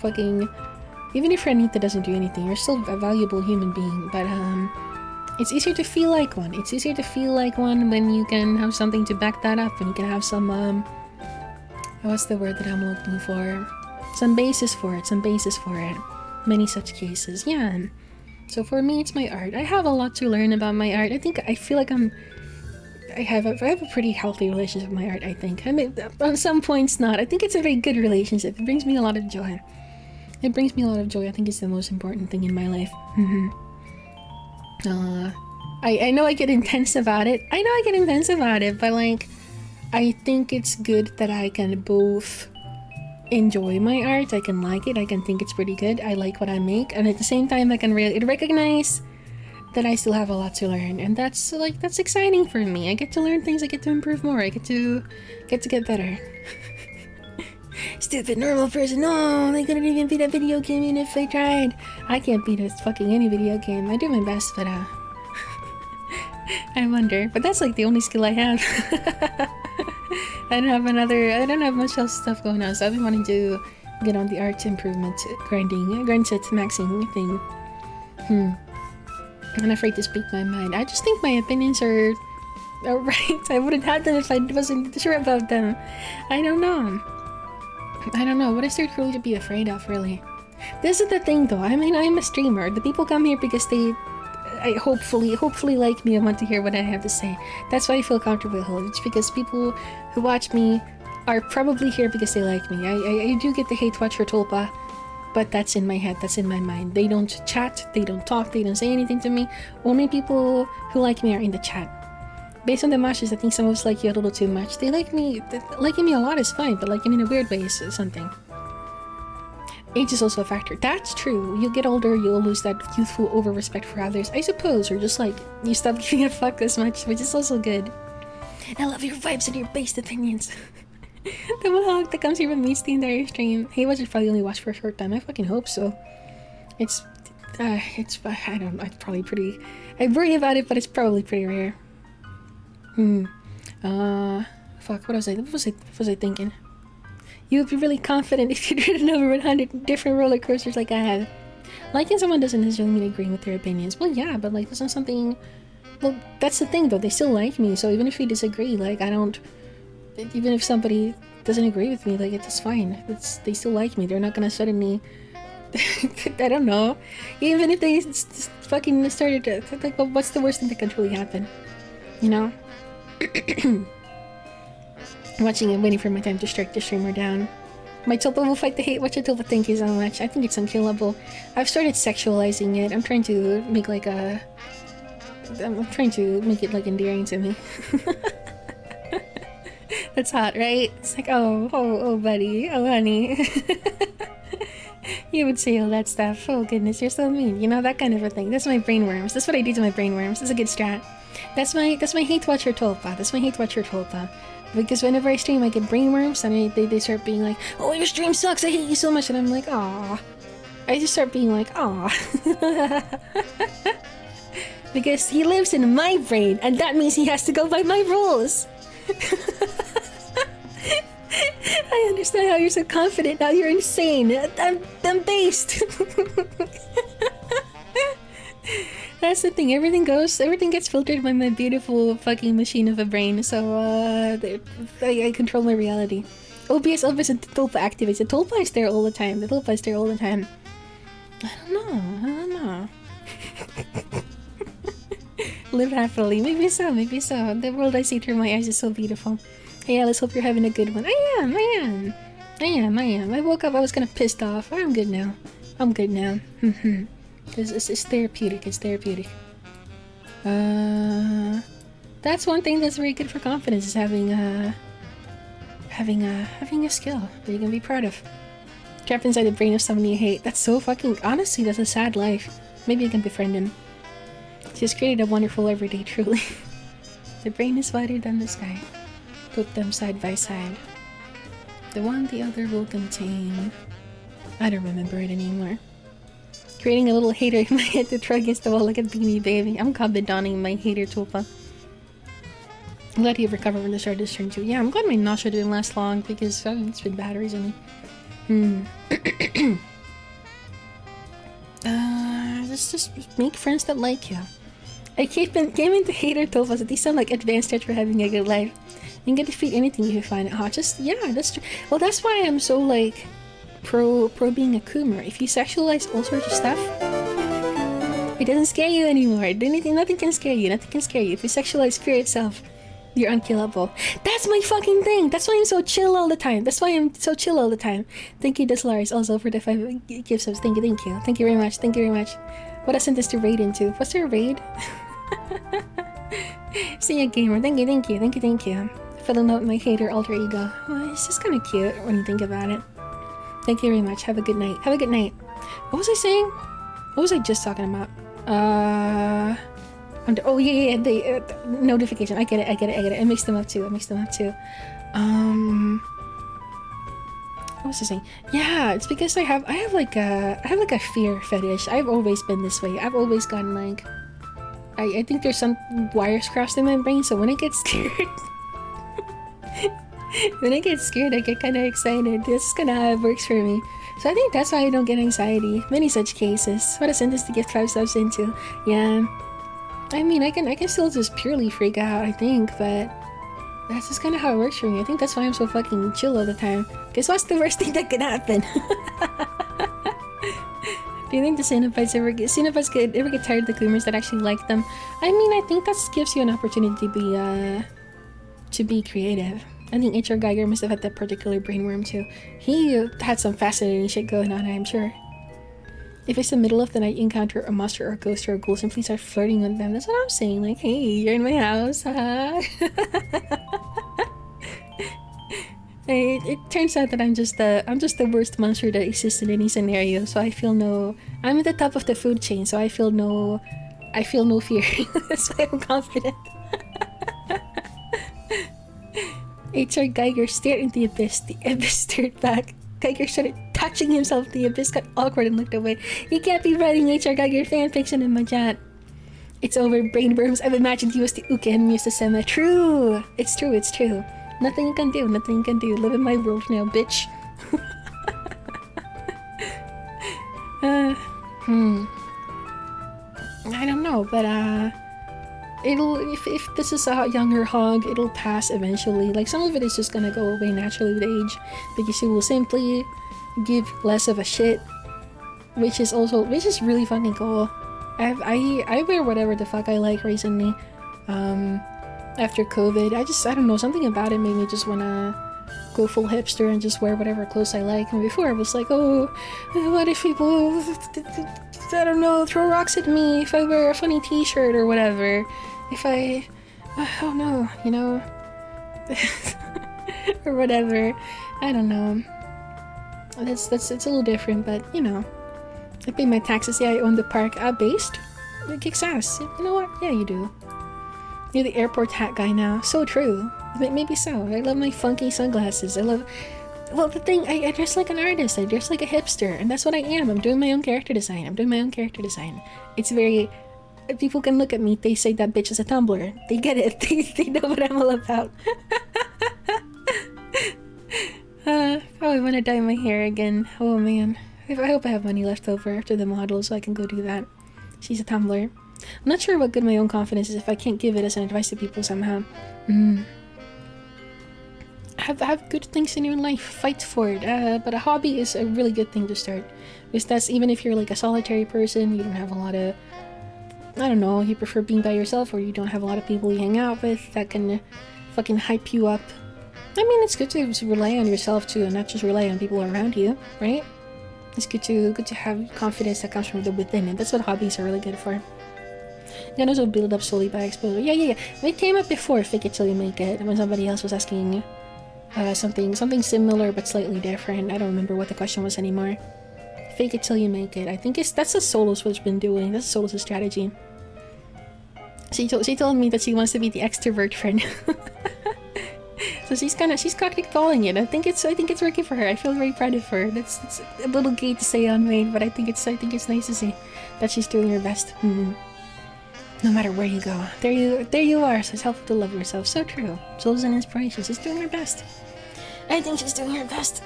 Anita doesn't do anything. You're still a valuable human being. But it's easier to feel like one. It's easier to feel like one when you can have something to back that up, and you can have some what's the word that I'm looking for? Some basis for it. Many such cases. Yeah. So for me, it's my art. I have a lot to learn about my art. I feel like I have a pretty healthy relationship with my art, I think. I mean, on some points not. I think it's a very good relationship. It brings me a lot of joy. I think it's the most important thing in my life. I know I get intense about it. But like, I think it's good that I can both enjoy my art. I can like it. I can think it's pretty good. I like what I make, and at the same time, I can really recognize that I still have a lot to learn, and that's exciting for me. I get to learn things. I get to improve more. I get to get better. Stupid normal person. No, they couldn't even beat a video game even if they tried. I can't beat a fucking any video game. I do my best, but I wonder. But that's like the only skill I have. I don't have much else stuff going on, so I've been wanting to get on the art improvement grind set maxing thing. I'm afraid to speak my mind. I just think my opinions are right. I wouldn't have them if I wasn't sure about them. I don't know. What is there truly to be afraid of, really? This is the thing, though. I mean, I'm a streamer. The people come here because they hopefully like me and want to hear what I have to say. That's why I feel comfortable here. It's because people who watch me are probably here because they like me. I do get the hate watcher tulpa, but that's in my head, that's in my mind. They don't chat, they don't talk, they don't say anything to me. Only people who like me are in the chat. Based on the matches, I think some of us like you a little too much. They like me. Liking me a lot is fine, but liking me in a weird way is something. Age is also a factor. That's true. You get older, you'll lose that youthful over-respect for others, I suppose, or just like, you stop giving a fuck as much, which is also good. I love your vibes and your based opinions. The mohawk that comes here with me the entire stream. Hey, watchers probably only watch for a short time. I fucking hope so. I don't know, it's probably pretty... I worry about it, but it's probably pretty rare. Fuck, what was I thinking? You would be really confident if you did over 100 different roller coasters like I have. Liking someone doesn't necessarily mean agreeing with their opinions. Well, yeah, but like, that's not something... Well, that's the thing, though. They still like me, so even if we disagree, like, I don't... Even if somebody doesn't agree with me, like, it's fine. They still like me. They're not gonna suddenly... I don't know. Even if they fucking started to... Like, well, what's the worst thing that could truly happen? You know? Watching and waiting for my time to strike the streamer down. My tulpa will fight the hate. Watch your tulpa, thank you so much. I think it's unkillable. I've started sexualizing it. I'm trying to make like a... I'm trying to make it like endearing to me. That's hot, right? It's like, oh buddy, oh honey. You would say all that stuff. Oh goodness, you're so mean. You know, that kind of a thing. That's my brainworms. That's what I do to my brainworms. That's a good strat. That's my hate watcher tulpa. That's my hate watcher tulpa. Because whenever I stream, I get brainworms, and they start being like, oh, your stream sucks, I hate you so much, and I'm like, aw. I just start being like, aw. Because he lives in my brain, and that means he has to go by my rules. I understand how you're so confident now. You're insane. I'm based. That's the thing. Everything gets filtered by my beautiful fucking machine of a brain. So I control my reality. OBS and tulpa activates. The tulpa is there all the time. I don't know. Live happily. Maybe so. The world I see through my eyes is so beautiful. Hey, let's hope you're having a good one. I am. I woke up, I was kind of pissed off. I'm good now. It's therapeutic. That's one thing that's very good for confidence, is having a skill that you can be proud of. Trapped inside the brain of someone you hate. That's so fucking... Honestly, that's a sad life. Maybe you can befriend him. She's created a wonderful everyday, truly. The brain is wider than the sky. Put them side by side. The one the other will contain... I don't remember it anymore. Creating a little hater in my head to throw against the wall like a beanie baby. I'm donning my hater tulpa. I'm glad you recovered when the start of this turn too. Yeah, I'm glad my nausea didn't last long because it's been batteries in me. Just make friends that like you. I came into hater tulpas, so these sound like advanced steps for having a good life. You can defeat anything you find it hot. That's true. Well, that's why I'm so like pro being a coomer. If you sexualize all sorts of stuff, it doesn't scare you anymore. Nothing can scare you. If you sexualize fear itself, you're unkillable. That's my fucking thing. That's why I'm so chill all the time. Thank you, Deslaris, also for the 5 gift subs. Thank you very much. What I sent this to raid into? Was there a raid? See ya, gamer. Thank you. Filling out my hater alter ego. Well, it's just kind of cute when you think about it. Thank you very much. Have a good night. Have a good night. What was I saying? What was I just talking about? Oh yeah, the notification. I get it. I mixed them up too. What was I saying? Yeah, it's because I have like a fear fetish. I've always been this way. I've always gotten like, I think there's some wires crossed in my brain. So when I get scared, I get kind of excited. This is kind of how it works for me. So I think that's why I don't get anxiety. Many such cases. What a sentence to get 5 steps into. Yeah. I mean, I can still just purely freak out, I think, but that's just kind of how it works for me. I think that's why I'm so fucking chill all the time. Because what's the worst thing that could happen? Do you think the Cenobites ever get tired of the Gloomers that actually like them? I mean, I think that gives you an opportunity to be creative. I think H.R. Geiger must have had that particular brainworm too. He had some fascinating shit going on, I'm sure. If it's the middle of the night, you encounter a monster or a ghost or a ghoul, simply start flirting with them. That's what I'm saying. Like, hey, you're in my house, haha. It turns out that I'm just the worst monster that exists in any scenario. So I feel I'm at the top of the food chain. So I feel no fear. That's why I'm confident. H.R. Geiger stared into the abyss. The abyss stared back. Geiger started touching himself. The abyss got awkward and looked away. You can't be writing H.R. Geiger fanfiction in my chat. It's over, brainworms. I've imagined you as the Uke and me as the Sema. True. It's true. Nothing you can do. Live in my world now, bitch. I don't know, but if this is a younger hog, it'll pass eventually. Like, some of it is just gonna go away naturally with age, because you will simply give less of a shit, which is really fucking cool. I wear whatever the fuck I like recently. After COVID, I don't know, something about it made me just wanna go full hipster and just wear whatever clothes I like. And before I was like, oh, what if people, I don't know, throw rocks at me if I wear a funny t-shirt or whatever. If I don't know, you know, or whatever. I don't know. It's a little different, but you know, I pay my taxes. Yeah, I own the park. Based. It kicks ass. You know what? Yeah, you do. You're the airport hat guy now. So true. Maybe so. I love my funky sunglasses. Well, the thing, I dress like an artist. I dress like a hipster, and that's what I am. I'm doing my own character design. It's very. People can look at me. They say that bitch is a Tumblr. They get it. They know what I'm all about. Probably want to dye my hair again. Oh man. I hope I have money left over after the model so I can go do that. She's a Tumblr. I'm not sure what good my own confidence is if I can't give it as an advice to people somehow. Have good things in your life. Fight for it. But a hobby is a really good thing to start. Because that's, even if you're like a solitary person, you don't have a lot of, I don't know, you prefer being by yourself, or you don't have a lot of people you hang out with that can fucking hype you up. I mean, it's good to rely on yourself too, and not just rely on people around you, right? It's good to have confidence that comes from the within, and that's what hobbies are really good for. You can also build up slowly by exposure. Yeah. It came up before, fake it till you make it, when somebody else was asking something similar but slightly different. I don't remember what the question was anymore. Fake it till you make it. I think that's what Solos has been doing. That's Solos' strategy. She told me that she wants to be the extrovert friend. So she's cockily calling it. I think it's working for her. I feel very proud of her. It's a little gay to say on Maid, but I think it's nice to see that she's doing her best. No matter where you go, there you are. So it's helpful to love yourself. So true. Soul's an inspiration. She's doing her best. I think she's doing her best.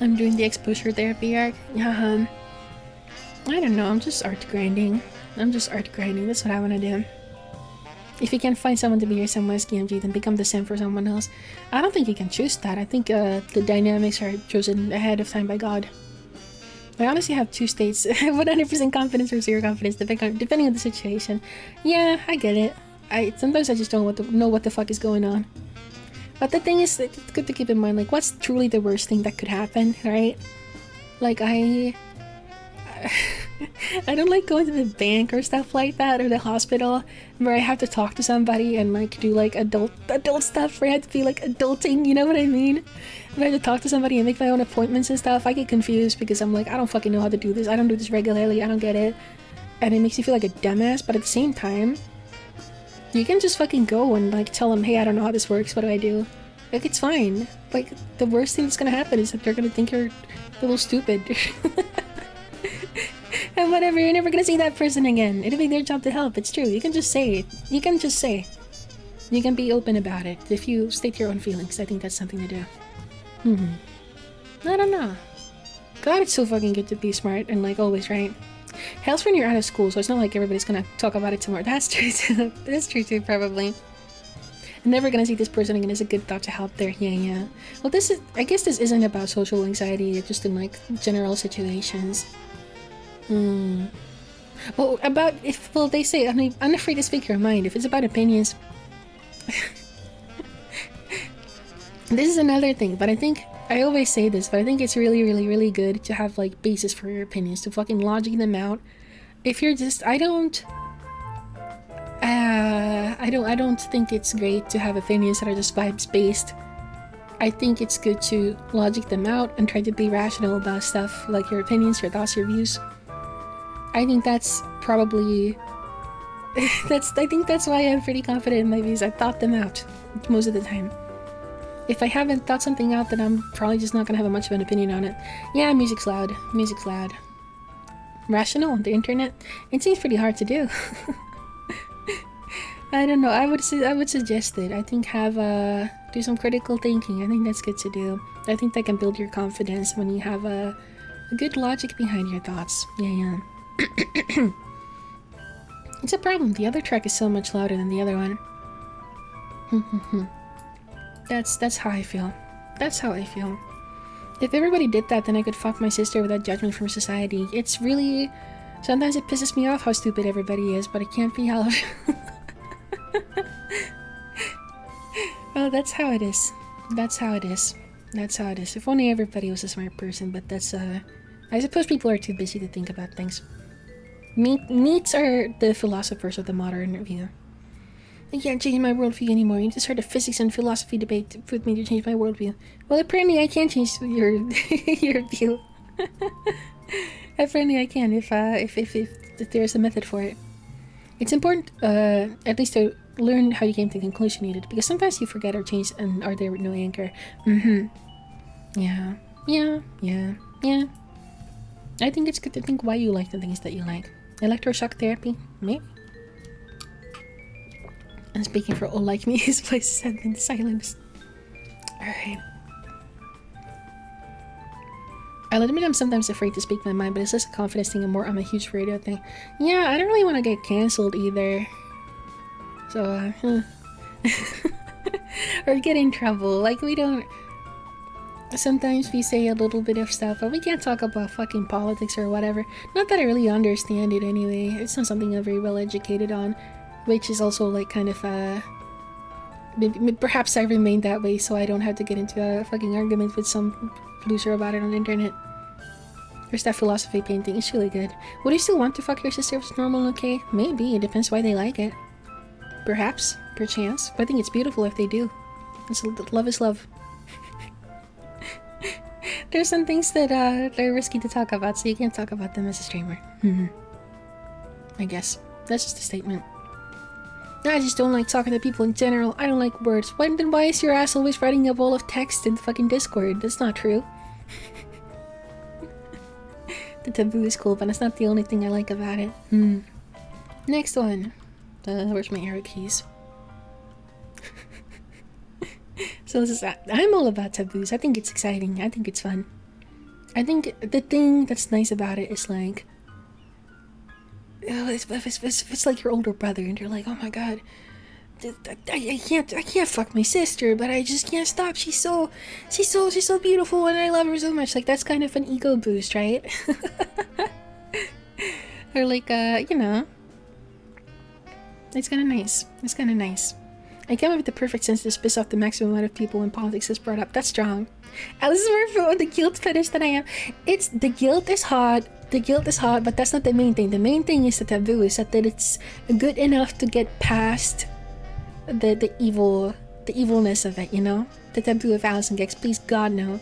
I'm doing the exposure therapy arc. I don't know. I'm just art grinding. That's what I want to do. If you can't find someone to be your Samwise Gamgee, then become the sim for someone else. I don't think you can choose that. I think the dynamics are chosen ahead of time by God. I honestly have two states. 100% confidence or 0 confidence, depending on the situation. Yeah, I get it. Sometimes I just don't know what the fuck is going on. But the thing is, it's good to keep in mind, like, what's truly the worst thing that could happen, right? Like, I don't like going to the bank or stuff like that, or the hospital where I have to talk to somebody and like do like adult stuff where I have to be like adulting, you know what I mean? If I have to talk to somebody and make my own appointments and stuff, I get confused because I'm like, I don't fucking know how to do this. I don't do this regularly. I don't get it. And it makes you feel like a dumbass, but at the same time, you can just fucking go and like tell them, hey, I don't know how this works. What do I do? Like, it's fine. Like, the worst thing that's gonna happen is that they're gonna think you're a little stupid. And whatever, you're never gonna see that person again. It'll be their job to help. It's true. You can just say it. You can just say. You can be open about it. If you state your own feelings, I think that's something to do. I don't know. God, it's so fucking good to be smart and like always right. Hell's when you're out of school, so it's not like everybody's gonna talk about it tomorrow. That's true too. That's true too, probably. I'm never gonna see this person again. It's a good thought to help there. Yeah. Well, I guess this isn't about social anxiety, it's just in like general situations. Well, they say, I'm unafraid to speak your mind. If it's about opinions, this is another thing, but I think, I always say this, but I think it's really, really, really good to have like basis for your opinions, to fucking logic them out. If you're just, I don't think it's great to have opinions that are just vibes based. I think it's good to logic them out and try to be rational about stuff, like your opinions, your thoughts, your views. I think that's probably I think that's why I'm pretty confident in my views. I thought them out most of the time. If I haven't thought something out, then I'm probably just not gonna have much of an opinion on it. Yeah, music's loud. Music's loud. Rational on the internet? It seems pretty hard to do. I don't know. I would suggest it. I think do some critical thinking. I think that's good to do. I think that can build your confidence when you have a good logic behind your thoughts. Yeah. It's a problem. The other track is so much louder than the other one. That's how I feel. That's how I feel. If everybody did that, then I could fuck my sister without judgment from society. It's really... Sometimes it pisses me off how stupid everybody is, but it can't be helped. Well, that's how it is. That's how it is. That's how it is. If only everybody was a smart person, but that's, I suppose people are too busy to think about things. Neats are the philosophers of the modern view. I can't change my worldview anymore. You just heard a physics and philosophy debate with me to change my worldview. Well, apparently I can change your your view. Apparently I can if there's a method for it. It's important, at least to learn how you came to the conclusion you did, because sometimes you forget or change and are there with no anchor. Yeah. I think it's good to think why you like the things that you like. Electroshock therapy? Maybe. And speaking for all like me, his voice has been silenced. Alright. I'll admit I'm sometimes afraid to speak my mind, but it's less a confidence thing and more I'm a huge radio thing. Yeah, I don't really want to get cancelled either. So, or get in trouble. Like, we don't... Sometimes we say a little bit of stuff, but we can't talk about fucking politics or whatever. Not that I really understand it anyway. It's not something I'm very well educated on. Which is also like kind of perhaps I remain that way so I don't have to get into a fucking argument with some loser about it on the internet. There's that philosophy painting. It's really good. Would you still want to fuck your sister if it's normal? Okay, maybe. It depends why they like it. Perhaps, perchance. But I think it's beautiful if they do. Love is love. There's some things that are risky to talk about, so you can't talk about them as a streamer. I guess. That's just a statement. I just don't like talking to people in general. I don't like words. Then why is your ass always writing a wall of text in the fucking Discord? That's not true. The taboo is cool, but that's not the only thing I like about it. Next one. Where's my arrow keys? So this is... I'm all about taboos. I think it's exciting. I think it's fun. I think the thing that's nice about it is like... It's like your older brother and you're like, oh my god, I can't fuck my sister, but I just can't stop. She's so beautiful and I love her so much. Like, that's kind of an ego boost, right? Or like, you know, it's kind of nice. It's kind of nice. I came up with the perfect sense to piss off the maximum amount of people when politics is brought up. That's strong. This is more for the guilt fetish than I am. The guilt is hot. The guilt is hot, but that's not the main thing. The main thing is the taboo, is that it's good enough to get past the evilness of it, you know? The taboo of Allison Gex. Please, God, no.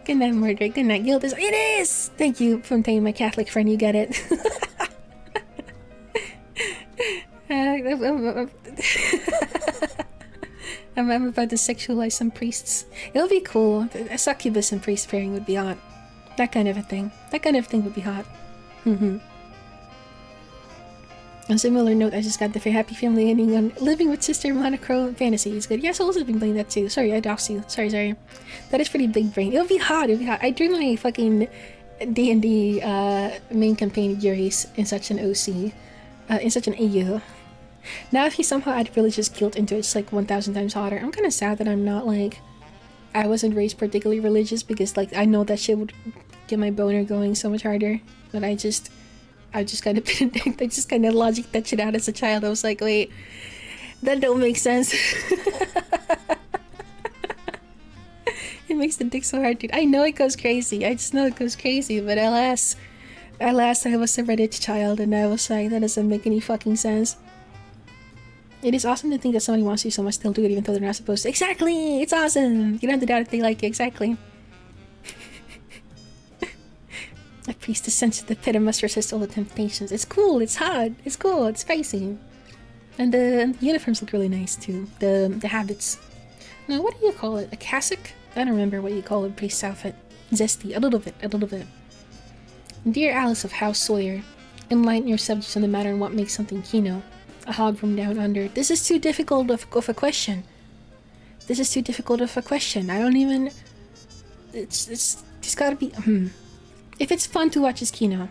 Good night, murder. Good night, guilt is. It is! Thank you for telling my Catholic friend, you get it. I'm about to sexualize some priests. It'll be cool. A succubus and priest pairing would be hot. That kind of a thing. That kind of thing would be hot. On a similar note, I just got the happy family ending on Living with Sister Monochrome Fantasy. It's good. Yes, I've also been playing that too. Sorry, I doxed you. Sorry. That is pretty big brain. It'll be hot. I drew my fucking D&D main campaign Yuri's in such an OC. In such an AU. Now if he somehow add religious guilt into it, it's like 1,000 times hotter. I'm kind of sad that I'm not like... I wasn't raised particularly religious, because like I know that shit would get my boner going so much harder. But I just kind of I just kind of logic that shit out as a child. I was like, wait, that don't make sense. It makes the dick so hard, dude. I know it goes crazy. I just know it goes crazy. But alas, I was a Reddit child, and I was like, that doesn't make any fucking sense. It is awesome to think that somebody wants you so much they'll do it even though they're not supposed to. Exactly! It's awesome! You don't have to doubt if they like you. Exactly. A priest descends to the pit and must resist all the temptations. It's cool, it's hot, it's cool, it's spicy. And the uniforms look really nice too. The habits. No, what do you call it? A cassock? I don't remember what you call a priest's outfit. Zesty, a little bit. Dear Alice of House Sawyer, enlighten your subjects on the matter and what makes something Kino. A hog from down under. This is too difficult of a question. I don't even... It's gotta be... If it's fun to watch, it's Kino.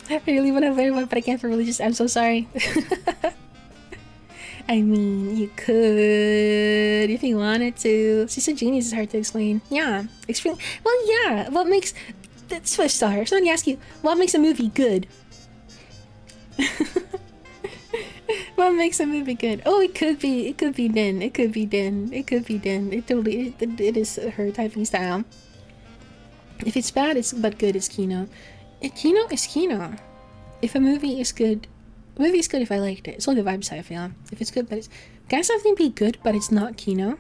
I really want to learn one, but I can't for religious. I'm so sorry. I mean, you could if you wanted to. She's a genius, is hard to explain. Yeah. Explain. Well, yeah. What makes... That's what star. Somebody ask you, what makes a movie good? What makes a movie good? Oh, it could be Din. It totally it is her typing style. If it's bad, but good, it's Kino. Kino is Kino. If a movie is good, if I liked it. It's all the vibes I feel. If it's good, but it's... Can something be good, but it's not Kino?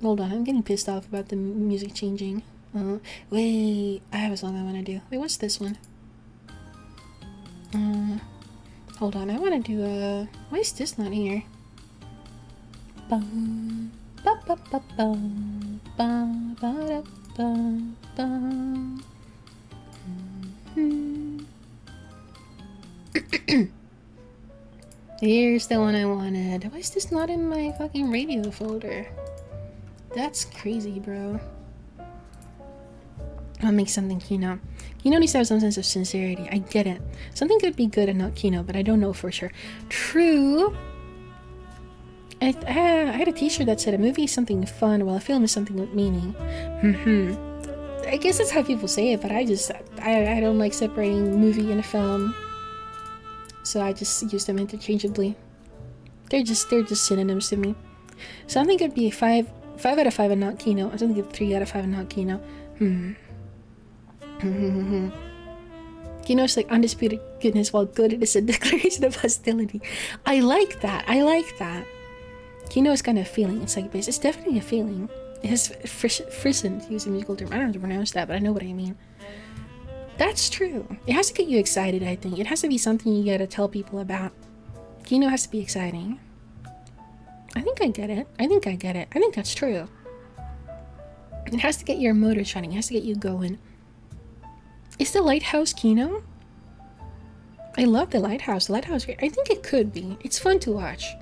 Hold on, I'm getting pissed off about the music changing. Wait, I have a song I want to do. Wait, what's this one? Hold on, I want to do a... Why is this not here? Bum, ba, ba, ba, bum, ba, ba, da, bum, bum. Here's the one I wanted. Why is this not in my fucking radio folder? That's crazy, bro. I'll make something Kino. Kino needs to have some sense of sincerity. I get it. Something could be good and not Kino, but I don't know for sure. True. I had a t-shirt that said a movie is something fun while a film is something with meaning. I guess that's how people say it, but I don't like separating movie and a film. So I just use them interchangeably. They're just synonyms to me. Something could be 5 out of 5 and not Kino. Something could be 3 out of 5 and not Kino. Kino's like undisputed goodness, while good it is a declaration of hostility. I like that. Kino is kind of a feeling. It's definitely a feeling. It has frison, to use a musical term. I don't know how to pronounce that, but I know what I mean. That's true. It has to get you excited, I think. It has to be something you gotta tell people about. Kino has to be exciting. I think I get it. I think that's true. It has to get your motors running. It has to get you going. Is the lighthouse Kino? I love the lighthouse. I think it could be. It's fun to watch.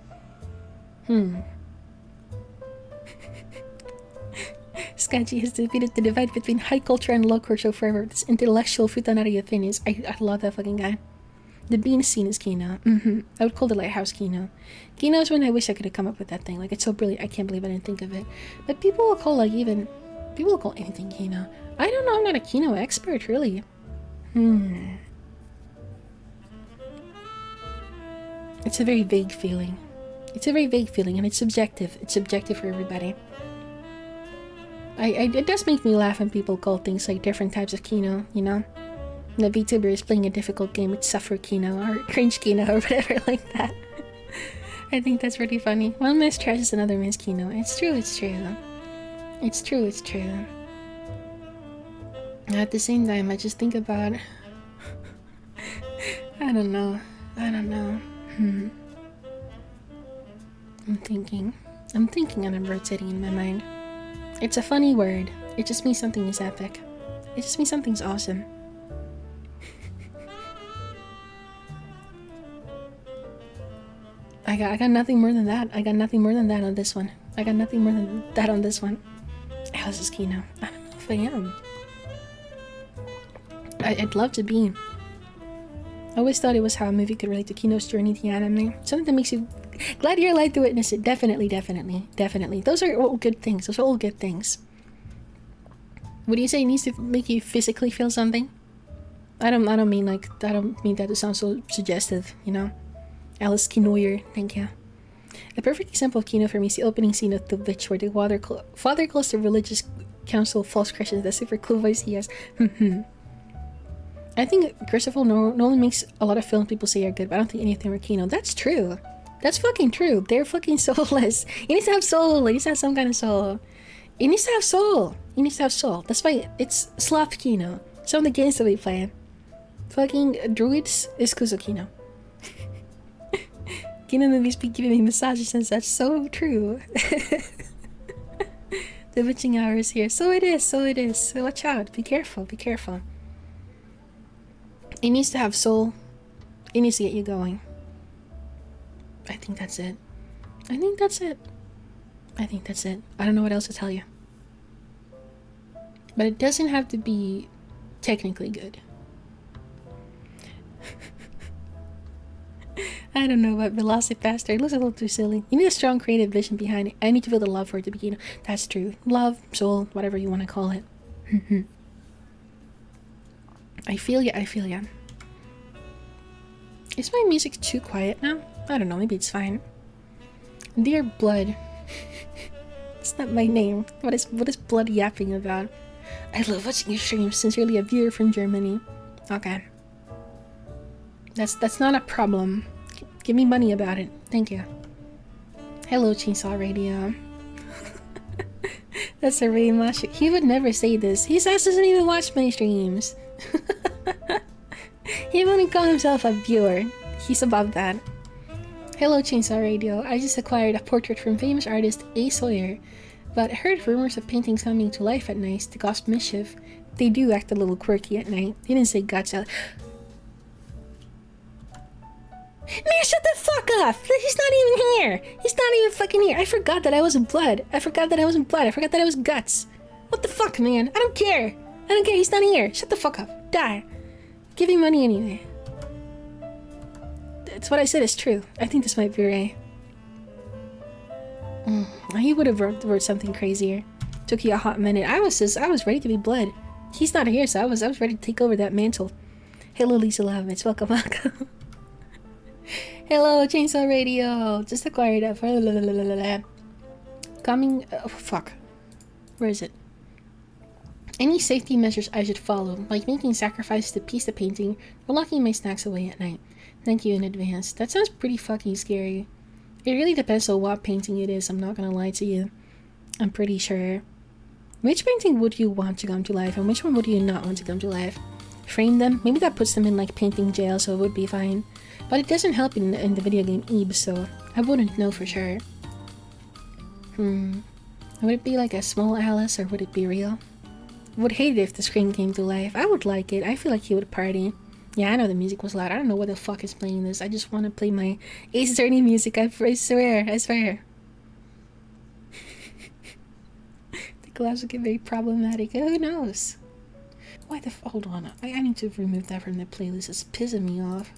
Sketchy has defeated the divide between high culture and low culture forever. This intellectual futanari of opinions. I love that fucking guy. The bean scene is Kino. I would call the lighthouse Kino. Kino is when I wish I could have come up with that thing. Like, it's so brilliant. I can't believe I didn't think of it. But people will call anything Kino. I don't know. I'm not a Kino expert, really. It's a very vague feeling. And it's subjective. It's subjective for everybody. It does make me laugh when people call things like different types of Kino, you know? The VTuber is playing a difficult game with suffer Kino or cringe Kino or whatever like that. I think that's pretty funny. One man's trash is another man's Kino. It's true, it's true. It's true, it's true. At the same time, I just think about... I don't know. I'm thinking and I'm rotating in my mind. It's a funny word. It just means something is epic. It just means something's awesome. I got nothing more than that. I got nothing more than that on this one. Alice's Kino. I don't know if I am. I'd love to be. I always thought it was how a movie could relate to Kino's journey to the anime. Something that makes you glad you're alive to witness it. Definitely. Those are all good things. Would you say it needs to make you physically feel something? I don't mean that to sound so suggestive, you know? Alice Kinoyer, thank you. A perfect example of Kino for me is the opening scene of The Witch, where the father calls the religious council false Christians. That's super cool voice he has. I think Christopher Nolan makes a lot of films people say are good, but I don't think any of them are Kino. That's true. That's fucking true. They're fucking soulless. It needs to have soul. It needs to have some kind of soul. It needs to have soul. That's why it's sloth Kino. Some of the games that we play. Fucking druids is Kuzo Kino. Kino movies be giving me massages and such. So true. The witching hour is here. So it is. So watch out. Be careful. It needs to have soul. It needs to get you going. I think that's it. I don't know what else to tell you. But it doesn't have to be technically good. I don't know about Velocipaster. It looks a little too silly. You need a strong creative vision behind it. I need to feel the love for it to be, you know. That's true. Love, soul, whatever you want to call it. I feel ya. Is my music too quiet now? I don't know, maybe it's fine. Dear Blood. It's not my name. What is Blood yapping about? I love watching your streams. Sincerely, a viewer from Germany. Okay. That's not a problem. Give me money about it. Thank you. Hello, Chainsaw Radio. That's a Ray Mash. He would never say this. His ass doesn't even watch my streams. He wouldn't call himself a viewer. He's above that. Hello, Chainsaw Radio. I just acquired a portrait from famous artist A. Sawyer, but heard rumors of paintings coming to life at night to cause mischief. They do act a little quirky at night. He didn't say gotcha. Man, shut the fuck up! He's not even here! He's not even fucking here! I forgot that I wasn't blood. I forgot that I was guts. What the fuck, man? I don't care! He's not here! Shut the fuck up. Die. Give me money anyway. That's what I said is true. I think this might be Ray. He would have wrote something crazier. Took you a hot minute. I was ready to be blood. He's not here, so I was ready to take over that mantle. Hello, Lisa Lavitz. Welcome. Hello, Chainsaw Radio. Just acquired a coming. Oh fuck. Where is it? Any safety measures I should follow, like making sacrifices to piece the painting or locking my snacks away at night. Thank you in advance. That sounds pretty fucking scary. It really depends on what painting it is, I'm not gonna lie to you. I'm pretty sure. Which painting would you want to come to life and which one would you not want to come to life? Frame them? Maybe that puts them in like painting jail, so it would be fine. But it doesn't help in the video game Eve, so I wouldn't know for sure. Would it be like a small Alice or would it be real? Would hate it if the screen came to life. I would like it. I feel like he would party. Yeah, I know the music was loud. I don't know what the fuck is playing this. I just want to play my Ace Attorney music. I swear. The collabs would get very problematic. Who knows? Why the hold on. I need to remove that from the playlist. It's pissing me off.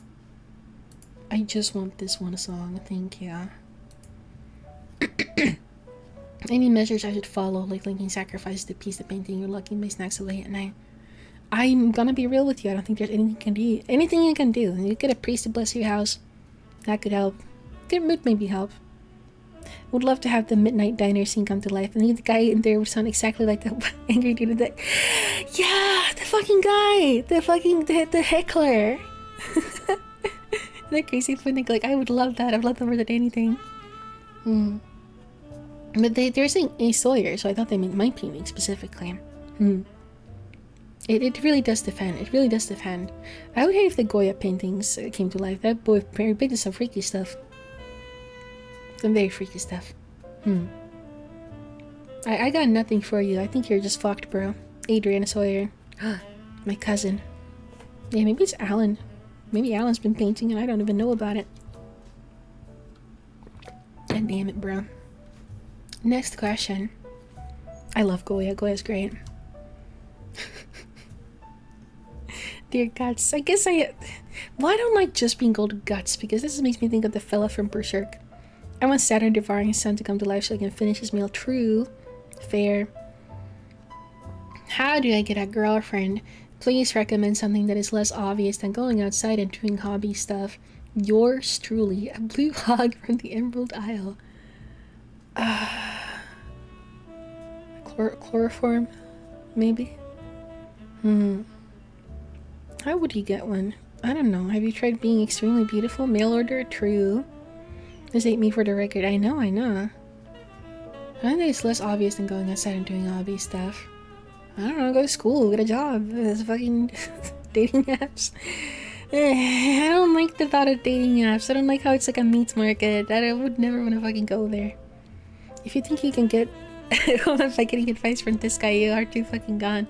I just want this one song. Thank you. Any measures I should follow, like linking sacrifice to piece the painting or locking my snacks away at night. I'm gonna be real with you. I don't think there's anything you can do. You get a priest to bless your house. That could help. Good mood maybe help. Would love to have the midnight diner scene come to life. And the guy in there would sound exactly like the angry dude that. Yeah, the fucking guy, the heckler. That crazy fanatic. Like, I would love that. I would love that more than anything. But they're saying a Sawyer, so I thought they meant my painting specifically. It really does defend. It really does defend. I would hate if the Goya paintings came to life. That boy very big to some freaky stuff. Some very freaky stuff. I got nothing for you. I think you're just fucked, bro. Adrian Sawyer. My cousin. Yeah, maybe it's Alan. Maybe Alan's been painting and I don't even know about it. God damn it, bro. Next question. I love Goya. Goya's great. Dear Guts. I guess why don't I like just being called Guts? Because this makes me think of the fella from Berserk. I want Saturn devouring his son to come to life so I can finish his meal. True. Fair. How do I get a girlfriend? Please recommend something that is less obvious than going outside and doing hobby stuff. Yours truly, a blue hog from the Emerald Isle. Chloroform? Maybe? How would you get one? I don't know. Have you tried being extremely beautiful? Mail order? True. This ain't me for the record. I know. I think it's less obvious than going outside and doing hobby stuff. I don't know, go to school, get a job. There's fucking dating apps. I don't like the thought of dating apps. I don't like how it's like a meat market. I would never want to fucking go there. If you think you can get by getting advice from this guy, you are too fucking gone.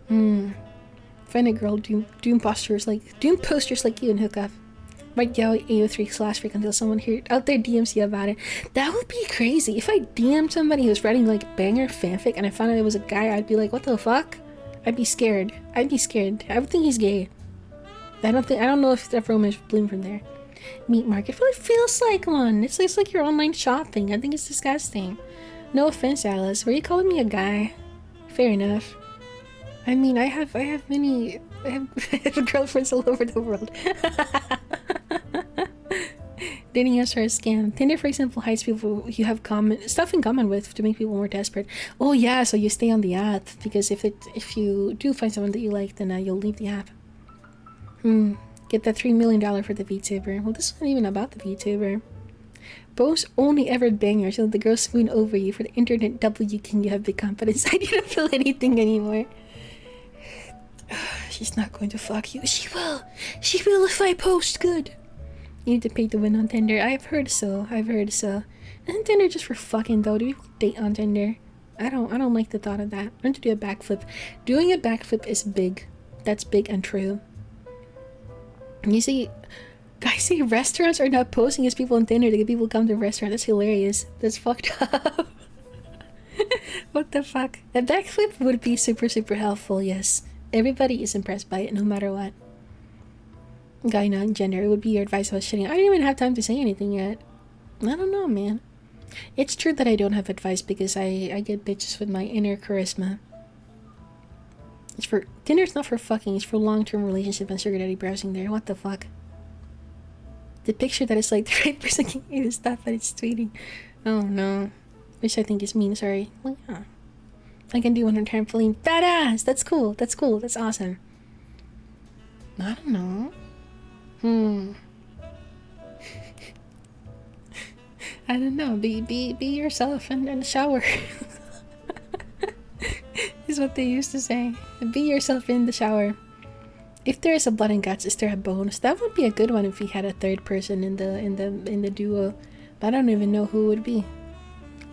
Find a girl, doom posters like you and hook up. Right, yo, AO3/freak until someone here out there DMs you about it. That would be crazy. If I DM'd somebody who's writing like banger fanfic and I found out it was a guy, I'd be like, what the fuck? I'd be scared. I would think he's gay. I don't know if that romance would bloom from there. Meat market really feels like one. It's like your online shopping. I think it's disgusting. No offense, Alice. Were you calling me a guy? Fair enough. I mean, I have girlfriends all over the world. Dating apps are a scam. Tinder, for example, hides people you have stuff in common with to make people more desperate. Oh yeah, so you stay on the app because if you do find someone that you like, then you'll leave the app. Get that $3 million for the VTuber. Well, this isn't even about the VTuber. Boast only ever bangers so that the girls swoon over you for the internet W king you have become, but inside you don't feel anything anymore. She's not going to fuck you. She will if I post good. You need to pay to win on Tinder. I've heard so. Isn't Tinder just for fucking though? Do people date on Tinder? I don't like the thought of that. Learn to do a backflip. Doing a backflip is big. That's big and true. You see, guys say restaurants are not posting as people on Tinder to get people to come to a restaurant. That's hilarious. That's fucked up. What the fuck? A backflip would be super, super helpful, yes. Everybody is impressed by it, no matter what. Guy, not gender. It would be your advice about shitting. I didn't even have time to say anything yet. I don't know, man. It's true that I don't have advice because I get bitches with my inner charisma. Tinder's not for fucking, it's for long-term relationship and sugar daddy browsing there. What the fuck? The picture that is like the right person can hear the stuff that it's tweeting. Oh no. Which I think is mean, sorry. Well, yeah. I can do one on trampoline. Badass! That's cool. That's awesome. I don't know. I don't know. Be yourself and shower. Is what they used to say. Be yourself in the shower. If there is a blood and guts, is there a bonus? That would be a good one if we had a third person in the duo. But I don't even know who it would be.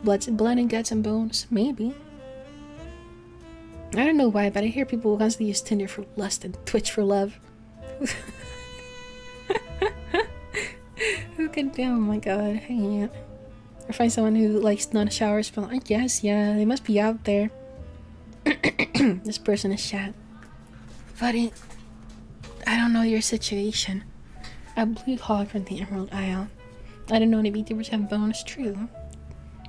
Blood and guts and bones, maybe. I don't know why, but I hear people constantly use Tinder for lust and Twitch for love. Who can do? Oh my god, hanging out. Or find someone who likes non-showers, but I guess, yeah, they must be out there. This person is chat. Buddy, I don't know your situation. A blue hog from the Emerald Isle. I don't know any VTubers have bones, true.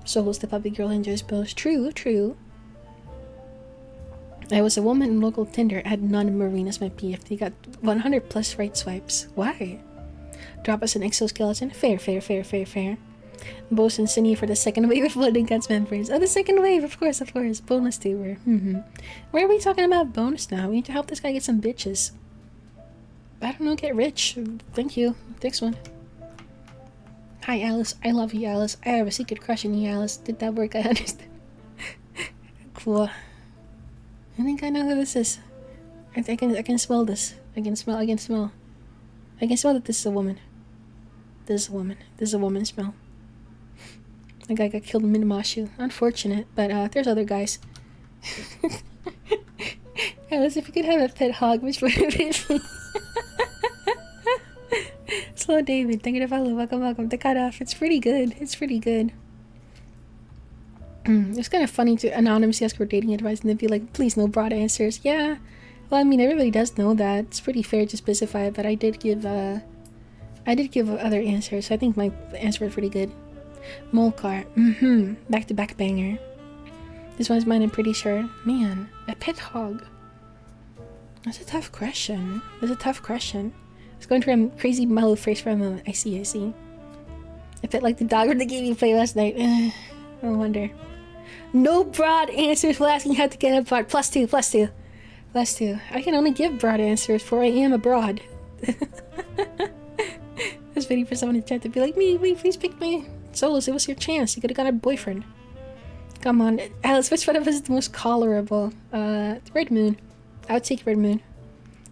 Souls the puppy girl enjoys bones, true. I was a woman in local Tinder. I had non-marine as my PFT. Got 100 plus right swipes. Why? Drop us an exoskeleton. Fair. Bosun Cine for the second wave of Blood and Guts members. Oh, the second wave, of course. Bonus tuber. Why are we talking about bonus now? We need to help this guy get some bitches. I don't know, get rich. Thank you. Next one. Hi, Alice. I love you, Alice. I have a secret crush on you, Alice. Did that work? I understand. Cool. I think I know who this is. I can smell this. I can smell that this is a woman. This is a woman smell. The guy got killed in Minimashu. Unfortunate, but there's other guys. Alice, if you could have a pet hog, which would it be? Slow David, thank you to follow. Welcome. The cutoff. It's pretty good. It's kind of funny to anonymously ask for dating advice and then be like, please, no broad answers. Yeah. Well, I mean, everybody does know that. It's pretty fair to specify, but I did give other answers, so I think my answer was pretty good. Molcar. Back-to-back banger. This one's mine, I'm pretty sure. Man, a pet hog. That's a tough question. I was going for a crazy mellow phrase for a moment. I see. A pet like the dog from the game you played last night. No wonder. No broad answers while asking how to get a broad. Plus two. I can only give broad answers, for I am abroad. I was waiting for someone in chat to be like, me, please pick me. Solos, it was your chance. You could have got a boyfriend. Come on, Alice, which one of us is the most tolerable? Red Moon. I would take Red Moon.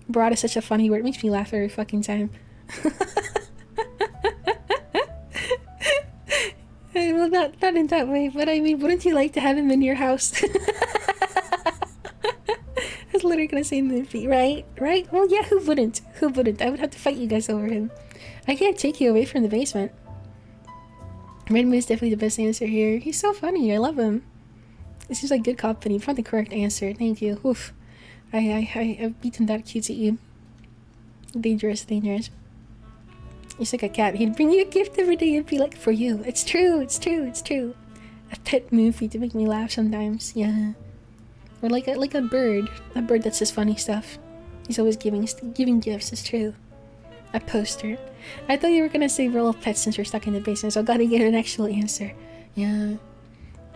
Broad is such a funny word. It makes me laugh every fucking time. Well, not in that way, but I mean, wouldn't you like to have him in your house? I was literally gonna say Moonfeet, right? Well, yeah, who wouldn't? I would have to fight you guys over him. I can't take you away from the basement. Red Moon is definitely the best answer here. He's so funny. I love him. This seems like good company. Found the correct answer. Thank you. Oof. I've beaten that cutesy. Dangerous. He's like a cat. He'd bring you a gift every day and be like, for you. It's true. A pet movie to make me laugh sometimes. Yeah. Or like a bird. A bird that says funny stuff. He's always giving gifts. It's true. A poster. I thought you were gonna say roll of pets since you're stuck in the basement, so I gotta get an actual answer. Yeah.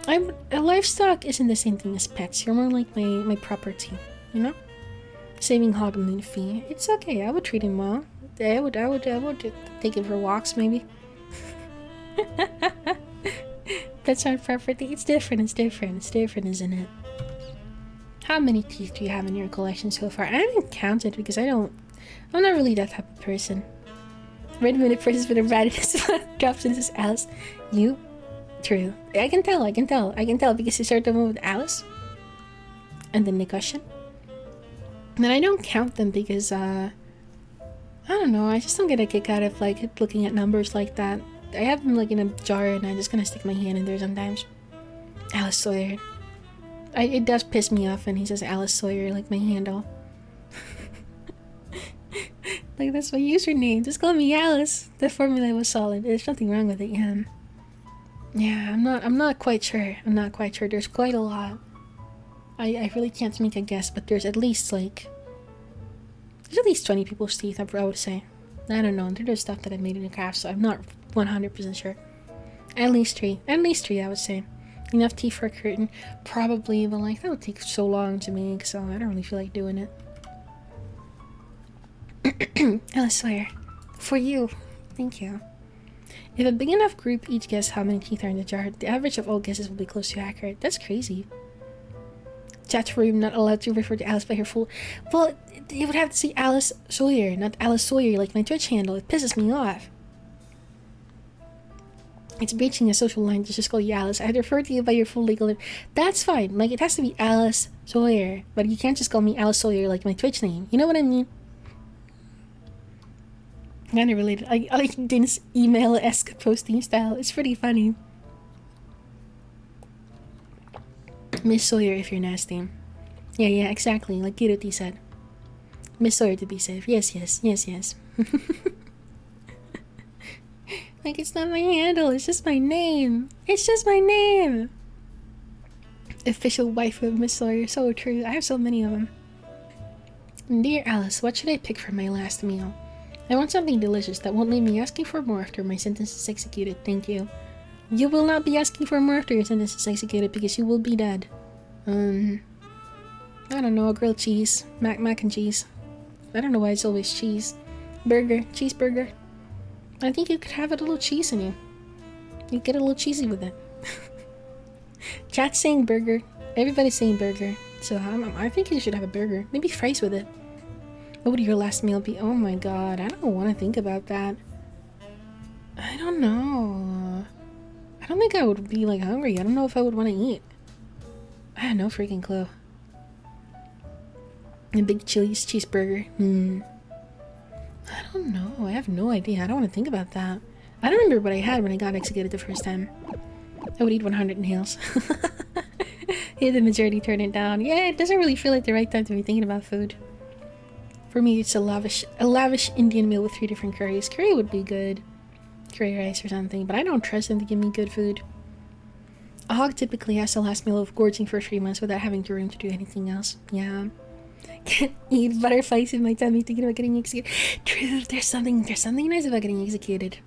A livestock isn't the same thing as pets. You're more like my property, you know? Saving hog Moonfee. It's okay, I would treat him well. I would take him for walks, maybe. Pets aren't property. It's different, isn't it? How many teeth do you have in your collection so far? I haven't counted because I'm not really that type of person. Red Moon at first has been a radiness drops into this Alice. You? True. I can tell because you started to move with Alice. And then the question. And then I don't count them because I don't know, I just don't get a kick out of like looking at numbers like that. I have them like in a jar and I'm just gonna stick my hand in there sometimes. Alice Sawyer. It does piss me off when he says Alice Sawyer, like my handle. Like, that's my username. Just call me Alice. The formula was solid. There's nothing wrong with it, yeah. Yeah, I'm not quite sure. There's quite a lot. I really can't make a guess, but there's at least 20 people's teeth, I would say. I don't know. There's stuff that I made in the craft, so I'm not 100% sure. At least three, I would say. Enough teeth for a curtain. Probably, but like, that would take so long to make, so I don't really feel like doing it. Alice Sawyer. For you. Thank you. If a big enough group each guess how many teeth are in the jar, the average of all guesses will be close to accurate. That's crazy. Chat room not allowed to refer to Alice by her full... Well, you would have to say Alice Sawyer, not Alice Sawyer like my Twitch handle. It pisses me off. It's breaching a social line to just call you Alice. I'd refer to you by your full legal name. That's fine. Like, it has to be Alice Sawyer. But you can't just call me Alice Sawyer like my Twitch name. You know what I mean? Kind of related. I like Din's email-esque posting style. It's pretty funny. Miss Sawyer if you're nasty. Yeah, exactly. Like Kiroti said. Miss Sawyer to be safe. Yes. Like, it's not my handle. It's just my name. Official wife of Miss Sawyer. So true. I have so many of them. Dear Alice, what should I pick for my last meal? I want something delicious that won't leave me asking for more after my sentence is executed. Thank you. You will not be asking for more after your sentence is executed because you will be dead. I don't know, grilled cheese. Mac and cheese. I don't know why it's always cheese. Burger. Cheeseburger. I think you could have a little cheese in you. You get a little cheesy with it. Chat's saying burger. Everybody's saying burger. So I think you should have a burger. Maybe fries with it. What would your last meal be? Oh my god, I don't want to think about that. I don't know. I don't think I would be like hungry. I don't know if I would want to eat. I have no freaking clue. A big cheeseburger. I don't know. I have no idea. I don't want to think about that. I don't remember what I had when I got executed the first time. I would eat 100 inhales. Yeah, the majority turned it down. Yeah, it doesn't really feel like the right time to be thinking about food. For me, it's a lavish Indian meal with 3 different curries. Curry would be good. Curry rice or something, but I don't trust them to give me good food. A hog typically has the last meal of gorging for 3 months without having the room to do anything else. Yeah. Can't eat butterflies in my tummy thinking about getting executed. True, there's something nice about getting executed.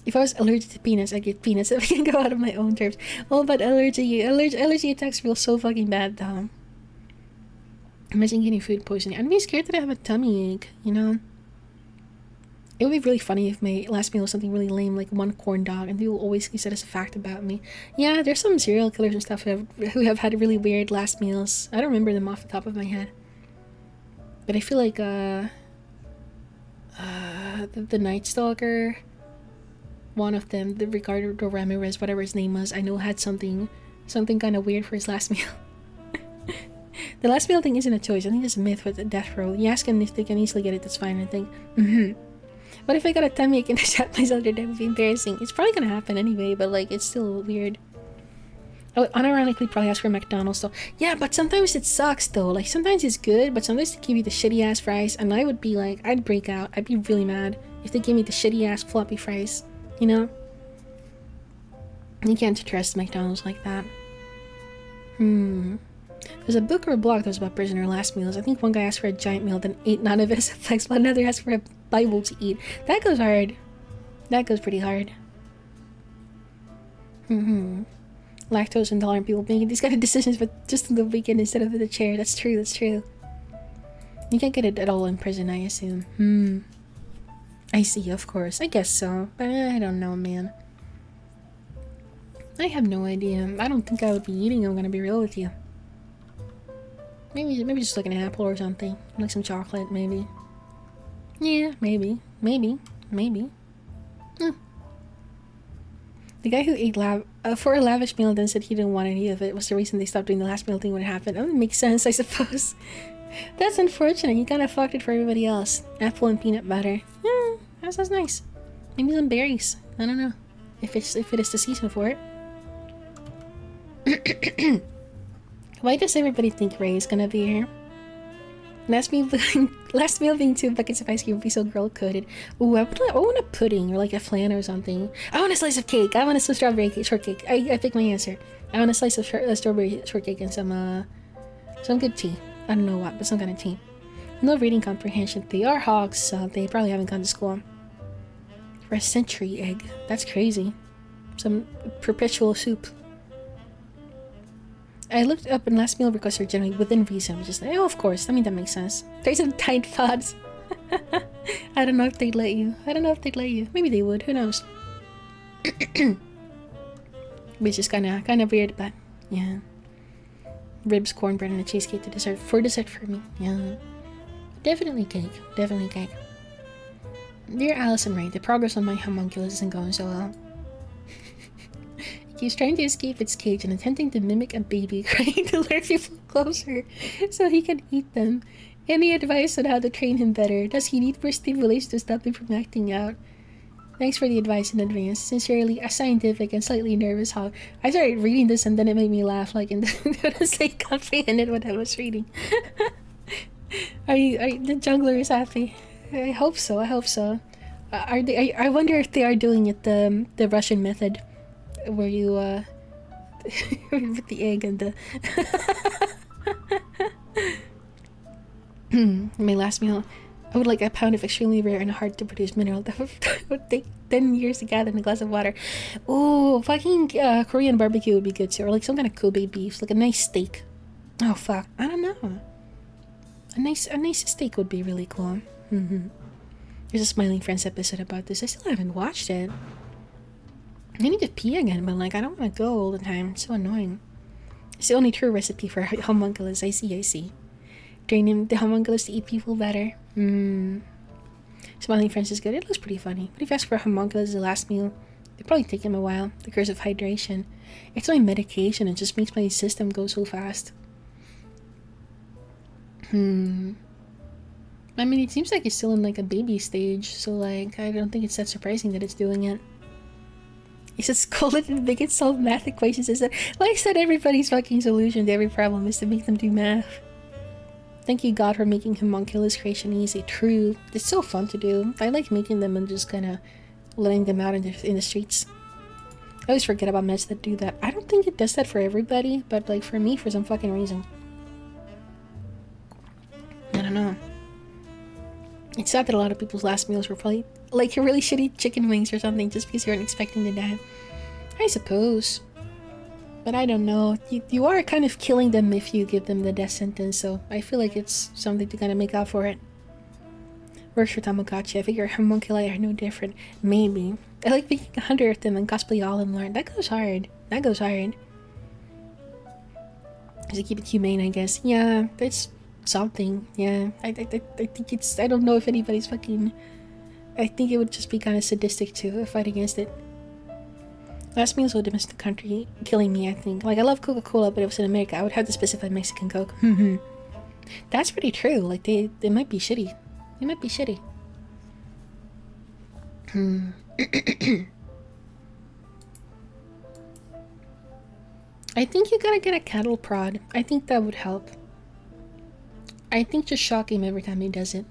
If I was allergic to peanuts, I'd get peanuts if I can go out of my own terms. Oh, but allergy attacks feel so fucking bad, though. Imagine getting food poisoning. I'd be scared that I have a tummy ache, you know? It would be really funny if my last meal was something really lame, like 1 corn dog, and people always use it as a fact about me. Yeah, there's some serial killers and stuff who have had really weird last meals. I don't remember them off the top of my head. But I feel like, the Night Stalker, one of them, the Ricardo Ramirez, whatever his name was, I know had something kind of weird for his last meal. The last meal thing isn't a choice. I think it's a myth with the death row. You ask them if they can easily get it, that's fine, I think. But if I got a tummy ache and I shot myself to death, it would be embarrassing. It's probably gonna happen anyway, but like, it's still weird. I would unironically probably ask for McDonald's though. Yeah, but sometimes it sucks though. Like, sometimes it's good, but sometimes they give you the shitty ass fries, and I would be like, I'd break out. I'd be really mad if they gave me the shitty ass floppy fries. You know? You can't trust McDonald's like that. There's a book or a blog that was about prisoner last meals. I think one guy asked for a giant meal, then ate none of it as a flex, while another asked for a Bible to eat. That goes hard. That goes pretty hard. Lactose intolerant people making these kind of decisions, but just on the weekend instead of in the chair. That's true, that's true. You can't get it at all in prison, I assume. I see, of course. I guess so. But I don't know, man. I have no idea. I don't think I would be eating, I'm gonna be real with you. Maybe just like an apple or something. Like some chocolate, maybe. Yeah, maybe. The guy who ate for a lavish meal then said he didn't want any of it was the reason they stopped doing the last meal thing when it happened. That would make sense, I suppose. That's unfortunate. You kind of fucked it for everybody else. Apple and peanut butter. Yeah, that sounds nice. Maybe some berries. I don't know. If it is the season for it. Why does everybody think Ray is gonna be here? Last meal being 2 buckets of ice cream would be so girl coded. Ooh, I want a pudding or like a flan or something. I want a slice of cake. I want a strawberry shortcake. I picked my answer. I want a slice of strawberry shortcake and some good tea. I don't know what, but some kind of tea. No reading comprehension. They are hogs, so they probably haven't gone to school. For a century egg. That's crazy. Some perpetual soup. I looked up and last meal requests are generally within reason, which is like, oh, of course. I mean, that makes sense. There's some Tide Pods. I don't know if they'd let you. Maybe they would. Who knows? Which is kind of weird, but yeah. Ribs, cornbread, and a cheesecake to dessert. For dessert for me. Yeah. Definitely cake. Dear Allison Ray, the progress on my homunculus isn't going so well. He's trying to escape its cage and attempting to mimic a baby crying to lure people closer so he can eat them. Any advice on how to train him better? Does he need more stimulation to stop him from acting out? Thanks for the advice in advance. Sincerely, a scientific and slightly nervous hog. I started reading this and then it made me laugh like I comprehended what I was reading. Are the jungler is happy? I hope so. I wonder if they are doing it the Russian method. Where you with the egg and the my last meal. I would like a pound of extremely rare and hard to produce mineral that would take 10 years to gather in a glass of water. Oh, fucking Korean barbecue would be good too. Or like some kind of Kobe beef, like a nice steak. Oh fuck, I don't know. A nice steak would be really cool. There's a Smiling Friends episode about this. I still haven't watched it. I need to pee again, but like I don't want to go all the time. It's so annoying. It's the only true recipe for homunculus. I see. Training the homunculus to eat people better. Smiling Friends is good. It looks pretty funny. But if you ask for a homunculus as the last meal, it'd probably take him a while. The curse of hydration. It's my medication. It just makes my system go so fast. I mean, it seems like it's still in like a baby stage, so like I don't think it's that surprising that it's doing it. He said scold it and make it solve math equations. I said, well, I said everybody's fucking solution to every problem is to make them do math. Thank you God for making homunculus creation easy. True. It's so fun to do. I like making them and just kind of letting them out in the streets. I always forget about meds that do that. I don't think it does that for everybody, but like for me, for some fucking reason. I don't know. It's sad that a lot of people's last meals were probably like really shitty chicken wings or something just because you weren't expecting to die. I suppose. But I don't know. You are kind of killing them if you give them the death sentence, so I feel like it's something to kind of make up for it. Works for Tamagotchi. I figure homunculi are no different. Maybe. I like making 100 of them and cosplay all in Lord. That goes hard. To keep it humane, I guess. Yeah, that's something. Yeah. I think it's... I don't know if anybody's fucking... I think it would just be kind of sadistic to fight against it. Last meals would diminish the country, killing me, I think. Like, I love Coca-Cola, but if it was in America, I would have to specify Mexican Coke. That's pretty true. Like, they might be shitty. They might be shitty. I think you gotta get a cattle prod. I think that would help. I think just shock him every time he does it.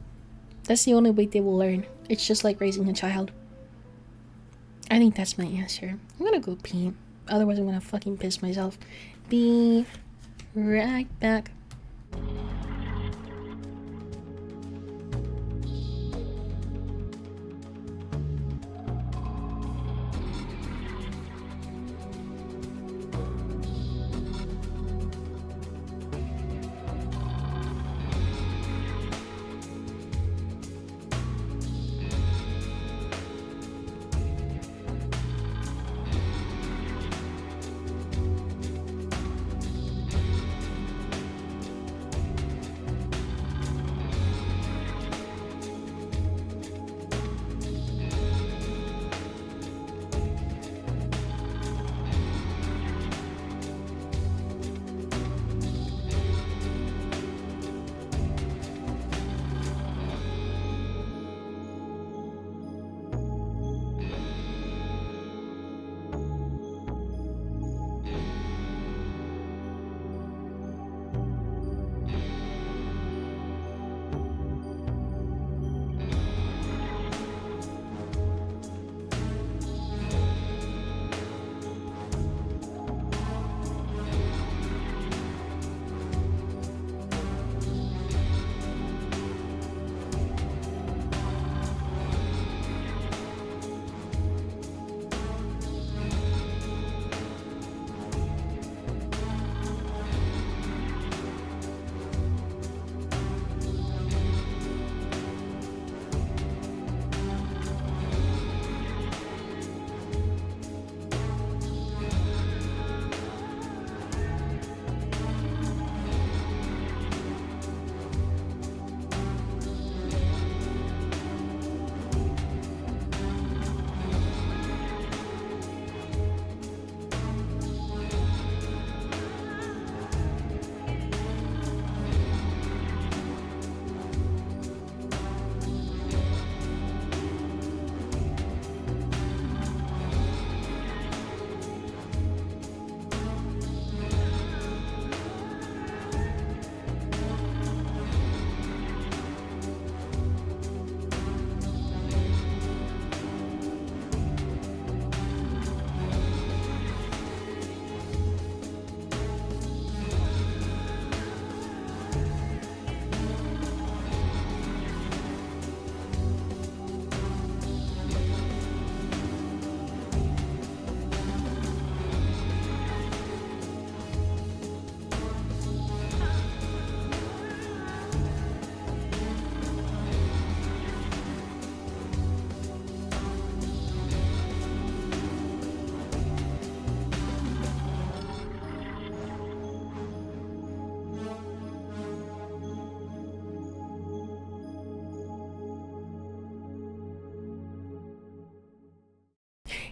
That's the only way they will learn. It's just like raising a child. I think that's my answer. I'm gonna go pee. Otherwise I'm gonna fucking piss myself. Be right back.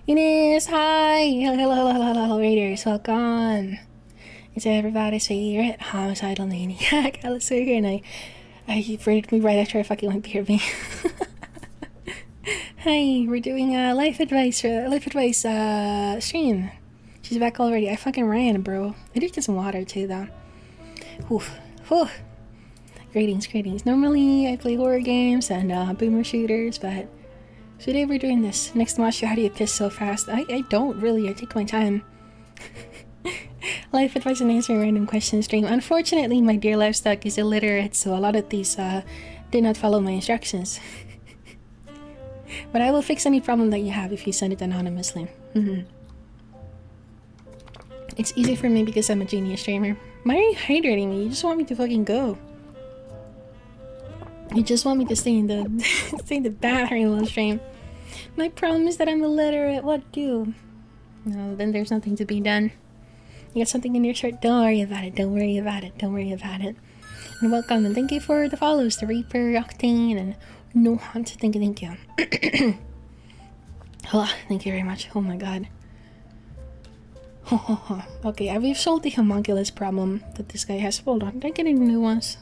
Eunice, hi! Hello, Raiders, welcome! It's everybody's favorite homicidal maniac, Alice here, and I raided me right after I fucking went beer me. Hi, we're doing a life advice stream. She's back already. I fucking ran, bro. I did get some water too, though. Oof. Greetings. Normally, I play horror games and boomer shooters, but today we're doing this. Next to Masha, how do you piss so fast? I don't really. I take my time. Life advice and answering random questions stream. Unfortunately, my dear livestock is illiterate, so a lot of these did not follow my instructions. But I will fix any problem that you have if you send it anonymously. It's easy for me because I'm a genius streamer. Why are you hydrating me? You just want me to fucking go. You just want me to stay in the bathroom while stream. My problem is that I'm illiterate. What do? No, then there's nothing to be done. You got something in your shirt? Don't worry about it. Don't worry about it. And welcome and thank you for the follows. The Reaper, Octane, and No Hunt. Thank you. Oh, thank you very much. Oh my god. Okay, we've solved the homunculus problem that this guy has. Hold on, did I get any new ones?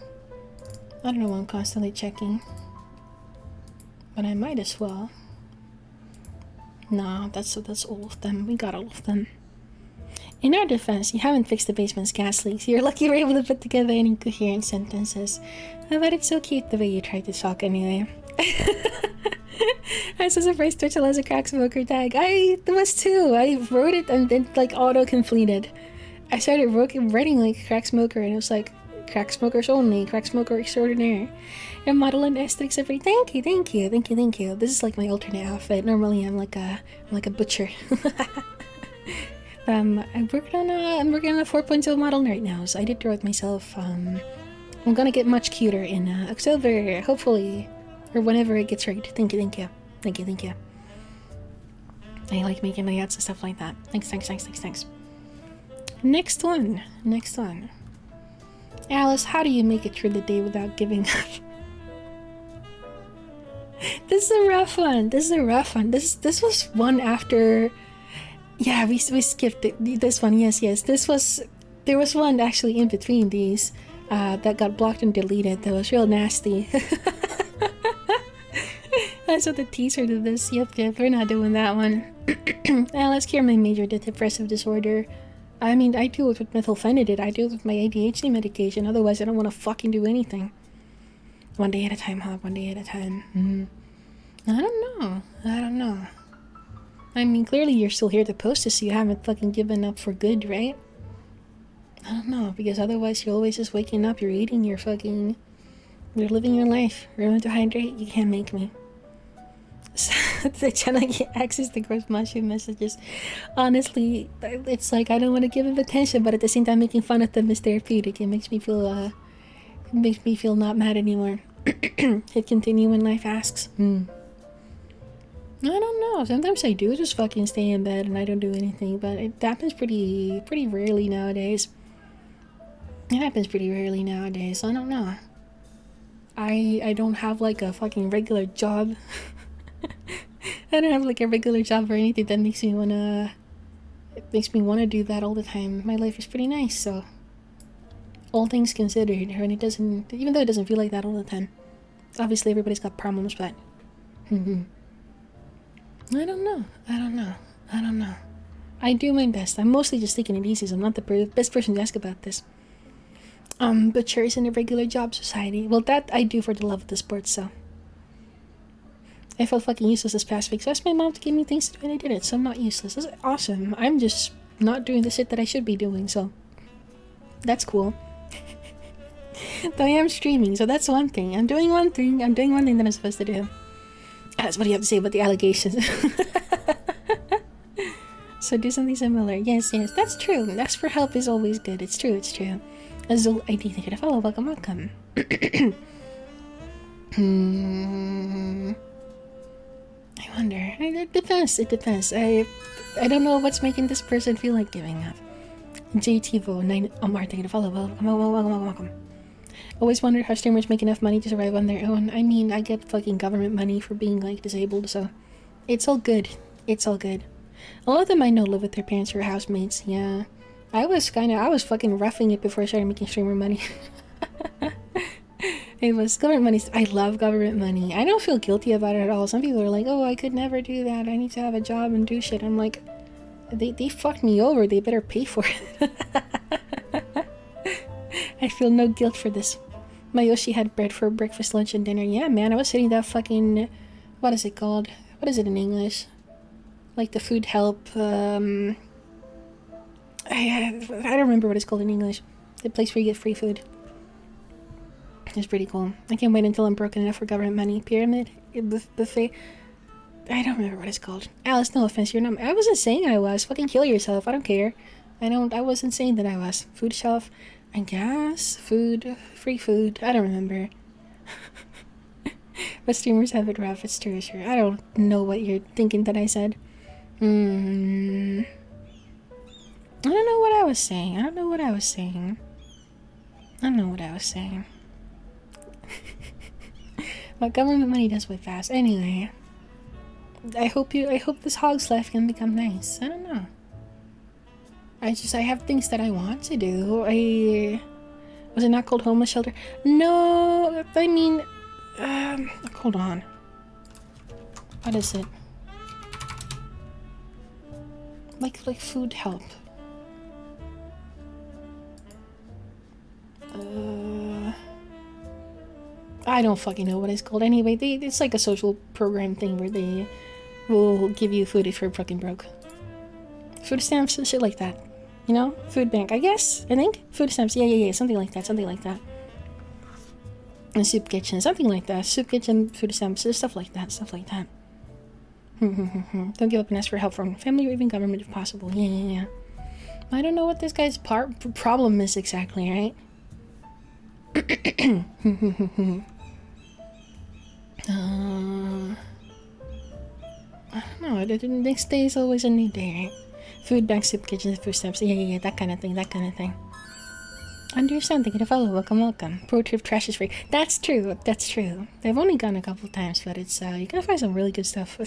I don't know, I'm constantly checking. But I might as well. Nah, that's all of them. We got all of them. In our defense, you haven't fixed the basement's gas leaks. You're lucky you were able to put together any coherent sentences. I bet it's so cute the way you tried to talk anyway. I'm so surprised Twitchell has a crack smoker tag. I was too. I wrote it and then like auto-completed. I started writing like crack smoker and it was like crack smokers only, crack smoker extraordinaire. Your model and aesthetics every. Thank you. This is like my alternate outfit. Normally I'm like a butcher. I'm working on a 4.0 model right now, so I did draw it myself. I'm gonna get much cuter in October, hopefully, or whenever it gets right. Thank you. I like making layouts and stuff like that. Thanks. Next one. Alice, how do you make it through the day without giving up? This is a rough one. This was one after. Yeah, we skipped it. This one, yes. There was one actually in between these that got blocked and deleted. That was real nasty. That's what the teaser to this. Yep, we're not doing that one. Let's cure my major depressive disorder. I mean, I deal with methylphenidate. I deal with my ADHD medication. Otherwise, I don't want to fucking do anything. One day at a time, huh? One day at a time. I don't know. I mean, clearly you're still here to post this, so you haven't fucking given up for good, right? I don't know, because otherwise you're always just waking up, you're eating, you're living your life. Remember to hydrate? You can't make me. They're trying to get access to gross mushroom messages. Honestly, it's like I don't want to give them attention, but at the same time making fun of them is therapeutic. It makes me feel not mad anymore. Hit continue when life asks. I don't know. Sometimes I do just fucking stay in bed and I don't do anything, but it happens pretty rarely nowadays. I don't know. I don't have like a fucking regular job. I don't have like a regular job or anything that makes me wanna do that all the time. My life is pretty nice, so all things considered, and even though it doesn't feel like that all the time. Obviously everybody's got problems, but I don't know. I do my best. I'm mostly just taking it easy, so I'm not the best person to ask about this. But sure isn't a regular job society. Well, that I do for the love of the sport, so. I felt fucking useless this past week, so I asked my mom to give me things to do and I did it, so I'm not useless. That's awesome. I'm just not doing the shit that I should be doing, so. That's cool. Though I am streaming, so that's one thing. I'm doing one thing that I'm supposed to do. That's what you have to say about the allegations. So do something similar. Yes, that's true. Ask for help is always good. It's true. Azul ID, thank you to follow. Welcome. I wonder. It depends. I don't know what's making this person feel like giving up. JTvo 9 Omar, thank you to follow. Welcome. Always wondered how streamers make enough money to survive on their own. I mean, I get fucking government money for being like disabled, so it's all good. A lot of them I know live with their parents or housemates. Yeah. I was fucking roughing it before I started making streamer money. It was government money. I love government money. I don't feel guilty about it at all. Some people are like, oh, I could never do that. I need to have a job and do shit. I'm like, they fucked me over. They better pay for it. I feel no guilt for this. My Yoshi had bread for breakfast, lunch, and dinner. Yeah, man, I was hitting that fucking... What is it called? What is it in English? Like the food help, I don't remember what it's called in English. The place where you get free food. It's pretty cool. I can't wait until I'm broken enough for government money. Pyramid? Buffet? I don't remember what it's called. Alice, no offense, you're not... I wasn't saying I was. Fucking kill yourself. I don't care. I wasn't saying that I was. Food shelf, I guess. Food. Free food. I don't remember. But streamers have it rough. It's true, sure. I don't know what you're thinking that I said. I don't know what I was saying. What government money does way fast. Anyway, I hope this hog's life can become nice. I don't know. I have things that I want to do. Was it not called homeless shelter? No, I mean, hold on. What is it? Like food help. I don't fucking know what it's called. Anyway, it's like a social program thing where they will give you food if you're fucking broke. Food stamps and shit like that. You know? Food bank, I guess? I think? Food stamps, yeah. Something like that. And soup kitchen, something like that. Soup kitchen, food stamps, stuff like that. Don't give up and ask for help from family or even government if possible. Yeah. I don't know what this guy's problem is exactly, right? I don't know. The next day is always a new day, right? Food bank, soup kitchen, food stamps. Yeah. That kind of thing. Understand, thank you to follow. Welcome. Pro tip, trash is free. That's true. I've only gone a couple times, but it's you can find some really good stuff.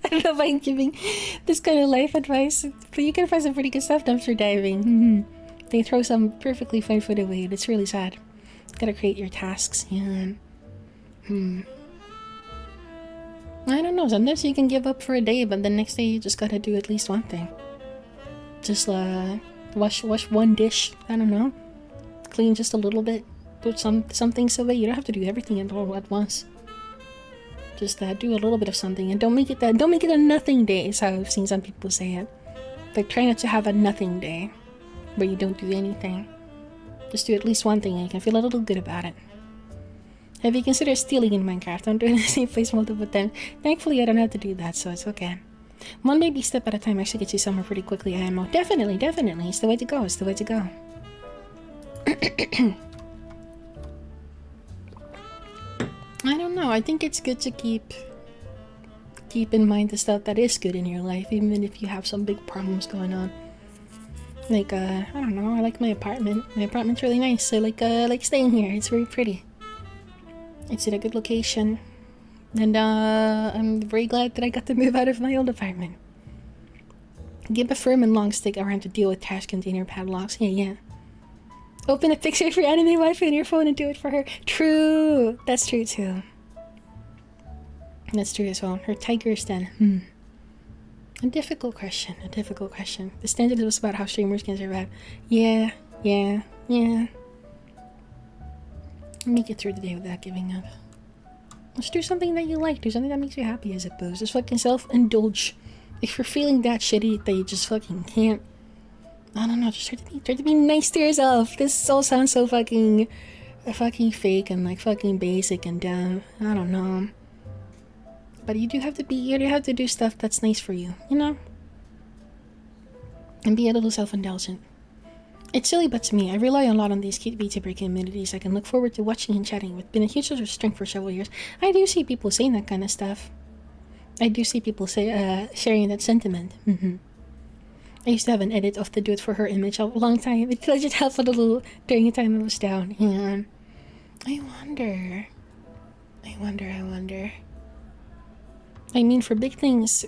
I don't know if I'm giving this kind of life advice, but you can find some pretty good stuff dumpster diving. They throw some perfectly fine food away, and it's really sad. Gotta create your tasks. Yeah. I don't know. Sometimes you can give up for a day, but the next day you just gotta do at least one thing. Just wash one dish. I don't know. Clean just a little bit. Put some things away. You don't have to do everything all at once. Just do a little bit of something, and don't make it a nothing day. Is how I've seen some people say it. Like, try not to have a nothing day where you don't do anything. Just do at least one thing and you can feel a little good about it. Have you considered stealing in Minecraft? I'm doing the same place multiple times. Thankfully, I don't have to do that, so it's okay. One baby step at a time actually gets you somewhere pretty quickly, IMO. Definitely. It's the way to go. I don't know. I think it's good to keep in mind the stuff that is good in your life, even if you have some big problems going on. Like, I don't know. I like my apartment. My apartment's really nice. I like staying here. It's very pretty. It's in a good location. And, I'm very glad that I got to move out of my old apartment. Give a firm and long stick around to deal with trash container padlocks. Yeah. Open a picture of your anime wife on your phone and do it for her. True. That's true too. That's true as well. Her tiger stand. A difficult question. The standard was about how streamers can survive. Yeah. Make it through the day without giving up. Just do something that you like. Do something that makes you happy, I suppose. Just fucking self-indulge. If you're feeling that shitty that you just fucking can't, I don't know, just try to be nice to yourself. This all sounds so fucking fake and like fucking basic and dumb. I don't know. But you have to do stuff that's nice for you, you know? And be a little self-indulgent. It's silly, but to me, I rely a lot on these cute VTuber communities I can look forward to watching and chatting with. Been a huge source of strength for several years. I do see people saying that kind of stuff. I do see people sharing that sentiment. I used to have an edit of the Do It For Her image a long time. It just helped a little during the time I was down. Yeah. I wonder. I mean, for big things,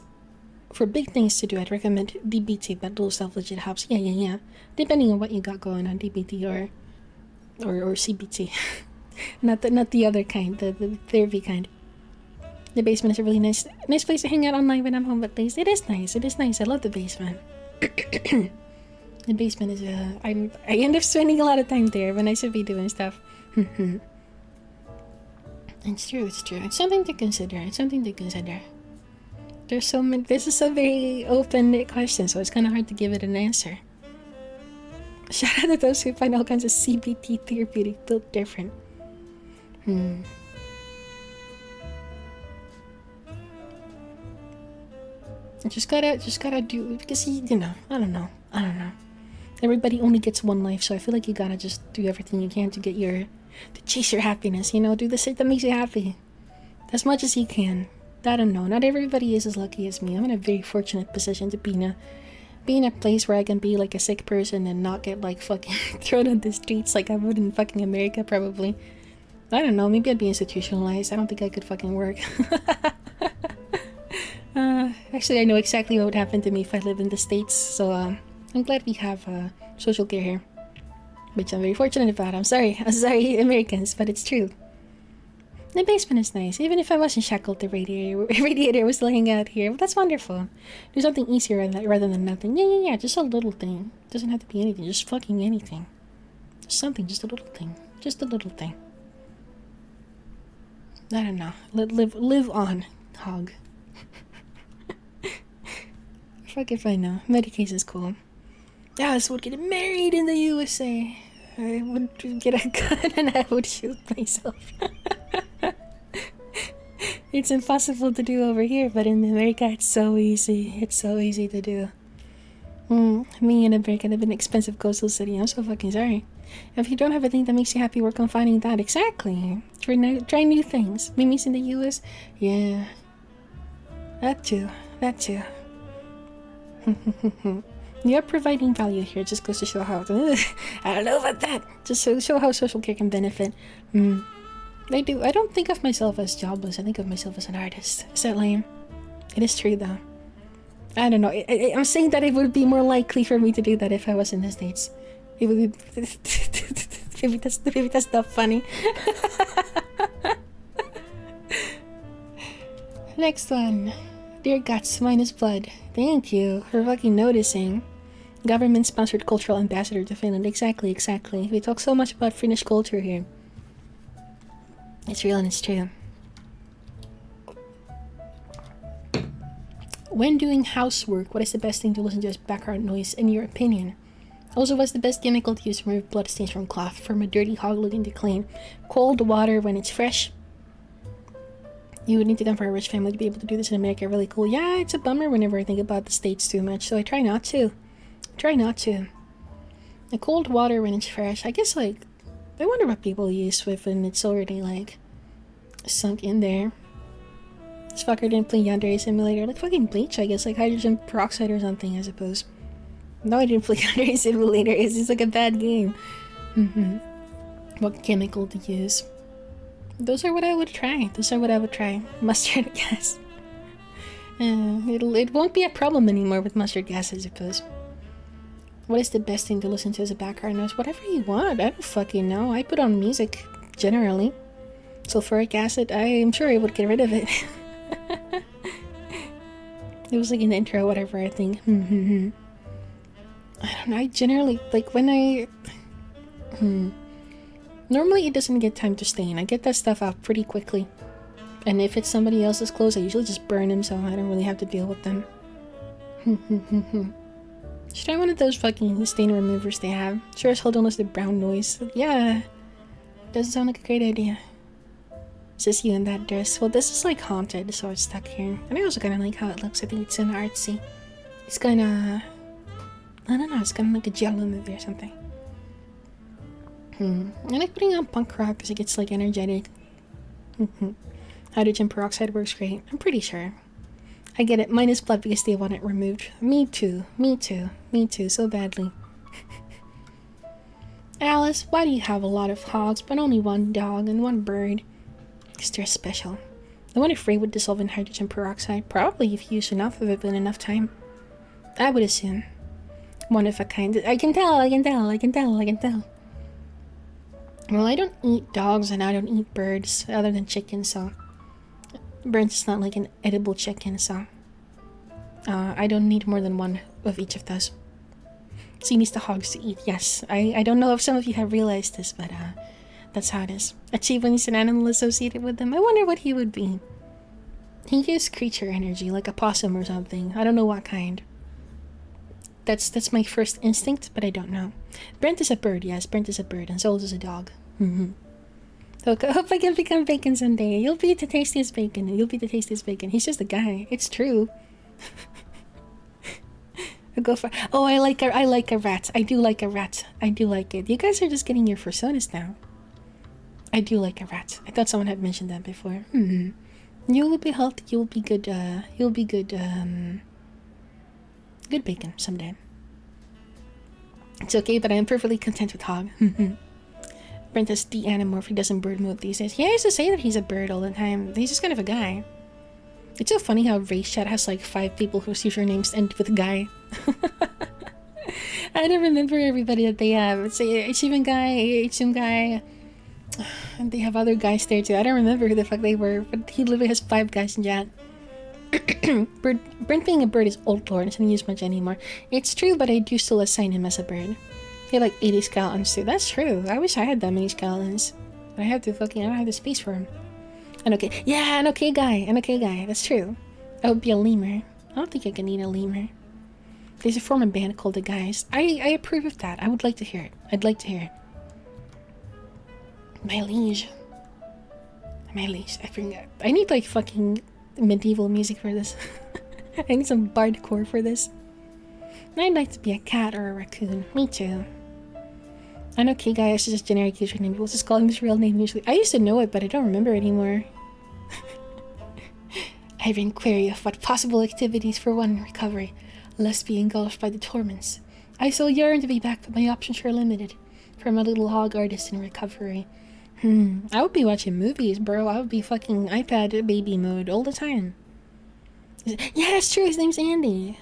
For big things to do, I'd recommend DBT, mental self-legit helps. Yeah. Depending on what you got going on, DBT or CBT. not the other kind, the therapy kind. The basement is a really nice place to hang out online when I'm home, but it is nice. I love the basement. The basement is I end up spending a lot of time there when I should be doing stuff. It's true. It's something to consider. There's so many. This is a very open question, so it's kind of hard to give it an answer. Shout out to those who find all kinds of CBT therapeutic built different. Just gotta do, because I don't know. Everybody only gets one life, so I feel like you gotta just do everything you can to chase your happiness. Do the shit that makes you happy, as much as you can. I don't know. Not everybody is as lucky as me. I'm in a very fortunate position to be in a place where I can be like a sick person and not get like fucking thrown on the streets like I would in fucking America probably. I don't know. Maybe I'd be institutionalized. I don't think I could fucking work. Actually, I know exactly what would happen to me if I lived in the States. So I'm glad we have social care here, which I'm very fortunate about. I'm sorry, Americans, but it's true. The basement is nice. Even if I wasn't shackled to radiator was laying out here. Well, that's wonderful. Do something easier rather than nothing. Yeah. Just a little thing. Doesn't have to be anything. Just fucking anything. Just something. Just a little thing. I don't know. Live on, hog. Fuck if I know. Medicaid is cool. Alice would get married in the USA. I would get a gun and I would shoot myself. It's impossible to do over here, but in America it's so easy. It's so easy to do. Me in America live in an expensive coastal city. I'm so fucking sorry. If you don't have a thing that makes you happy, work on finding that. Exactly. Try new things. Mimi's in the US? Yeah. That too. You're providing value here. Just goes to show how I don't know about that. Just to show how social care can benefit. I don't think of myself as jobless. I think of myself as an artist. Is that lame? It is true though. I don't know. I'm saying that it would be more likely for me to do that if I was in the States. It would be maybe that's not funny. Next one. Dear Guts minus blood. Thank you for fucking noticing. Government-sponsored cultural ambassador to Finland. Exactly. We talk so much about Finnish culture here. It's real and it's true. When doing housework, what is the best thing to listen to as background noise in your opinion? Also, what's the best chemical to use to remove bloodstains from cloth from a dirty hog looking to clean? Cold water when it's fresh. You would need to come from a rich family to be able to do this in America. Really cool. Yeah, it's a bummer whenever I think about the States too much, so I try not to. The cold water when it's fresh. I guess, I wonder what people use when it's already, sunk in there. This fucker didn't play Yandere Simulator. Fucking Bleach, I guess. Hydrogen peroxide or something, I suppose. No, I didn't play Yandere Simulator. It's just a bad game. What chemical to use? Those are what I would try. Mustard gas. It won't be a problem anymore with mustard gas, I suppose. What is the best thing to listen to as a background noise? Whatever you want. I don't fucking know. I put on music, generally. Sulfuric acid, I am sure I would get rid of it. It was in the intro, whatever, I think. I don't know. I generally, when I... Normally it doesn't get time to stain. I get that stuff out pretty quickly. And if it's somebody else's clothes, I usually just burn them, so I don't really have to deal with them. Should I try one of those fucking stain removers they have? Sure as hell don't listen to brown noise. Yeah. Doesn't sound like a great idea. It's just you in that dress. Well, this is haunted, so it's stuck here. And I also kind of like how it looks. I think it's kinda artsy. It's kinda... I don't know, it's kinda like a Jello movie or something. I like putting on punk rock because it gets energetic. Hydrogen peroxide works great. I'm pretty sure. I get it. Minus blood because they want it removed. Me too. So badly. Alice, why do you have a lot of hogs but only one dog and one bird? Because they're special. I wonder if Ray would dissolve in hydrogen peroxide. Probably if you use enough of it in enough time. I would assume. One of a kind. I can tell. Well, I don't eat dogs and I don't eat birds other than chicken, so... Birds is not like an edible chicken, so... I don't need more than one of each of those. So he needs the hogs to eat, yes. I don't know if some of you have realized this, but that's how it is. Achievement is an animal associated with them. I wonder what he would be. He gives creature energy, like a possum or something. I don't know what kind. That's my first instinct, but I don't know. Brent is a bird, yes. Brent is a bird, and Souls is a dog. So I hope I can become bacon someday. You'll be the tastiest bacon. He's just a guy. It's true. I'll go for... Oh, I like a rat. I do like a rat. I do like it. You guys are just getting your personas now. I do like a rat. I thought someone had mentioned that before. You will be healthy. You will be good. You'll be good. Good bacon someday. It's okay, but I am perfectly content with hog. Brent is de-animorph. He doesn't bird mode these days. Yeah, I used to say that he's a bird all the time. He's just kind of a guy. It's so funny how Race Chat has like 5 people whose usernames end with guy. I don't remember everybody that they have. It's Achievement Guy, Achievement Guy, and they have other guys there too. I don't remember who the fuck they were, but he literally has 5 guys in chat. Brent being a bird is old lore and doesn't use much anymore. It's true, but I do still assign him as a bird. He had like 80 skeletons too. That's true. I wish I had that many skeletons. But I don't have the space for him. An okay guy. That's true. I would be a lemur. I don't think I can eat a lemur. There's a form of band called the Guys. I approve of that. I would like to hear it. I'd like to hear it. My liege. I forget. I need like fucking medieval music for this. I need some bardcore for this. I'd like to be a cat or a raccoon. Me too. I know K-Guy is just a generic username. People just call him his real name usually. I used to know it, but I don't remember anymore. I have an inquiry of what possible activities for one in recovery, lest be engulfed by the torments. I so yearn to be back, but my options are limited. From a little hog artist in recovery. I would be watching movies, bro. I would be fucking iPad baby mode all the time. Yeah, that's true. His name's Andy.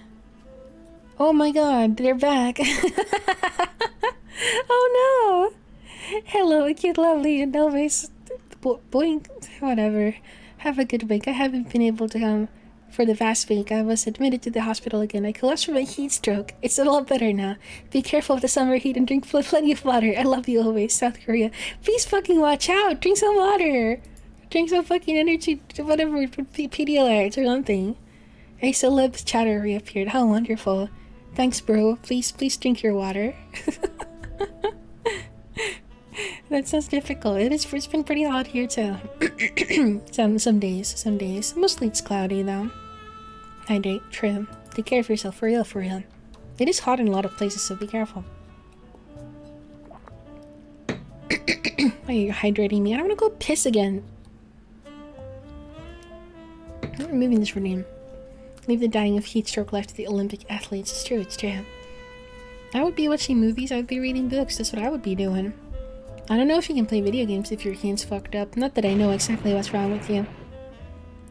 Oh my god, they're back. Oh no. Hello, cute, lovely, and always boing. Whatever. Have a good week. I haven't been able to come for the past week. I was admitted to the hospital again. I collapsed from a heat stroke. It's a lot better now. Be careful of the summer heat and drink plenty of water. I love you always, South Korea. Please fucking watch out. Drink some water. Drink some fucking energy, whatever, Pedialyte or something. A celeb chatter reappeared. How wonderful. Thanks, bro. Please drink your water. That sounds difficult. It's been pretty hot here too. some days. Mostly it's cloudy though. Hydrate, trim. Take care of yourself, for real. It is hot in a lot of places, so be careful. Why are you hydrating me? I don't want to go piss again. I'm removing this name. Leave the dying of heat stroke life to the Olympic athletes. It's true. I would be watching movies, I would be reading books. That's what I would be doing. I don't know if you can play video games if your hand's fucked up. Not that I know exactly what's wrong with you.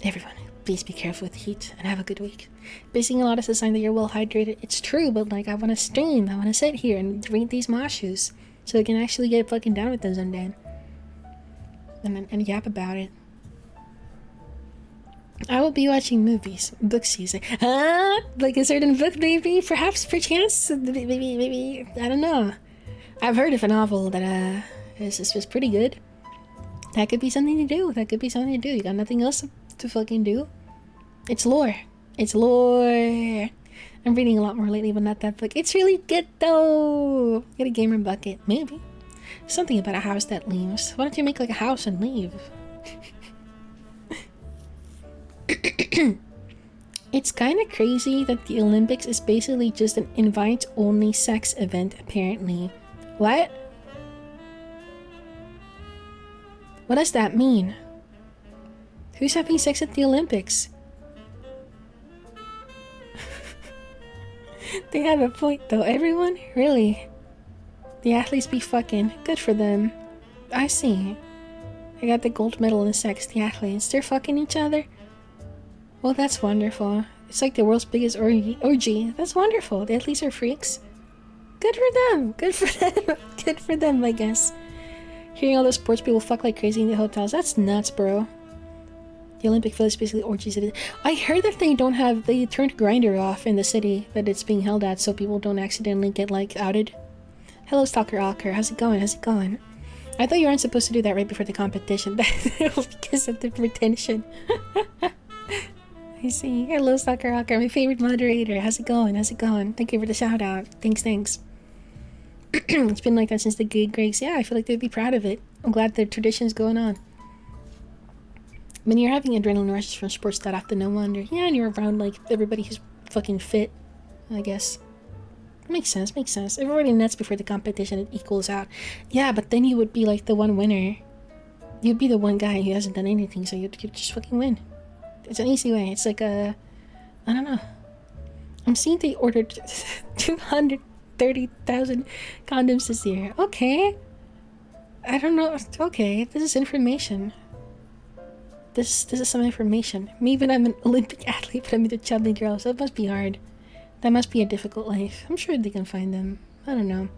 Everyone, please be careful with heat and have a good week. Basing a lot is a sign that you're well hydrated. It's true, but like I want to stream. I want to sit here and read these moshus so I can actually get fucking down with them someday. And yap about it. I will be watching movies, booksies, like a certain book, maybe, perhaps, perchance, maybe, I don't know. I've heard of a novel that is pretty good. That could be something to do. You got nothing else to fucking do. It's lore. I'm reading a lot more lately, but not that book. It's really good though. Get a gamer bucket, maybe. Something about a house that leaves. Why don't you make like a house and leave? It's kind of crazy that the Olympics is basically just an invite-only sex event, apparently. What? What does that mean? Who's having sex at the Olympics? They have a point though. Everyone? Really? The athletes be fucking. Good for them. I see. I got the gold medal in sex, the athletes. They're fucking each other? Well, that's wonderful. It's like the world's biggest orgy. That's wonderful. The athletes are freaks. Good for them. Good for them. Good for them, I guess. Hearing all those sports people fuck like crazy in the hotels. That's nuts, bro. The Olympic Village basically orgies. I heard that they turned Grindr off in the city that it's being held at so people don't accidentally get, like, outed. Hello, Stalker Alker. How's it going? How's it going? I thought you weren't supposed to do that right before the competition. Because of the retention. I see. Hello, Stalker Alker. My favorite moderator. How's it going? How's it going? Thank you for the shout out. Thanks. It's been like that since the gay Gregs. Yeah, I feel like they'd be proud of it. I'm glad the tradition's going on. When you're having adrenaline rushes from sports that often, no wonder. Yeah, and you're around like everybody who's fucking fit, I guess. Makes sense. Everybody nuts before the competition, it equals out. Yeah, but then you would be like the one winner. You'd be the one guy who hasn't done anything, so you'd just fucking win. It's an easy way. It's like I don't know. I'm seeing they ordered 230,000 condoms this year. Okay. I don't know. Okay, this is information. This is some information. Maybe I'm an Olympic athlete, but I'm into chubby girls. That must be hard. That must be a difficult life. I'm sure they can find them. I don't know.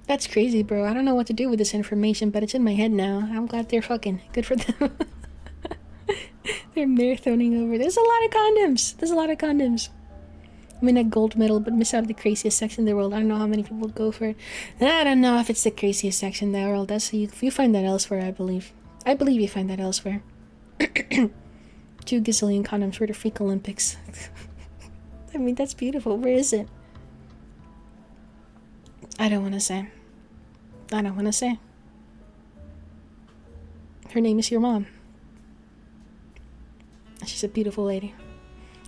That's crazy, bro. I don't know what to do with this information, but it's in my head now. I'm glad they're fucking. Good for them. They're marathoning over. There's a lot of condoms. I mean, a gold medal, but miss out the craziest sex in the world. I don't know how many people would go for it. I don't know if it's the craziest sex in the world. You find that elsewhere, I believe. I believe you find that elsewhere. 2 gazillion condoms for the Freak Olympics. I mean, that's beautiful. Where is it? I don't want to say. Her name is your mom. She's a beautiful lady.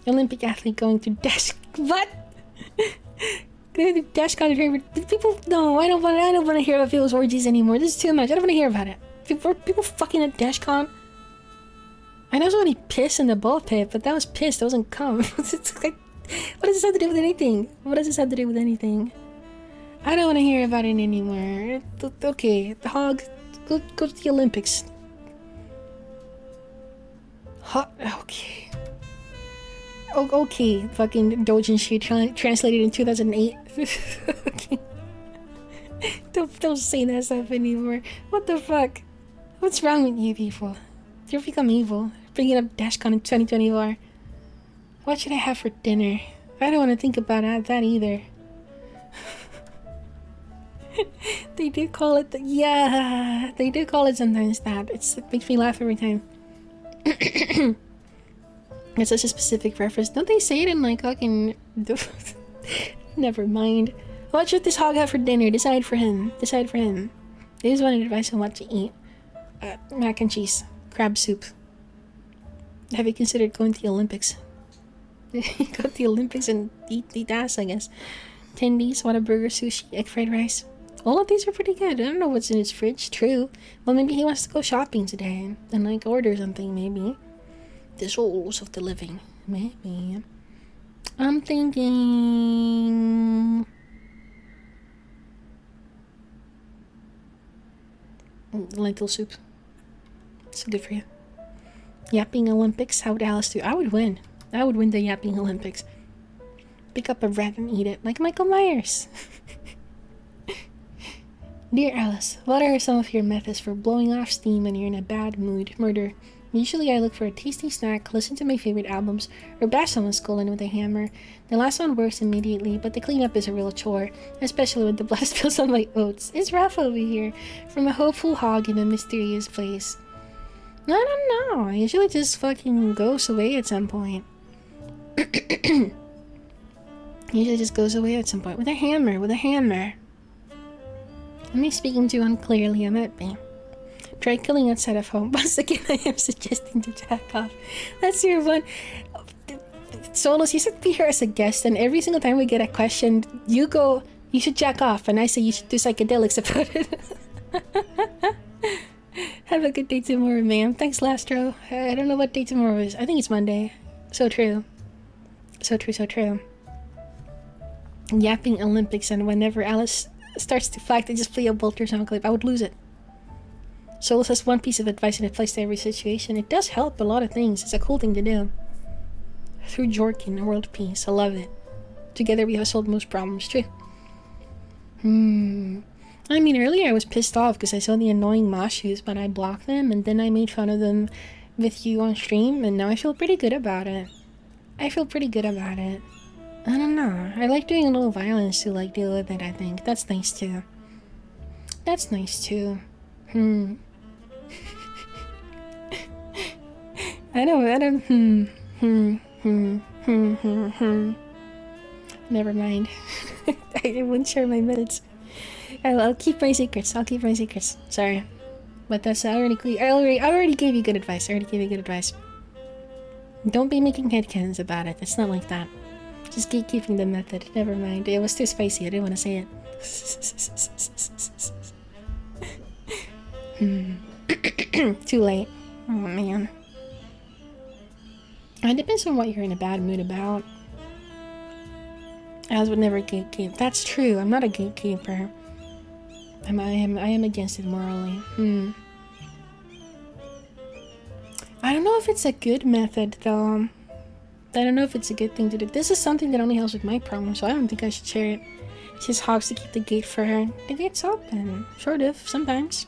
Olympic athlete going to desk. What? Going to desk on her. People, no, I don't want to hear about people's orgies anymore. This is too much. I don't want to hear about it. People fucking at DashCon. I know somebody pissed in the ball pit, but that was piss. That wasn't cum. It's like, what does this have to do with anything? I don't want to hear about it anymore. Okay, the hog, go to the Olympics. Okay. Okay, fucking Dojin shit translated in 2008. Okay. Don't say that stuff anymore. What the fuck? What's wrong with you people? You've become evil. Bringing up DashCon in 2024. What should I have for dinner? I don't want to think about that either. They do call it they do call it sometimes that. It makes me laugh every time. It's such a specific reference. Don't they say it in like fucking... Never mind. What should this hog have for dinner? Decide for him. They just wanted advice on what to eat. Mac and cheese. Crab soup. Have you considered going to the Olympics? Go to the Olympics and eat ass, I guess. Tendies, Whataburger, sushi, egg fried rice. All of these are pretty good. I don't know what's in his fridge. True. Well, maybe he wants to go shopping today and like order something, maybe. The souls of the living. Maybe. I'm thinking... lentil soup. It's good for you. Yapping Olympics. How would Alice do? I would win. I would win the Yapping Olympics. Pick up a rat and eat it. Like Michael Myers. Dear Alice, what are some of your methods for blowing off steam when you're in a bad mood? Murder. Usually I look for a tasty snack, listen to my favorite albums, or bash someone's skull in with a hammer. The last one works immediately, but the cleanup is a real chore, especially when the blood spills on my oats. It's rough over here, from a hopeful hog in a mysterious place. I don't know, I usually just fucking goes away at some point. Usually just goes away at some point. With a hammer. Am I speaking too unclearly? I might be. Try killing outside of home. Once again, I am suggesting to jack off. That's your one. Solos, you should be here as a guest, and every single time we get a question, you go, you should jack off, and I say you should do psychedelics about it. Have a good day tomorrow, ma'am. Thanks, Lastro. I don't know what day tomorrow is. I think it's Monday. So true. So true. Yapping Olympics, and whenever Alice starts to fight, they just play a Walter song clip. I would lose it. So this is one piece of advice that applies to every situation. It does help a lot of things. It's a cool thing to do. Through Jorkin and world peace. I love it. Together we have solved most problems too. I mean, earlier I was pissed off because I saw the annoying Moshus, but I blocked them, and then I made fun of them with you on stream, and now I feel pretty good about it. I don't know. I like doing a little violence to like deal with it, I think. That's nice too. I don't, Never mind. I wouldn't share my minutes. I'll keep my secrets. Sorry. But that's I already gave you good advice. Don't be making headcanons about it. It's not like that. Just keep keeping the method. Never mind. It was too spicy. I didn't want to say it. Too late. Oh man. It depends on what you're in a bad mood about. Alice would never gatekeep. That's true. I'm not a gatekeeper. I am against it morally. I don't know if it's a good method though. I don't know if it's a good thing to do. This is something that only helps with my problem, so I don't think I should share it. She just hogs to keep the gate for her. The gate's open. Sort of, sometimes.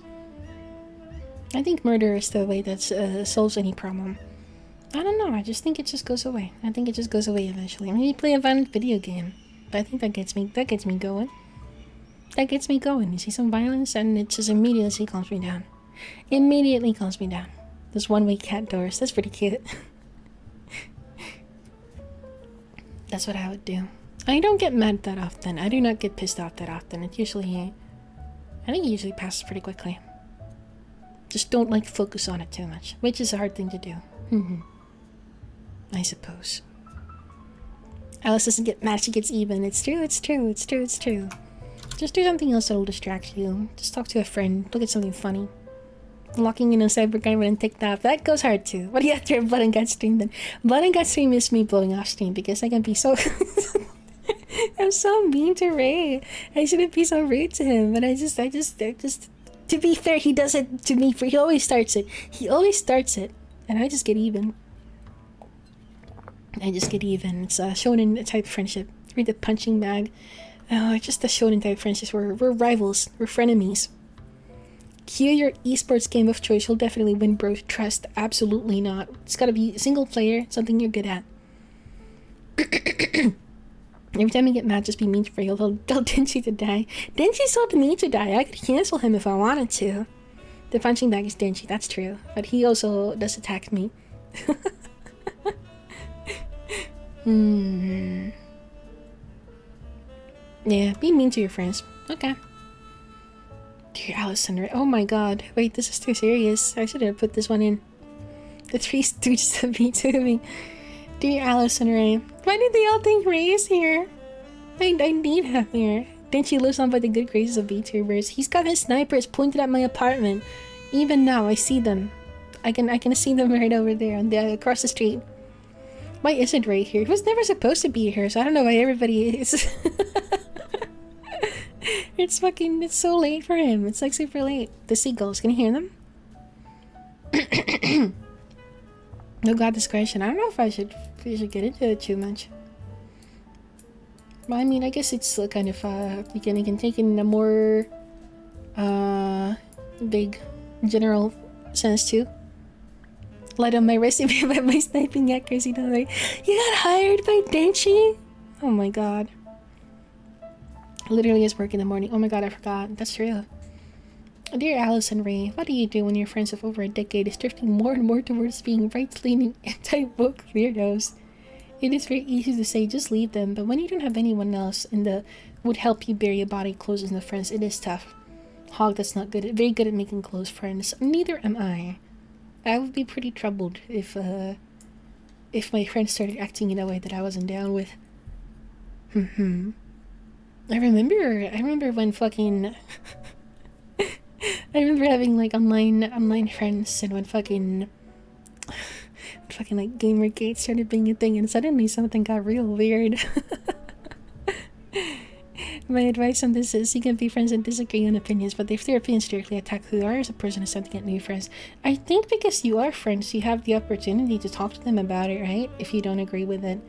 I think murder is the way that solves any problem. I don't know, I just think it just goes away. Eventually. Maybe play a violent video game. But I think that gets me going. You see some violence and it just immediately calms me down. Those one-way cat doors, that's pretty cute. That's what I would do. I don't get mad that often. I do not get pissed off that often. I think it usually passes pretty quickly. Just don't like focus on it too much, which is a hard thing to do. I suppose. Alice doesn't get mad, she gets even. It's true. Just do something else that'll distract you. Just talk to a friend, look at something funny. Locking in on cybercrime and TikTok, that goes hard too. What do you have to Blood and Gut stream then? Blood and Gut stream is me blowing off stream because I can be so... I'm so mean to Ray. I shouldn't be so rude to him, but I just... To be fair, he does it to me, for he always starts it, and I just get even. It's a shonen type friendship. Read the punching bag. Just a shonen type friendship. We're rivals. We're frenemies. Cue your esports game of choice. You'll definitely win, bro. Trust. Absolutely not. It's gotta be single player. Something you're good at. Every time you get mad, just be mean for you. Tell Denji to die. Denji's told me to die. I could cancel him if I wanted to. The punching bag is Denji. That's true. But he also does attack me. Yeah, be mean to your friends. Okay. Dear Allison, oh my god. Wait, this is too serious. I should have put this one in. The Three Stooges of me to me. Dear Allison Ray. Why did they all think Ray is here? I need him here. Denji lives on by the good graces of VTubers. He's got his snipers pointed at my apartment. Even now, I see them. I can see them right over there across the street. Why isn't Ray here? He was never supposed to be here, so I don't know why everybody is. It's so late for him. It's like super late. The seagulls, can you hear them? No god discretion. I don't know if I should get into it too much. Well, I mean, I guess it's kind of we can take it in a more big general sense too. Light on my recipe by my sniping accuracy. You got hired by Denji? Oh my god. Literally his work in the morning. Oh my god, I forgot. That's true. Dear Allison Ray, what do you do when your friends of over a decade is drifting more and more towards being right-leaning anti-woke weirdos? It is very easy to say just leave them, but when you don't have anyone else would help you bury your body close in the friends, it is tough. Hog, that's not good. Very good at making close friends. Neither am I. I would be pretty troubled if my friends started acting in a way that I wasn't down with. I remember when fucking I remember having like online friends, and when fucking like Gamergate started being a thing, and suddenly something got real weird. My advice on this is you can be friends and disagree on opinions, but if their opinions directly attack who you are as a person, it's time to get new friends. I think because you are friends, you have the opportunity to talk to them about it, right? If you don't agree with it.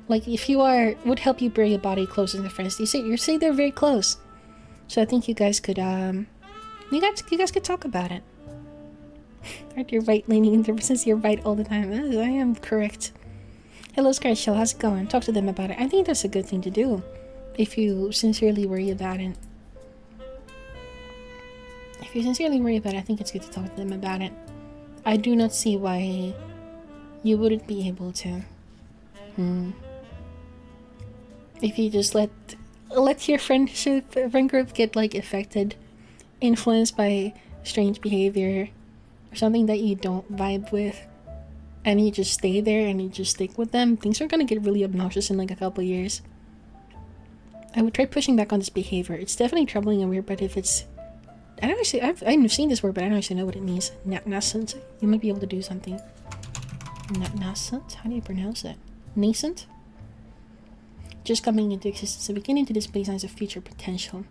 Like, if you are, would help you bring a body closer to friends. You say they're very close. So I think you guys could, you guys could talk about it. Aren't you right-leaning since you're right all the time? I am correct. Hello, Scarlet Shell, how's it going? Talk to them about it. I think that's a good thing to do. If you sincerely worry about it. If you sincerely worry about it, I think it's good to talk to them about it. I do not see why you wouldn't be able to. If you just let your friend group get like affected, influenced by strange behavior or something that you don't vibe with, and you just stay there and you just stick with them, things are gonna get really obnoxious in like a couple years. I would try pushing back on this behavior. It's definitely troubling and weird, but if it's, I've seen this word, but I don't actually know what it means. Nascent. You might be able to do something. Nascent? How do you pronounce it? Nascent? Just coming into existence, so beginning to display signs of future potential.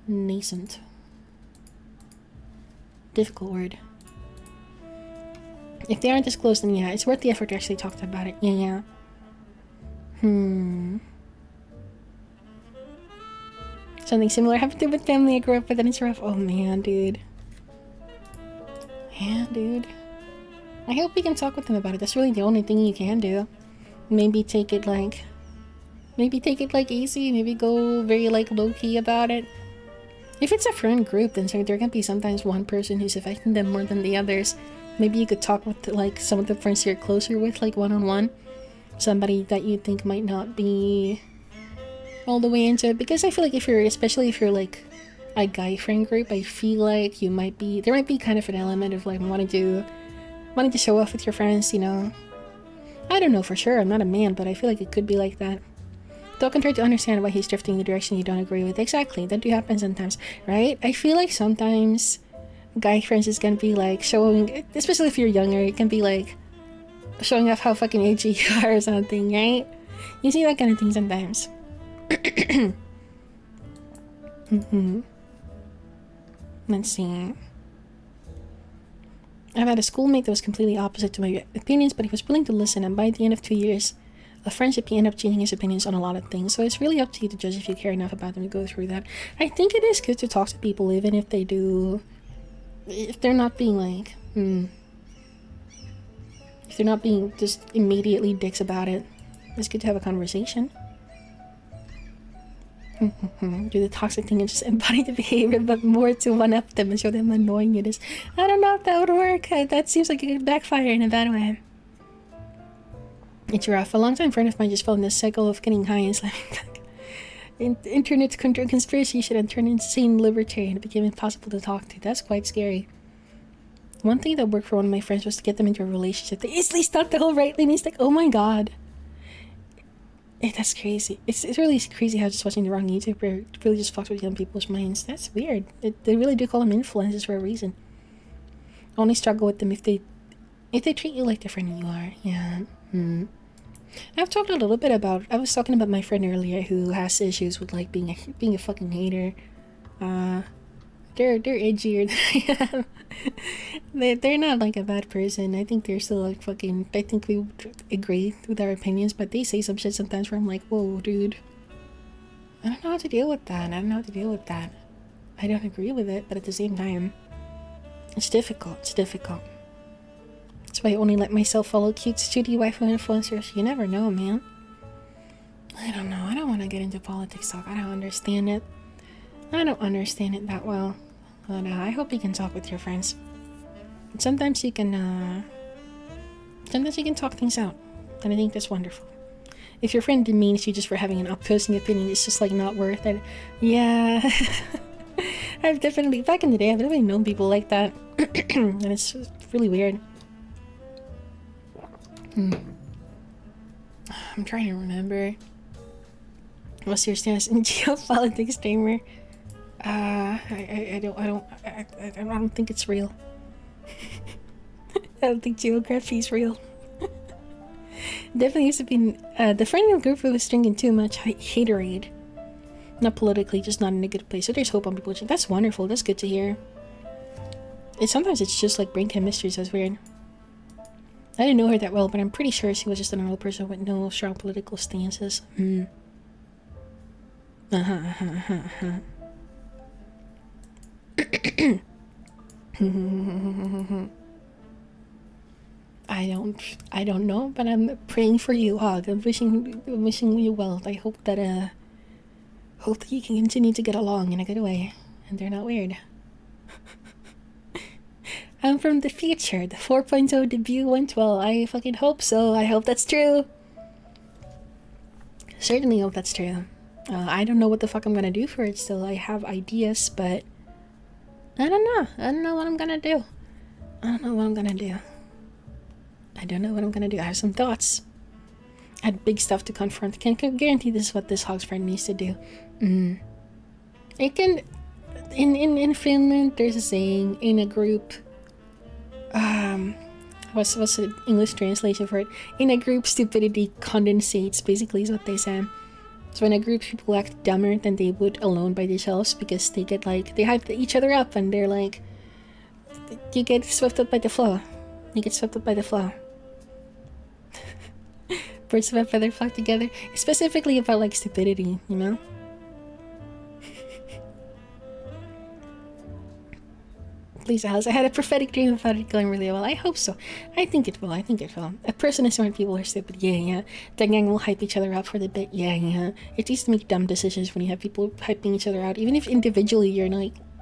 Nascent. Difficult word. If they aren't disclosed, then yeah, it's worth the effort to actually talk about it. Yeah. Something similar happened with family I grew up with, and it's rough. Oh man, dude. Yeah, dude. I hope we can talk with them about it. That's really the only thing you can do. Maybe take it like easy. Maybe go very like low-key about it. If it's a friend group, then there can be sometimes one person who's affecting them more than the others. Maybe you could talk with like some of the friends you're closer with, like one-on-one. Somebody that you think might not be all the way into it. Because I feel like especially if you're like a guy friend group, I feel like there might be kind of an element of like wanting to show off with your friends, you know. I don't know for sure, I'm not a man, but I feel like it could be like that. Though can try to understand why he's drifting in the direction you don't agree with. Exactly, that do happen sometimes, right? I feel like sometimes guy friends is gonna be like showing, especially if you're younger, it can be like showing off how fucking edgy you are or something, right? You see that kind of thing sometimes. Let's see. I've had a schoolmate that was completely opposite to my opinions, but he was willing to listen, and by the end of 2 years of friendship, he ended up changing his opinions on a lot of things. So it's really up to you to judge if you care enough about them to go through that. I think it is good to talk to people, even if they're not being like, if they're not being just immediately dicks about it. It's good to have a conversation. Do the toxic thing and just embody the behavior, but more to one-up them and show them how annoying it is. I don't know if that would work. That seems like it could backfire in a bad way. It's rough. A long-time friend of mine just fell in this cycle of getting high and slamming back. Internet conspiracy shit and turned insane libertarian. It became impossible to talk to. That's quite scary. One thing that worked for one of my friends was to get them into a relationship. They easily stopped the whole right lane. He's like, oh my god. That's crazy. It's really crazy how just watching the wrong YouTuber really just fucks with young people's minds. That's weird. They really do call them influencers for a reason. I only struggle with them if they treat you like the friend you are. Yeah. I've talked a little bit about. I was talking about my friend earlier who has issues with like being a fucking hater. They're edgier than I am. They're not like a bad person. I think they're still like fucking. I think we would agree with our opinions, but they say some shit sometimes where I'm like, whoa, dude. I don't know how to deal with that. I don't agree with it, but at the same time, it's difficult. That's why I only let myself follow cute, studio waifu influencers. You never know, man. I don't know. I don't want to get into politics talk. I don't understand it. I don't understand it that well. But I hope you can talk with your friends. Sometimes you can talk things out. And I think that's wonderful. If your friend demeans you just for having an opposing opinion, it's just like not worth it. Yeah. I've definitely, back in the day, I've definitely known people like that. And it's really weird. I'm trying to remember. What's your stance in geopolitics, streamer? I don't think it's real. I don't think geography is real. Definitely used to be the friend group who was drinking too much haterade. Not politically, just not in a good place. So there's hope on people. That's wonderful. That's good to hear. Sometimes it's just like brain chemistry, so it's weird. I didn't know her that well, but I'm pretty sure she was just a normal person with no strong political stances. I don't know, but I'm praying for you, Hog. I'm wishing you well. I hope that you can continue to get along in a good way, and they're not weird. I'm from the future. The 4.0 debut went well. I fucking hope so. I hope that's true. Certainly hope that's true. I don't know what the fuck I'm gonna do for it still. I have ideas, but I don't know. I don't know what I'm gonna do. I don't know what I'm gonna do. I have some thoughts. I had big stuff to confront. Can guarantee this is what this hog's friend needs to do. It can... In Finland, there's a saying, in a group... what's the English translation for it? In a group, stupidity condensates, basically is what they say. So in a group, people act dumber than they would alone by themselves because they get like... They hype each other up and they're like... You get swept up by the flow. Birds of a feather flock together. Specifically about like stupidity, you know? Please, Alice, I had a prophetic dream about it going really well. I hope so. I think it will. A person is smart, people are stupid. Yeah. The gang will hype each other up for the bit. Yeah. It's easy to make dumb decisions when you have people hyping each other out. Even if individually you're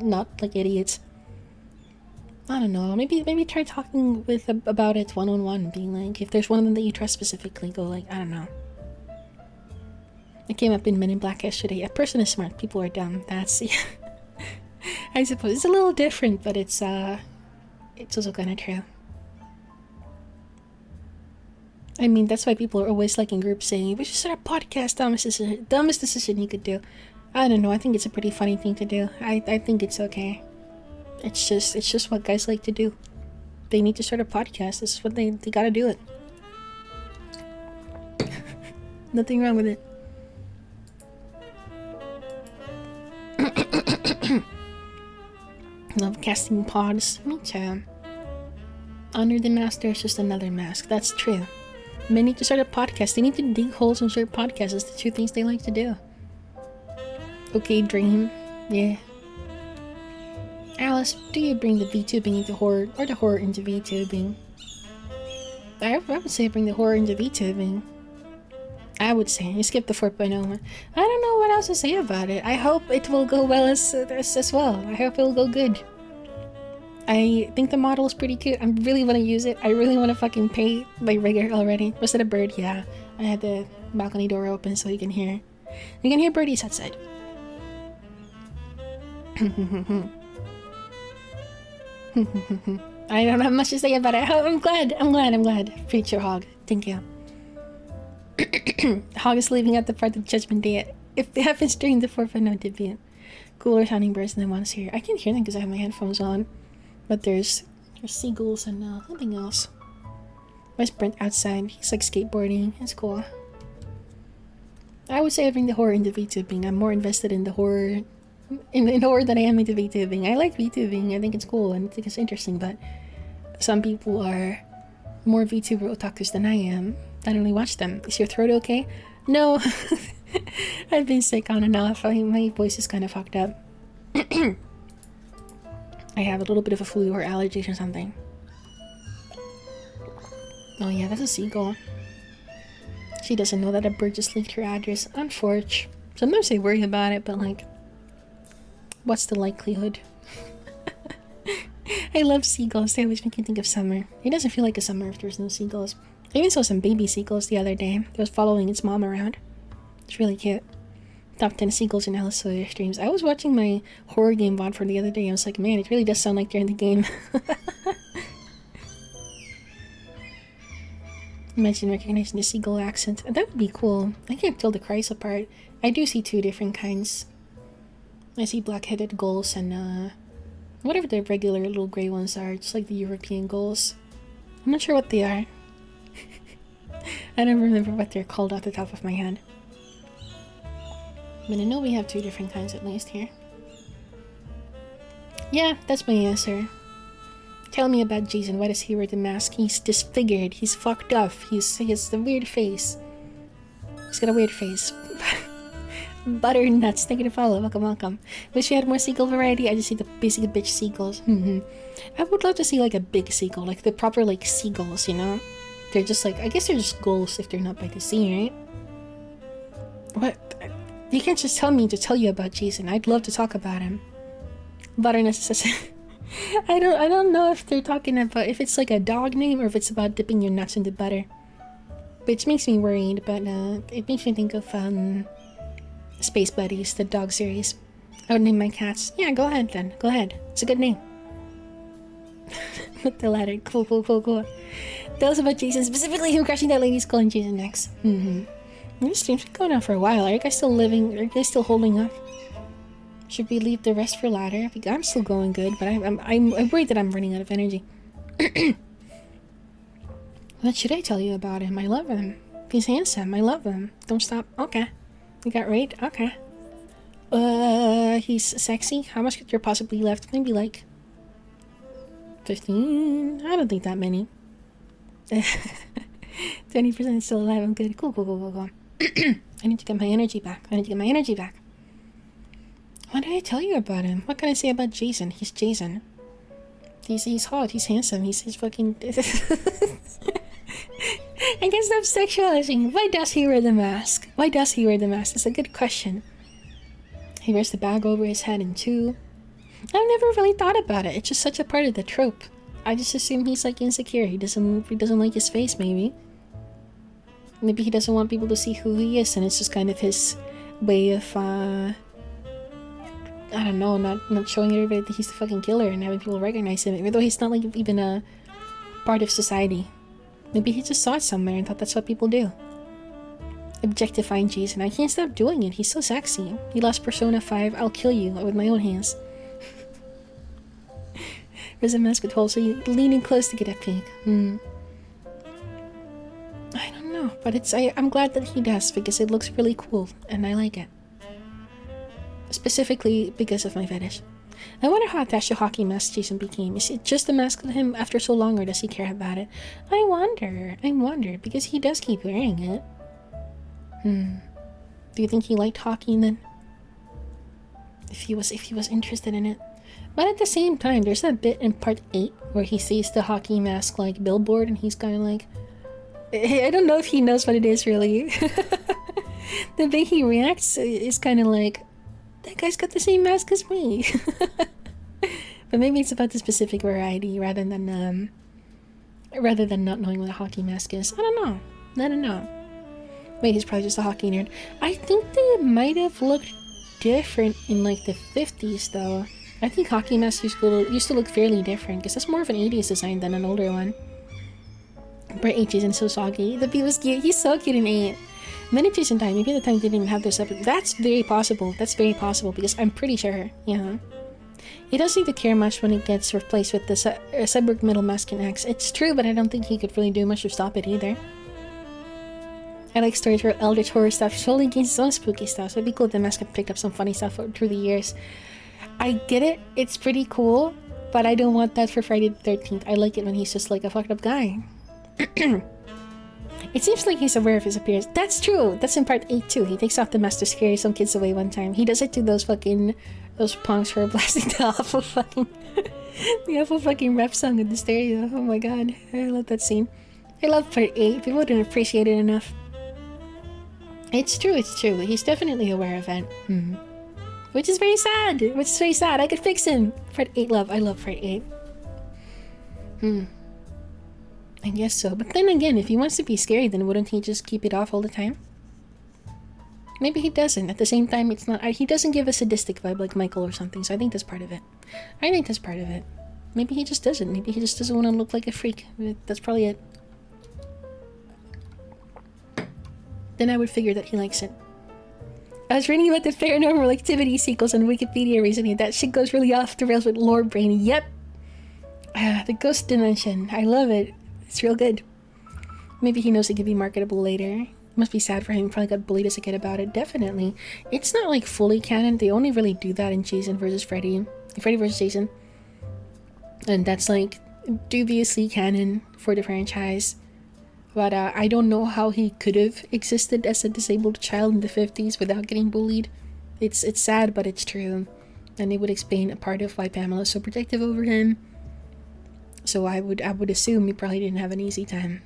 not like idiots. I don't know. Maybe try talking about it one-on-one. Being like, if there's one of them that you trust specifically, go like, I don't know. It came up in Men in Black yesterday. A person is smart, people are dumb. That's... I suppose it's a little different, but it's also kind of true. I mean, that's why people are always like in groups saying, we should start a podcast, dumbest decision you could do. I don't know, I think it's a pretty funny thing to do. I think it's okay. It's just what guys like to do. They need to start a podcast. This is what they gotta do it. Nothing wrong with it. Love casting pods. Me too. Honor the master is just another mask. That's true. Men need to start a podcast. They need to dig holes and start podcasts. It's the two things they like to do. Okay, Dream. Yeah. Alice, do you bring the VTubing into horror, or the horror into VTubing? I would say bring the horror into VTubing. I would say you skip the 4.0 one. I don't know what else to say about it. I hope it will go well as well. I hope it'll go good. I think the model is pretty cute. I really want to use it. I really want to fucking paint my rigger already. Was it a bird? Yeah. I had the balcony door open so you can hear birdies outside. I don't have much to say about it. I'm glad. Preacher Hog. Thank you. Hog is leaving at the part of Judgment Day. If it happens during the 4.0 debut. Cooler sounding birds than the ones here. I can't hear them because I have my headphones on. But there's seagulls and nothing else. Where's Brent outside? He's like skateboarding. It's cool. I would say I bring the horror into VTubing. I'm more invested in the horror in horror than I am into VTubing. I like VTubing. I think it's cool and I think it's interesting, but some people are more VTuber otakus than I am. I don't really watch them. Is your throat okay? No. I've been sick on and off. My voice is kind of fucked up. I have a little bit of a flu or allergies or something. Oh yeah, that's a seagull. She doesn't know that a bird just leaked her address. Unfortunate. Sometimes I worry about it, but like, what's the likelihood? I love seagulls. They always make me think of summer. It doesn't feel like a summer if there's no seagulls. I even saw some baby seagulls the other day. It was following its mom around. It's really cute. Top 10 seagulls in Alice Sawyer streams. I was watching my horror game VOD for the other day. I was like, man, it really does sound like they're in the game. Imagine recognizing the seagull accent. That would be cool. I can't tell the cries apart. I do see two different kinds. I see black-headed gulls and whatever the regular little grey ones are. Just like the European gulls. I'm not sure what they are. I don't remember what they're called off the top of my head. But I know we have 2 different kinds at least here. Yeah, that's my answer. Tell me about Jason. Why does he wear the mask? He's disfigured. He's fucked up. He has a weird face. He's got a weird face. Butternuts, thank you to follow. Welcome. Wish we had more seagull variety. I just see the basic bitch seagulls. I would love to see like a big seagull, like the proper like seagulls, you know? They're just like, I guess they're just gulls if they're not by the sea, right? What? You can't just tell me to tell you about Jason. I'd love to talk about him. Butternuts says I don't know if they're talking about if it's like a dog name or if it's about dipping your nuts into butter. Which makes me worried, but it makes me think of Space Buddies, the dog series. I would name my cats. Yeah, go ahead then. Go ahead. It's a good name. With the ladder. Cool. Tell us about Jason, specifically him crushing that lady's skull and Jason next. This stream's been going on for a while. Are you guys still living? Are you guys still holding up? Should we leave the rest for ladder? Because I'm still going good, but I'm worried that I'm running out of energy. What should I tell you about him? I love him. He's handsome. I love him. Don't stop. Okay. You got right? Okay. He's sexy. How much could there possibly left? Maybe like 15? I don't think that many. 20% still alive. I'm good. Cool. I need to get my energy back. What did I tell you about him? What can I say about Jason? He's Jason. He's hot. He's handsome. He's fucking... I can stop sexualizing. Why does he wear the mask? It's a good question. He wears the bag over his head in 2. I've never really thought about it. It's just such a part of the trope. I just assume he's like insecure. He doesn't like his face, maybe. Maybe he doesn't want people to see who he is, and it's just kind of his way of I don't know, not showing everybody that he's the fucking killer and having people recognize him, even though he's not like even a part of society. Maybe he just saw it somewhere and thought that's what people do. Objectifying Jason. I can't stop doing it. He's so sexy. He lost Persona 5. I'll kill you with my own hands. There's a mask with holes, so you're leaning close to get a peek. I don't know, but I'm glad that he does because it looks really cool and I like it. Specifically because of my fetish. I wonder how attached to hockey mask Jason became. Is it just a mask with him after so long, or does he care about it? I wonder, because he does keep wearing it. Do you think he liked hockey then? If he was interested in it. But at the same time, there's that bit in part 8 where he sees the hockey mask like billboard and he's kind of like, I don't know if he knows what it is really. The way he reacts is kind of like, that guy's got the same mask as me. But maybe it's about the specific variety rather than not knowing what a hockey mask is. I don't know. Wait, he's probably just a hockey nerd. I think they might have looked different in like the 50s though. I think hockey masks used to look fairly different because that's more of an 80s design than an older one. But 8 Jason so soggy. The bee was cute. He's so cute in 8. Many Jason time. Maybe at the time they didn't have this up. That's very possible because I'm pretty sure, he doesn't seem to care much when it gets replaced with the cyborg metal mask in X. It's true, but I don't think he could really do much to stop it either. I like stories where eldritch horror stuff slowly gains its own spooky stuff, so it'd be cool if the mask had picked up some funny stuff through the years. I get it, it's pretty cool, but I don't want that for Friday the 13th. I like it when he's just like a fucked up guy. It seems like he's aware of his appearance. That's true. That's in part 8 too. He takes off the mask to scare some kids away one time. He does it to those punks who are blasting the awful fucking rap song in the stereo. Oh my god. I love that scene. I love part 8. People didn't appreciate it enough. It's true. He's definitely aware of it. Which is very sad. I could fix him. Part 8 love. I love part 8. I guess so. But then again, if he wants to be scary, then wouldn't he just keep it off all the time? Maybe he doesn't. At the same time, it's not... He doesn't give a sadistic vibe like Michael or something, so I think that's part of it. Maybe he just doesn't. Maybe he just doesn't want to look like a freak. That's probably it. Then I would figure that he likes it. I was reading about the paranormal activity sequels on Wikipedia recently. That shit goes really off the rails with lore brain. Yep! The ghost dimension. I love it. It's real good. Maybe he knows it could be marketable later. Must be sad for him. Probably got bullied as a kid about it. Definitely. It's not like fully canon. They only really do that in Jason versus Freddy. Freddy versus Jason. And that's like dubiously canon for the franchise. But I don't know how he could have existed as a disabled child in the 50s without getting bullied. It's sad, but it's true. And it would explain a part of why Pamela is so protective over him. So I would assume he probably didn't have an easy time.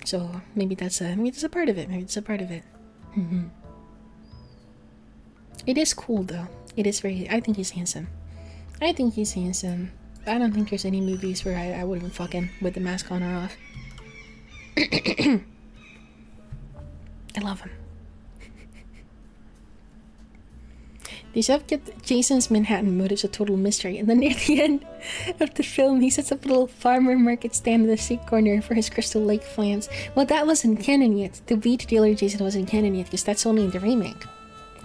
So maybe that's a part of it. Maybe it's a part of it. It is cool though. It is very. I think he's handsome. I don't think there's any movies where I wouldn't fuck him with the mask on or off. I love him. They have kept Jason's Manhattan motives a total mystery, and then near the end of the film, he sets up a little farmer market stand in the street corner for his Crystal Lake plans. Well, that wasn't canon yet. The weed dealer Jason wasn't canon yet, because that's only in the remake.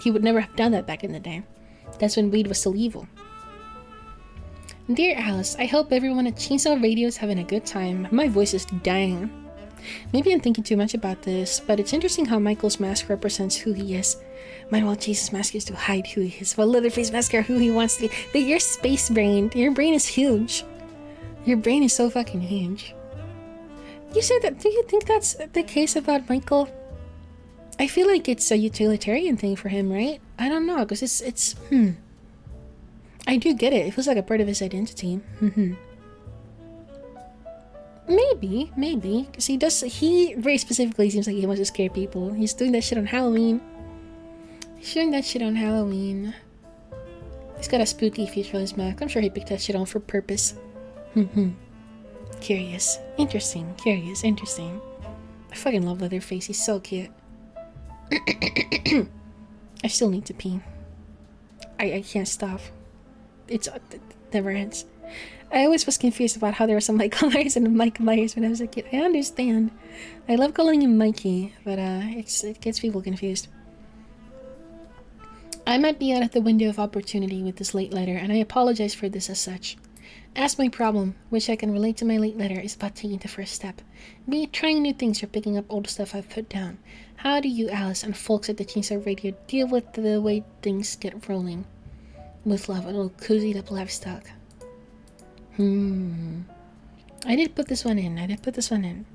He would never have done that back in the day. That's when weed was still evil. Dear Alice, I hope everyone at Chainsaw Radio is having a good time. My voice is dying. Maybe I'm thinking too much about this, but it's interesting how Michael's mask represents who he is. Meanwhile, Jason's mask is to hide who he is, while Leatherface's mask are who he wants to be. But you're space-brained. Your brain is huge. Your brain is so fucking huge. You said that. Do you think that's the case about Michael? I feel like it's a utilitarian thing for him, right? I don't know, because it's I do get it. It feels like a part of his identity. Maybe, because he very specifically seems like he wants to scare people. He's doing that shit on Halloween. He's got a spooky feature on his mask. I'm sure he picked that shit on for purpose. Curious. Interesting. I fucking love Leatherface. He's so cute. I still need to pee. I can't stop. It never ends. I always was confused about how there were some Michael Myers and Mike Myers when I was a kid. I understand. I love calling him Mikey, but it gets people confused. I might be out of the window of opportunity with this late letter, and I apologize for this as such. As my problem, which I can relate to my late letter, is about taking the first step. Be it trying new things or picking up old stuff I've put down. How do you, Alice, and folks at the Chainsaw Radio deal with the way things get rolling? With love, a little cozied up livestock. I did put this one in.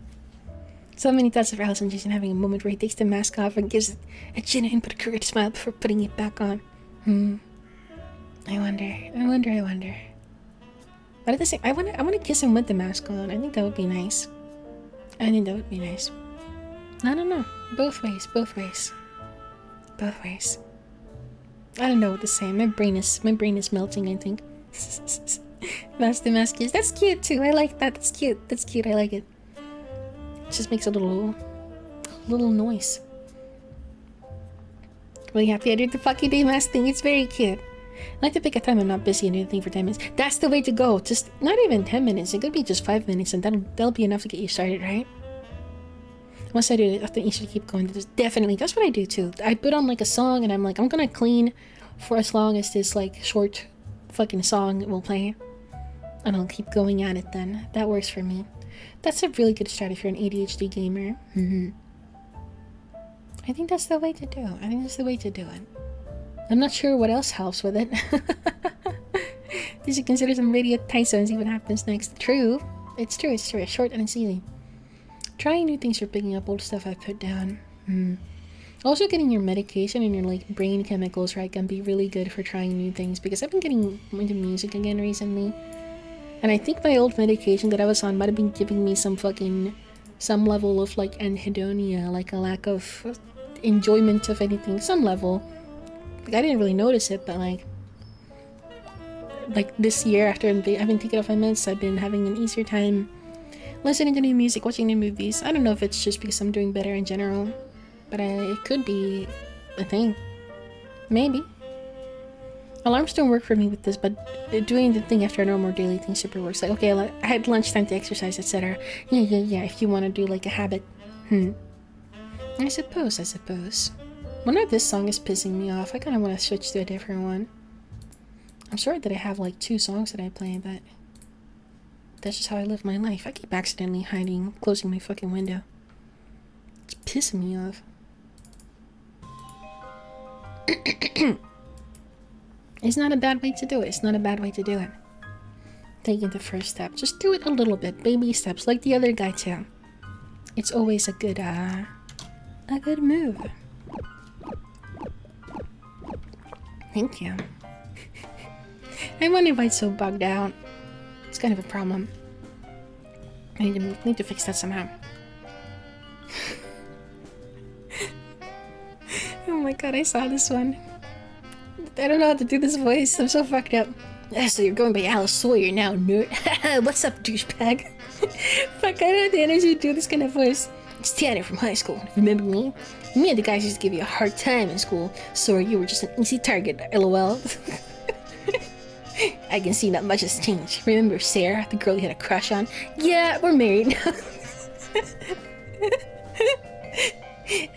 So many thoughts of Alice and Jason having a moment where he takes the mask off and gives it a genuine but correct smile before putting it back on. I wonder. But at the same, I want to kiss him with the mask on. I think that would be nice. I don't know. Both ways. I don't know what to say. My brain is melting, I think. That's the mask is. That's cute too. I like that. That's cute. I like it. It just makes a little noise. Really happy I did the fucking day mask thing. It's very cute. I like to pick a time I'm not busy and do the thing for 10 minutes. That's the way to go. Just not even 10 minutes. It could be just 5 minutes, and that'll be enough to get you started, right? Once I do it, I think you should keep going. That's what I do too. I put on like a song, and I'm like, I'm gonna clean for as long as this like short fucking song will play, and I'll keep going at it. Then that works for me. That's a really good strat if you're an ADHD gamer. I think that's the way to do it. I'm not sure what else helps with it. You should consider some radio Tyson and see what happens next. True. It's true. Short and easy. Trying new things or picking up old stuff I've put down. Also, getting your medication and your like brain chemicals right can be really good for trying new things, because I've been getting into music again recently, and I think my old medication that I was on might have been giving me some level of like anhedonia, like a lack of enjoyment of anything, some level. Like, I didn't really notice it, but like this year, after I've been taking off my meds, I've been having an easier time listening to new music, watching new movies. I don't know if it's just because I'm doing better in general, but it could be a thing. Maybe. Alarms don't work for me with this, but doing the thing after a normal daily thing super works. Like, okay, I had lunchtime to exercise, etc. Yeah, if you want to do like a habit. I suppose. Whenever this song is pissing me off, I kind of want to switch to a different one. I'm sorry that I have like 2 songs that I play, but that's just how I live my life. I keep accidentally closing my fucking window. It's piss me off. It's not a bad way to do it. It's not a bad way to do it. Taking the first step. Just do it a little bit. Baby steps. Like the other guy too. It's always a good move. Thank you. I wonder why it's so bugged out. It's kind of a problem. I need to fix that somehow. Oh my god, I saw this one. I don't know how to do this voice. I'm so fucked up. So you're going by Alice Sawyer now, nerd. What's up, douchebag? Fuck, I don't have the energy to do this kind of voice. It's Tanner from high school. Remember me? Me and the guys used to give you a hard time in school. Sorry, you were just an easy target, lol. I can see not much has changed. Remember Sarah, the girl you had a crush on? Yeah, we're married now.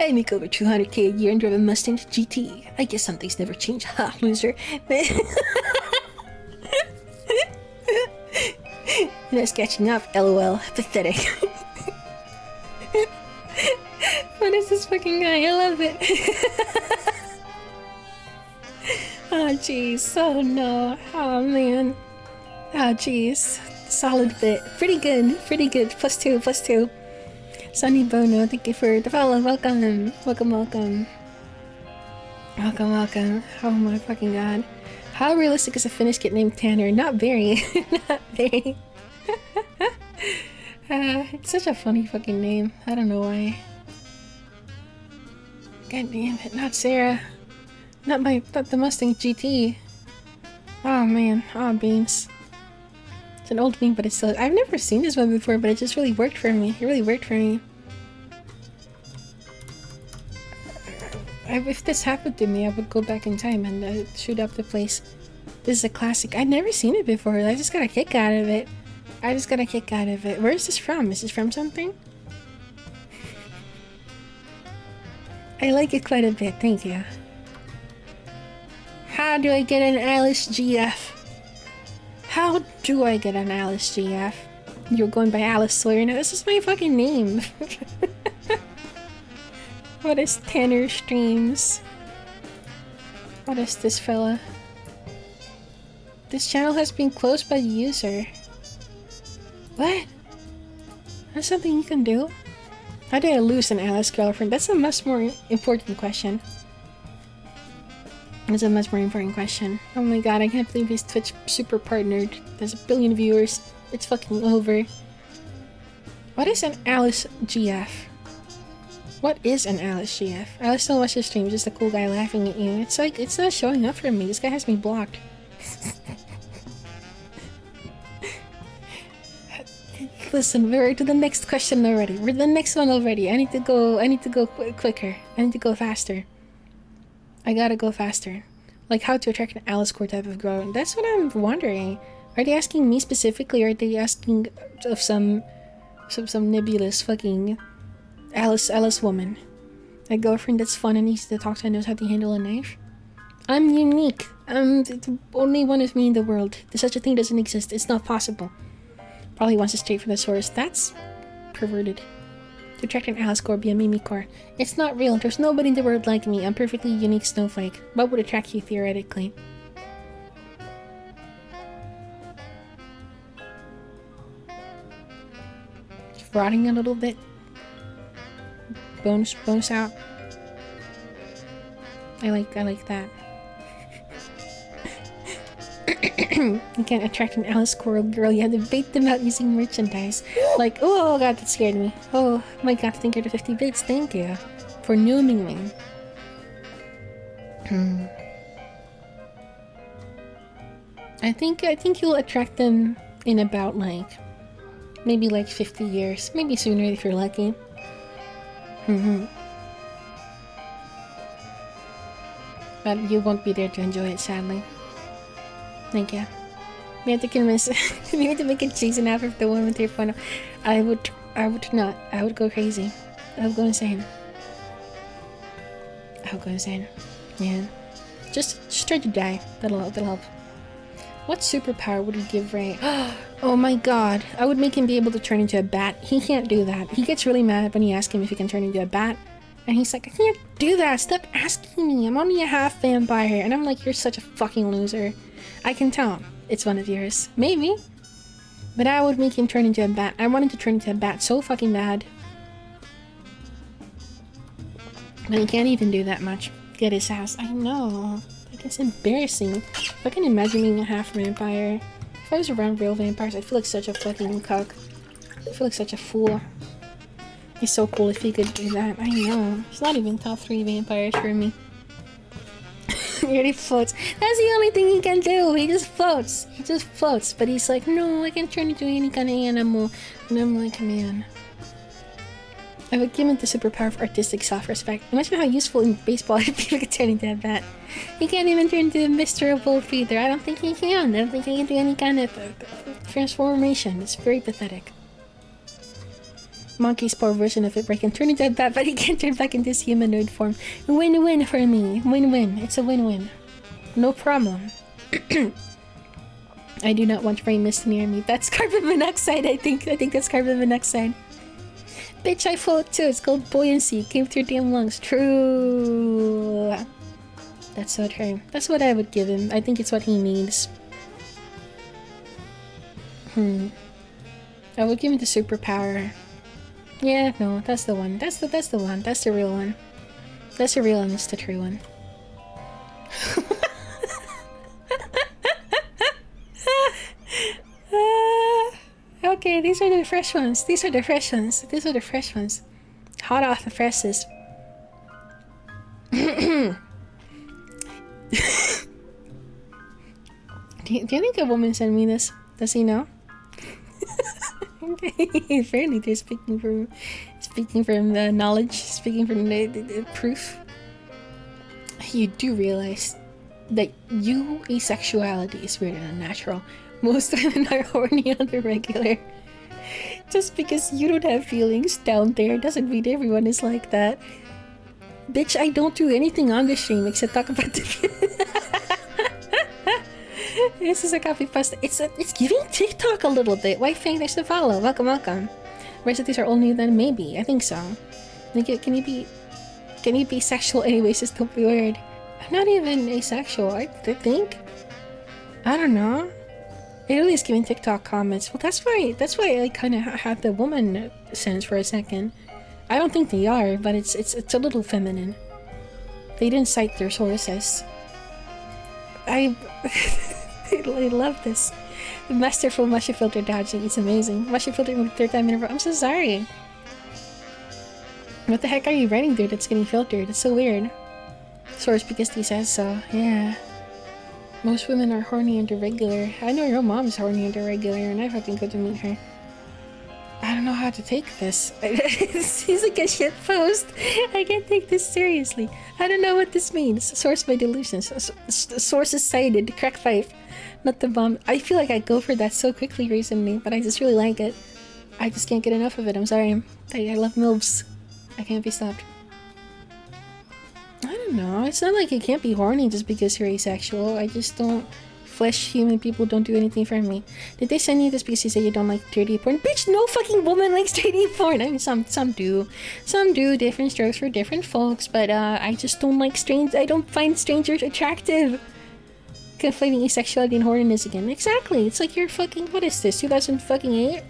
I make over 200k a year and drive a Mustang GT. I guess some things never change. Ha, loser. Nice catching up, lol. Pathetic. What is this fucking guy? I love it. Oh jeez. Oh no. Oh man. Oh jeez. Solid bit. Pretty good. Pretty good. +2. +2. Sunny Bono, thank you for the follow. Welcome. Welcome, welcome. Welcome, welcome. Oh my fucking god. How realistic is a Finnish kid named Tanner? Not very. Not very. It's such a funny fucking name. I don't know why. God damn it. Not Sarah. Not the Mustang GT. Oh man. Oh beans. It's an old meme, but it's still. I've never seen this one before, but it just really worked for me. It really worked for me. If this happened to me, I would go back in time and shoot up the place. This is a classic. I'd never seen it before. I just got a kick out of it. Where is this from? Is this from something? I like it quite a bit. Thank you. How do I get an Alice GF? How do I get an Alice GF? You're going by Alice Sawyer now. This is my fucking name. What is Tanner Streams? What is this fella? This channel has been closed by the user. What? That's something you can do? How did I lose an Alice girlfriend? That's a much more important question. That's a much more important question. Oh my god, I can't believe he's Twitch super partnered. There's a billion viewers. It's fucking over. What is an Alice GF? What is an Alice GF? I still watch the stream, just a cool guy laughing at you. It's like, it's not showing up for me. This guy has me blocked. Listen, we're to the next question already. We're the next one already. I need to go quicker. I need to go faster. I gotta go faster. Like how to attract an Alice core type of girl. That's what I'm wondering. Are they asking me specifically, or are they asking of some nebulous fucking Alice woman? A girlfriend that's fun and easy to talk to and knows how to handle a knife? I'm unique. I'm the only one of me in the world. Such a thing doesn't exist. It's not possible. Probably wants it straight from the source. That's perverted. To attract an Alice core, be a Mimi core. It's not real. There's nobody in the world like me. I'm perfectly unique snowflake. What would attract you theoretically? It's rotting a little bit. Bones out. I like that. You can't attract an Alice core girl. You have to bait them out using merchandise. Like, oh god, that scared me. Oh my god, thank you to 50 bits. Thank you for nooming me. I think you'll attract them in about like maybe like 50 years, maybe sooner if you're lucky. But you won't be there to enjoy it, sadly. Thank you. We have to convince. We have to make it season after the one with your phone. I would not. I would go crazy. I would go insane. Yeah. Just try to die. That'll help. What superpower would you give Ray? Oh my god, I would make him be able to turn into a bat. He can't do that. He gets really mad when you ask him if he can turn into a bat. And he's like, I can't do that. Stop asking me. I'm only a half vampire. And I'm like, you're such a fucking loser. I can tell it's one of yours. Maybe. But I would make him turn into a bat. I wanted to turn into a bat so fucking bad. But he can't even do that much. Get his ass. I know. Like, it's embarrassing. If I can imagine being a half vampire. If I was around real vampires, I'd feel like such a fucking cuck. I feel like such a fool. It's so cool if he could do that. I know. It's not even top 3 vampires for me. He already floats. That's the only thing he can do. He just floats. He just floats. But he's like, no, I can turn into any kind of animal. And I'm like, man. I would give him the superpower of artistic self-respect. Imagine how useful in baseball if people could turn into that. He can't even turn into Mr. Wolf either. I don't think he can. I don't think he can do any kind of transformation. It's very pathetic. Monkey's poor version of it where he can turn into a bat, but he can't turn back into his humanoid form. Win-win for me. Win-win. It's a win-win. No problem. I do not want rain mist near me. That's carbon monoxide, I think. I think that's carbon monoxide. Bitch, I float too. It's called buoyancy. Came through damn lungs. True. That's so true. That's what I would give him. I think it's what he needs. I would give him the superpower. Yeah, no, that's the one. That's the one. That's the real one. That's the real one. It's the true one. Okay, these are the fresh ones. These are the fresh ones. These are the fresh ones. Hot off the presses. Do you think a woman sent me this? Does he know? Apparently they're speaking from the knowledge, speaking from the proof. You do realize that asexuality is weird and unnatural. Most women are horny on the regular. Just because you don't have feelings down there doesn't mean everyone is like that. Bitch, I don't do anything on the stream except talk about the This is a copy pasta. It's giving TikTok a little bit. Why Fang, there's the follow. Welcome. Recipes are all new then? Maybe. I think so. Can you be sexual anyways? Just don't be weird. I'm not even asexual, I think. I don't know. It really is giving TikTok comments. Well, that's why I kind of had the woman sense for a second. I don't think they are, but it's a little feminine. They didn't cite their sources. I love this. The masterful mushy filter dodging. It's amazing. Mushy filter moved 3rd time in a row. I'm so sorry. What the heck are you writing there that's getting filtered? It's so weird. Source because he says so. Yeah. Most women are horny and irregular. I know your mom's horny and irregular, and I fucking go to meet her. I don't know how to take this. It's like a shit post. I can't take this seriously. I don't know what this means. Source by delusions. Sources cited. Crack 5. Not the bomb. I feel like I go for that so quickly recently, but I just really like it. I just can't get enough of it. I'm sorry. I love MILFs. I can't be stopped. I don't know. It's not like you can't be horny just because you're asexual. I just don't... Flesh human people don't do anything for me. Did they send you this because you say you don't like 3D porn? Bitch, no fucking woman likes 3D porn. I mean, some do. Some do. Different strokes for different folks. But I just don't like I don't find strangers attractive. Conflating asexuality and horniness again. Exactly. It's like you're fucking... What is this? 2008?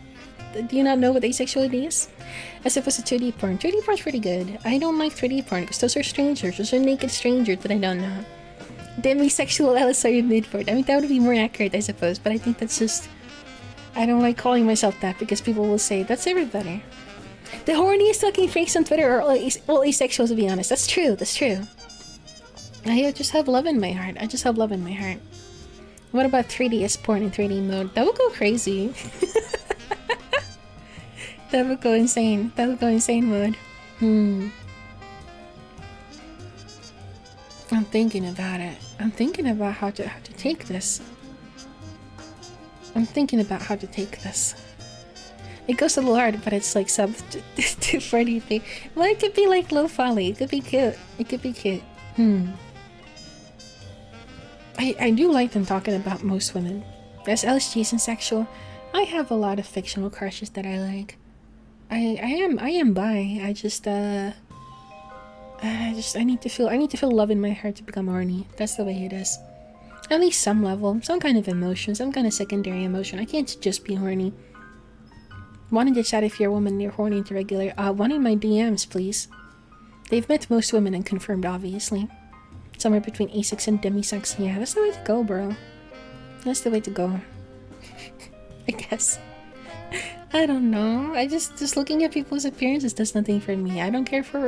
Do you not know what asexuality is? As if it's a 2D porn. 2D porn's pretty good. I don't like 3D porn because those are strangers. Those are naked strangers that I don't know. Demisexual Elisari Midford. I mean, that would be more accurate, I suppose, but I think that's just... I don't like calling myself that because people will say, that's everybody. The horniest fucking freaks on Twitter are all asexuals, to be honest. That's true, that's true. I just have love in my heart. I just have love in my heart. What about 3DS porn in 3D mode? That would go crazy. That would go insane. That would go insane mode. I'm thinking about it. I'm thinking about how to take this. I'm thinking about how to take this. It goes a little hard, but it's like sub 240p. Well, it could be like low folly. It could be cute. It could be cute. I do like them talking about most women. As LSGs and sexual. I have a lot of fictional crushes that I like. I am bi. I need to feel love in my heart to become horny. That's the way it is. At least some level, some kind of emotion, some kind of secondary emotion. I can't just be horny. Wanted to chat if you're a woman and you're horny into regular. One in my DMs, please. They've met most women and confirmed, obviously. Somewhere between asex and demisex. Yeah, that's the way to go, bro. That's the way to go. I guess. I don't know. I just looking at people's appearances does nothing for me. I don't care for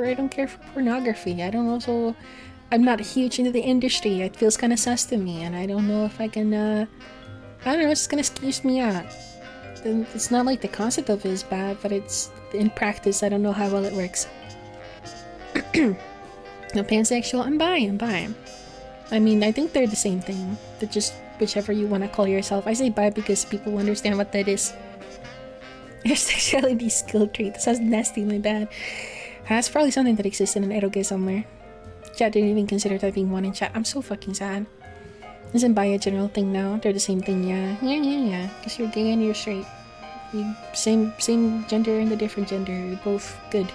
pornography. I'm not huge into the industry. It feels kind of sus to me, and I don't know if I can. I don't know. It's just gonna excuse me out. It's not like the concept of it is bad, but it's in practice. I don't know how well it works. No, pansexual. I'm bi. I mean, I think they're the same thing. They're just whichever you want to call yourself. I say bi because people understand what that is. Your sexuality skill trait. That sounds nasty, my bad. That's probably something that exists in an eroge somewhere. Chat didn't even consider typing one in chat. I'm so fucking sad. Isn't bi a general thing now? They're the same thing, yeah. Yeah. Because you're gay and you're straight. You same gender and a different gender. You're both good.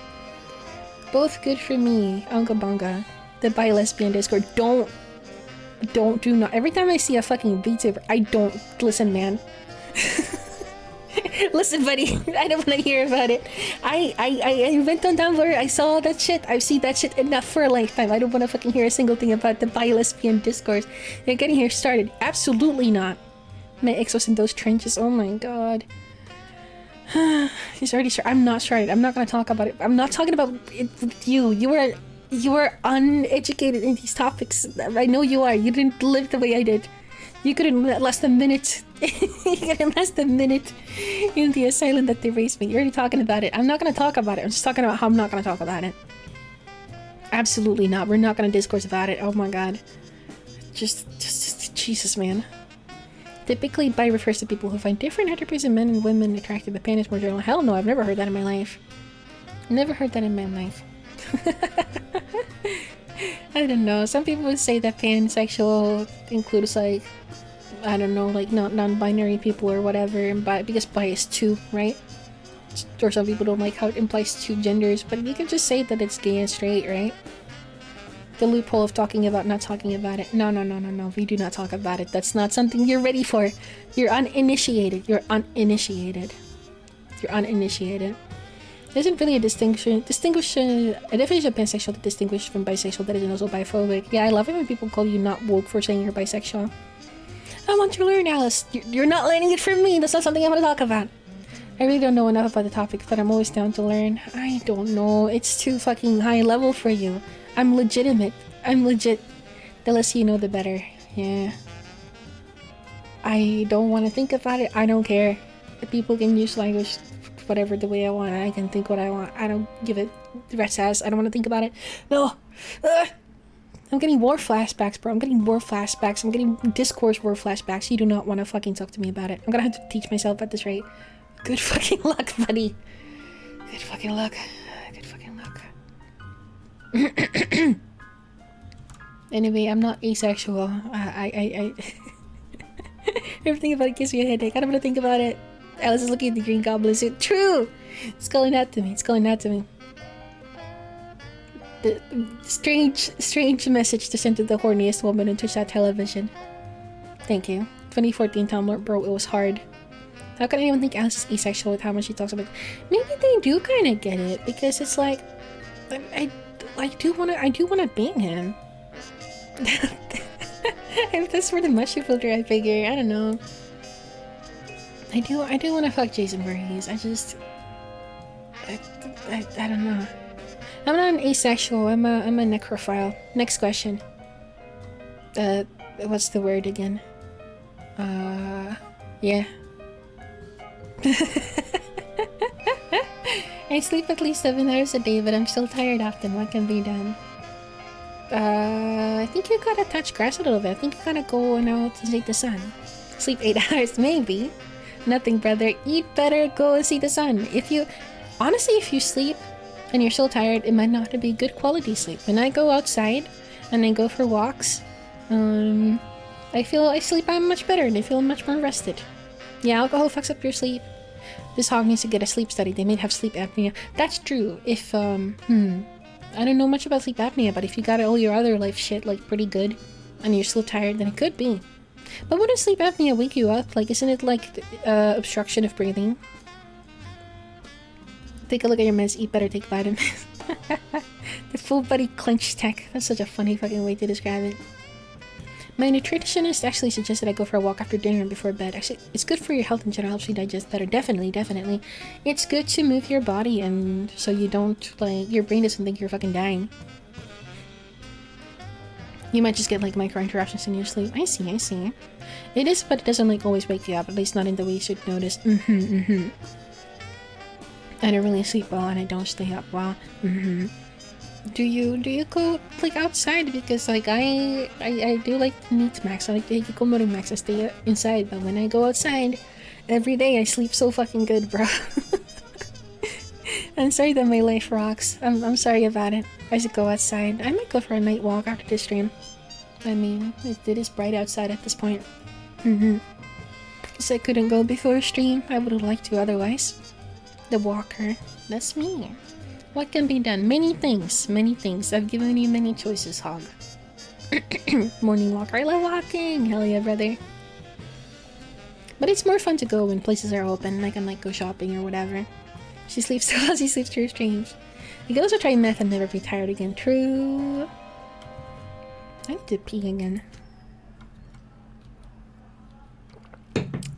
Both good for me. Unga bunga. The bi lesbian Discord. Do not. Every time I see a fucking VTuber, I don't listen, man. Listen, buddy. I don't want to hear about it. I went on Tumblr. I saw that shit. I've seen that shit enough for a lifetime. I don't want to fucking hear a single thing about the bi-lesbian discourse. They're getting here started. Absolutely not. My ex was in those trenches. Oh my god. He's already started. I'm not started. I'm not gonna talk about it. I'm not talking about it with you. You are uneducated in these topics. I know you are. You didn't live the way I did. You couldn't last a minute. You couldn't last a minute in the asylum that they raised me. You're already talking about it. I'm not gonna talk about it. I'm just talking about how I'm not gonna talk about it. Absolutely not. We're not gonna discourse about it. Oh my god. Just Jesus, man. Typically, bi refers to people who find different attributes in men and women attractive, but pan is more general. Hell no, I've never heard that in my life. Never heard that in my life. I don't know. Some people would say that pansexual includes like, I don't know, like non-binary people or whatever, and because bi is two, right? Or some people don't like how it implies two genders, but you can just say that it's gay and straight, right? The loophole of talking about not talking about it. No. We do not talk about it. That's not something you're ready for. You're uninitiated. There isn't really a definition of pansexual to distinguish from bisexual that isn't also biphobic. Yeah, I love it when people call you not woke for saying you're bisexual. I want to learn, Alice. You're not learning it from me. That's not something I'm going to talk about. I really don't know enough about the topic, but I'm always down to learn. I don't know. It's too fucking high level for you. I'm legitimate. I'm legit. The less you know, the better. Yeah. I don't want to think about it. I don't care. People can use language whatever the way I want. I can think what I want. I don't give it the rat's ass. I don't want to think about it. No. I'm getting war flashbacks, bro. I'm getting discourse war flashbacks. You do not want to fucking talk to me about it. I'm gonna have to teach myself at this rate. Good fucking luck, buddy. Good fucking luck. Anyway, I'm not asexual. I everything about it gives me a headache. I don't want to think about it. Alice is looking at the green goblin suit. True! It's calling out to me. The strange message to send to the horniest woman in Twitch television. Thank you. 2014 Tumblr, bro, it was hard. How can anyone think Alice is asexual with how much she talks about it? Maybe they do kind of get it, because it's like, I do wanna bang him. If that's for the mushroom filter, I figure. I don't know. I do wanna fuck Jason Voorhees. I don't know. I'm not an asexual. I'm a necrophile. Next question. What's the word again? Yeah. I sleep at least 7 hours a day, but I'm still tired often. What can be done? I think you gotta touch grass a little bit. I think you gotta go out and see the sun. Sleep 8 hours, maybe. Nothing, brother. Eat better, go and see the sun. If you sleep and you're still tired, it might not be good quality sleep. When I go outside and I go for walks, I sleep I'm much better and I feel much more rested. Yeah, alcohol fucks up your sleep. This hog needs to get a sleep study. They may have sleep apnea. That's true. If, I don't know much about sleep apnea, but if you got all your other life shit, like, pretty good, and you're still tired, then it could be. But wouldn't sleep apnea wake you up? Like, isn't it like, obstruction of breathing? Take a look at your meds. Eat better, take vitamins. The full body clench tech. That's such a funny fucking way to describe it. My nutritionist actually suggested I go for a walk after dinner and before bed. Actually, it's good for your health in general. Helps you digest better. Definitely, definitely. It's good to move your body, and so you don't, like, your brain doesn't think you're fucking dying. You might just get, like, micro interruptions in your sleep. I see, I see. It is, but it doesn't, like, always wake you up. At least not in the way you should notice. I don't really sleep well, and I don't stay up well. Do you go, like, outside? Because, like, I do like the neat max. I like the Hikikomori max. I stay inside, but when I go outside every day, I sleep so fucking good, bro. I'm sorry that my life rocks. I'm sorry about it. I should go outside. I might go for a night walk after this stream. I mean, it is bright outside at this point. Because I couldn't go before stream. I would have liked to otherwise. The walker. That's me. What can be done? Many things. Many things. I've given you many choices, Hog. Morning walker. I love walking. Hell yeah, brother. But it's more fun to go when places are open. I can, like, go shopping or whatever. She sleeps so well. She sleeps through streams. You can also try meth and never be tired again. True. I need to pee again.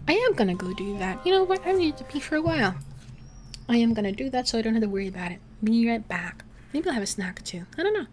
I am gonna go do that. You know what? I needed to pee for a while. I am gonna do that so I don't have to worry about it. Be right back. Maybe I'll have a snack or two. I don't know.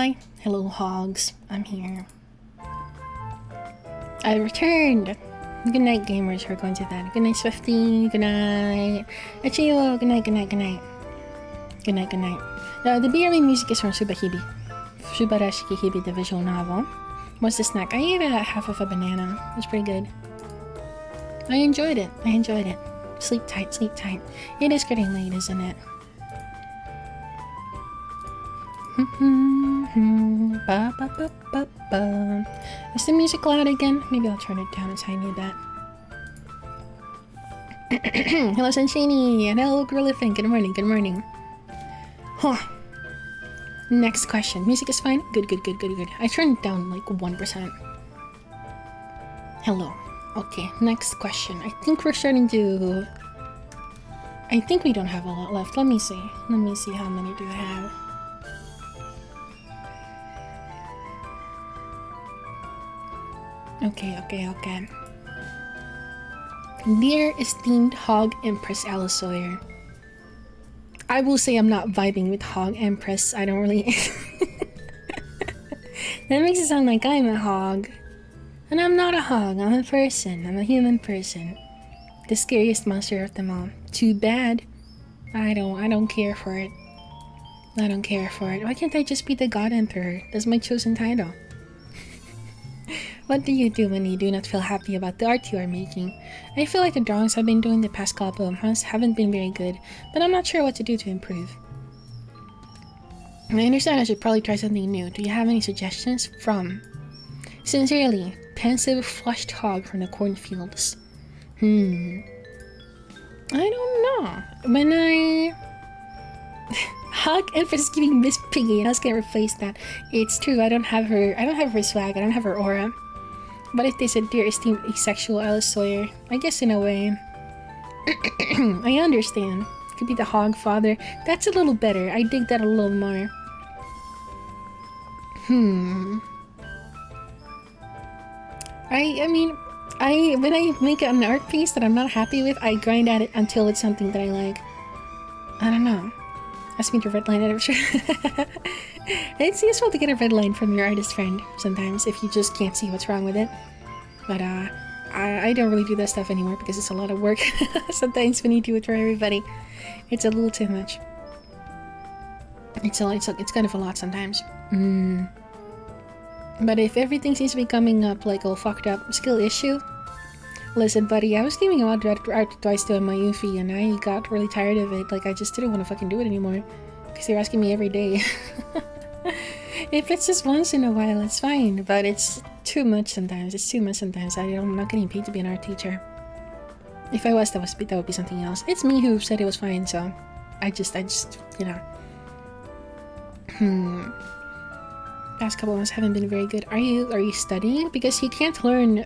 Hi. Hello, hogs. I'm here. I returned. Good night, gamers. We're going to that. Good night, Swifty. Good night. Achio. Good night, good night, good night. Good night, good night. The BRB music is from Subahibi. Subarashiki Hibi, the visual novel. What's the snack? I ate half of a banana. It was pretty good. I enjoyed it. Sleep tight, sleep tight. It is getting late, isn't it? Ba, ba, ba, ba, ba. Is the music loud again? Maybe I'll turn it down a tiny bit. Hello, Sunshiny, and hello, Gorillafin. Good morning, good morning. Huh. Next question. Music is fine? Good. I turned it down like 1%. Hello. Okay, next question. I think we're starting to... I think we don't have a lot left. Let me see. How many do I have? Okay. Dear esteemed Hog Empress Alice Sawyer, I will say I'm not vibing with Hog Empress. I don't really... That makes it sound like I'm a hog. And I'm not a hog. I'm a person. I'm a human person. The scariest monster of them all. Too bad. I don't care for it. Why can't I just be the God Emperor? That's my chosen title. What do you do when you do not feel happy about the art you are making? I feel like the drawings I've been doing the past couple of months haven't been very good, but I'm not sure what to do to improve. I understand I should probably try something new. Do you have any suggestions? From Sincerely, pensive flushed hog from the cornfields. I don't know. When I... Hog Empress is giving Miss Piggy, and I was gonna replace that. It's true, I don't have her swag, I don't have her aura. But if they said, dear esteemed asexual Alice Sawyer, I guess in a way, I understand. Could be the hog father. That's a little better. I dig that a little more. I mean, when I make an art piece that I'm not happy with, I grind at it until it's something that I like. I don't know. Ask me to redline it, I'm sure. It's useful to get a red line from your artist friend sometimes if you just can't see what's wrong with it. But I don't really do that stuff anymore because it's a lot of work. Sometimes when you do it for everybody, it's a little too much. It's kind of a lot sometimes. But if everything seems to be coming up like a fucked up skill issue, listen, buddy, I was giving a lot of art advice to my Yuffie and I got really tired of it. Like, I just didn't want to fucking do it anymore because they're asking me every day. If it's just once in a while, it's fine, but it's too much sometimes. I'm not getting paid to be an art teacher. If I was, that would be something else. It's me who said it was fine, so I just, you know. Past couple months haven't been very good. Are you studying? Because you can't learn.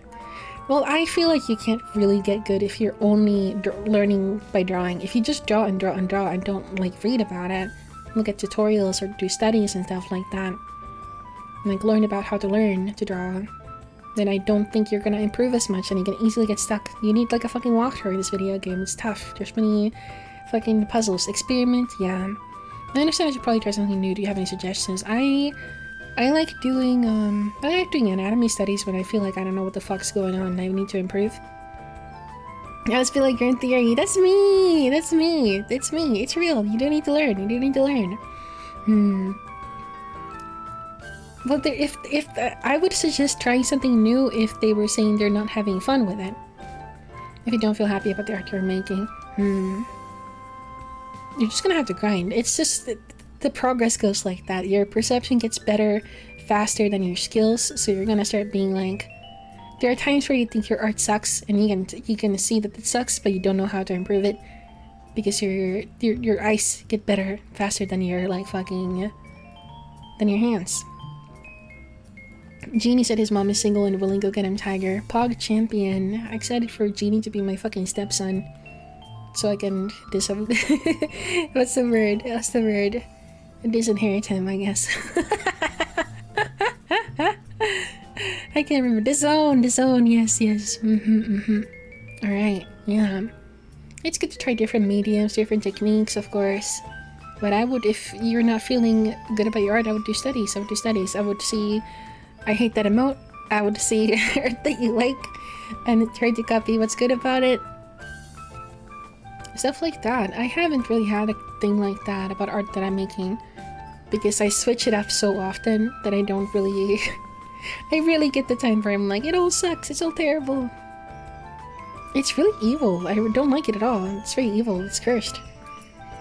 Well, I feel like you can't really get good if you're only learning by drawing. If you just draw and don't like read about it, look at tutorials or do studies and stuff like that, like learn about how to learn to draw, then I don't think you're gonna improve as much and you can easily get stuck. You need like a fucking walkthrough in this video game. It's tough. There's many fucking puzzles. Experiment, yeah. I understand I should probably try something new. Do you have any suggestions? I like doing anatomy studies when I feel like I don't know what the fuck's going on and I need to improve. I always feel like you're in theory. That's me. It's real. You don't need to learn. Well, if I would suggest trying something new if they were saying they're not having fun with it. If you don't feel happy about the art you're making, you're just gonna have to grind. It's just the progress goes like that. Your perception gets better faster than your skills, so you're gonna start being like, there are times where you think your art sucks and you can see that it sucks, but you don't know how to improve it because your eyes get better faster than your than your hands. Genie said his mom is single and willing to go get him Tiger. Pog champion. Excited for Genie to be my fucking stepson, so I can what's the word? Disinherit him, I guess. I can't remember. Disown, yes. Alright, yeah. It's good to try different mediums, different techniques, of course. But I would, if you're not feeling good about your art, I would do studies. I would see, I hate that emote. I would see art that you like and try to copy what's good about it. Stuff like that. I haven't really had a thing like that about art that I'm making because I switch it up so often that I don't really... I really get the time where I'm like, it all sucks, it's all terrible. It's really evil. I don't like it at all. It's very evil. It's cursed.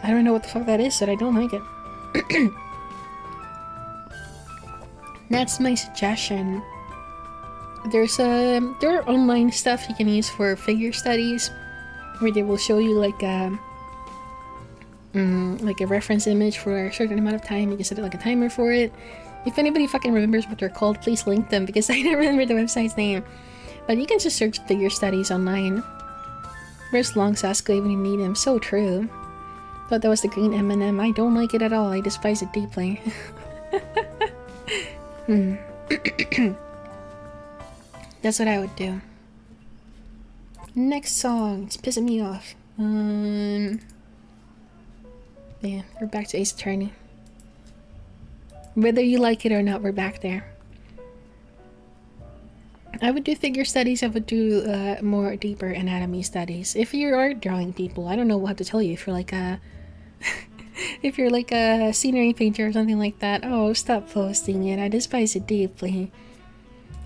I don't know what the fuck that is, but I don't like it. That's my suggestion. There are online stuff you can use for figure studies, where they will show you like a reference image for a certain amount of time. You can set it like a timer for it. If anybody fucking remembers what they're called, please link them because I don't remember the website's name. But you can just search figure studies online. Where's long Sasuke when you need him? So true. Thought that was the green M&M. I don't like it at all. I despise it deeply. That's what I would do. Next song. It's pissing me off. Yeah, we're back to Ace Attorney. Whether you like it or not, we're back there. I would do figure studies. I would do more deeper anatomy studies. If you are drawing people, I don't know what to tell you. If you're like a if you're like a scenery painter or something like that, oh, stop posting it. I despise it deeply.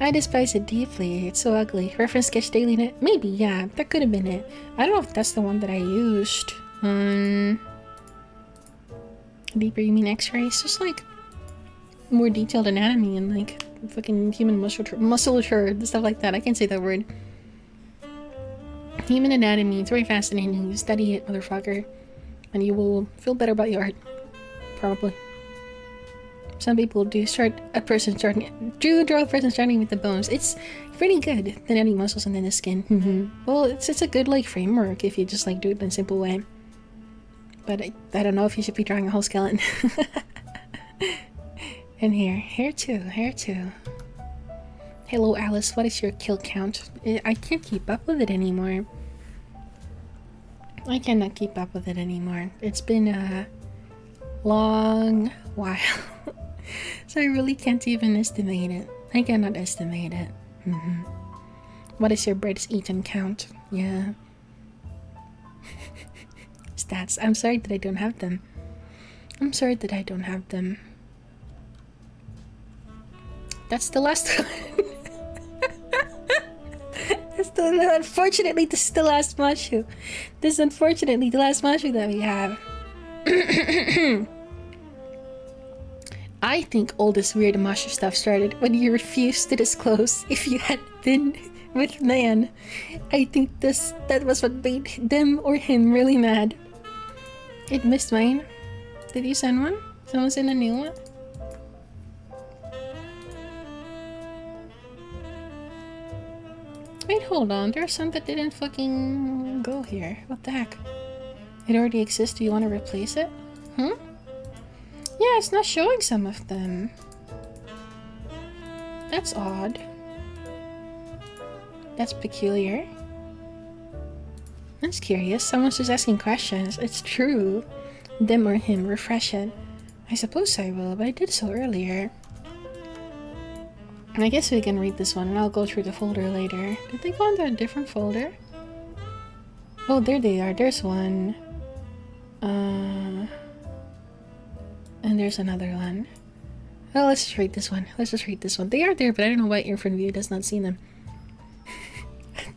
It's so ugly. Reference sketch daily net? Maybe, yeah, that could have been it. I don't know if that's the one that I used. Deeper, you mean x-rays? Just like more detailed anatomy and like fucking human musculature and stuff like that. I can't say that word. Human anatomy, it's very fascinating. You study it, motherfucker, and you will feel better about your art. Probably. Some people do draw a person starting with the bones. It's pretty good. Then adding muscles and then the skin. Well, it's a good like framework if you just like do it in a simple way. But I don't know if you should be drawing a whole skeleton. And hair too. Hello Alice, what is your kill count? I can't keep up with it anymore. I cannot keep up with it anymore. It's been a long while. So I really can't even estimate it. I cannot estimate it. What is your breads eaten count? Yeah. Stats. I'm sorry that I don't have them. That's the last one. Unfortunately, this is the last Mashu. This is unfortunately the last Mashu that we have. I think all this weird Mashu stuff started when you refused to disclose if you had been with man. I think that was what made them or him really mad. It missed mine. Did you send one? Someone send a new one? Wait, hold on. There's some that didn't fucking go here. What the heck? It already exists. Do you want to replace it? Yeah, it's not showing some of them. That's odd. That's peculiar. That's curious. Someone's just asking questions. It's true. Them or him. Refresh it. I suppose I will, but I did so earlier. I guess we can read this one and I'll go through the folder later. Did they go into a different folder? Oh, there they are. There's one. And there's another one. Oh, let's just read this one. They are there, but I don't know why Ear Front View does not see them.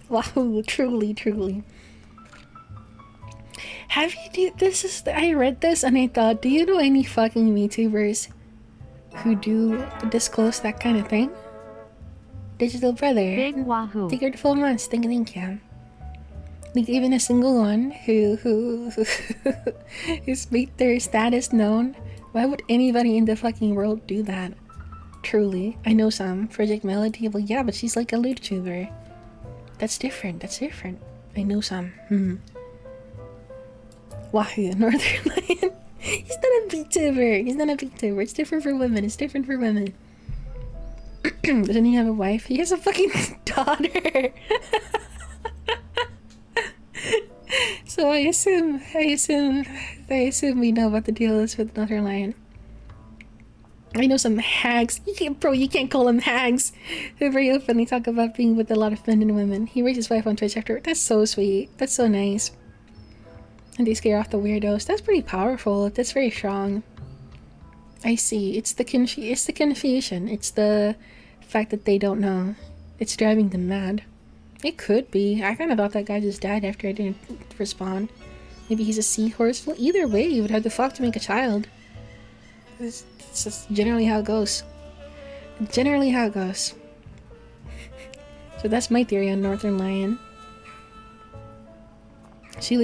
Wow, truly. Have you I read this and I thought, do you know any fucking VTubers who do disclose that kind of thing? Digital brother. Big wahoo. Take her to 4 months. Thank you. Like even a single one who who's made their status known. Why would anybody in the fucking world do that? Truly. I know some. Project Melody. Well, yeah, but she's like a YouTuber. That's different. I know some. Wahoo, Northern Lion. He's not a VTuber. It's different for women. Doesn't he have a wife? He has So I assume we know what the deal is with Northern Lion. I know some hags. You can't call them hags. They very openly talk about being with a lot of men and women. He raised his wife on Twitch after. That's so sweet. That's so nice. And they scare off the weirdos. That's pretty powerful. That's very strong. I see. It's the confusion. It's the fact that they don't know. It's driving them mad. It could be. I kind of thought that guy just died after I didn't respond. Maybe he's a seahorse. Well, either way, you would have to fuck to make a child. It's just generally how it goes. Generally how it goes. So that's my theory on Northern Lion. She got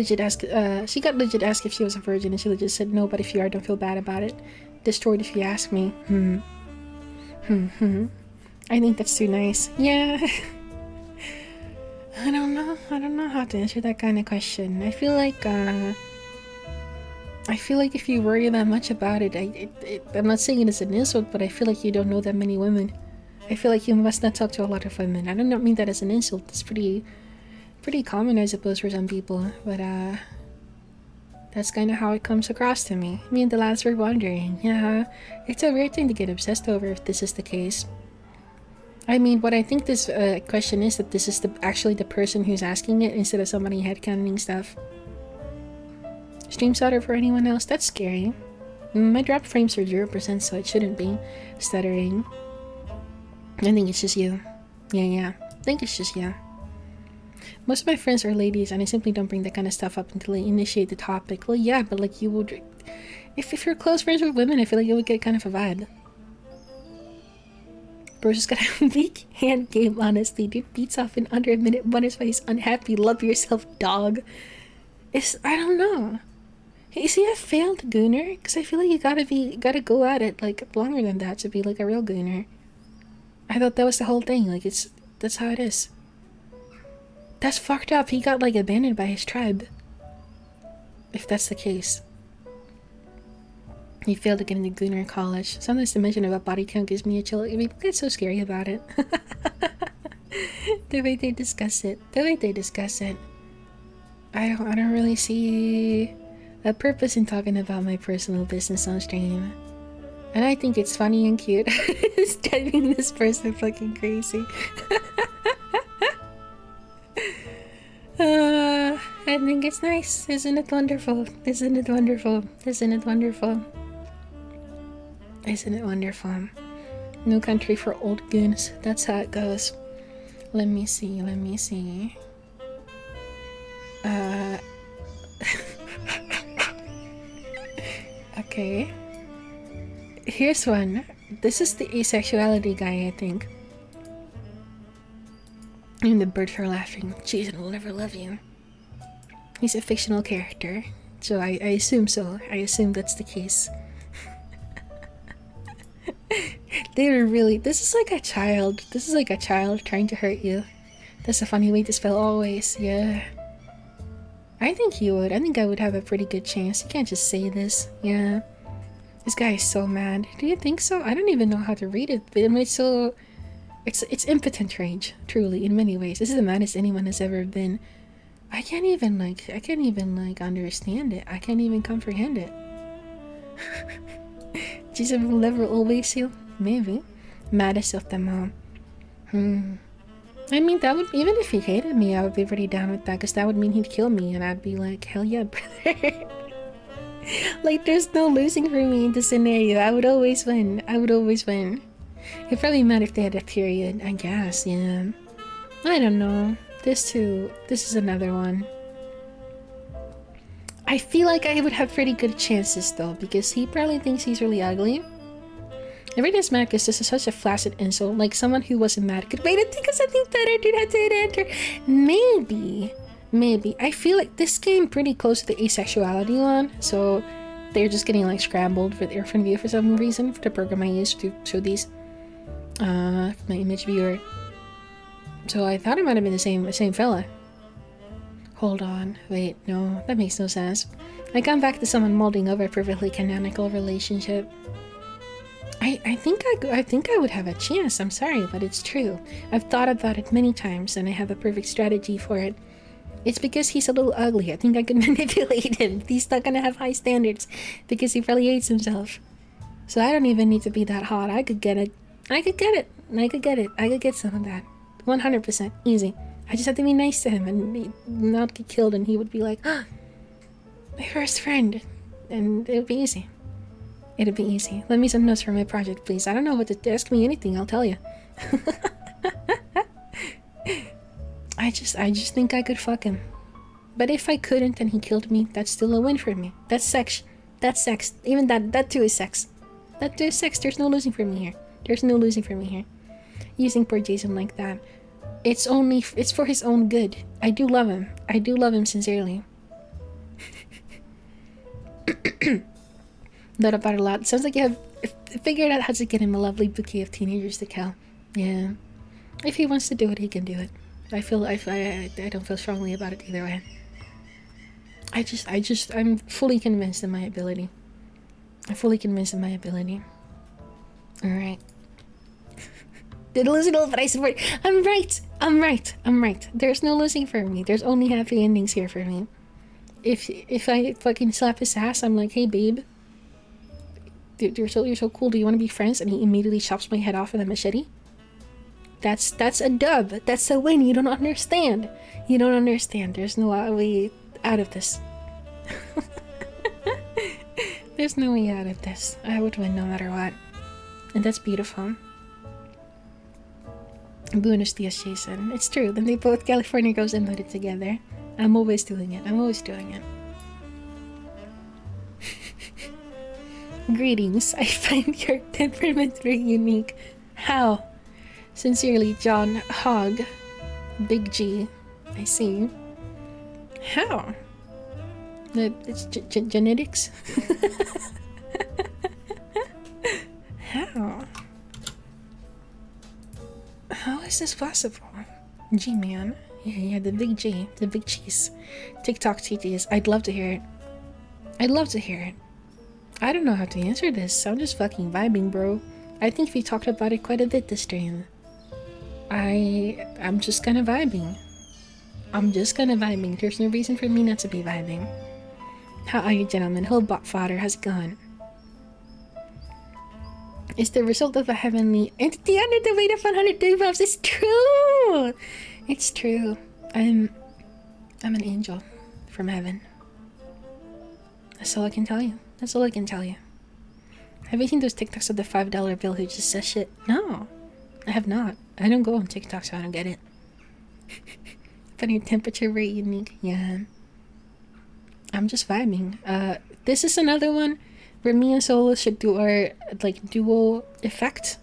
legit asked if she was a virgin, and she legit said no, but if you are, don't feel bad about it. Destroyed if you ask me. I think that's too nice. Yeah. I don't know how to answer that kind of question. I feel like if you worry that much about it, I'm not saying it as an insult, but I feel like you don't know that many women. I feel like you must not talk to a lot of women. I do not mean that as an insult. It's pretty common, I suppose, for some people, but that's kind of how it comes across to me. Me and the lads were wondering. Yeah, it's a weird thing to get obsessed over if this is the case. I mean, what I think this question is that this is actually the person who's asking it instead of somebody headcanoning stuff. Stream stutter for anyone else? That's scary. My drop frames are 0%, so it shouldn't be stuttering. I think it's just you. Yeah. I think it's just you. Most of my friends are ladies, and I simply don't bring that kind of stuff up until they initiate the topic. Well, yeah, but like you would... If you're close friends with women, I feel like you would get kind of a vibe. Bro's just got a weak hand game, honestly. Dude beats off in under a minute, wonders why he's unhappy. Love yourself, dog. I don't know. Is he a failed gooner? Because I feel like you gotta go at it like longer than that to be like a real gooner. I thought that was the whole thing. Like that's how it is. That's fucked up. He got like abandoned by his tribe. If that's the case. He failed to get into Gooner College. Sometimes the mention about body count gives me a chill. I mean, that's so scary about it. The way they discuss it. I don't really see a purpose in talking about my personal business on stream. And I think it's funny and cute. It's driving this person fucking crazy. I think it's nice. Isn't it wonderful? Isn't it wonderful? Isn't it wonderful? Isn't it wonderful? No country for old goons. That's how it goes. Let me see. Okay. Here's one. This is the asexuality guy, I think. And the birds are laughing. Jason will never love you. He's a fictional character. So I assume so. I assume that's the case. They were really... This is like a child. This is like a child trying to hurt you. That's a funny way to spell always. Yeah. I think he would. I think I would have a pretty good chance. You can't just say this. Yeah. This guy is so mad. Do you think so? I don't even know how to read it. But I mean, it's so... It's impotent rage, truly, in many ways. This is the maddest anyone has ever been. I can't even understand it. I can't even comprehend it. Jesus will never always heal? Maybe. Maddest of them all. I mean, that would... Even if he hated me, I would be pretty down with that, because that would mean he'd kill me, and I'd be like, hell yeah, brother. Like, there's no losing for me in this scenario. I would always win. It'd probably matter if they had a period, I guess, yeah. I don't know. This is another one. I feel like I would have pretty good chances, though, because he probably thinks he's really ugly. Everything's mad because this is such a flaccid insult. Like, someone who wasn't mad could wait and think of something better, dude, had to enter. Maybe. I feel like this came pretty close to the asexuality one, so they're just getting, like, scrambled for their front view for some reason, for the program I used to show these. My image viewer. So I thought it might have been the same fella. Hold on, wait, no, that makes no sense. I come back to someone molding over a perfectly canonical relationship. I think I would have a chance. I'm sorry, but it's true. I've thought about it many times, and I have a perfect strategy for it. It's because he's a little ugly. I think I can manipulate him. He's not gonna have high standards because he probably hates himself. So I don't even need to be that hot. I could get it. I could get it. I could get it. I could get some of that. 100%. Easy. I just have to be nice to him and not get killed, and he would be like, oh, my first friend. And it would be easy. It'd be easy. Lend me some notes for my project, please. I don't know what to ask me anything, I'll tell you. I just think I could fuck him. But if I couldn't and he killed me, that's still a win for me. That's sex. That's sex. Even that too is sex. That too is sex. There's no losing for me here. There's no losing for me here. Using poor Jason like that. It's for his own good. I do love him. I do love him sincerely. Thought about it a lot. Sounds like you have figured out how to get him a lovely bouquet of teenagers to kill. Yeah. If he wants to do it, he can do it. I don't feel strongly about it either way. I'm fully convinced in my ability. Alright. Did lose all, but I support. I'm right. There's no losing for me. There's only happy endings here for me. If I fucking slap his ass, I'm like, hey babe, dude, you're so cool. Do you want to be friends? And he immediately chops my head off with a machete. That's a dub. That's a win. You don't understand. There's no way out of this. There's no way out of this. I would win no matter what. And that's beautiful. Buenos dias, Jason. It's true. Then they both California girls invited together. I'm always doing it. Greetings. I find your temperament very unique. How? Sincerely, John Hogg. Big G. I see. How? It's genetics? How? How is this possible? G-Man. Yeah, the big G. The big cheese. TikTok TTs. I'd love to hear it. I don't know how to answer this. I'm just fucking vibing, bro. I think we talked about it quite a bit this stream. I'm just kinda vibing. There's no reason for me not to be vibing. How are you, gentlemen? Hello, bot fodder. How's it going? It's the result of a heavenly entity under the weight of 130 pounds. It's true! It's true. I'm an angel from heaven. That's all I can tell you. Have you seen those TikToks of the $5 bill who just says shit? No, I have not. I don't go on TikTok, so I don't get it. But your temperature very unique. Yeah. I'm just vibing. This is another one where me and Solo should do our duo effect.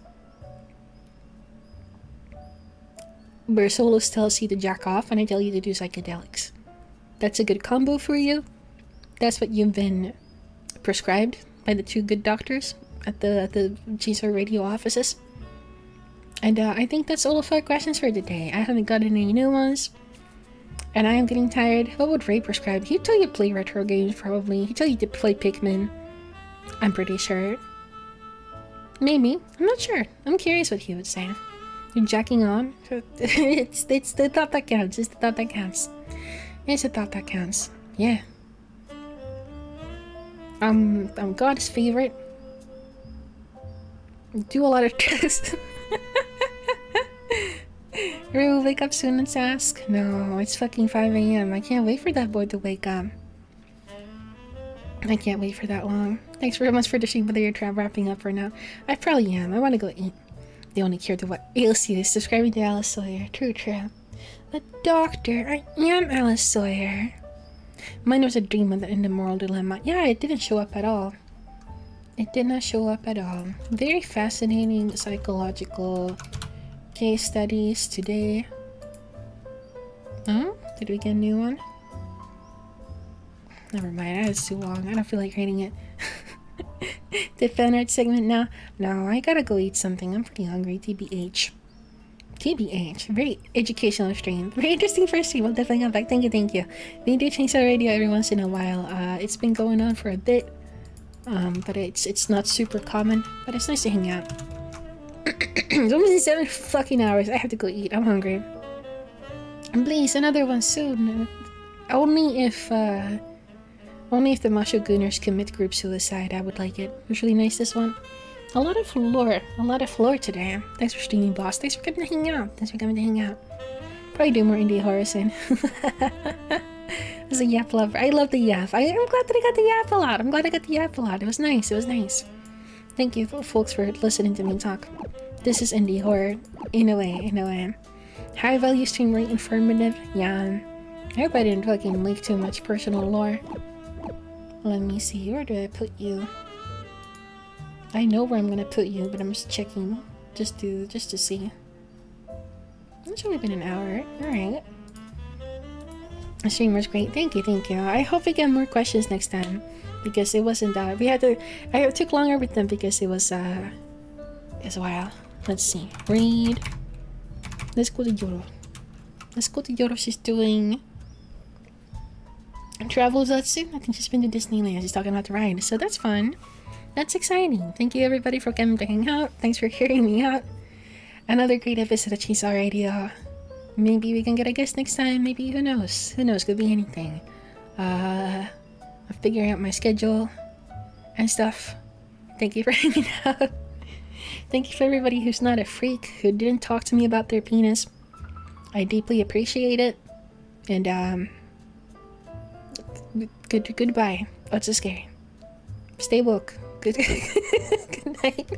Where Solo tells you to jack off and I tell you to do psychedelics. That's a good combo for you. That's what you've been prescribed by the two good doctors at the GSR radio offices. And I think that's all of our questions for today. I haven't got any new ones. And I am getting tired. What would Ray prescribe? He'd tell you to play retro games, probably. He'd tell you to play Pikmin. I'm pretty sure. Maybe. I'm not sure. I'm curious what he would say. You're jacking on? It's the thought that counts. It's the thought that counts. Yeah. I'm God's favorite. Do a lot of drugs. Ray will wake up soon and ask. No, it's fucking 5 a.m. I can't wait for that boy to wake up. I can't wait for that long. Thanks very much for the stream, whether you're wrapping up or not. I probably am. I want to go eat. They only care to what ails you. Subscribing to Alice Sawyer. True. The doctor. I am Alice Sawyer. Mine was a dream in the moral dilemma. Yeah, it didn't show up at all. It did not show up at all. Very fascinating psychological case studies today. Oh? Did we get a new one? Never mind, that is too long. I don't feel like reading it. The fan art segment now? No, I gotta go eat something. I'm pretty hungry. TBH. Very educational stream. Very interesting first stream. I'll definitely come back. Thank you. We do change our radio every once in a while. It's been going on for a bit. But it's not super common. But it's nice to hang out. It's almost 7 fucking hours. I have to go eat. I'm hungry. And please, another one soon. Only if the Mashoguners commit group suicide, I would like it. It was really nice, this one. A lot of floor today. Thanks for streaming, boss. Thanks for coming to hang out. Probably do more indie horror soon. As a Yap lover, I love the Yap. I'm glad that I got the Yap a lot. It was nice. Thank you, folks, for listening to me talk. This is indie horror, in a way. High value stream, very informative. Yeah. I hope I didn't fucking leak too much personal lore. Let me see, where do I put you? I know where I'm gonna put you, but I'm just checking, just to see. It's only been an hour. Alright. The stream was great. Thank you. I hope we get more questions next time. Because it wasn't I took longer with them because it was a while. Let's see. Read. Let's go to Yoro. She's doing travel soon. I think she's been to Disneyland. She's talking about the ride. So that's fun. That's exciting. Thank you everybody for coming to hang out. Thanks for hearing me out. Another great episode of Cheese Radio. Maybe we can get a guest next time. Maybe, who knows? Could be anything. I'm figuring out my schedule and stuff. Thank you for hanging out. Thank you for everybody who's not a freak, who didn't talk to me about their penis. I deeply appreciate it. And goodbye. What's so scary? Stay woke. Good night.